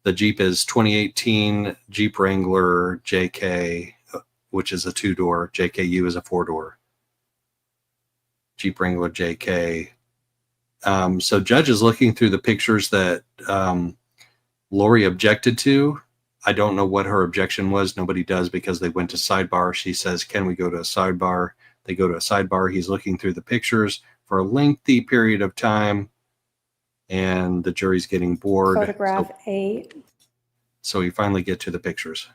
The Jeep is 2018 Jeep Wrangler JK, which is a 2-door. JKU is a 4-door. Jeep Wrangler JK. So judge is looking through the pictures that Lori objected to. I don't know what her objection was. Nobody does because they went to sidebar. She says, can we go to a sidebar? They go to a sidebar. He's looking through the pictures for a lengthy period of time. And the jury's getting bored. Photograph A. So we finally get to the pictures.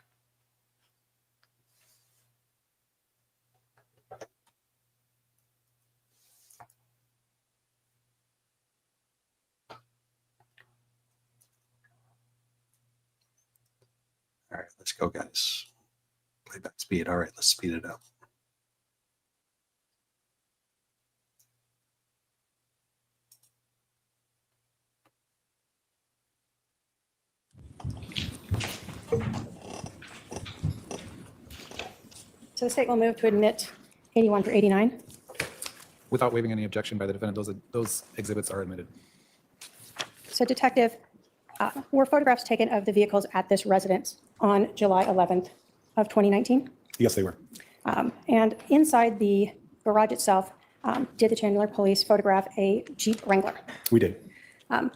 All right, let's go, guys. Playback speed. All right, let's speed it up. So the state will move to admit 81 for 89. Without waiving any objection by the defendant, those exhibits are admitted. So detective, were photographs taken of the vehicles at this residence on July 11th of 2019? Yes, they were. And inside the garage itself, did the Chandler police photograph a Jeep Wrangler? We did. I'm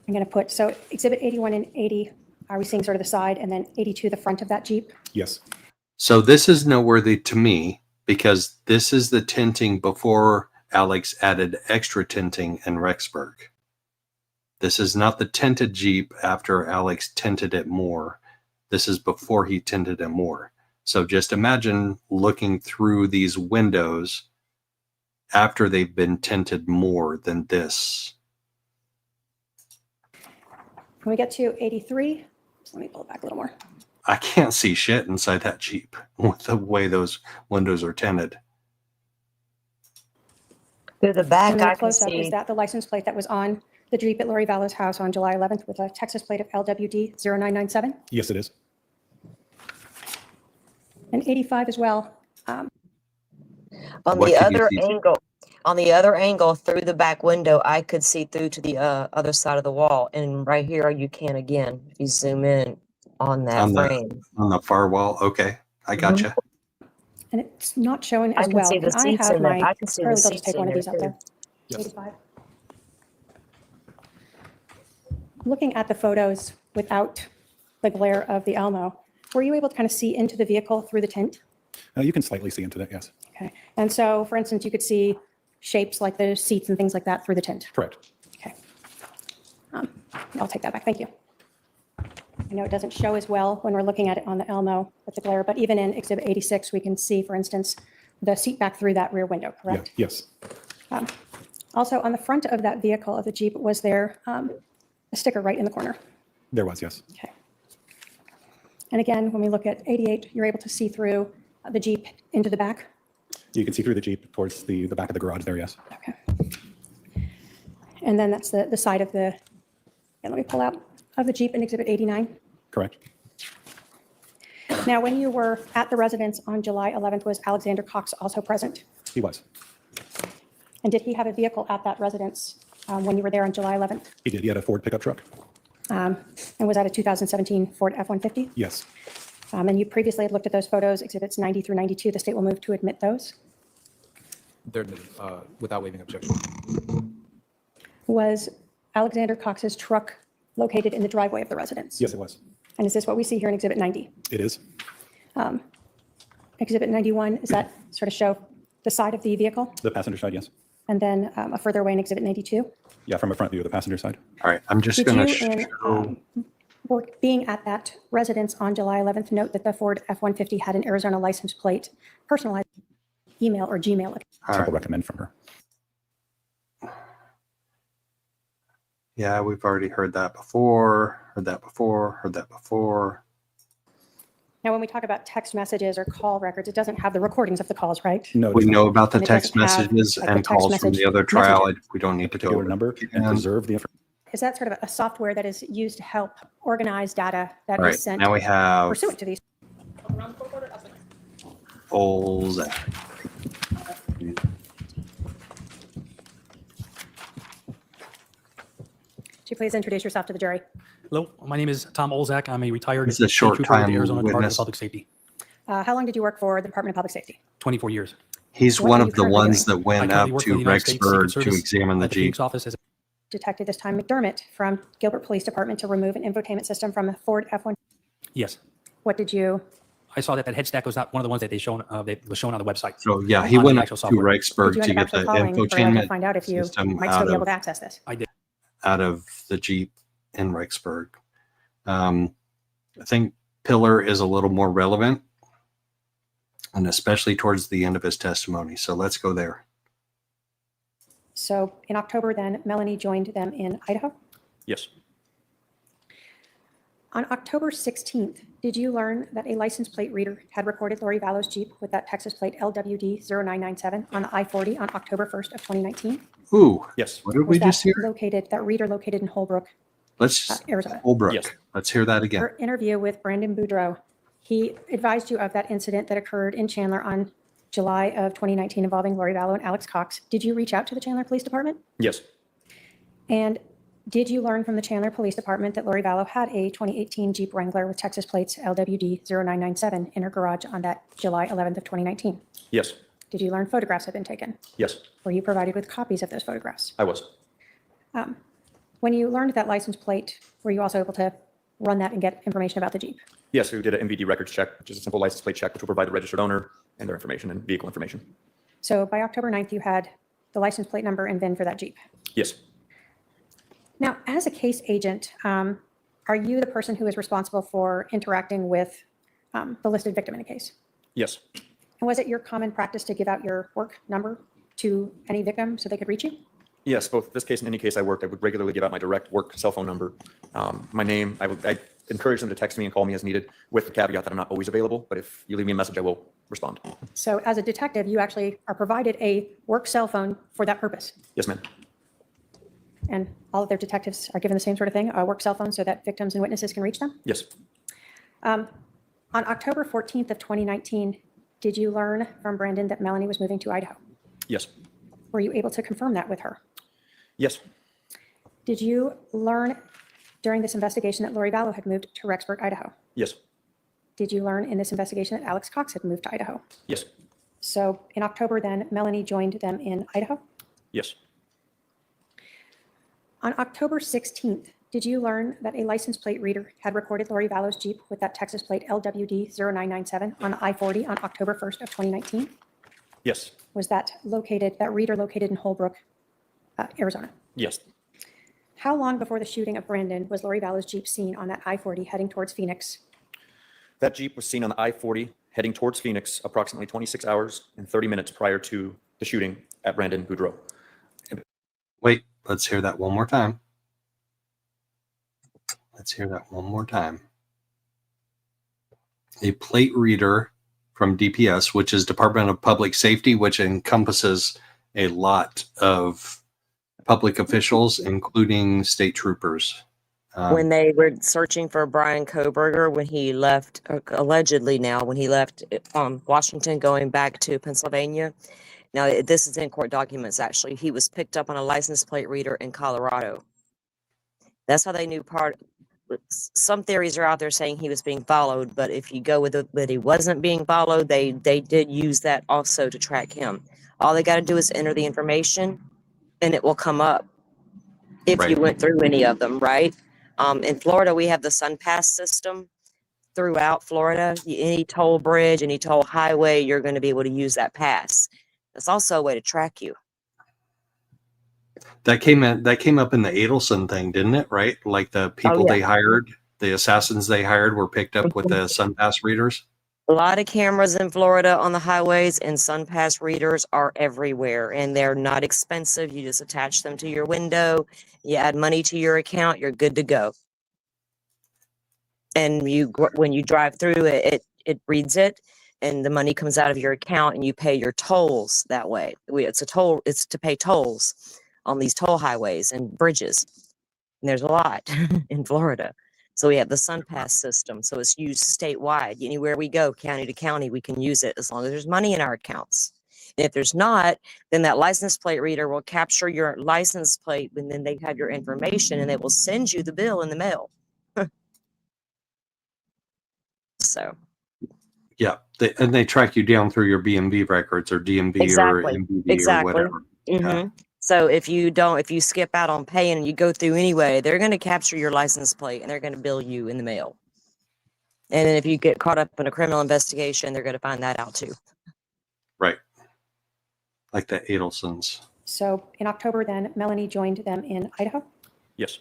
going to put, so exhibit 81 and 80, are we seeing sort of the side, and then 82 the front of that Jeep? Yes. So this is noteworthy to me because this is the tinting before Alex added extra tinting in Rexburg. This is not the tinted Jeep after Alex tinted it more. This is before he tinted it more. So just imagine looking through these windows after they've been tinted more than this. Can we get to 83? So let me pull it back a little more. I can't see shit inside that Jeep with the way those windows are tinted. To the back, And then I a can close-up, see. is that the license plate that was on the Jeep at Lori Vallow's house on July 11th with a Texas plate of LWD 0997? Yes, it is. And 85 as well. On What the can you other see? on the other angle through the back window, I could see through to the other side of the wall. And right here, you can again, if you zoom in, on that frame. On the far wall. Okay, I gotcha. And it's not showing I as can well. see the Can I seats have in there. my I can see the paralegal just seats take in one of there these out too. there? Yes. 85. Looking at the photos without the glare of the Elmo, were you able to kind of see into the vehicle through the tint? You can slightly see into that, yes. Okay. And so, for instance, you could see shapes like the seats and things like that through the tint. Correct. Okay. I'll take that back. Thank you. I know it doesn't show as well when we're looking at it on the Elmo with the glare, but even in Exhibit 86, we can see, for instance, the seat back through that rear window, correct? Yeah, yes. Also, on the front of that vehicle, of the Jeep, was there a sticker right in the corner? There was, yes. Okay. And again, when we look at 88, you're able to see through the Jeep into the back? You can see through the Jeep towards the back of the garage there, yes. Okay. And then that's the side of the, and let me pull out, of the Jeep in Exhibit 89. Correct. Now, when you were at the residence on July 11th, was Alexander Cox also present? He was. And did he have a vehicle at that residence when you were there on July 11th? He did. He had a Ford pickup truck. And was that a 2017 Ford F-150? Yes. And you previously had looked at those photos, Exhibits 90 through 92. The state will move to admit those. They're without waiving objection. Was Alexander Cox's truck located in the driveway of the residence? Yes, it was. And is this what we see here in Exhibit 90? It is. Exhibit 91, is that sort of show the side of the vehicle? The passenger side, yes. And then a further away in Exhibit 92? Yeah, from a front view of the passenger side. All right, I'm just Did going you, to show. being at that residence on July 11th, note that the Ford F-150 had an Arizona license plate, personalized email or Gmail account? I will recommend from her. Yeah, we've already heard that before, heard that before, heard that before. Now, when we talk about text messages or call records, it doesn't have the recordings of the calls, right? No, We know about the And it text doesn't have, messages like, the and text calls from message the other trial. messenger. We don't need to go Particular over number and preserve the information. Is that sort of a software that is used to help organize data that All is right, sent now we have pursuant to these? Olzak. Could you please introduce yourself to the jury? Hello, my name is Tom Olzak. I'm a retired This is a state short trooper with time the Arizona Department witness. of Public Safety. How long did you work for the Department of Public Safety? 24 years. He's What one are of you the currently ones doing? that went I up currently work for to the United States Secret Rexburg to Service examine the at Jeep. Phoenix office as Detective this time McDermott from Gilbert Police Department to remove an infotainment system from a Ford F-1. yes. What did you? I saw that head stack was not one of the ones that that was shown on the website. So yeah, he on the went up actual to software. Rexburg Did to you end up get the actually calling for to infotainment find out if you system might still out be able of, to access this? I did. out of the Jeep in Rexburg. I think Pillar is a little more relevant, and especially towards the end of his testimony. So let's go there. So in October, then Melanie joined them in Idaho. Yes. On October 16th, did you learn that a license plate reader had recorded Lori Vallow's Jeep with that Texas plate LWD 0997 on the I-40 on October 1st of 2019? Ooh, yes. What did Was we just hear? that reader located in Holbrook, Let's Arizona? Holbrook. Yes. Let's hear that again. Her interview with Brandon Boudreaux, he advised you of that incident that occurred in Chandler on July of 2019 involving Lori Vallow and Alex Cox. Did you reach out to the Chandler Police Department? Yes. And did you learn from the Chandler Police Department that Lori Vallow had a 2018 Jeep Wrangler with Texas plates LWD 0997 in her garage on that July 11th of 2019? Yes. Did you learn photographs had been taken? Yes. Were you provided with copies of those photographs? I was. When you learned that license plate, were you also able to run that and get information about the Jeep? Yes, we did an MVD records check, which is a simple license plate check, which will provide the registered owner and their information and vehicle information. So by October 9th, you had the license plate number and VIN for that Jeep. Yes. Now, as a case agent, are you the person who is responsible for interacting with the listed victim in a case? Yes. And was it your common practice to give out your work number to any victim so they could reach you? Yes, both this case and any case I worked, I would regularly give out my direct work cell phone number, my name. I encourage them to text me and call me as needed, with the caveat that I'm not always available. But if you leave me a message, I will respond. So as a detective, you actually are provided a work cell phone for that purpose. Yes, ma'am. And all of their detectives are given the same sort of thing, a work cell phone so that victims and witnesses can reach them? Yes. On October 14th of 2019, did you learn from Brandon that Melanie was moving to Idaho? Yes. Were you able to confirm that with her? Yes. Did you learn during this investigation that Lori Vallow had moved to Rexburg, Idaho? Yes. Did you learn in this investigation that Alex Cox had moved to Idaho? Yes. So in October, then Melanie joined them in Idaho. Yes. On October 16th, did you learn that a license plate reader had recorded Lori Vallow's Jeep with that Texas plate LWD 0997 on I-40 on October 1st of 2019? Yes. Was that reader located in Holbrook, Arizona? Yes. How long before the shooting of Brandon was Lori Vallow's Jeep seen on that I-40 heading towards Phoenix? That Jeep was seen on the I-40 heading towards Phoenix approximately 26 hours and 30 minutes prior to the shooting at Brandon Boudreaux. Wait, let's hear that one more time. Let's hear that one more time. A plate reader from DPS, which is Department of Public Safety, which encompasses a lot of public officials, including state troopers. When they were searching for Brian Koberger when he left, allegedly now, when he left Washington going back to Pennsylvania. Now, this is in court documents, actually. He was picked up on a license plate reader in Colorado. That's how they knew some theories are out there saying he was being followed, but if you go with it that he wasn't being followed, they did use that also to track him. All they got to do is enter the information and it will come up if you went through any of them, right? In Florida, we have the SunPass system throughout Florida. Any toll bridge, any toll highway, you're going to be able to use that pass. That's also a way to track you. That came up in the Adelson thing, didn't it? Right? Like the people they hired, the assassins they hired were picked up with the SunPass readers. A lot of cameras in Florida on the highways, and SunPass readers are everywhere, and they're not expensive. You just attach them to your window, you add money to your account, you're good to go. And when you drive through it, it reads it, and the money comes out of your account, and you pay your tolls that way. It's to pay tolls on these toll highways and bridges. And there's a lot in Florida. So we have the SunPass system. So it's used statewide. Anywhere we go, county to county, we can use it as long as there's money in our accounts. And if there's not, then that license plate reader will capture your license plate, and then they have your information, and they will send you the bill in the mail. So. Yeah, they track you down through your BMV records or DMV or MVV or whatever. Mm-hmm. Yeah. So if you skip out on paying and you go through anyway, they're going to capture your license plate and they're going to bill you in the mail. And then if you get caught up in a criminal investigation, they're going to find that out too. Right. Like the Adelsons. So in October, then Melanie joined them in Idaho. Yes.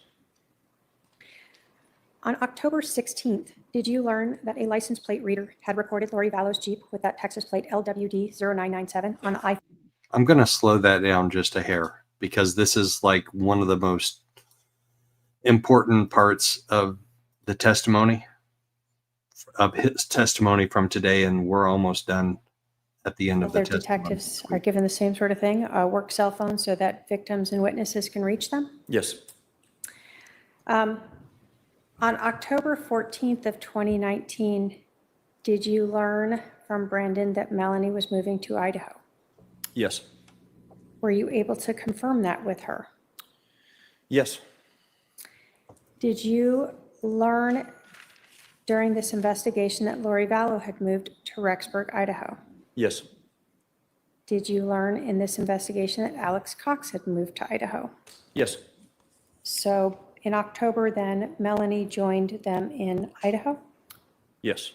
On October 16th, did you learn that a license plate reader had recorded Lori Vallow's Jeep with that Texas plate LWD 0997 on I? I'm going to slow that down just a hair because this is like one of the most important parts of the testimony, of his testimony from today, and we're almost done at the end of the testimony. Detectives are given the same sort of thing, work cell phones so that victims and witnesses can reach them? Yes. On October 14th of 2019, did you learn from Brandon that Melanie was moving to Idaho? Yes. Were you able to confirm that with her? Yes. Did you learn during this investigation that Lori Vallow had moved to Rexburg, Idaho? Yes. Did you learn in this investigation that Alex Cox had moved to Idaho? Yes. So in October, then Melanie joined them in Idaho? Yes.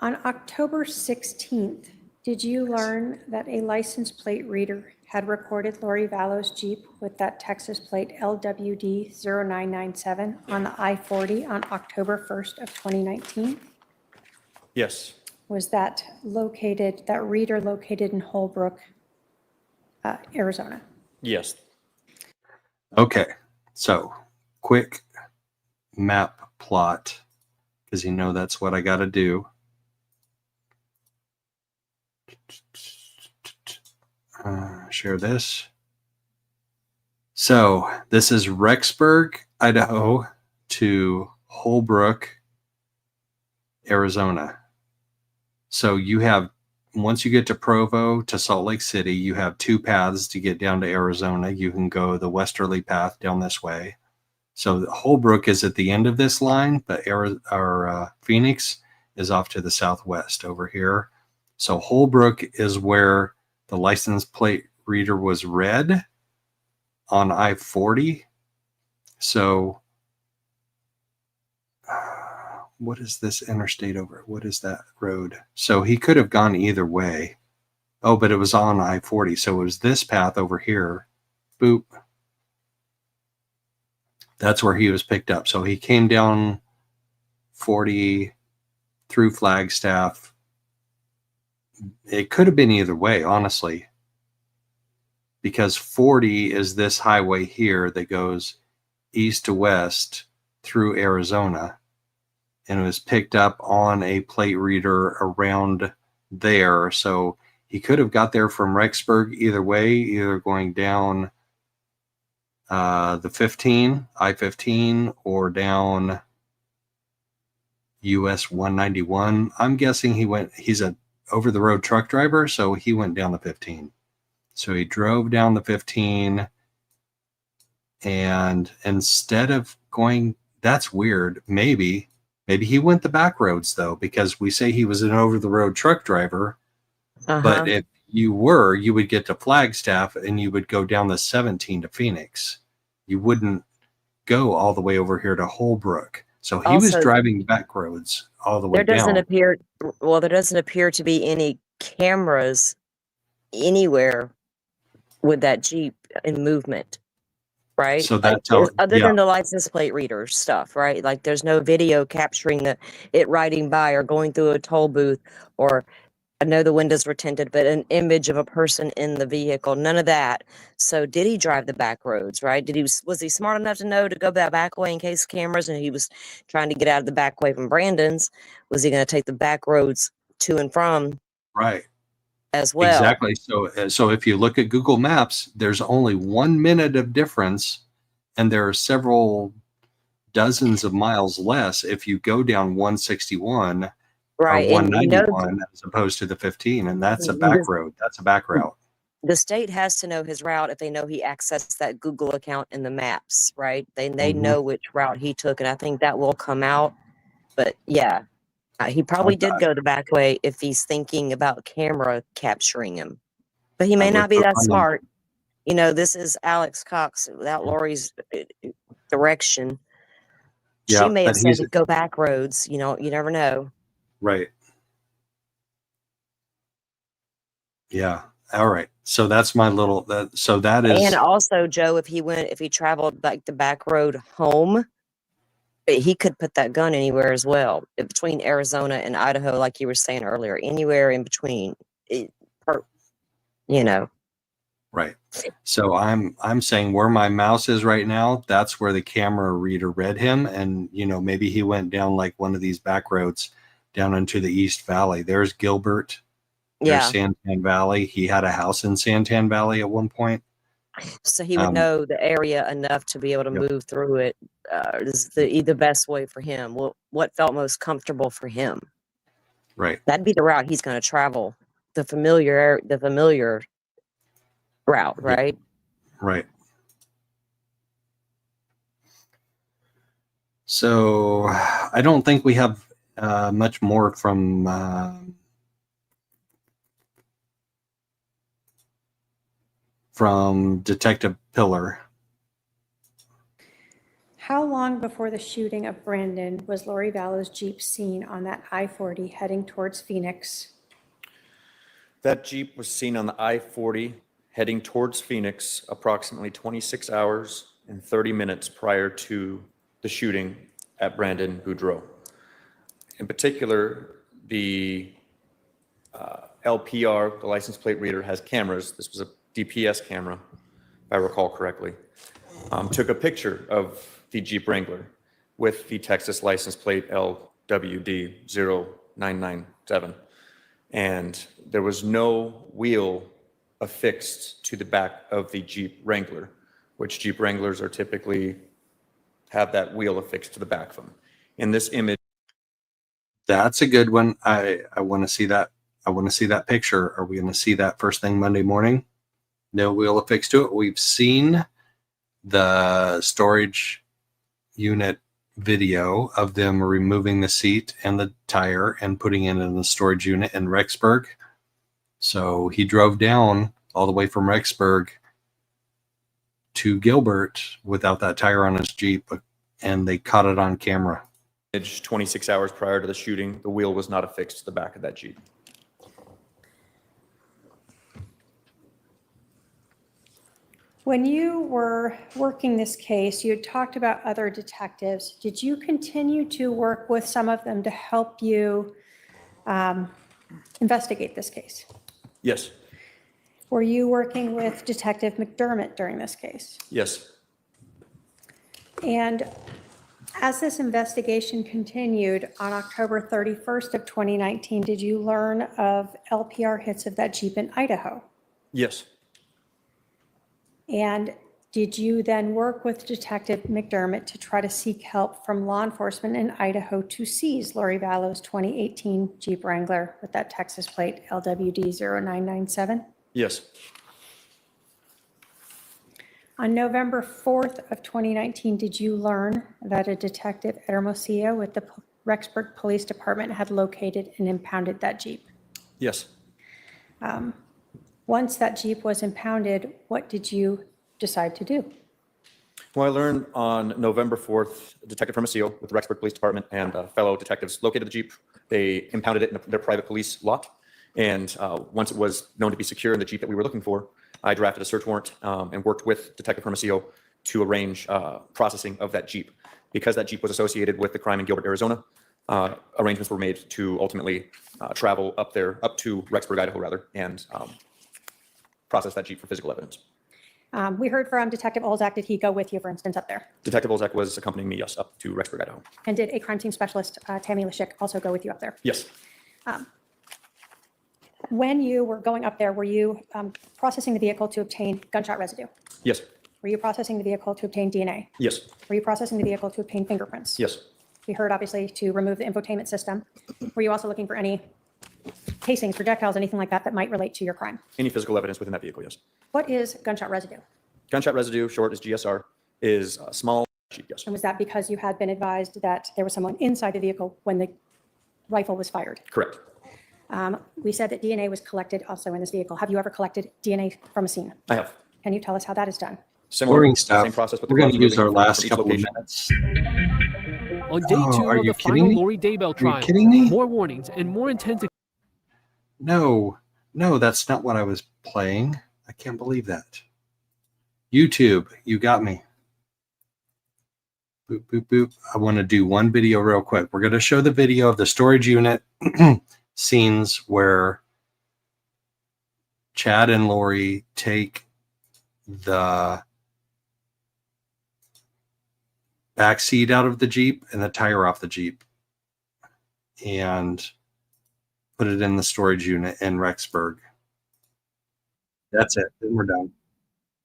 On October 16th, did you learn that a license plate reader had recorded Lori Vallow's Jeep with that Texas plate LWD 0997 on the I-40 on October 1st of 2019? Yes. Was that reader located in Holbrook, Arizona? Yes. Okay, so quick map plot, because you know that's what I got to do. Share this. So this is Rexburg, Idaho to Holbrook, Arizona. So you have, once you get to Provo to Salt Lake City, you have two paths to get down to Arizona. You can go the westerly path down this way, So Holbrook is at the end of this line, but Phoenix is off to the southwest over here. So Holbrook is where the license plate reader was read on I-40. So what is this interstate over? What is that road? So he could have gone either way. Oh, but it was on I-40. So it was this path over here. Boop. That's where he was picked up. So he came down 40 through Flagstaff. It could have been either way, honestly, because 40 is this highway here that goes east to west through Arizona, and it was picked up on a plate reader around there. So he could have got there from Rexburg either way, either going down the 15, I-15, or down US 191. I'm guessing he's a over-the-road truck driver, so he went down the 15. So he drove down the 15, and instead of going, that's weird, maybe he went the back roads, though, because we say he was an over-the-road truck driver, but if you would get to Flagstaff and you would go down the 17 to Phoenix. You wouldn't go all the way over here to Holbrook. So he was driving back roads all the way down. There doesn't appear to be any cameras anywhere with that Jeep in movement, right? So that other than the license plate reader stuff, right? Like there's no video capturing it riding by or going through a toll booth, or I know the windows were tinted, but an image of a person in the vehicle, none of that. So did he drive the back roads, right? Was he smart enough to know to go that back way in case cameras, and he was trying to get out of the back way from Brandon's? Was he going to take the back roads to and from? Right. As well. Exactly. So if you look at Google Maps, there's only 1 minute of difference, and there are several dozens of miles less if you go down 161. Right, or 191 as opposed to the 15, and that's a back road. That's a back route. The state has to know his route if they know he accessed that Google account in the maps, right? They know which route he took, and I think that will come out. But yeah, he probably did go the back way if he's thinking about camera capturing him. But he may not be that smart. You know, this is Alex Cox without Lori's direction. Yeah, she may have said to go back roads. You know, you never know. Right. Yeah. All right. So that's my little, so that is. And also, Joe, if he traveled like the back road home, he could put that gun anywhere as well, between Arizona and Idaho, like you were saying earlier, anywhere in between, you know. Right. So I'm saying where my mouse is right now, that's where the camera reader read him. And, you know, maybe he went down like one of these back roads down into the East Valley. There's Gilbert. There's Santan Valley. He had a house in Santan Valley at one point. So he would know the area enough to be able to move through it. Is the best way for him. Well, what felt most comfortable for him. Right. That'd be the route he's going to travel. The familiar route, right? Right. So I don't think we have much more from Detective Pillar. How long before the shooting of Brandon was Lori Vallow's Jeep seen on that I-40 heading towards Phoenix? That Jeep was seen on the I-40 heading towards Phoenix approximately 26 hours and 30 minutes prior to the shooting at Brandon Boudreaux. In particular, the LPR, the license plate reader, has cameras. This was a DPS camera, if I recall correctly. Took a picture of the Jeep Wrangler with the Texas license plate LWD0997. And there was no wheel affixed to the back of the Jeep Wrangler, which Jeep Wranglers are typically have that wheel affixed to the back of them. In this image. That's a good one. I want to see that. I want to see that picture. Are we going to see that first thing Monday morning? No wheel affixed to it. We've seen the storage unit video of them removing the seat and the tire and putting it in the storage unit in Rexburg. So he drove down all the way from Rexburg to Gilbert without that tire on his Jeep, and they caught it on camera. 26 hours prior to the shooting, the wheel was not affixed to the back of that Jeep. When you were working this case, you had talked about other detectives. Did you continue to work with some of them to help you investigate this case? Yes. Were you working with Detective McDermott during this case? Yes. And as this investigation continued on October 31st of 2019, did you learn of LPR hits of that Jeep in Idaho? Yes. And did you then work with Detective McDermott to try to seek help from law enforcement in Idaho to seize Lori Vallow's 2018 Jeep Wrangler with that Texas plate LWD 0997? Yes. On November 4th of 2019, did you learn that a detective at Hermosillo with the Rexburg Police Department had located and impounded that Jeep? Yes. Once that Jeep was impounded, what did you decide to do? Well, I learned on November 4th, Detective Hermosillo with the Rexburg Police Department and fellow detectives located the Jeep. They impounded it in their private police lot. And once it was known to be secure in the Jeep that we were looking for, I drafted a search warrant and worked with Detective Hermosillo to arrange processing of that Jeep. Because that Jeep was associated with the crime in Gilbert, Arizona, arrangements were made to ultimately travel up there, up to Rexburg, Idaho, rather, and process that Jeep for physical evidence. We heard from Detective Olzak. Did he go with you, for instance, up there? Detective Olzak was accompanying me, yes, up to Rexburg, Idaho. And did a crime scene specialist, Tammy Lashik, also go with you up there? Yes. When you were going up there, were you processing the vehicle to obtain gunshot residue? Yes. Were you processing the vehicle to obtain DNA? Yes. Were you processing the vehicle to obtain fingerprints? Yes. We heard, obviously, to remove the infotainment system. Were you also looking for any casings, projectiles, anything like that that might relate to your crime? Any physical evidence within that vehicle, yes. What is gunshot residue? Gunshot residue, short as GSR, is small Jeep, yes. And was that because you had been advised that there was someone inside the vehicle when the rifle was fired? Correct. We said that DNA was collected also in this vehicle. Have you ever collected DNA from a scene? I have. Can you tell us how that is done? Similar Boring stuff. same process, but We're going to use our last couple of location. minutes. On day Oh, 2 are of you the kidding final me? Lori Daybell Are trial, you kidding me? more warnings and more intense. No, that's not what I was playing. I can't believe that. YouTube, you got me. Boop, boop, boop. I want to do one video real quick. We're going to show the video of the storage unit scenes where Chad and Lori take the back seat out of the Jeep and the tire off the Jeep and put it in the storage unit in Rexburg. That's it. Then we're done.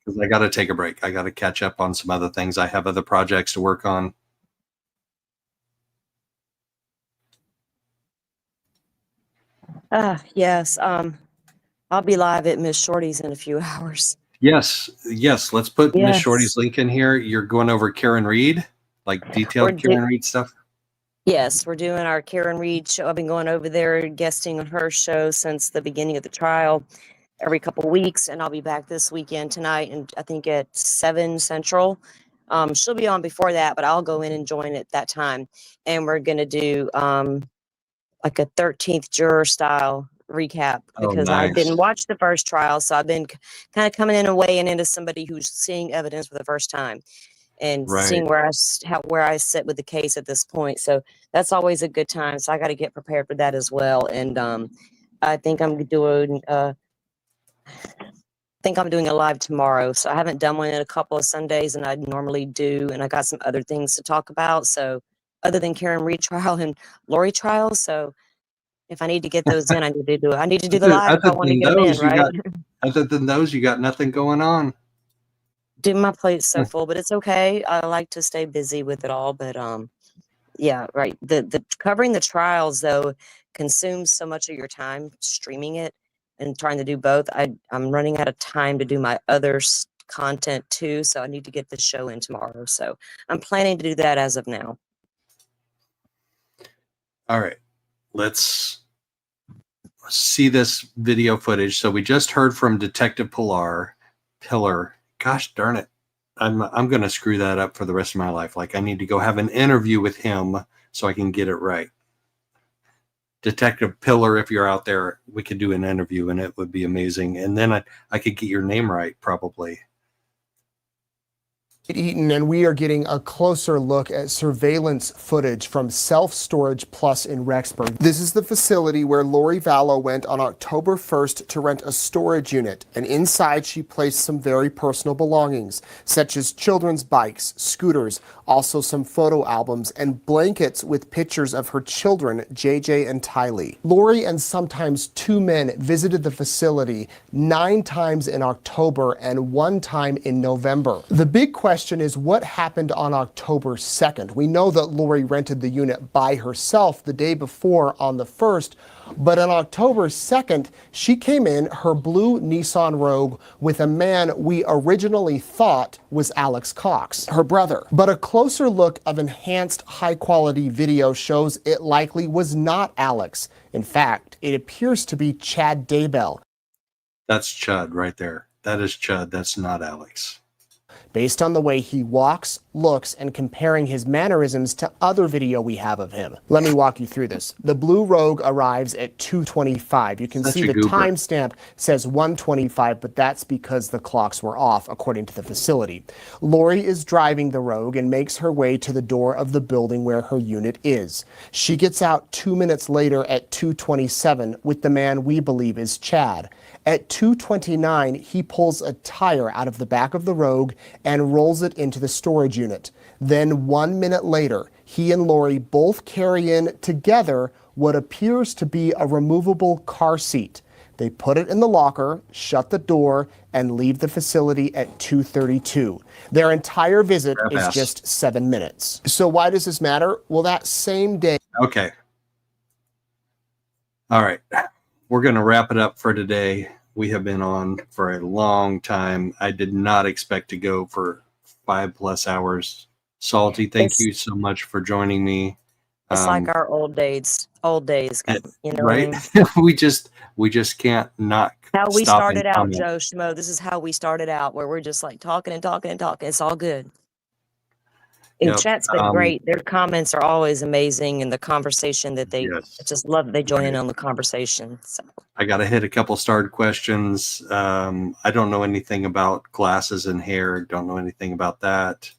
Because I got to take a break. I got to catch up on some other things. I have other projects to work on. Yes. I'll be live at Miss Shorty's in a few hours. Yes. Let's put Miss Yes. Shorty's link in here. You're going over Karen Reed, like detailed Karen Reed stuff. Yes, we're doing our Karen Reed show. I've been going over there guesting on her show since the beginning of the trial every couple weeks, and I'll be back this weekend tonight, and I think at 7 Central. She'll be on before that, but I'll go in and join at that time. And we're going to do like a 13th juror style recap because I nice. didn't watch the first trial. So I've been kind of coming in and weighing into somebody who's seeing evidence for the first time and seeing where I sit with the case at this point. So that's always a good time. So I got to get prepared for that as well. And I think I'm doing a live tomorrow. So I haven't done one in a couple of Sundays, and I normally do. And I got some other things to talk about. So other than Karen Reed trial and Lori trial. So if I need to get those in, I need to do it. I need to do the live if I want to get them in, right? Other than those, you got nothing going on. Dude, my plate's so full, but it's okay. I like to stay busy with it all. But yeah, right. The covering the trials though consumes so much of your time streaming it and trying to do both. I'm running out of time to do my other content too. So I need to get the show in tomorrow. So I'm planning to do that as of now. All right, let's see this video footage. So we just heard from Detective Pillar. Gosh darn it. I'm going to screw that up for the rest of my life. Like, I need to go have an interview with him so I can get it right. Detective Pillar, if you're out there, we could do an interview and it would be amazing. And then I could get your name right, probably. Eaton, and we are getting a closer look at surveillance footage from Self Storage Plus in Rexburg. This is the facility where Lori Vallow went on October 1st to rent a storage unit, and inside she placed some very personal belongings, such as children's bikes, scooters, also some photo albums, and blankets with pictures of her children, JJ and Tylee. Lori and sometimes 2 men visited the facility 9 times in October and 1 time in November. The big question is what happened on October 2nd. We know that Lori rented the unit by herself the day before on the 1st, but on October 2nd, she came in her blue Nissan Rogue with a man we originally thought was Alex Cox, her brother. But a closer look of enhanced high-quality video shows it likely was not Alex. In fact, it appears to be Chad Daybell. That's Chud right there. That is Chud. That's not Alex. Based on the way he walks, looks, and comparing his mannerisms to other video we have of him. Let me walk you through this. The blue Rogue arrives at 2:25. You can see the timestamp says 1:25, but that's because the clocks were off, according to the facility. Lori is driving the Rogue and makes her way to the door of the building where her unit is. She gets out 2 minutes later at 2:27 with the man we believe is Chad. At 2:29, he pulls a tire out of the back of the Rogue and rolls it into the storage unit. Then 1 minute later, he and Lori both carry in together what appears to be a removable car seat. They put it in the locker, shut the door, and leave the facility at 2:32. Their entire visit is just 7 minutes. So why does this matter? Well, that same day... Okay. All right. We're going to wrap it up for today. We have been on for a long time. I did not expect to go for 5+ hours. Salty, thank you so much for joining me. It's like our old days, you know, right? what I mean? we just can't not How we stop started and out, comment. Joe Schmo. This is how we started out, where we're just like talking and talking and talking. It's all good. And Yep. chat's been great. Their comments are always amazing, and the conversation that they I just love that they join in on the conversation. So I got to hit a couple starred questions. I don't know anything about glasses and hair. Don't know anything about that.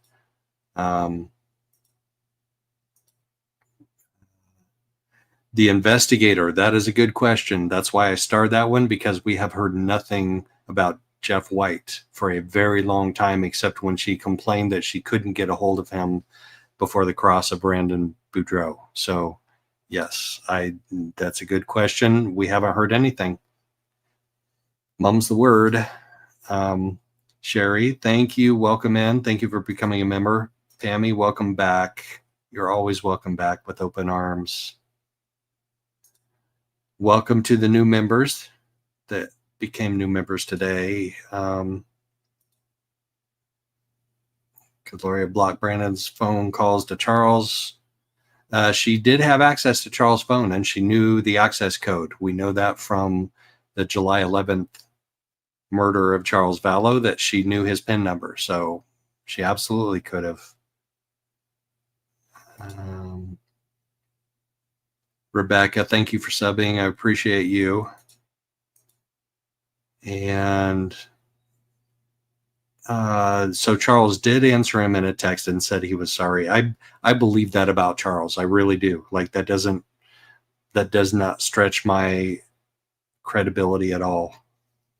The investigator, that is a good question. That's why I starred that one, because we have heard nothing about Jeff White for a very long time, except when she complained that she couldn't get a hold of him before the cross of Brandon Boudreaux. So yes, that's a good question. We haven't heard anything. Mum's the word. Sherry, thank you. Welcome in. Thank you for becoming a member. Tammy, welcome back. You're always welcome back with open arms. Welcome to the new members that became new members today. Gloria blocked Brandon's phone calls to Charles. She did have access to Charles' phone, and she knew the access code. We know that from the July 11th murder of Charles Vallow, that she knew his PIN number. So she absolutely could have. Rebecca, thank you for subbing. I appreciate you. And so Charles did answer him in a text and said he was sorry. I believe that about Charles. I really do. Like, that does not stretch my credibility at all.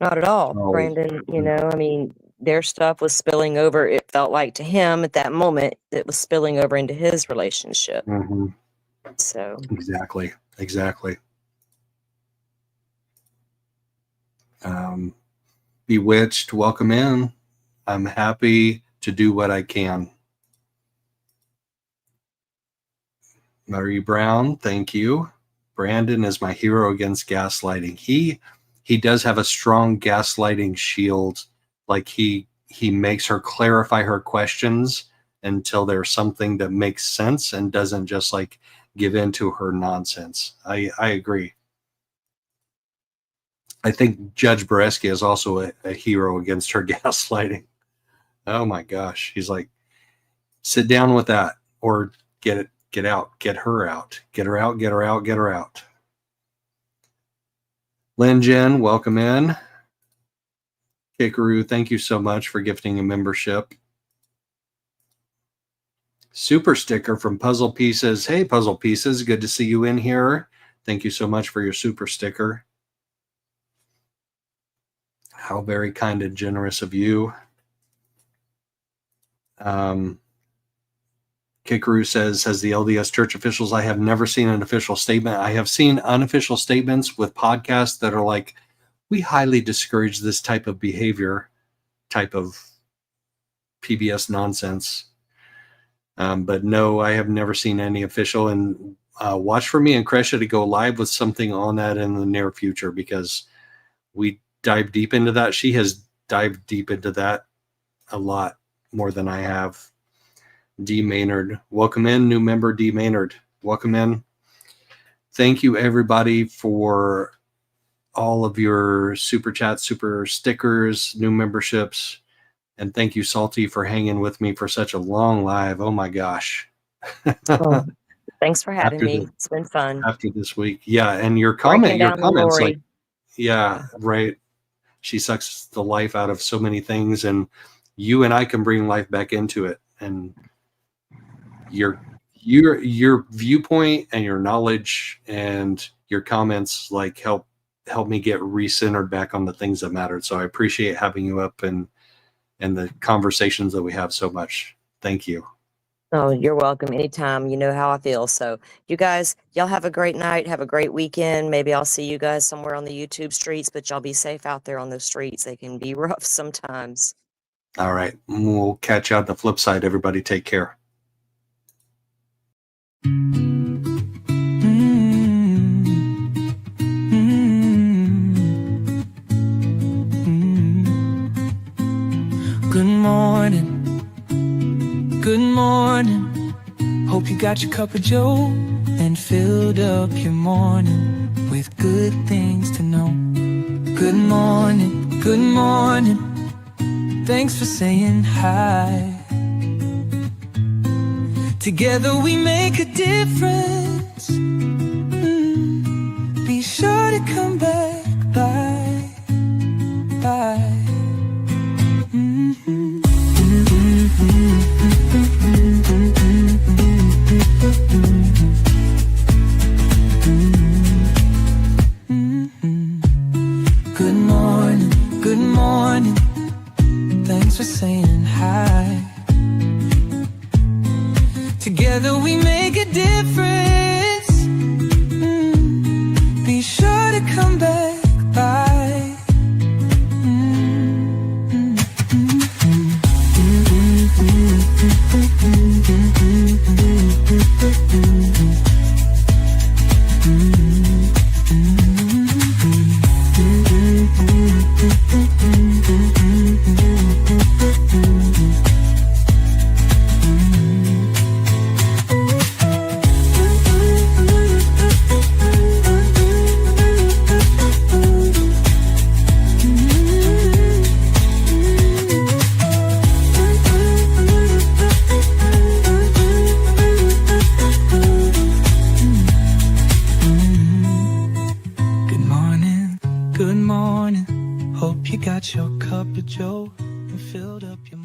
not at all, Oh. Brandon. You know, I mean, their stuff was spilling over. It felt like to him at that moment, it was spilling over into his relationship. Mm-hmm. So Exactly. Bewitched, welcome in. I'm happy to do what I can. Marie Brown, thank you. Brandon is my hero against gaslighting. He does have a strong gaslighting shield. Like, he he makes her clarify her questions until there's something that makes sense and doesn't just like give in to her nonsense. I agree. I think Judge Bareski is also a hero against her gaslighting. Oh my gosh. He's like, sit down with that, or get out, get her out, get her out, get her out, get her out. Lynn Jen, welcome in. Kikaru, thank you so much for gifting a membership. Super sticker from Puzzle Pieces. Hey, Puzzle Pieces, good to see you in here. Thank you so much for your super sticker. How very kind and generous of you. Kikaru says the LDS church officials, I have never seen an official statement. I have seen unofficial statements with podcasts that are like, we highly discourage this type of behavior, type of PBS nonsense. But no, I have never seen any official. And watch for me and Kresha to go live with something on that in the near future, because we dive deep into that. She has dived deep into that a lot more than I have. D. Maynard, welcome in, new member D. Maynard, welcome in. Thank you everybody for all of your super chats, super stickers, new memberships, and thank you Salty for hanging with me for such a long live. Oh my gosh. Oh, thanks for having After me. It's been fun. After this week, yeah, and your Breaking down comments, Lori. like, yeah, right. She sucks the life out of so many things, and you and I can bring life back into it. And your viewpoint and your knowledge and your comments like help me get recentered back on the things that mattered. So I appreciate having you up and the conversations that we have so much. Thank you. Oh, you're welcome anytime. You know how I feel. So you guys, y'all have a great night. Have a great weekend. Maybe I'll see you guys somewhere on the YouTube streets, but y'all be safe out there on those streets. They can be rough sometimes. All right. We'll catch you on the flip side. Everybody take care. Good morning. Good morning. Hope you got your cup of joe and filled up your morning with good things to know. Good morning. Good morning. Thanks for saying hi. Together we make a difference. Be sure to come back by. Good morning, good morning. Thanks for saying hi. Together we make a difference. Be sure to come back by. Good morning, hope you got your cup of joe and filled up your